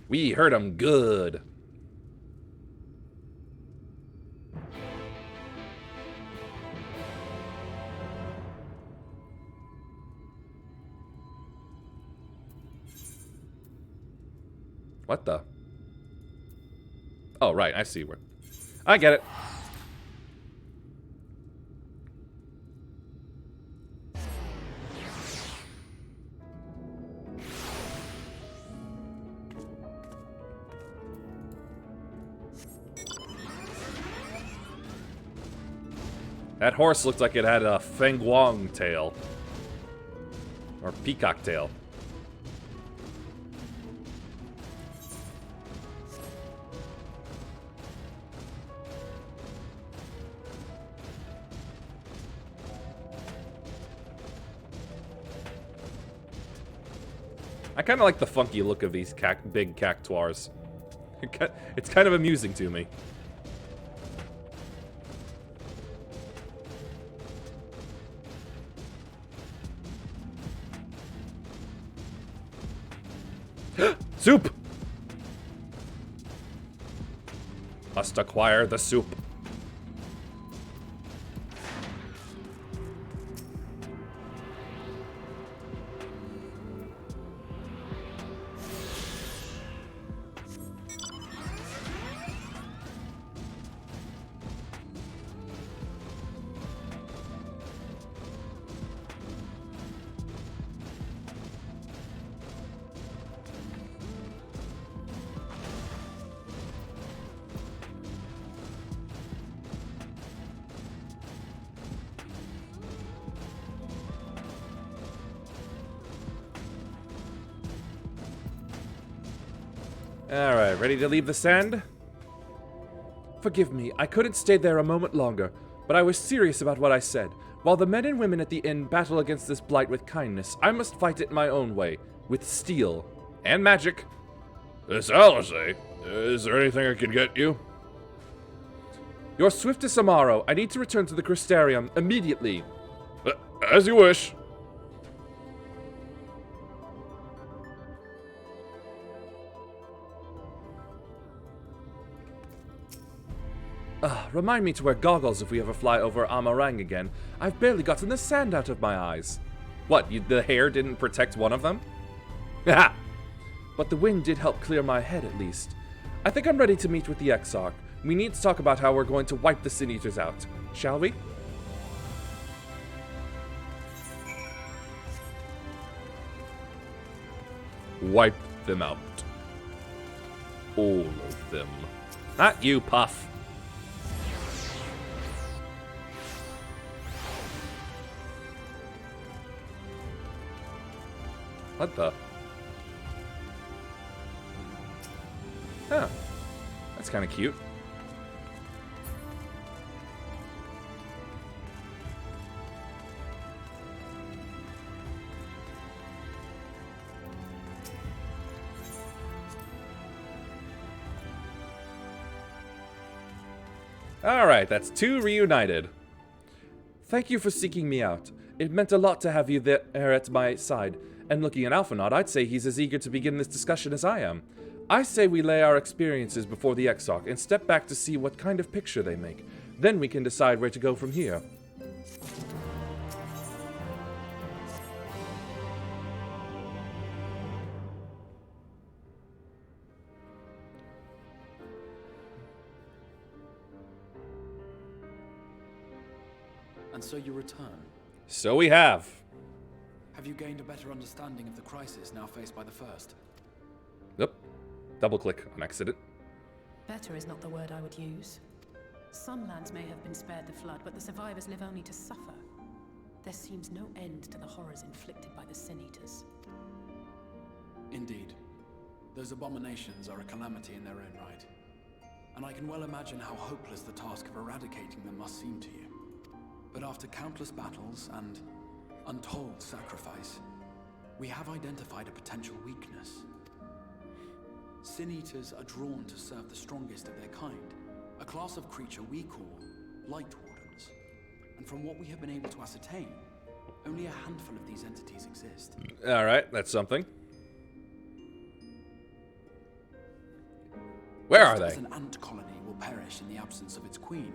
We hurt them good. What the? Oh, right, I see where. I get it. That horse looked like it had a Feng Guang tail. Or peacock tail. I kind of like the funky look of these big cactuars. It's kind of amusing to me. Soup! Must acquire the soup. Alright, ready to leave the sand? Forgive me, I couldn't stay there a moment longer, but I was serious about what I said. While the men and women at the inn battle against this blight with kindness, I must fight it my own way, with steel. And magic. This Alizé, is there anything I can get you? Your swiftest Amaro, I need to return to the Crystarium immediately. As you wish. Remind me to wear goggles if we ever fly over Amarang again. I've barely gotten the sand out of my eyes. What, the hair didn't protect one of them? Ha! But the wind did help clear my head at least. I think I'm ready to meet with the Exarch. We need to talk about how we're going to wipe the Sin Eaters out. Shall we? Wipe them out. All of them. Not you, Puff. What the? Huh. That's kind of cute. Alright, that's 2 reunited. Thank you for seeking me out. It meant a lot to have you there at my side. And looking at Alphanaud, I'd say he's as eager to begin this discussion as I am. I say we lay our experiences before the Exarch and step back to see what kind of picture they make. Then we can decide where to go from here. And so you return. So we have. Have you gained a better understanding of the crisis now faced by the First? Yep. Double click on accident. Better is not the word I would use. Some lands may have been spared the flood, but the survivors live only to suffer. There seems no end to the horrors inflicted by the Sin Eaters. Indeed. Those abominations are a calamity in their own right. And I can well imagine how hopeless the task of eradicating them must seem to you. But after countless battles and untold sacrifice, we have identified a potential weakness. Sin Eaters are drawn to serve the strongest of their kind, a class of creature we call Light Wardens. And from what we have been able to ascertain, only a handful of these entities exist. Alright, that's something. Where are they? Just as an ant colony will perish in the absence of its queen,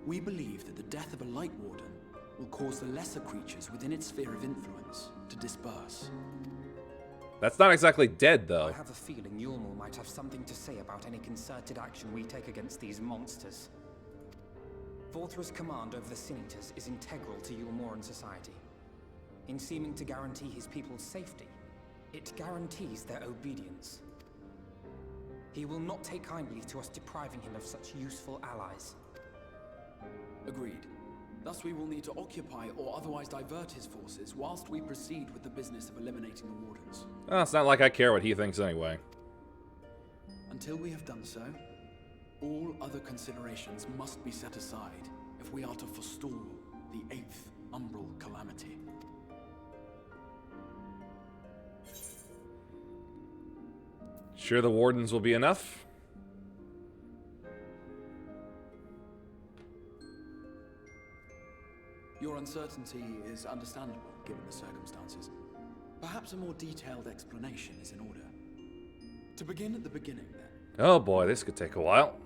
we believe that the death of a Light Warden will cause the lesser creatures within its sphere of influence to disperse. That's not exactly dead, though. I have a feeling Yulmul might have something to say about any concerted action we take against these monsters. Vorthra's command over the Sin Eaters is integral to Yulmoran society. In seeming to guarantee his people's safety, it guarantees their obedience. He will not take kindly to us depriving him of such useful allies. Agreed. Thus we will need to occupy or otherwise divert his forces whilst we proceed with the business of eliminating the Wardens. Well, it's not like I care what he thinks anyway. Until we have done so, all other considerations must be set aside if we are to forestall the 8th Umbral Calamity. Sure the Wardens will be enough? Your uncertainty is understandable, given the circumstances. Perhaps a more detailed explanation is in order. To begin at the beginning, then. Oh boy, this could take a while.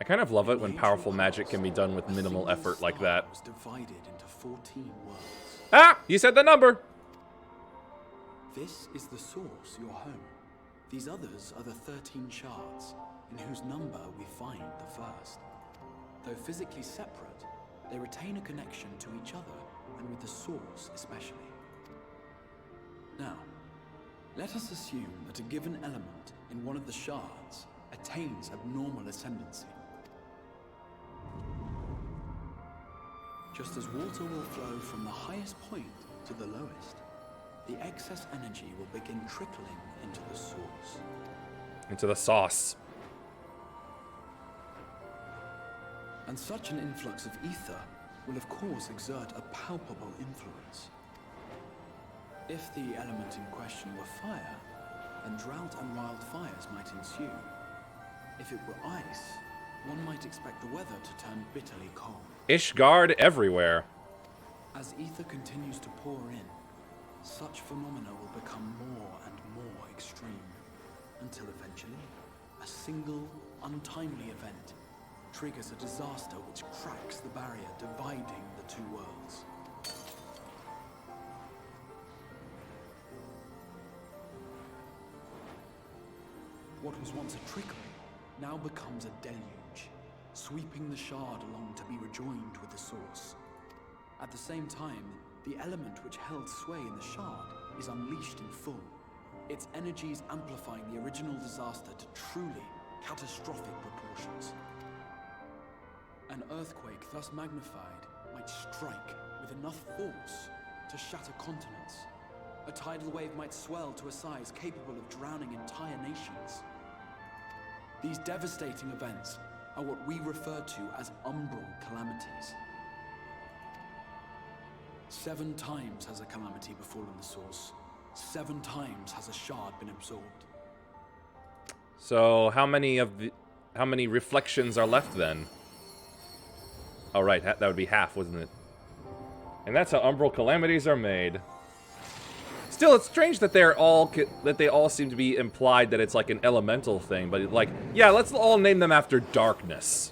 I kind of love it when powerful magic can be done with minimal effort like that. Was divided into 14 worlds. Ah! You said the number! This is the source, your home. These others are the 13 shards, in whose number we find the first. Though physically separate, they retain a connection to each other, and with the source especially. Now, let us assume that a given element in one of the shards attains abnormal ascendancy. Just as water will flow from the highest point to the lowest, the excess energy will begin trickling into the source. Into the sauce. And such an influx of ether will of course exert a palpable influence. If the element in question were fire, then drought and wildfires might ensue. If it were ice, one might expect the weather to turn bitterly cold. Ishgard everywhere. As ether continues to pour in, such phenomena will become more and more extreme, until eventually, a single, untimely event triggers a disaster which cracks the barrier dividing the two worlds. What was once a trickle now becomes a deluge, sweeping the shard along to be rejoined with the source. At the same time, the element which held sway in the shard is unleashed in full, its energies amplifying the original disaster to truly catastrophic proportions. An earthquake thus magnified might strike with enough force to shatter continents. A tidal wave might swell to a size capable of drowning entire nations. These devastating events are what we refer to as umbral calamities. 7 times has a calamity befallen the source. 7 times has a shard been absorbed. So how many reflections are left then? Oh right, that would be half, wasn't it? And that's how umbral calamities are made. Still, it's strange that they all seem to be implied that it's like an elemental thing, but like, yeah, let's all name them after darkness.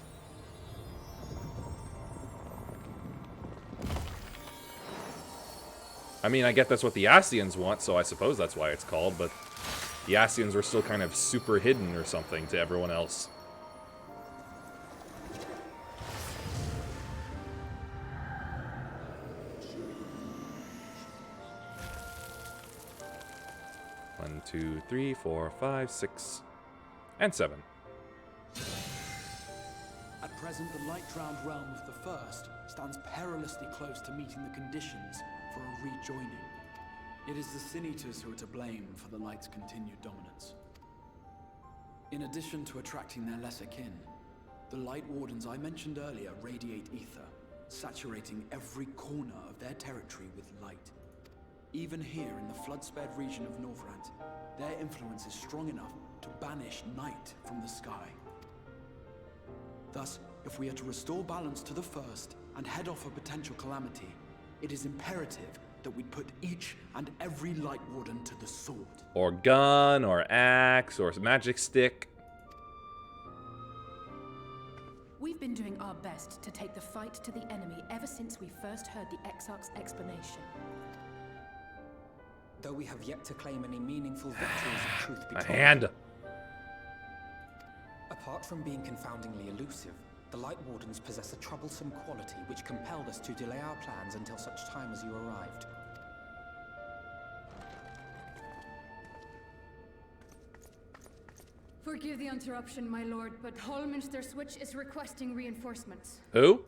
I mean, I get that's what the Ascians want, so I suppose that's why it's called, but the Ascians were still kind of super hidden or something to everyone else. One, 2, 3, 4, 5, 6, and 7. At present, the light-drowned realm of the First stands perilously close to meeting the conditions for a rejoining. It is the Sin Eaters who are to blame for the Light's continued dominance. In addition to attracting their lesser kin, the Light Wardens I mentioned earlier radiate ether, saturating every corner of their territory with light. Even here in the flood-spared region of Norvrant, their influence is strong enough to banish night from the sky. Thus, if we are to restore balance to the First and head off a potential calamity, it is imperative that we put each and every Light Warden to the sword. Or gun, or axe, or magic stick. We've been doing our best to take the fight to the enemy ever since we first heard the Exarch's explanation. Though we have yet to claim any meaningful victories, if truth be A told. hand. Apart from being confoundingly elusive, the Light Wardens possess a troublesome quality which compelled us to delay our plans until such time as you arrived. Forgive the interruption, my lord, but Hallminster Switch is requesting reinforcements. Who?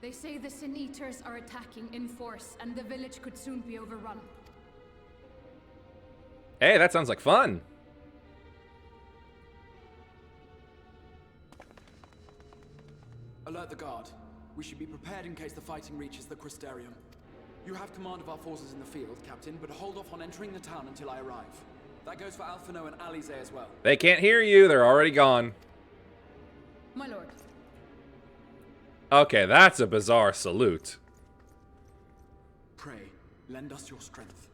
They say the Sin Eaters are attacking in force, and the village could soon be overrun. Hey, that sounds like fun. Alert the guard. We should be prepared in case the fighting reaches the Crystarium. You have command of our forces in the field, Captain, but hold off on entering the town until I arrive. That goes for Alphino and Alize as well. They can't hear you. They're already gone. My lord. Okay, that's a bizarre salute. Pray, lend us your strength.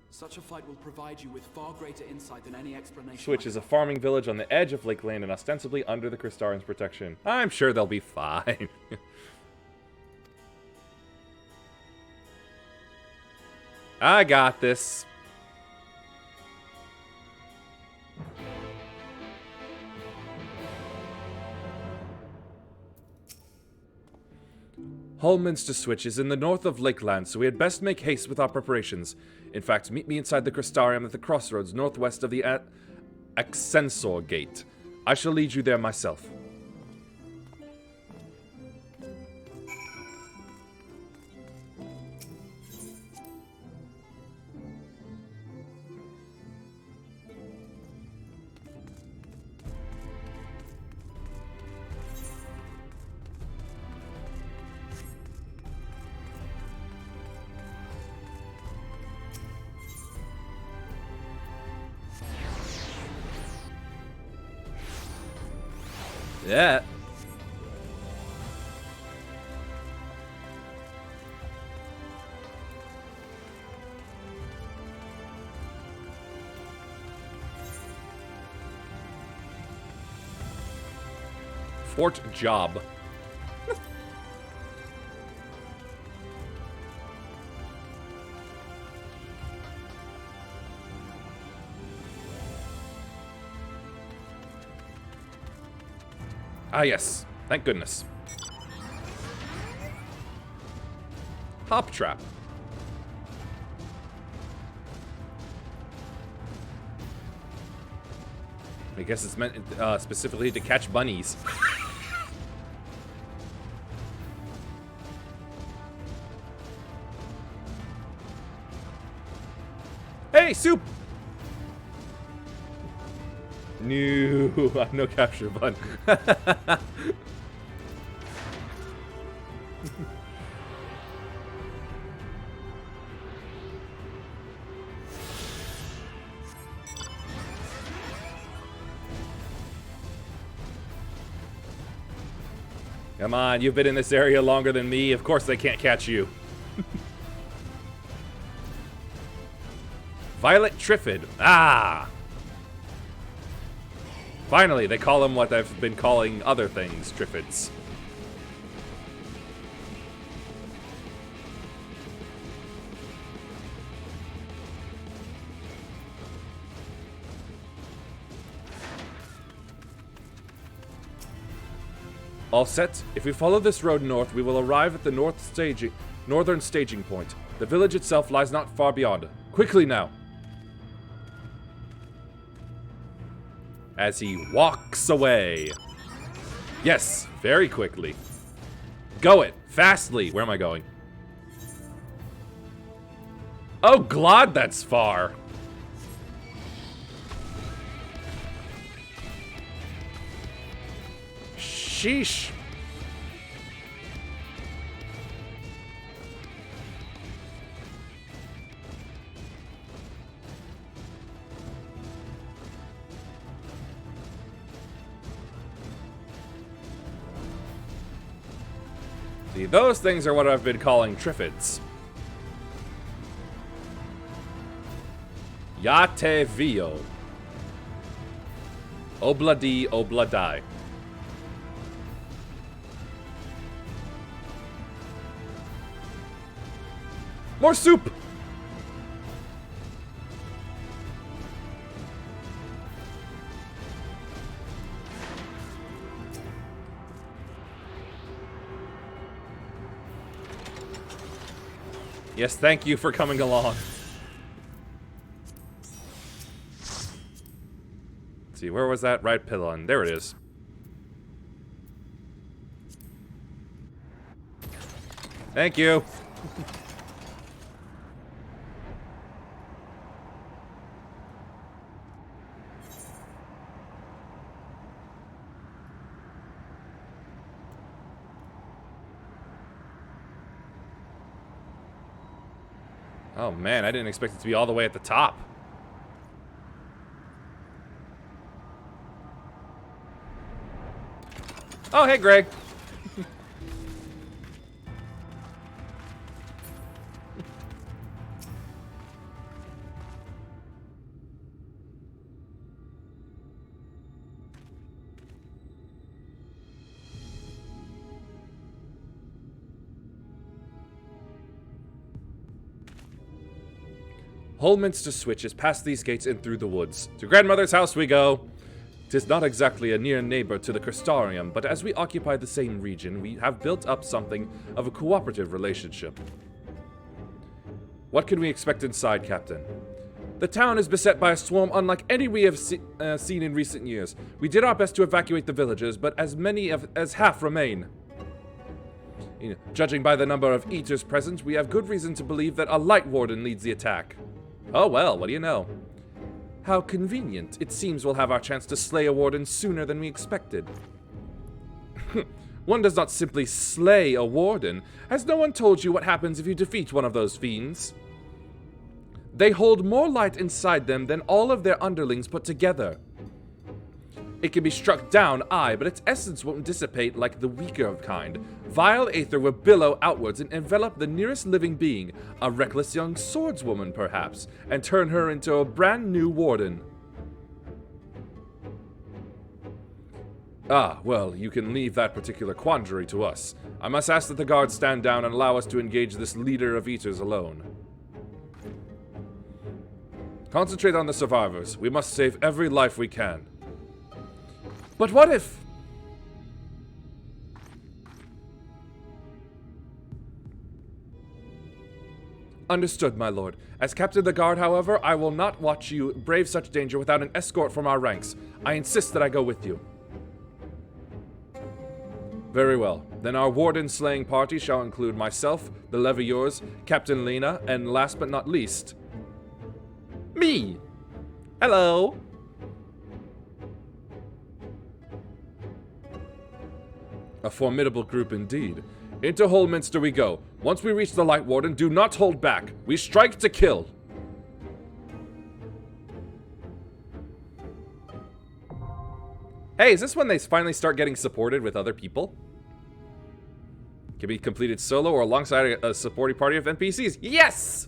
Such a fight will provide you with far greater insight than any explanation. Switch is a farming village on the edge of Lakeland and ostensibly under the Crystarian's protection. I'm sure they'll be fine. I got this. Hallminster Switch is in the north of Lakeland, so we had best make haste with our preparations. In fact, meet me inside the Crystarium at the crossroads northwest of the Ascensor Gate. I shall lead you there myself. Yeah. Support job. Ah, yes. Thank goodness. Hop trap. I guess it's meant specifically to catch bunnies. Hey, soup! No, no capture button. Come on, you've been in this area longer than me. Of course they can't catch you. Violet Triffid. Ah! Finally, they call him what I've been calling other things, Triffids. All set. If we follow this road north, we will arrive at the northern staging point. The village itself lies not far beyond. Quickly now! As he walks away. Yes, very quickly. Go it, fastly. Where am I going? Oh, Glod, that's far. Sheesh. See, those things are what I've been calling Triffids. Yate Vio. Obladi Obladai. More soup! Yes, thank you for coming along. Let's see, where was that right pylon? There it is. Thank you. Oh man, I didn't expect it to be all the way at the top. Oh, hey, Greg. Holminster Switch is past these gates and through the woods. To Grandmother's house we go. 'Tis not exactly a near neighbor to the Crystarium, but as we occupy the same region, we have built up something of a cooperative relationship. What can we expect inside, Captain? The town is beset by a swarm unlike any we have seen in recent years. We did our best to evacuate the villagers, but as many as half remain. Judging by the number of eaters present, we have good reason to believe that a light warden leads the attack. Oh well, what do you know? How convenient. It seems we'll have our chance to slay a warden sooner than we expected. One does not simply slay a warden. Has no one told you what happens if you defeat one of those fiends? They hold more light inside them than all of their underlings put together. It can be struck down, aye, but its essence won't dissipate like the weaker kind. Vile aether will billow outwards and envelop the nearest living being, a reckless young swordswoman perhaps, and turn her into a brand new warden. Ah, well, you can leave that particular quandary to us. I must ask that the guards stand down and allow us to engage this leader of eaters alone. Concentrate on the survivors. We must save every life we can. But what if... Understood, my lord. As captain of the guard, however, I will not watch you brave such danger without an escort from our ranks. I insist that I go with you. Very well. Then our warden slaying party shall include myself, the Levieurs, Captain Lena, and last but not least... me! Hello! A formidable group indeed. Into Holminster we go. Once we reach the Light Warden, do not hold back. We strike to kill. Hey, is this when they finally start getting supported with other people? Can be completed solo or alongside a supporting party of NPCs. Yes!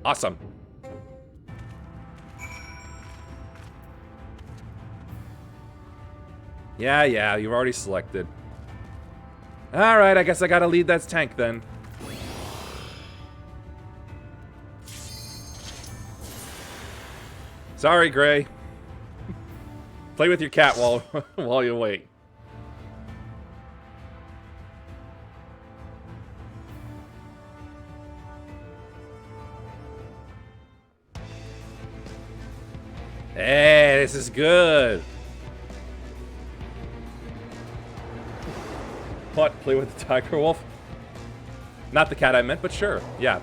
Awesome. Yeah, you've already selected. Alright, I guess I gotta lead that tank then. Sorry, Gray. Play with your cat while you wait. Hey, this is good. What? Play with the tiger wolf? Not the cat I meant, but sure. Yeah.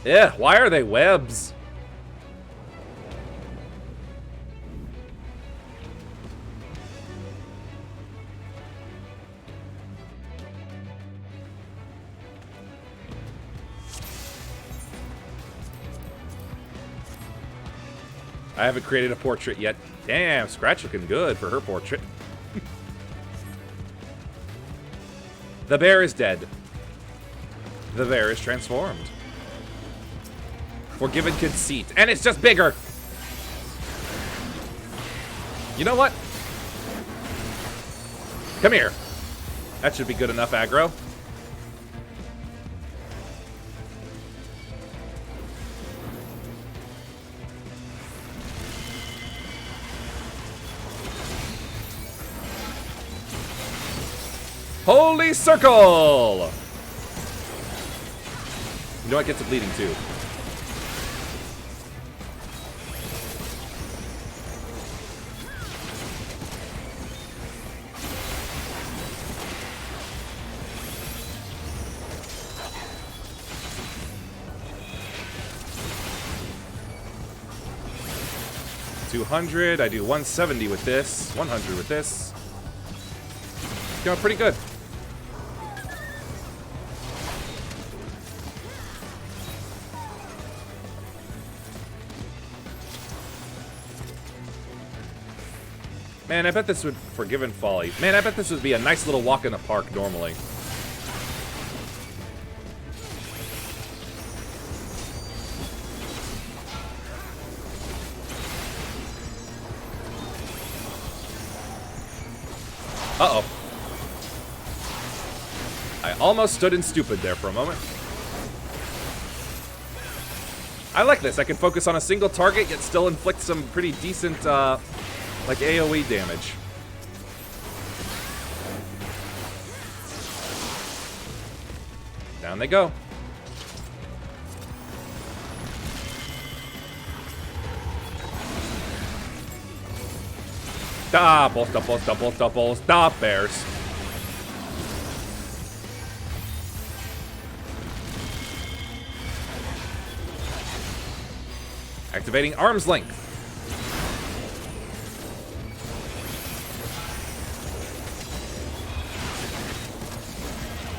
Yeah, why are they webs? I haven't created a portrait yet. Damn, Scratch looking good for her portrait. The bear is dead. The bear is transformed. Forgiven conceit. And it's just bigger! You know what? Come here. That should be good enough aggro. Holy circle! You know what gets it bleeding too. $200. I do 170 with this. 100 with this. Going pretty good. Man, I bet this would... Forgiven Folly. Man, I bet this would be a nice little walk in the park normally. Uh-oh. I almost stood in stupid there for a moment. I like this. I can focus on a single target, yet still inflict some pretty decent, like AoE damage. Down they go. Double, stop, bears. Activating arm's length.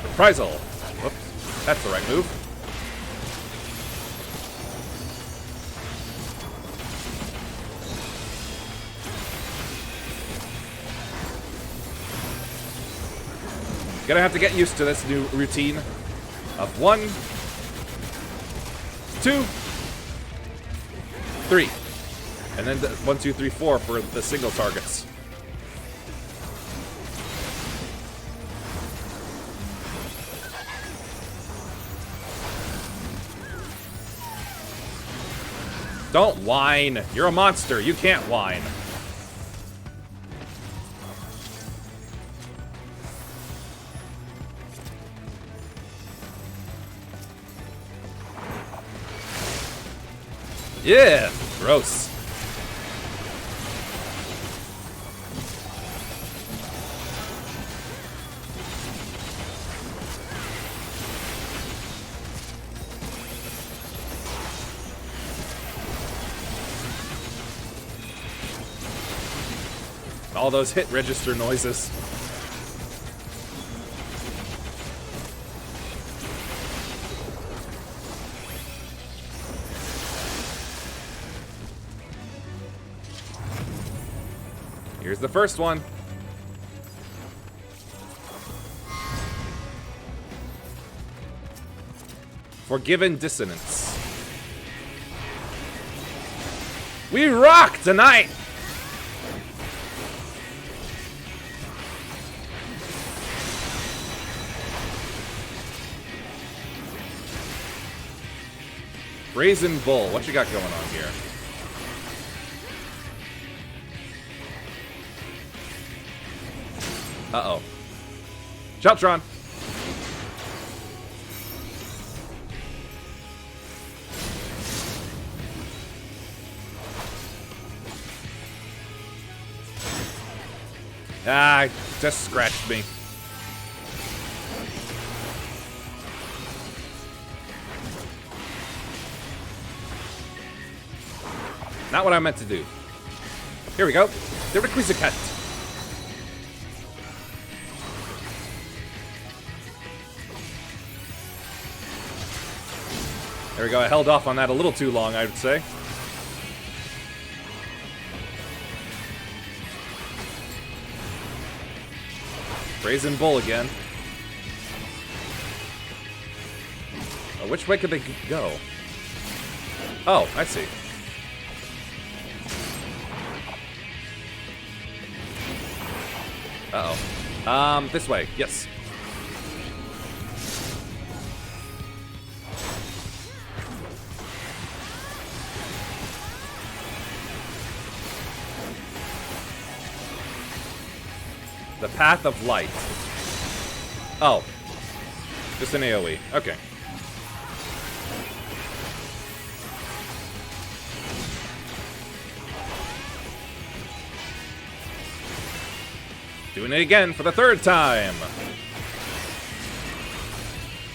Reprisal. Whoops, that's the right move. Gonna have to get used to this new routine of 1, 2, 3. And then 1, 2, 3, 4 for the single targets. Don't whine. You're a monster. You can't whine. Yeah, gross. All those hit register noises. Here's the first one. Forgiven Dissonance. We rock tonight! Brazen Bull, what you got going on here? Uh-oh. Shoutron! Ah, just scratched me. Not what I meant to do. Here we go. The Requisicat. There we go. I held off on that a little too long, I would say. Brazen Bull again. Oh, which way could they go? Oh, I see. Uh-oh. This way. Yes. The Path of Light. Oh. Just an AoE. Okay. Doing it again for the third time.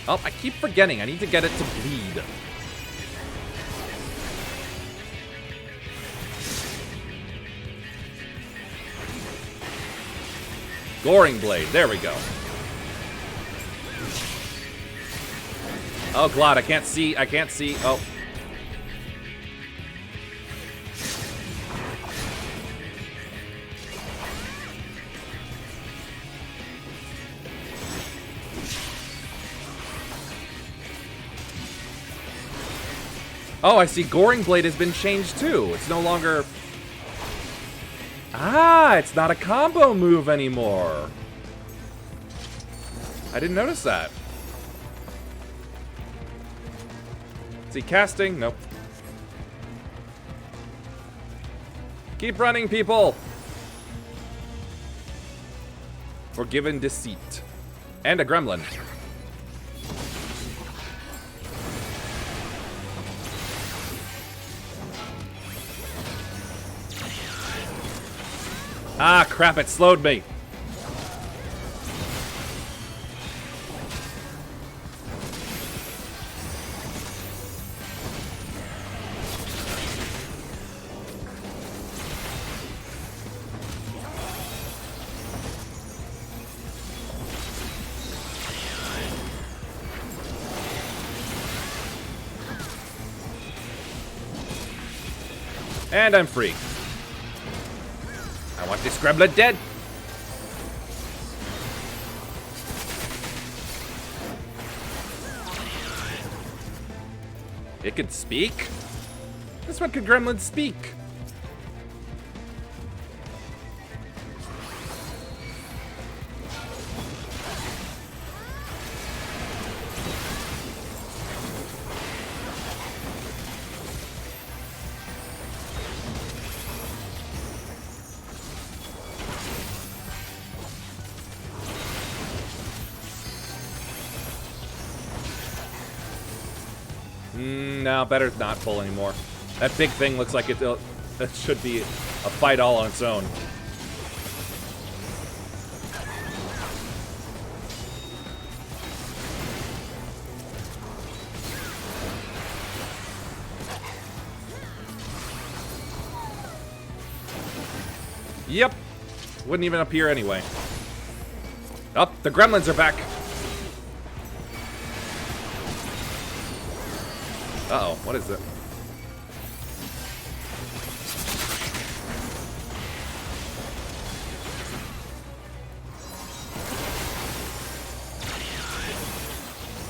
Oh, I keep forgetting. I need to get it to bleed. Goring Blade. There we go. Oh, God. I can't see. I can't see. Oh. Oh, I see. Goring Blade has been changed too. It's no longer... Ah, it's not a combo move anymore. I didn't notice that. Is he casting? Nope. Keep running, people. Forgiven Deceit. And a gremlin. Ah, crap, it slowed me. And I'm free. I want this gremlin dead. It could speak? This one could gremlin speak. No, better not pull anymore. That big thing looks like that should be a fight all on its own. Yep. Wouldn't even appear anyway. Oh, the gremlins are back. Uh-oh, what is it?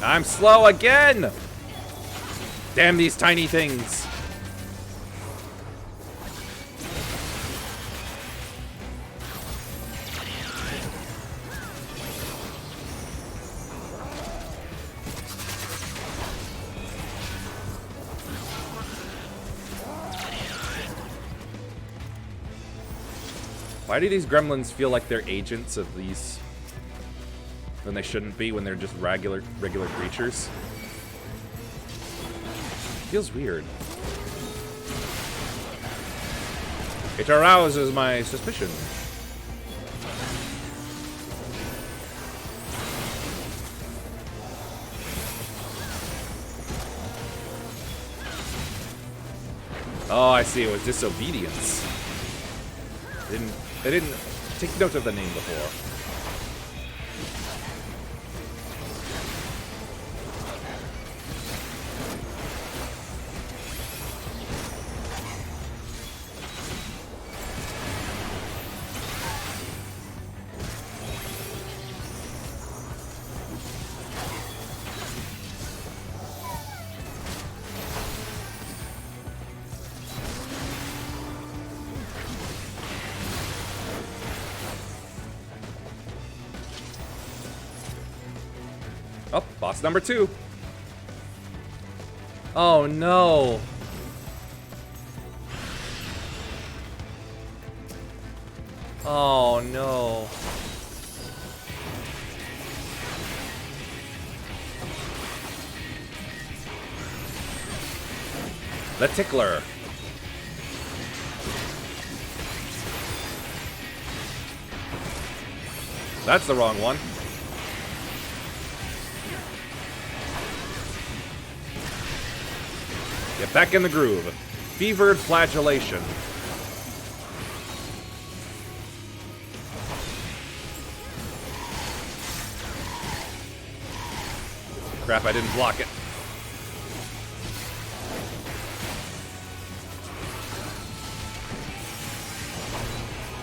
I'm slow again! Damn these tiny things. Why do these gremlins feel like they're agents of these when they shouldn't be, when they're just regular creatures? Feels weird. It arouses my suspicion. Oh, I see. It was disobedience. I didn't take note of the name before. Oh, boss number 2. Oh no. Oh no. The Tickler. That's the wrong one. Get back in the groove. Fevered Flagellation. Crap, I didn't block it.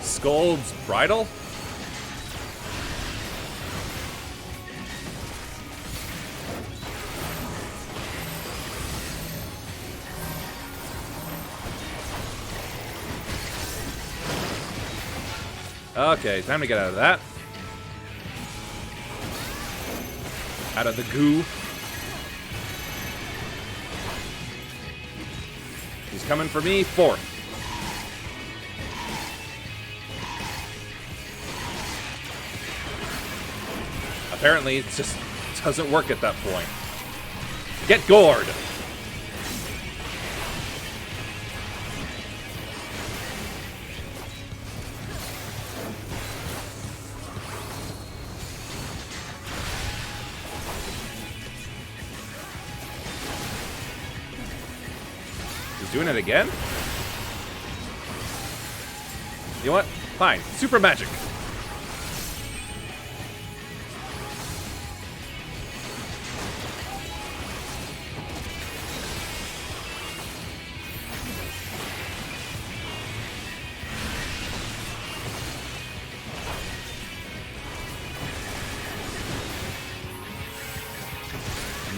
Scold's Bridle? Okay, time to get out of that. Out of the goo. He's coming for me. 4th. Apparently, it just doesn't work at that point. Get gored! Doing it again? You know what? Fine. Super magic.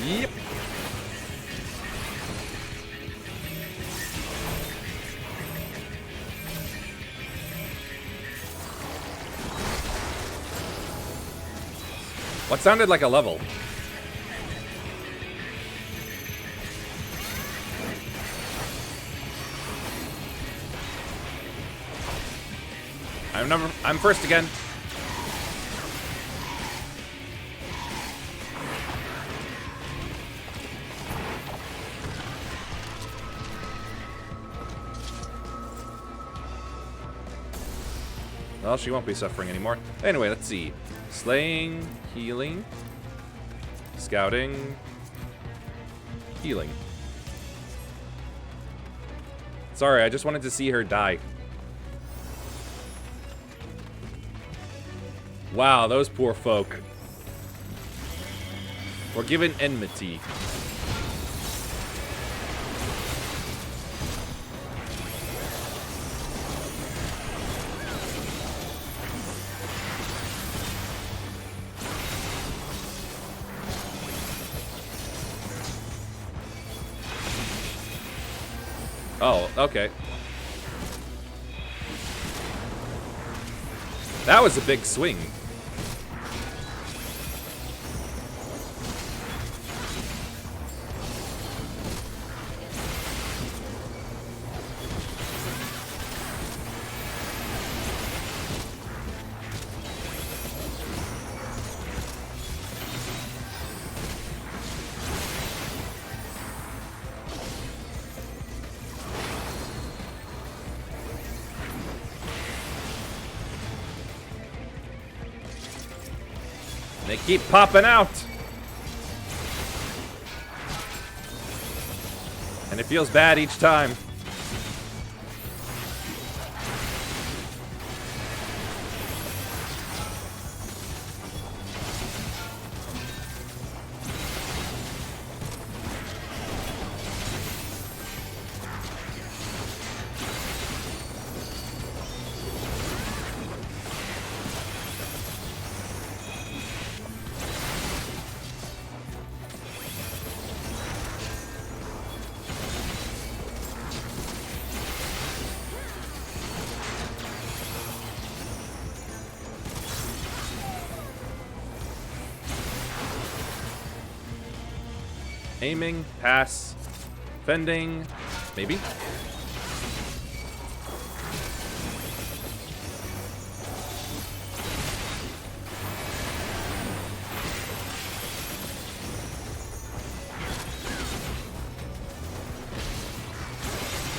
Yep. What sounded like a level? I'm first again. Well, she won't be suffering anymore. Anyway, let's see. Slaying, healing, scouting, healing. Sorry, I just wanted to see her die. Wow, those poor folk. We're given enmity. Oh, okay. That was a big swing. They keep popping out. And it feels bad each time. Aiming, pass, fending, maybe.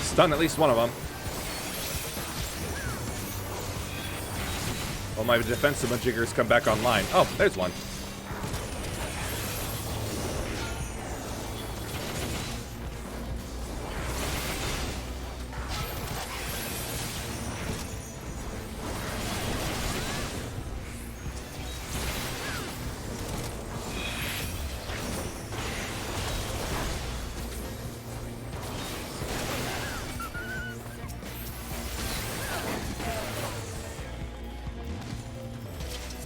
Stun at least one of them. Well, my defensive majiggers come back online. Oh, there's one.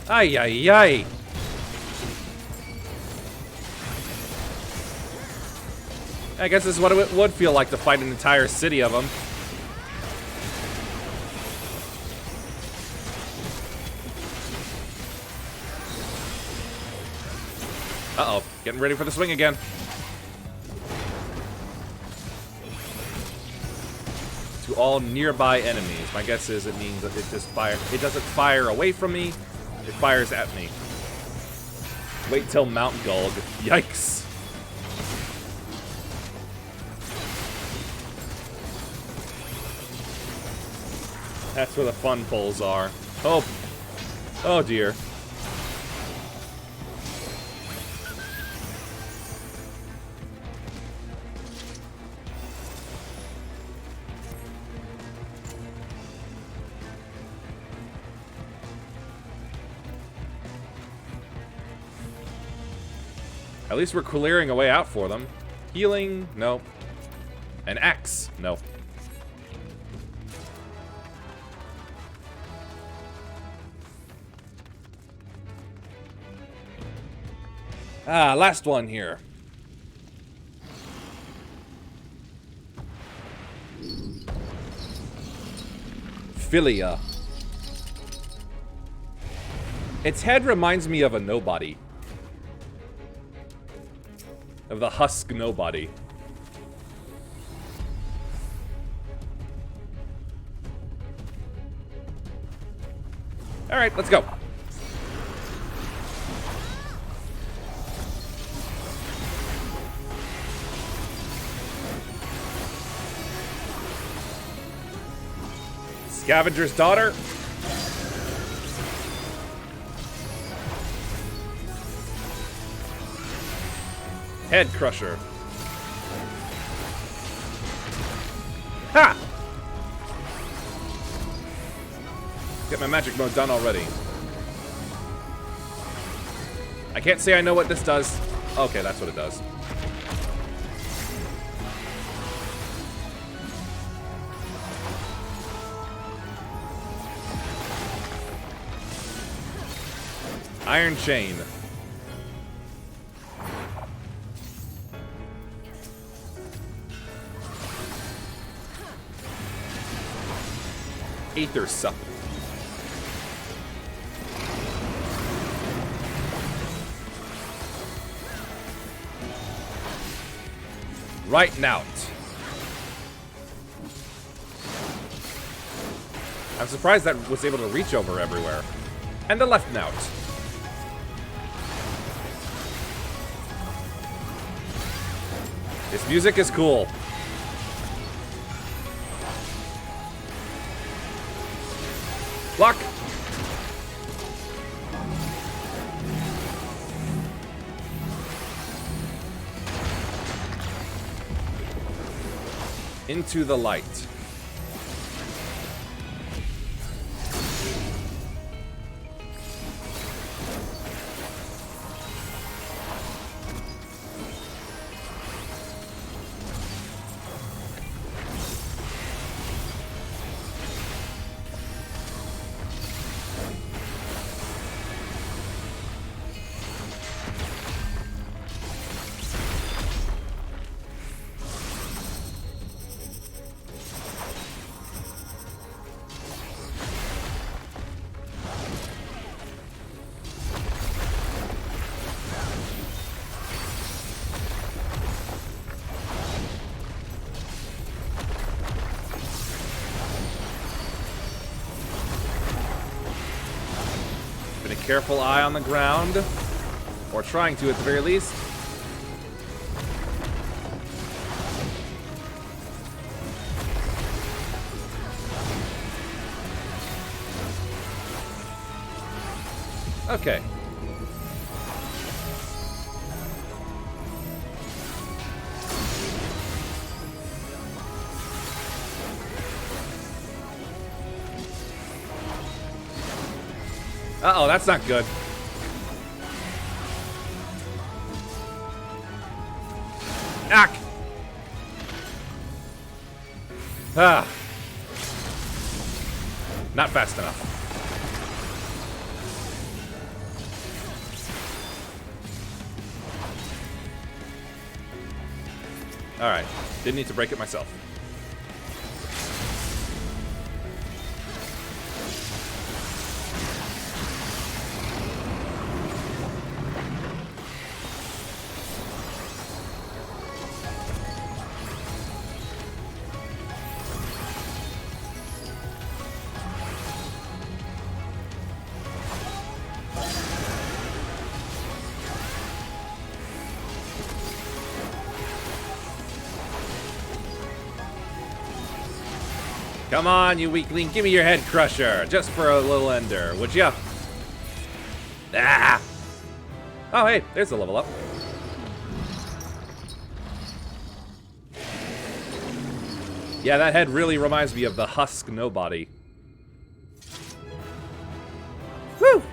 Ay, ay, ay. I guess this is what it would feel like to fight an entire city of them. Uh-oh, getting ready for the swing again. To all nearby enemies. My guess is it means that it doesn't fire away from me. It fires at me. Wait till Mount Gulg. Yikes. That's where the fun pulls are. Oh. Oh dear. At least we're clearing a way out for them. Healing? No. An axe? No. Ah, last one here. Philia. Its head reminds me of a nobody. of the husk nobody. Alright, let's go. Scavenger's daughter. Head crusher. Ha! Get my magic mode done already. I can't say I know what this does. Okay, that's what it does. Iron Chain. Aether Sup. Right now. I'm surprised that was able to reach over everywhere. And the left nout. This music is cool. Block. Into the light. Careful eye on the ground, or trying to at the very least. Okay. Uh-oh, that's not good. Ack! Ah. Not fast enough. Alright. Didn't need to break it myself. Come on, you weakling. Give me your head crusher. Just for a little ender, would ya? Ah! Oh, hey, there's a level up. Yeah, that head really reminds me of the husk nobody. Woo!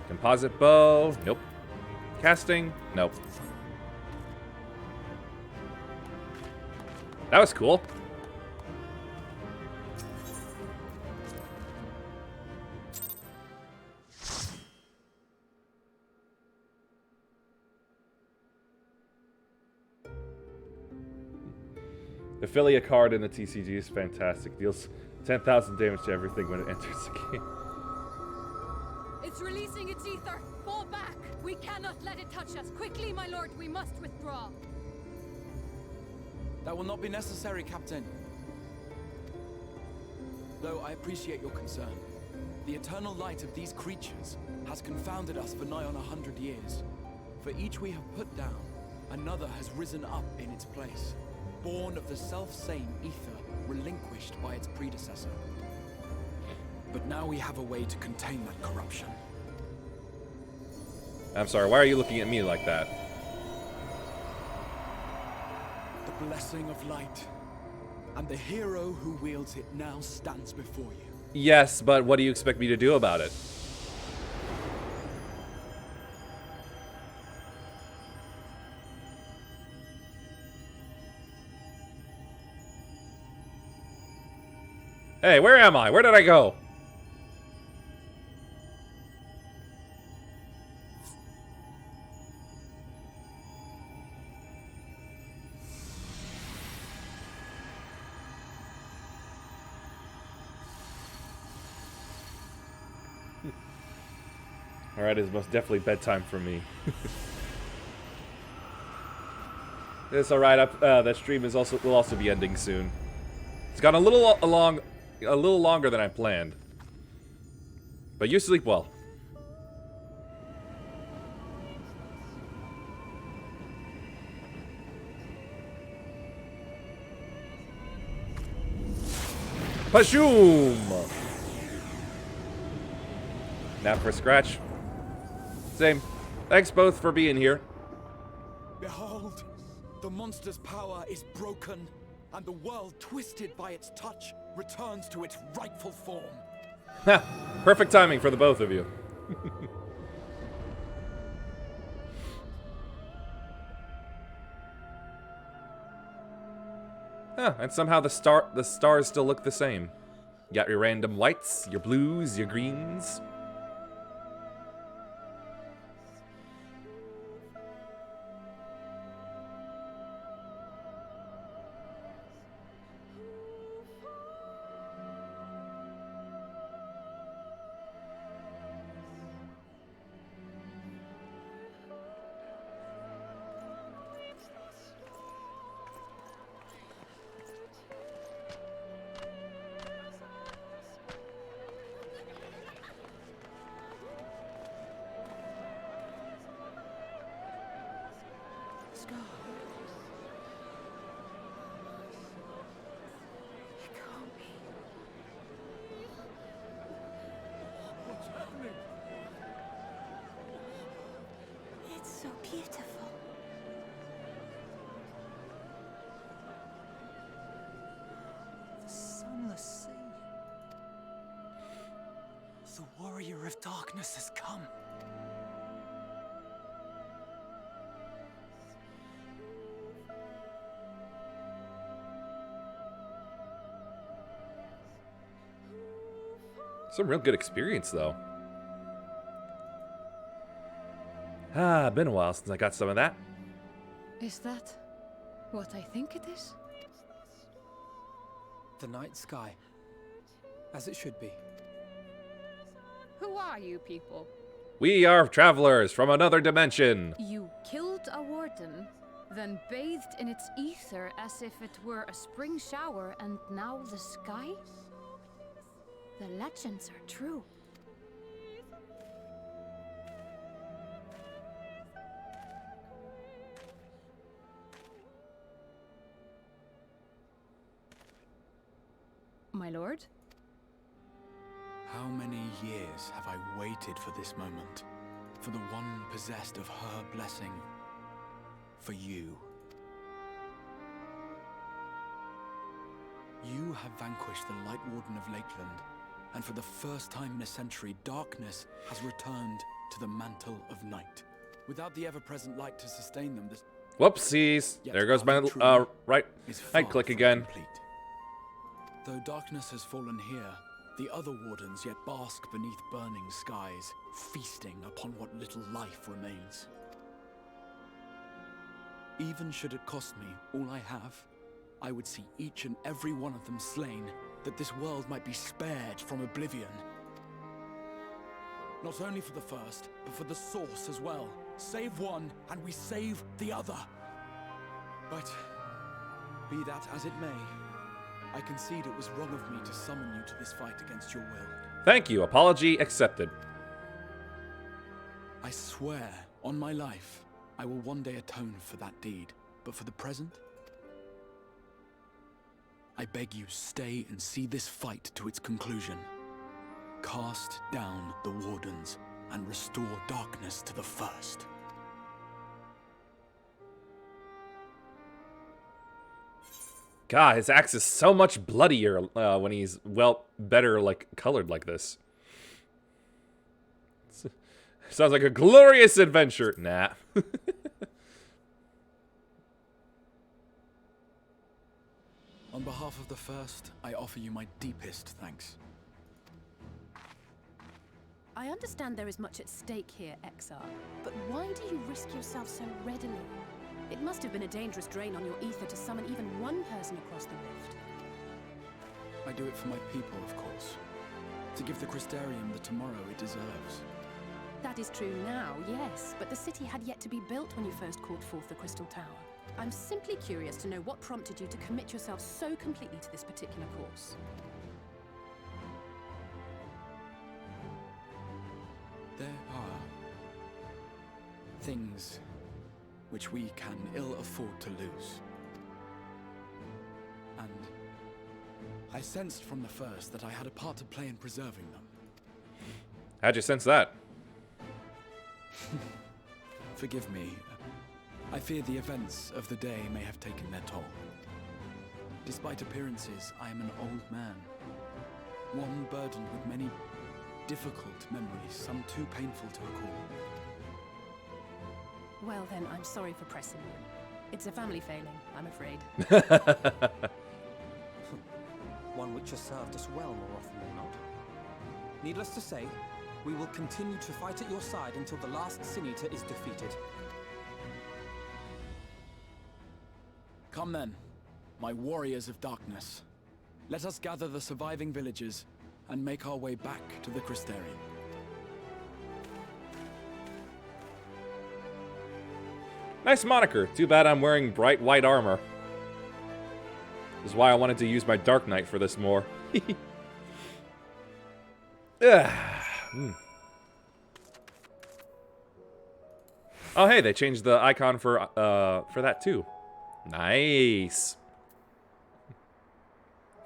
Composite bow. Nope. Casting. Nope. That was cool. Affiliate card in the TCG is fantastic. Deals 10,000 damage to everything when it enters the game. It's releasing its ether. Fall back. We cannot let it touch us. Quickly, my lord, we must withdraw. That will not be necessary, Captain. Though I appreciate your concern. The eternal light of these creatures has confounded us for nigh on 100 years. For each we have put down, another has risen up in its place, born of the self-same ether relinquished by its predecessor. But now we have a way to contain that corruption. I'm sorry, why are you looking at me like that? The blessing of light, and the hero who wields it now stands before you. Yes, but what do you expect me to do about it? Hey, where am I? Where did I go? Alright, it's most definitely bedtime for me. It's alright, that stream is will also be ending soon. It's gone a little longer than I planned. But you sleep well. Pashoom! Now for Scratch. Same. Thanks both for being here. Behold, the monster's power is broken, and the world, twisted by its touch, returns to its rightful form. Ha! Perfect timing for the both of you. Huh, and somehow the stars still look the same. You got your random whites, your blues, your greens. It's so beautiful. The sunless sea. The warrior of darkness has come. Some real good experience, though. Ah, been a while since I got some of that. Is that what I think it is? The night sky. As it should be. Who are you people? We are travelers from another dimension. You killed a warden, then bathed in its ether as if it were a spring shower, and now the sky? The legends are true. My lord? How many years have I waited for this moment? For the one possessed of her blessing. For you. You have vanquished the Light Warden of Lakeland, and for the first time in a century, darkness has returned to the mantle of night. Without the ever-present light to sustain them, this... Whoopsies. There goes my right click again. Complete. Though darkness has fallen here, the other wardens yet bask beneath burning skies, feasting upon what little life remains. Even should it cost me all I have, I would see each and every one of them slain, that this world might be spared from oblivion. Not only for the first, but for the source as well. Save one, and we save the other. But, be that as it may, I concede it was wrong of me to summon you to this fight against your will. Thank you. Apology accepted. I swear, on my life, I will one day atone for that deed. But for the present, I beg you, stay and see this fight to its conclusion. Cast down the Wardens and restore darkness to the first. God, his axe is so much bloodier when he's, well, better, like, colored like this. Sounds like a glorious adventure. Nah. On behalf of the first, I offer you my deepest thanks. I understand there is much at stake here, Exarch, but why do you risk yourself so readily? It must have been a dangerous drain on your ether to summon even one person across the rift. I do it for my people, of course. To give the Crystarium the tomorrow it deserves. That is true now, yes, but the city had yet to be built when you first called forth the Crystal Tower. I'm simply curious to know what prompted you to commit yourself so completely to this particular course. There are things which we can ill afford to lose. And I sensed from the first that I had a part to play in preserving them. How'd you sense that? Forgive me. I fear the events of the day may have taken their toll. Despite appearances, I am an old man. One burdened with many difficult memories, some too painful to recall. Well then, I'm sorry for pressing you. It's a family failing, I'm afraid. One which has served us well more often than not. Needless to say, we will continue to fight at your side until the last Sin Eater is defeated. Come then, my warriors of darkness. Let us gather the surviving villagers and make our way back to the Crystarium. Nice moniker. Too bad I'm wearing bright white armor. This is why I wanted to use my Dark Knight for this more. Oh, hey, they changed the icon for that too. Nice.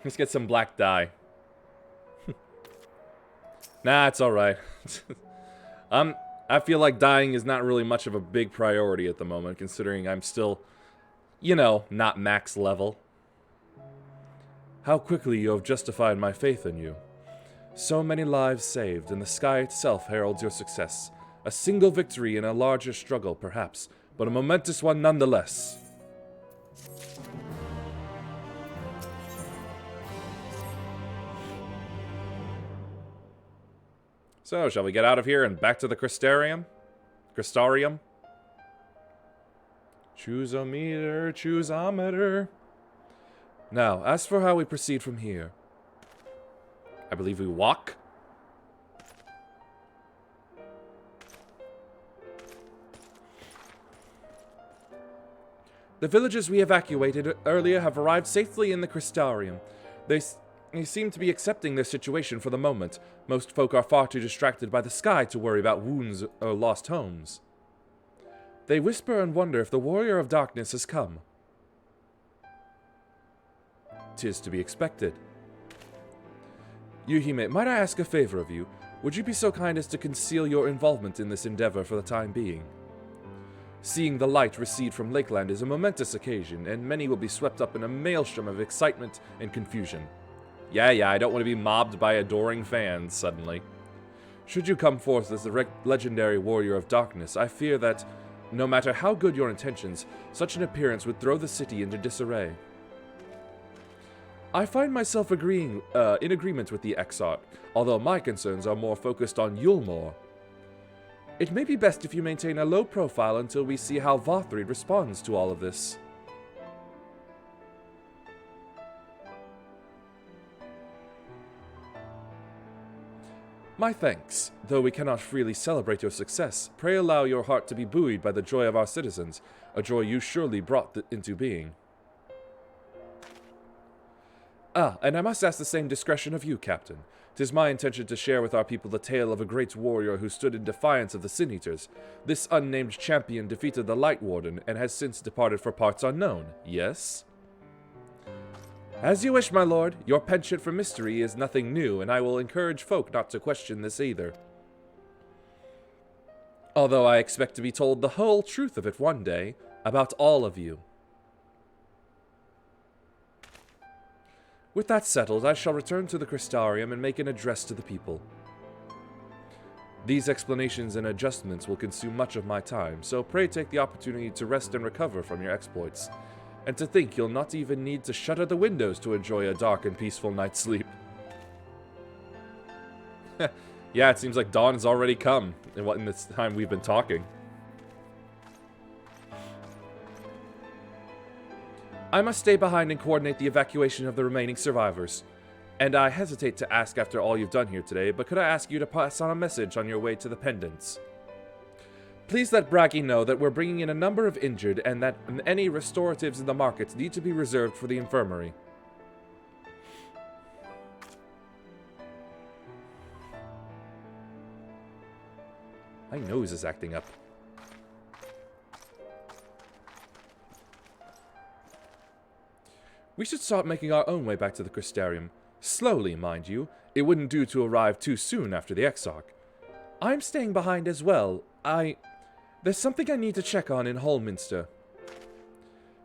Let's get some black dye. Nah, it's all right. I feel like dying is not really much of a big priority at the moment, considering I'm still, you know, not max level. How quickly you have justified my faith in you. So many lives saved, and the sky itself heralds your success. A single victory in a larger struggle, perhaps, but a momentous one nonetheless. So, shall we get out of here and back to the Crystarium? Crystarium? Choose-o-meter, choose-o-meter. Now, as for how we proceed from here, I believe we walk. The villagers we evacuated earlier have arrived safely in the Crystarium. They seem to be accepting their situation for the moment. Most folk are far too distracted by the sky to worry about wounds or lost homes. They whisper and wonder if the Warrior of Darkness has come. 'Tis to be expected. Yuhime, might I ask a favor of you? Would you be so kind as to conceal your involvement in this endeavor for the time being? Seeing the light recede from Lakeland is a momentous occasion, and many will be swept up in a maelstrom of excitement and confusion. Yeah, I don't want to be mobbed by adoring fans suddenly. Should you come forth as the legendary Warrior of Darkness, I fear that, no matter how good your intentions, such an appearance would throw the city into disarray. I find myself in agreement with the Exarch, although my concerns are more focused on Yulmore. It may be best if you maintain a low profile until we see how Vothrid responds to all of this. My thanks. Though we cannot freely celebrate your success, pray allow your heart to be buoyed by the joy of our citizens, a joy you surely brought into being. Ah, and I must ask the same discretion of you, Captain. 'Tis my intention to share with our people the tale of a great warrior who stood in defiance of the Sin Eaters. This unnamed champion defeated the Light Warden and has since departed for parts unknown. Yes? As you wish, my lord. Your penchant for mystery is nothing new, and I will encourage folk not to question this either. Although I expect to be told the whole truth of it one day, about all of you. With that settled, I shall return to the Crystarium and make an address to the people. These explanations and adjustments will consume much of my time, so pray take the opportunity to rest and recover from your exploits. And to think you'll not even need to shutter the windows to enjoy a dark and peaceful night's sleep. Yeah, it seems like dawn has already come in this time we've been talking. I must stay behind and coordinate the evacuation of the remaining survivors. And I hesitate to ask after all you've done here today, but could I ask you to pass on a message on your way to the Pendants? Please let Braggy know that we're bringing in a number of injured and that any restoratives in the markets need to be reserved for the infirmary. My nose is acting up. We should start making our own way back to the Crystarium. Slowly, mind you. It wouldn't do to arrive too soon after the Exarch. I'm staying behind as well. There's something I need to check on in Holminster.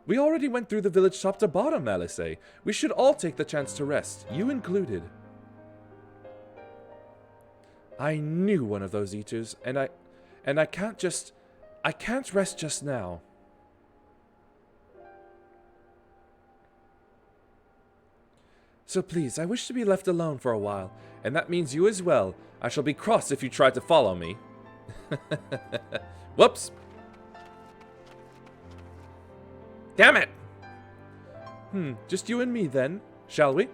We already went through the village top to bottom, Alice. We should all take the chance to rest, you included. I knew one of those eaters, and I can't rest just now. So please, I wish to be left alone for a while, and that means you as well. I shall be cross if you try to follow me. Whoops. Damn it! Just you and me then, shall we?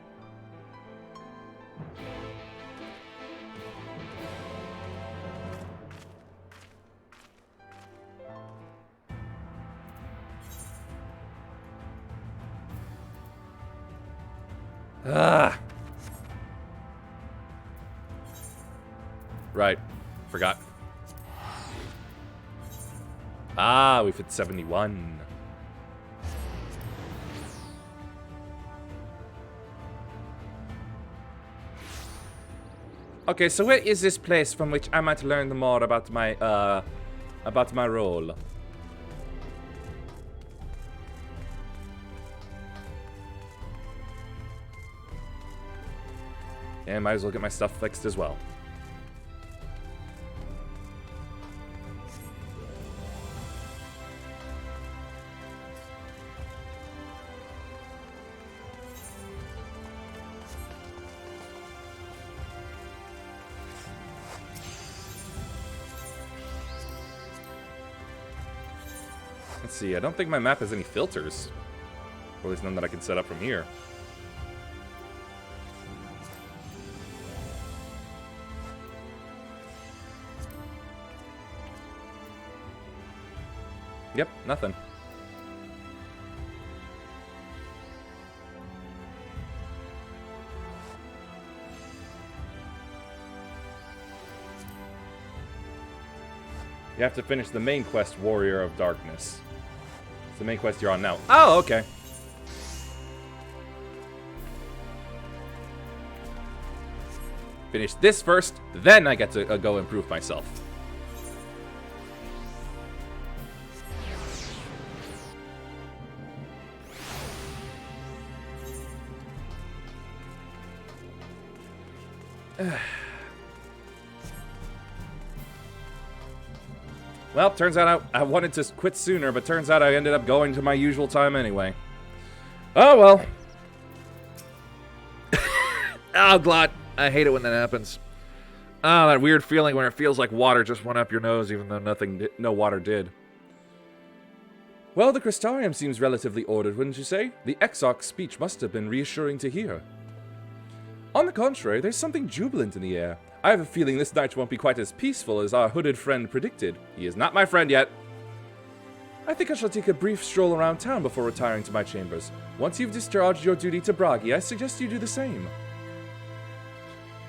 Ah! Right. Forgot. Ah, we've hit 71. Okay, so where is this place from which I might learn more about my role? And might as well get my stuff fixed as well. Let's see, I don't think my map has any filters. Or at least none that I can set up from here. Yep, nothing. You have to finish the main quest, Warrior of Darkness. It's the main quest you're on now. Oh, okay. Finish this first, then I get to go improve myself. Well, turns out I wanted to quit sooner, but turns out I ended up going to my usual time anyway. Oh, well. Oh, God. I hate it when that happens. Ah, that weird feeling when it feels like water just went up your nose, even though no water did. Well, the Crystarium seems relatively ordered, wouldn't you say? The Exarch's speech must have been reassuring to hear. On the contrary, there's something jubilant in the air. I have a feeling this night won't be quite as peaceful as our hooded friend predicted. He is not my friend yet. I think I shall take a brief stroll around town before retiring to my chambers. Once you've discharged your duty to Bragi, I suggest you do the same.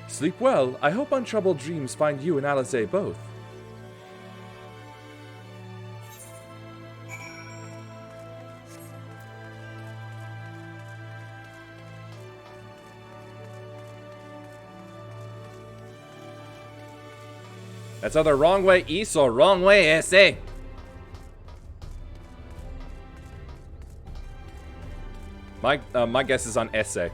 Sleep well. I hope untroubled dreams find you and Alizé both. That's either wrong way east or wrong way SA. My guess is on SA.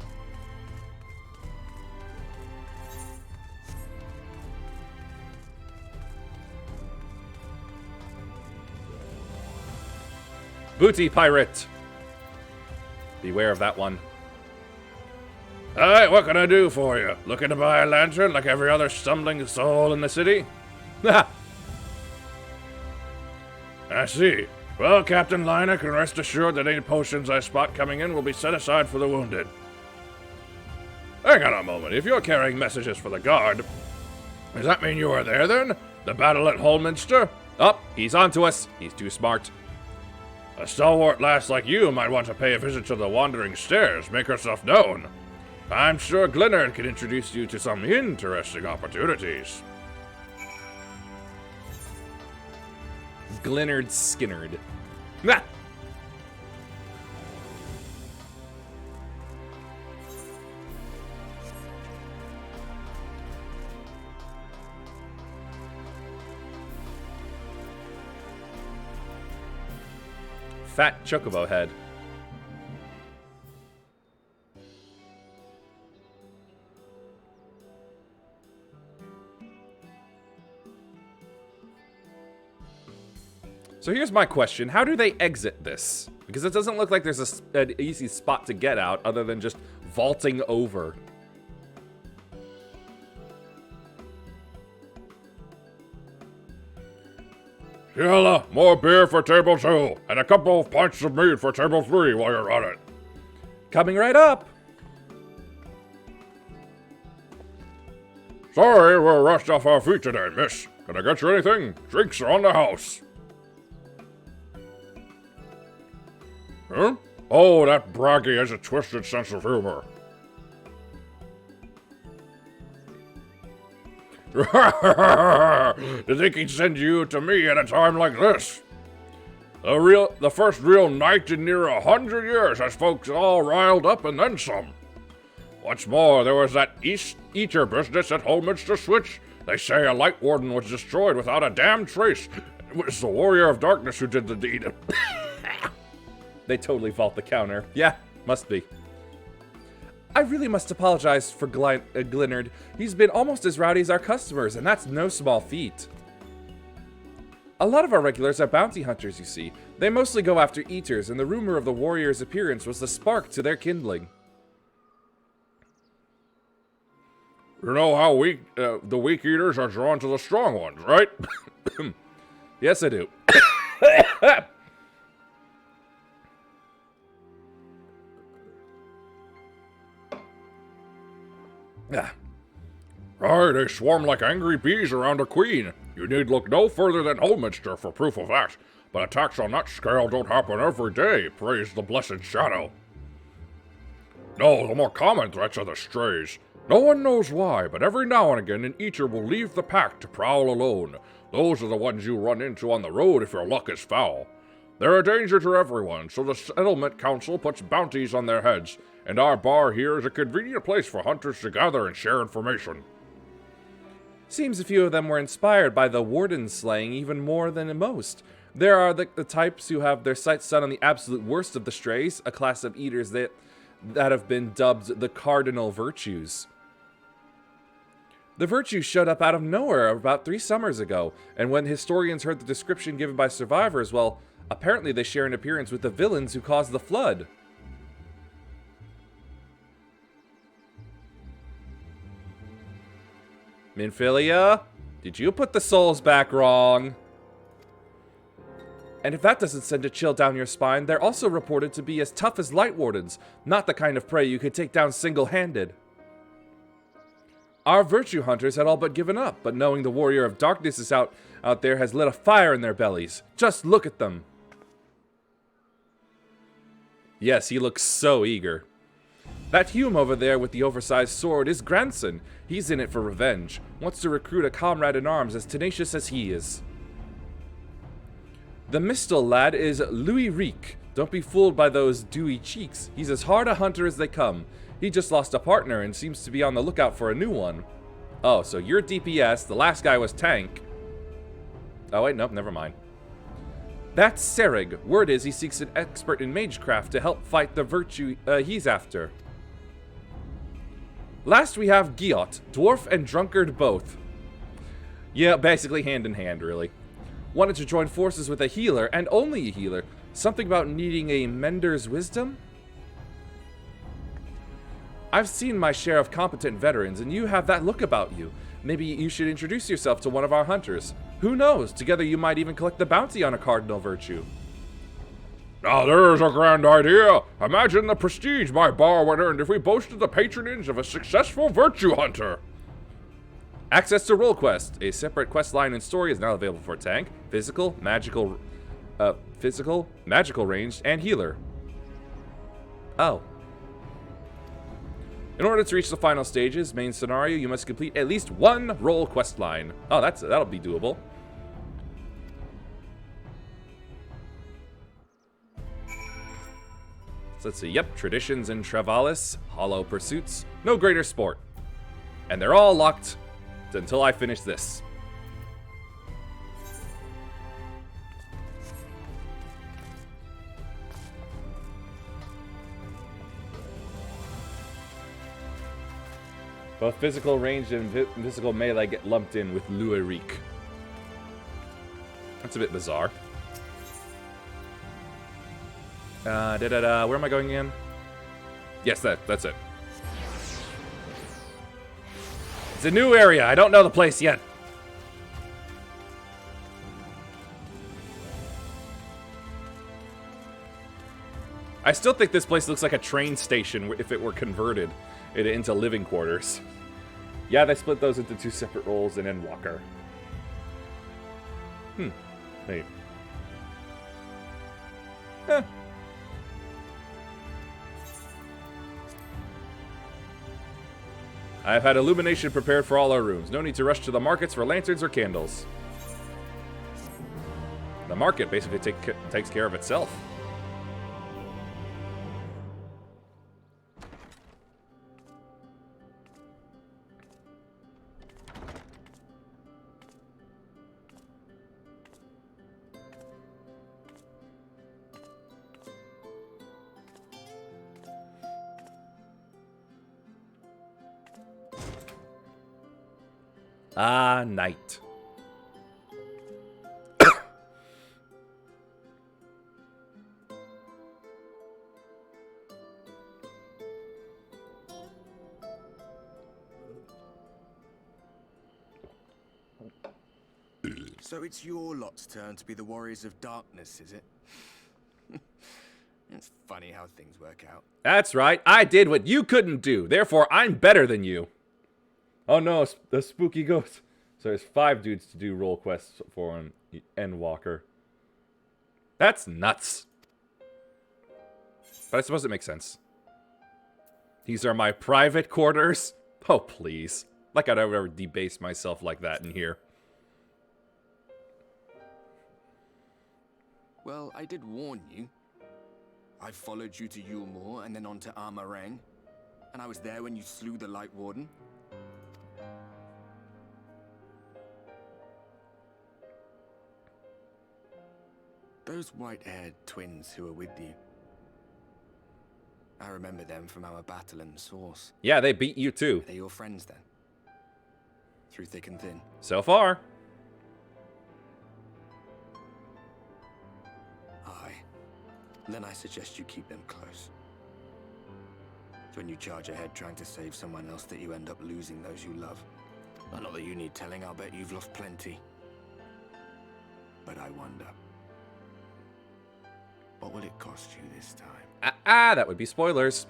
Booty pirate. Beware of that one. Alright, what can I do for you? Looking to buy a lantern like every other stumbling soul in the city? I see. Well, Captain Liner can rest assured that any potions I spot coming in will be set aside for the wounded. Hang on a moment. If you're carrying messages for the guard, does that mean you were there then? The battle at Holminster? Oh, he's onto us. He's too smart. A stalwart lass like you might want to pay a visit to the Wandering Stairs, make herself known. I'm sure Glennard can introduce you to some interesting opportunities. Glennard Skinnard. Ah! Fat chocobo head. So here's my question. How do they exit this? Because it doesn't look like there's an easy spot to get out other than just vaulting over. Sheila, more beer for table 2, and a couple of pints of mead for table 3 while you're at it. Coming right up. Sorry, we're rushed off our feet today, miss. Can I get you anything? Drinks are on the house. Huh? Oh, that Bragi has a twisted sense of humor. To think he'd send you to me at a time like this. The first real night in near 100 years has folks all riled up and then some. What's more, there was that Eater business at Holminster Switch. They say a Light Warden was destroyed without a damn trace. It was the Warrior of Darkness who did the deed. They totally vault the counter. Yeah, must be. I really must apologize for Glennard. He's been almost as rowdy as our customers, and that's no small feat. A lot of our regulars are bounty hunters, you see. They mostly go after eaters, and the rumor of the warrior's appearance was the spark to their kindling. You know how the weak eaters are drawn to the strong ones, right? Yes, I do. Right, they swarm like angry bees around a queen. You need look no further than Holminster for proof of that. But attacks on that scale don't happen every day, praise the blessed Shadow. No, the more common threats are the strays. No one knows why, but every now and again an eater will leave the pack to prowl alone. Those are the ones you run into on the road if your luck is foul. They're a danger to everyone, so the Settlement Council puts bounties on their heads, and our bar here is a convenient place for hunters to gather and share information. Seems a few of them were inspired by the warden slaying even more than most. There are the types who have their sights set on the absolute worst of the strays, a class of eaters that have been dubbed the Cardinal Virtues. The Virtues showed up out of nowhere about 3 summers ago, and when historians heard the description given by survivors, well, apparently they share an appearance with the villains who caused the flood. Minfilia, did you put the souls back wrong? And if that doesn't send a chill down your spine, they're also reported to be as tough as Light Wardens, not the kind of prey you could take down single-handed. Our virtue hunters had all but given up, but knowing the warrior of darkness is out there has lit a fire in their bellies. Just look at them. Yes, he looks so eager. That Hume over there with the oversized sword is grandson. He's in it for revenge. Wants to recruit a comrade in arms as tenacious as he is. The Mistel lad is Louis Reek. Don't be fooled by those dewy cheeks. He's as hard a hunter as they come. He just lost a partner and seems to be on the lookout for a new one. Oh, so you're DPS. The last guy was tank. Oh, wait, nope, never mind. That's Serig. Word is he seeks an expert in magecraft to help fight the virtue he's after. Last we have Giot, dwarf and drunkard both. Yeah, basically hand in hand, really. Wanted to join forces with a healer, and only a healer. Something about needing a mender's wisdom? I've seen my share of competent veterans, and you have that look about you. Maybe you should introduce yourself to one of our hunters. Who knows? Together you might even collect the bounty on a cardinal virtue. Now there's a grand idea. Imagine the prestige my bar would earn if we boasted the patronage of a successful virtue hunter. Access to Roll Quest. A separate quest line and story is now available for tank, physical, magical ranged, and healer. Oh. In order to reach the final stages, main scenario, you must complete at least one roll quest line. Oh, that'll be doable. So let's see. Yep, traditions in Travalis, hollow pursuits, no greater sport. And they're all locked until I finish this. Both physical ranged and physical melee get lumped in with Luarik. That's a bit bizarre. Where am I going again? Yes, that's it. It's a new area. I don't know the place yet. I still think this place looks like a train station if it were converted into living quarters. Yeah, they split those into two separate roles in Endwalker. Neat. Eh. I have had illumination prepared for all our rooms. No need to rush to the markets for lanterns or candles. The market basically takes care of itself. Ah, night. So it's your lot's turn to be the warriors of darkness, is it? It's funny how things work out. That's right. I did what you couldn't do. Therefore, I'm better than you. Oh no, the spooky ghost. So there's 5 dudes to do roll quests for an Endwalker. That's nuts. But I suppose it makes sense. These are my private quarters? Oh, please. Like I'd ever debase myself like that in here. Well, I did warn you. I followed you to Yulmore and then on to Armarang. And I was there when you slew the Light Warden. Those white-haired twins who were with you. I remember them from our battle in the Source. Yeah, they beat you too. They're your friends then? Through thick and thin? So far. Aye. Then I suggest you keep them close. When you charge ahead trying to save someone else that you end up losing those you love. Well, not that you need telling, I'll bet you've lost plenty. But I wonder. What will it cost you this time? That would be spoilers.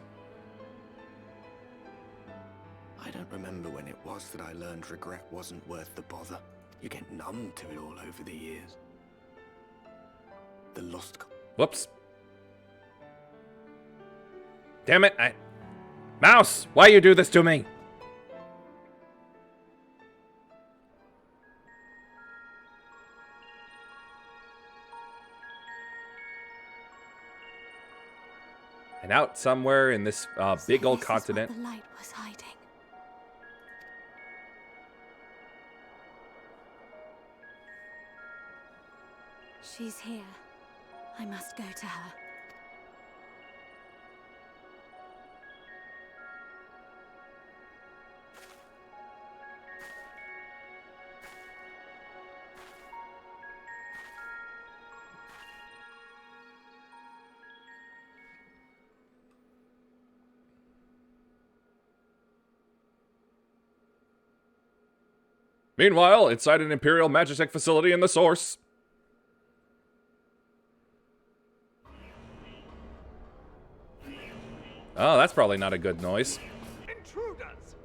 I I don't remember when it was that I learned regret wasn't worth the bother. You get numb to it all over the years. The lost... Whoops. Damn it, Mouse, why you do this to me? And out somewhere in this big old continent. The light was hiding. She's here. I must go to her. Meanwhile, inside an Imperial Magitech facility in the Source. Oh, that's probably not a good noise. Intruders!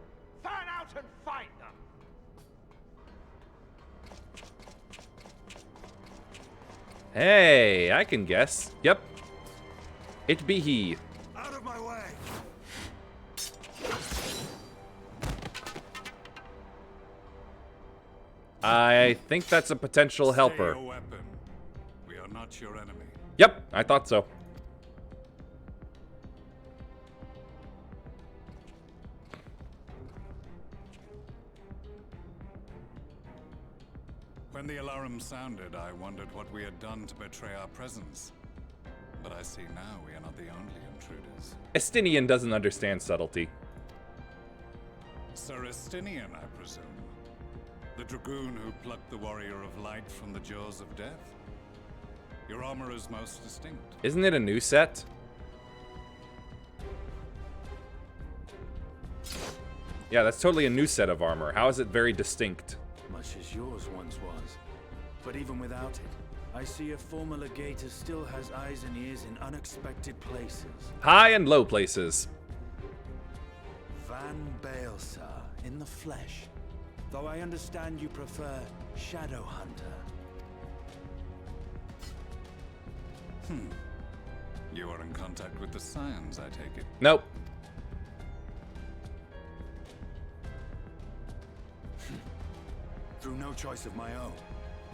Fan out and find them! Hey, I can guess. Yep. It be he. Out of my way! I think that's a potential helper. Stay your weapon. We are not your enemy. Yep, I thought so. When the alarm sounded, I wondered what we had done to betray our presence. But I see now we are not the only intruders. Estinian doesn't understand subtlety. Sir Estinian, I presume. The dragoon who plucked the warrior of light from the jaws of death. Your armor is most distinct. Isn't it a new set? Yeah, that's totally a new set of armor. How is it very distinct? Much as yours once was. But even without it, I see a former legator still has eyes and ears in unexpected places. High and low places. Van Baelsar, in the flesh. Though I understand you prefer Shadow Hunter. You are in contact with the Scions, I take it. Nope. Through no choice of my own,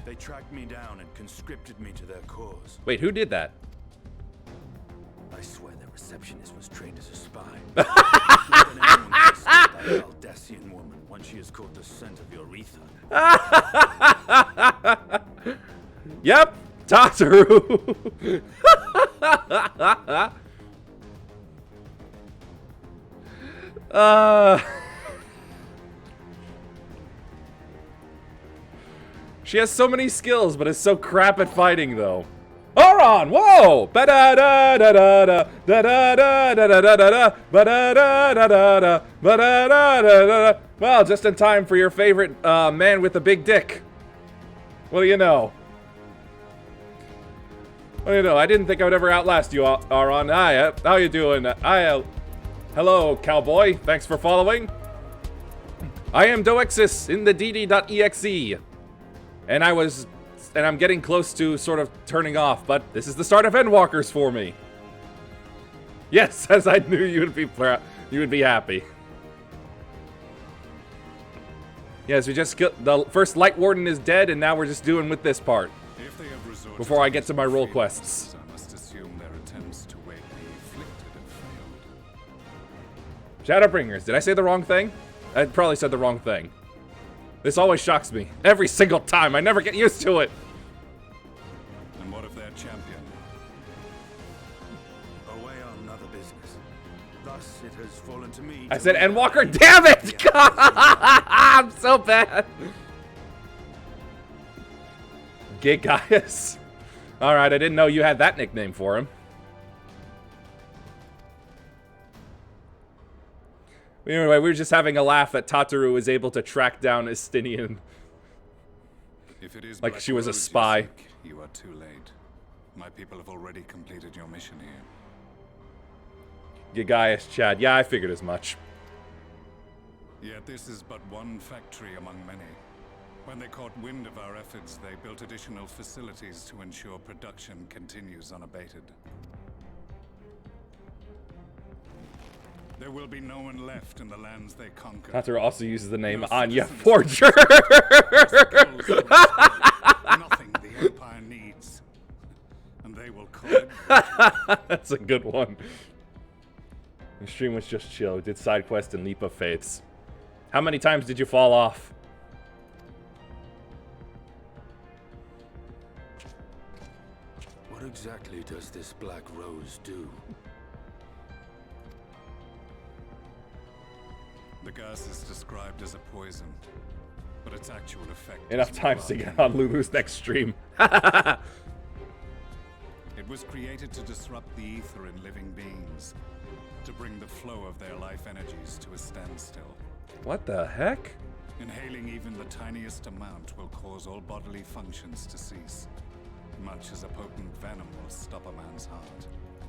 they tracked me down and conscripted me to their cause. Wait, who did that? I swear their receptionist was trained as a spy. Anyone can stop that Aldessian woman once she has caught the scent of your ether. Yep, Tataru. She has so many skills, but is so crap at fighting, though. Auron, whoa! Ba da da da da da da da da da da da ba da da da da da ba da da da da. Well, just in time for your favorite man with the big dick. What do you know? What do you know? I didn't think I would ever outlast you, Auron. Hi, how you doing? Hello, cowboy. Thanks for following. I am Doexis in the dd.exe. And I'm getting close to sort of turning off, but this is the start of Endwalkers for me. Yes, as I knew you would be happy. Yes, we just killed the first Light Warden is dead, and now we're just doing with this part. Before I get to my role quests. I must assume their attempts to wake the afflicted have failed. Shadowbringers, did I say the wrong thing? I probably said the wrong thing. This always shocks me. Every single time. I never get used to it. And what of their champion? Away on another business. Thus it has fallen to me. I said Endwalker. Damn it! I'm so bad. Gigaius. Alright, I didn't know you had that nickname for him. Anyway, we were just having a laugh that Tataru was able to track down Estinian. If it is like she was a Black Rose spy. you seek, you are too late. My people have already completed your mission here. Gigaius, Chad. Yeah, I figured as much. Yet this is but one factory among many. When they caught wind of our efforts, they built additional facilities to ensure production continues unabated. There will be no one left in the lands they conquer. Hunter also uses the name Anya Forger. Nothing the Empire needs. And they will call it. That's a good one. The stream was just chill. We did side quest and leap of faiths. How many times did you fall off? What exactly does this black rose do? The gas is described as a poison, but its actual effect Enough is times to blood. get on Lulu's next stream. It was created to disrupt the ether in living beings, to bring the flow of their life energies to a standstill. What the heck? Inhaling even the tiniest amount will cause all bodily functions to cease, much as a potent venom will stop a man's heart.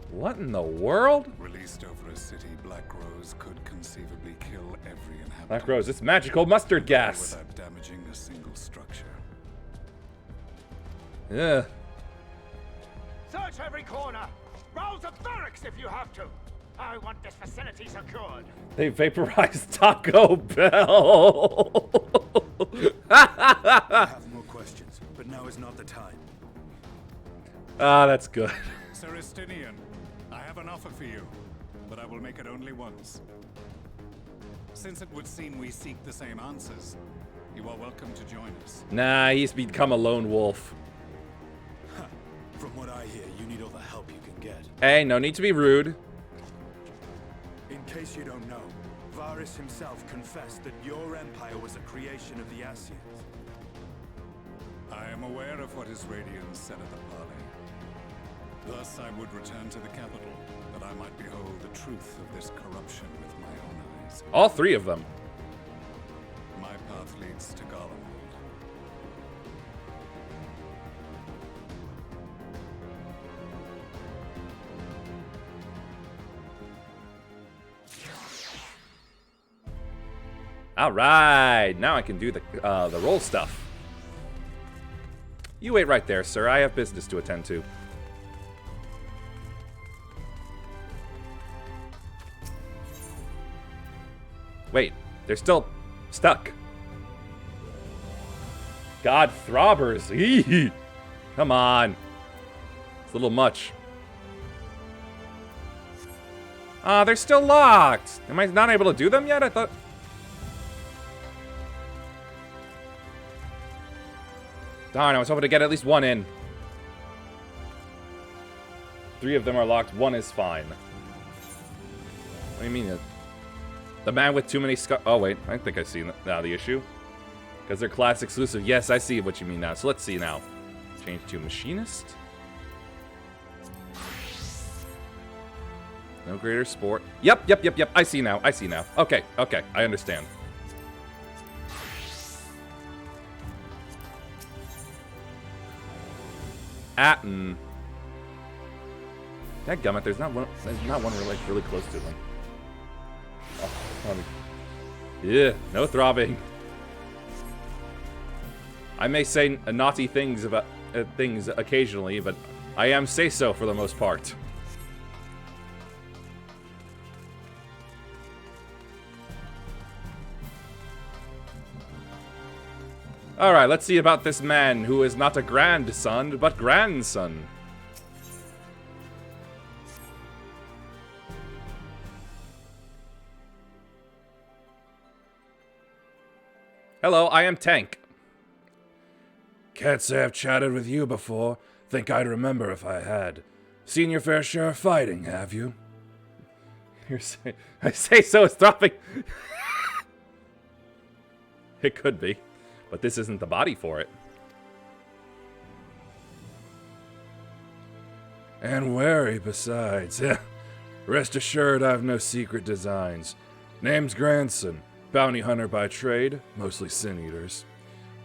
What in the world? Released over a city, Black Rose could conceivably kill every inhabitant. Black Rose, it's magical mustard gas. Without damaging a single structure. Yeah. Search every corner! Rouse the barracks if you have to! I want this facility secured! They vaporized Taco Bell. I have more questions, but now is not the time. Ah, that's good. Sir Estinian, I have an offer for you, but I will make it only once. Since it would seem we seek the same answers, you are welcome to join us. Nah, he's become a lone wolf. From what I hear, you need all the help you can get. Hey, no need to be rude. In case you don't know, Varys himself confessed that your empire was a creation of the Ascians. I am aware of what his Radiance said at the parley. Thus, I would return to the capital, that I might behold the truth of this corruption with my own eyes. All three of them. My path leads to Garlemald. All right, now I can do the roll stuff. You wait right there, sir. I have business to attend to. Wait, they're still stuck. God throbbers. Eee. Come on. It's a little much. Ah, they're still locked. Am I not able to do them yet? I thought... Darn, I was hoping to get at least one in. 3 of them are locked. 1 is fine. What do you mean? The man with too many scars. Oh, wait. I think I see now the issue. Because they're class exclusive. Yes, I see what you mean now. So let's see now. Change to machinist. No greater sport. Yep. I see now. Okay. I understand. Dadgummit, there's not one really close to them. Oh, yeah, no throbbing. I may say naughty things about things occasionally, but I am say-so for the most part. Alright, let's see about this man who is not a grandson, but grandson. Hello, I am Tank. Can't say I've chatted with you before. Think I'd remember if I had. Seen your fair share of fighting, have you? I say so, it's throbbing. It could be. But this isn't the body for it. And wary besides. Rest assured I've no secret designs. Name's Grandson, bounty hunter by trade, mostly sin-eaters.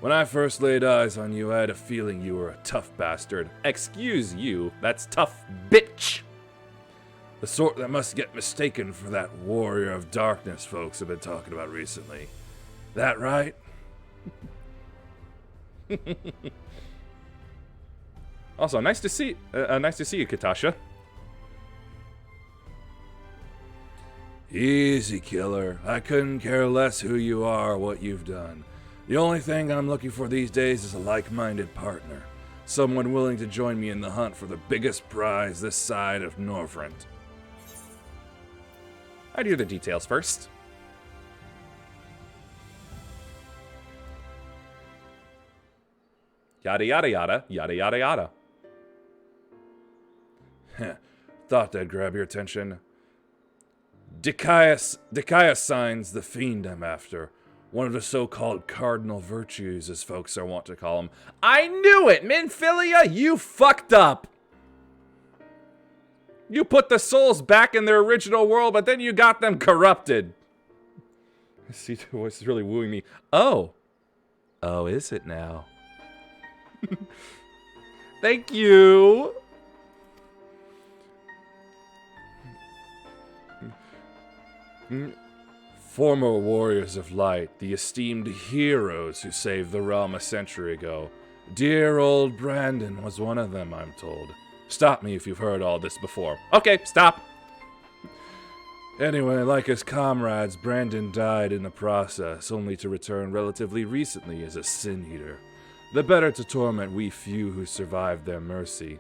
When I first laid eyes on you, I had a feeling you were a tough bastard. Excuse you, that's tough, bitch. The sort that must get mistaken for that warrior of darkness folks have been talking about recently. That right? Also, nice to see you, Katasha. Easy, killer. I couldn't care less who you are or what you've done. The only thing I'm looking for these days is a like-minded partner. Someone willing to join me in the hunt for the biggest prize this side of Northrend. I'd hear the details first. Yada yada yada, yada yada yada. Thought that'd grab your attention. Dicaius signs the fiend I'm after. One of the so-called cardinal virtues, as folks are wont to call them. I knew it! Minfilia, you fucked up! You put the souls back in their original world, but then you got them corrupted. See, the voice is really wooing me. Oh. Oh, is it now? Thank you. Former warriors of light, the esteemed heroes who saved the realm a century ago. Dear old Brandon was one of them, I'm told. Stop me if you've heard all this before. Okay, stop. Anyway, like his comrades, Brandon died in the process, only to return relatively recently as a sin eater. The better to torment we few who survived their mercy.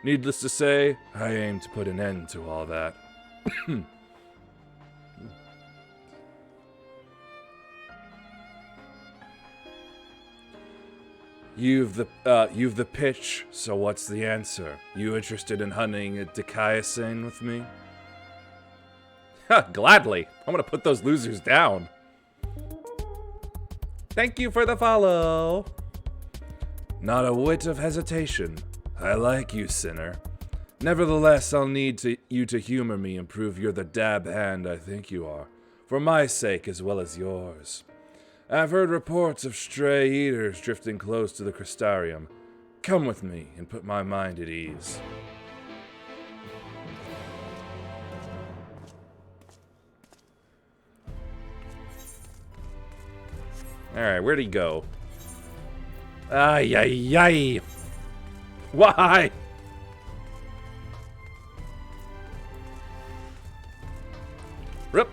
Needless to say, I aim to put an end to all that. You've the pitch, so what's the answer? You interested in hunting a Dicaiasin with me? Gladly. I'm gonna put those losers down. Thank you for the follow. Not a whit of hesitation. I like you, sinner. Nevertheless, I'll need you to humor me and prove you're the dab hand I think you are, for my sake as well as yours. I've heard reports of stray eaters drifting close to the Crystarium. Come with me and put my mind at ease. Alright, where'd he go? Ay, ay, ay. Why? Rip.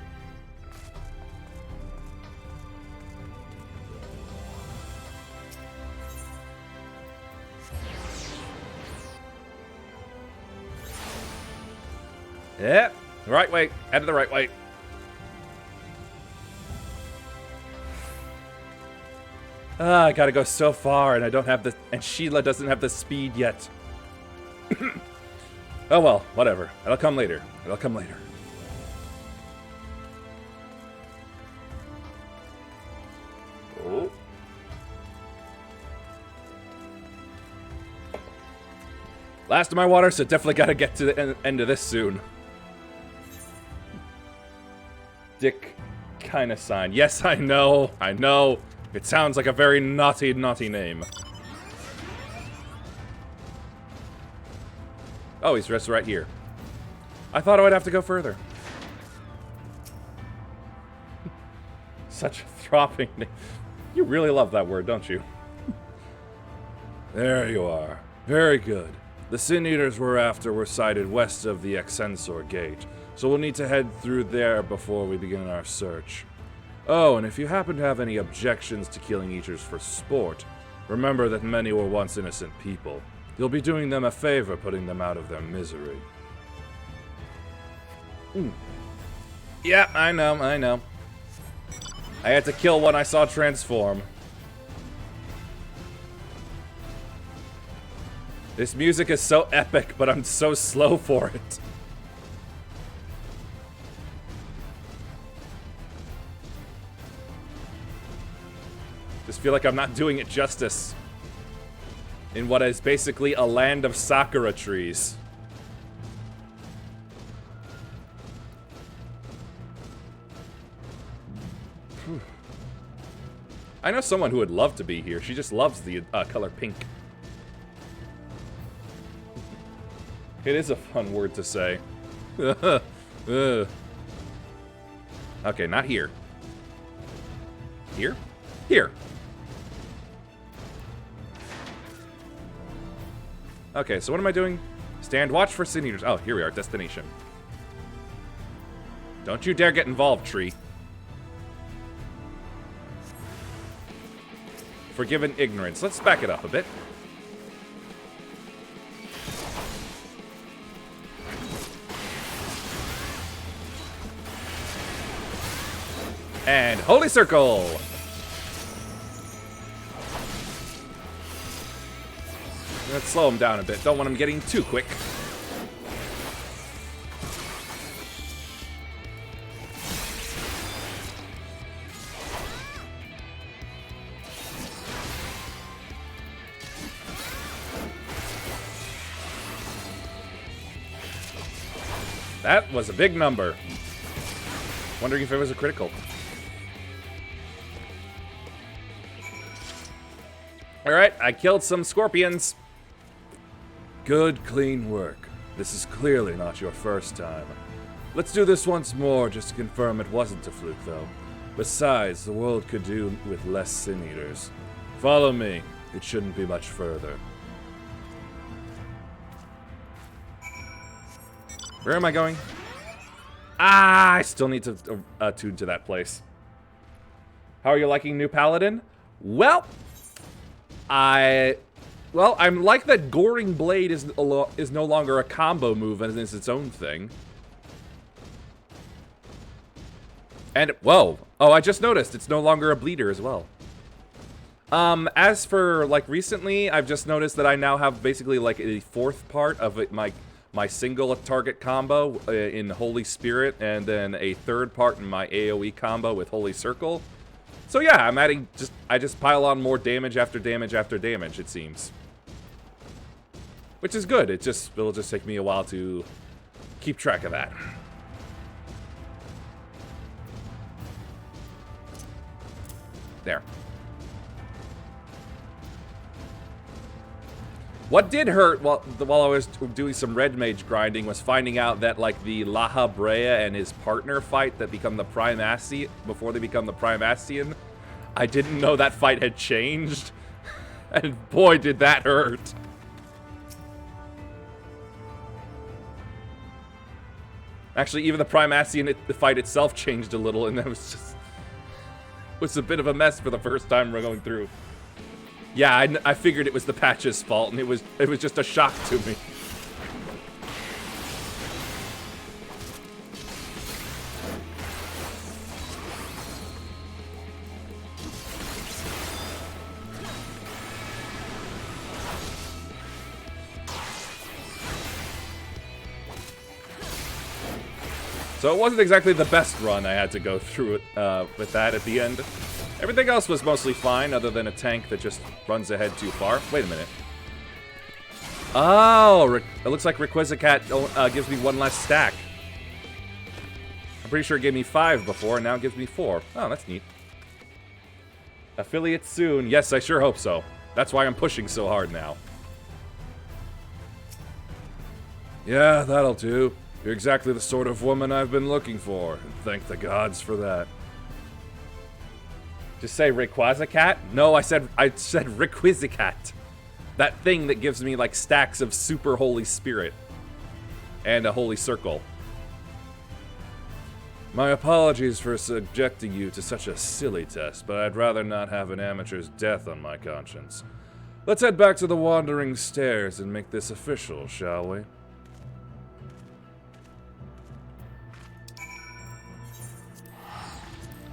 Yeah, the right way. Head to the right way. I gotta go so far, and I don't have the... And Sheila doesn't have the speed yet. Oh well, whatever. It'll come later. It'll come later. Oh. Last of my water, so definitely gotta get to the end of this soon. Dick kinda sign. Yes, I know. I know. It sounds like a very naughty, naughty name. Oh, he's just right here. I thought I would have to go further. Such a throbbing name. You really love that word, don't you? There you are. Very good. The Sin Eaters we're after were sighted west of the Excensor Gate, so we'll need to head through there before we begin our search. Oh, and if you happen to have any objections to killing Eaters for sport, remember that many were once innocent people. You'll be doing them a favor putting them out of their misery. Yeah, I know, I know. I had to kill one I saw transform. This music is so epic, but I'm so slow for it. Just feel like I'm not doing it justice. In what is basically a land of Sakura trees. I know someone who would love to be here. She just loves the color pink. It is a fun word to say. Okay, not here. Here? Here. Okay, so what am I doing? Stand watch for sin eaters. Oh, here we are, destination. Don't you dare get involved, tree. Forgiven ignorance. Let's back it up a bit. And Holy Circle! Let's slow him down a bit. Don't want him getting too quick. That was a big number. Wondering if it was a critical. Alright, I killed some scorpions. Good, clean work. This is clearly not your first time. Let's do this once more just to confirm it wasn't a fluke, though. Besides, the world could do with less sin eaters. Follow me. It shouldn't be much further. Where am I going? Ah, I still need to attune to that place. How are you liking new Paladin? Well, I'm like that Goring Blade is no longer a combo move and is its own thing. And, whoa. Oh, I just noticed it's no longer a bleeder as well. As for, like, recently, I've just noticed that I now have basically, like, a fourth part of it, my single target combo in Holy Spirit, and then a third part in my AoE combo with Holy Circle. So yeah, I'm adding I just pile on more damage after damage after damage, it seems. Which is good. It'll just take me a while to keep track of that. There. What did hurt while I was doing some red mage grinding was finding out that, like, the Laha Brea and his partner fight that become the Primastian, before they become the Primastian, I didn't know that fight had changed. And boy, did that hurt. Actually, even the Primastian fight itself changed a little, and that was a bit of a mess for the first time we're going through. Yeah, I figured it was the patch's fault, and it was just a shock to me. So it wasn't exactly the best run I had to go through it with that at the end. Everything else was mostly fine, other than a tank that just runs ahead too far. Wait a minute. Oh, it looks like Requisicat gives me one less stack. I'm pretty sure it gave me 5 before, and now it gives me 4. Oh, that's neat. Affiliate soon. Yes, I sure hope so. That's why I'm pushing so hard now. Yeah, that'll do. You're exactly the sort of woman I've been looking for, and thank the gods for that. Just say Rayquazicat? No, I said Requisicat. That thing that gives me, like, stacks of super Holy Spirit. And a Holy Circle. My apologies for subjecting you to such a silly test, but I'd rather not have an amateur's death on my conscience. Let's head back to the Wandering Stairs and make this official, shall we?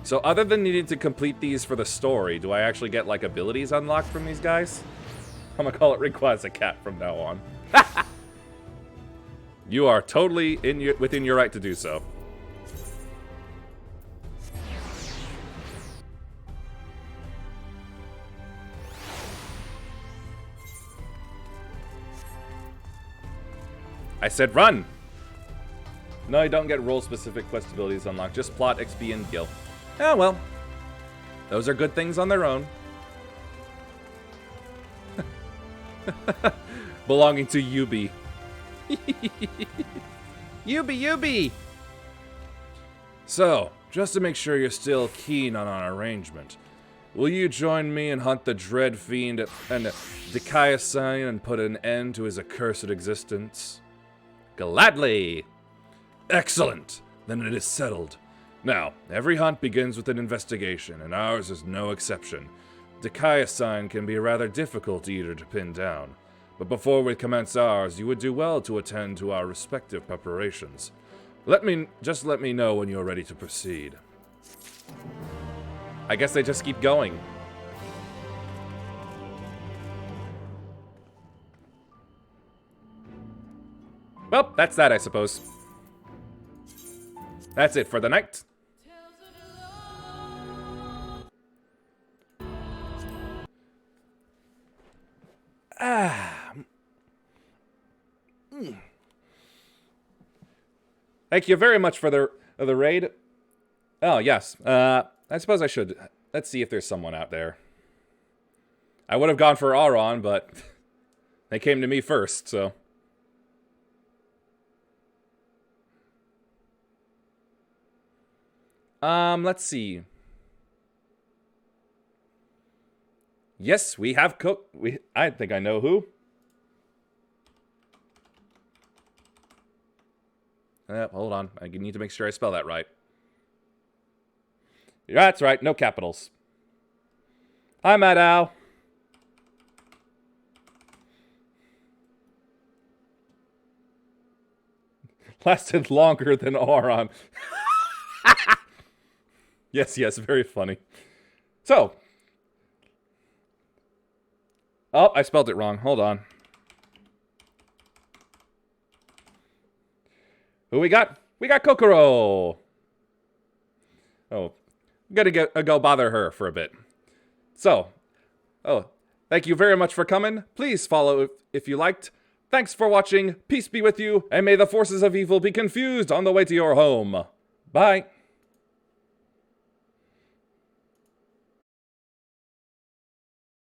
So other than needing to complete these for the story, do I actually get, like, abilities unlocked from these guys? I'm gonna call it Rayquazicat from now on. You are totally within your right to do so. I said run! No, you don't get role-specific quest abilities unlocked, just plot, XP, and gil. Oh, well. Those are good things on their own. Belonging to Yubi. Yubi! So, just to make sure you're still keen on our arrangement, will you join me and hunt the Dread Fiend and Dikaiasan and put an end to his accursed existence? Gladly! Excellent! Then it is settled. Now, every hunt begins with an investigation, and ours is no exception. Dikaiasan can be a rather difficult eater to pin down. But before we commence ours, you would do well to attend to our respective preparations. Let me know when you're ready to proceed. I guess they just keep going. Well, that's that, I suppose. That's it for the night. Thank you very much for the raid. Oh, yes. I suppose I should. Let's see if there's someone out there. I would have gone for Auron, but they came to me first, so. Let's see. Yes, we have I think I know who. Hold on. I need to make sure I spell that right. Yeah, that's right. No capitals. Hi, Mad Owl. Lasted longer than Auron. Yes, very funny. So. Oh, I spelled it wrong. Hold on. Who we got? We got Kokoro. Oh, gotta go bother her for a bit. So, thank you very much for coming. Please follow if you liked. Thanks for watching. Peace be with you, and may the forces of evil be confused on the way to your home. Bye.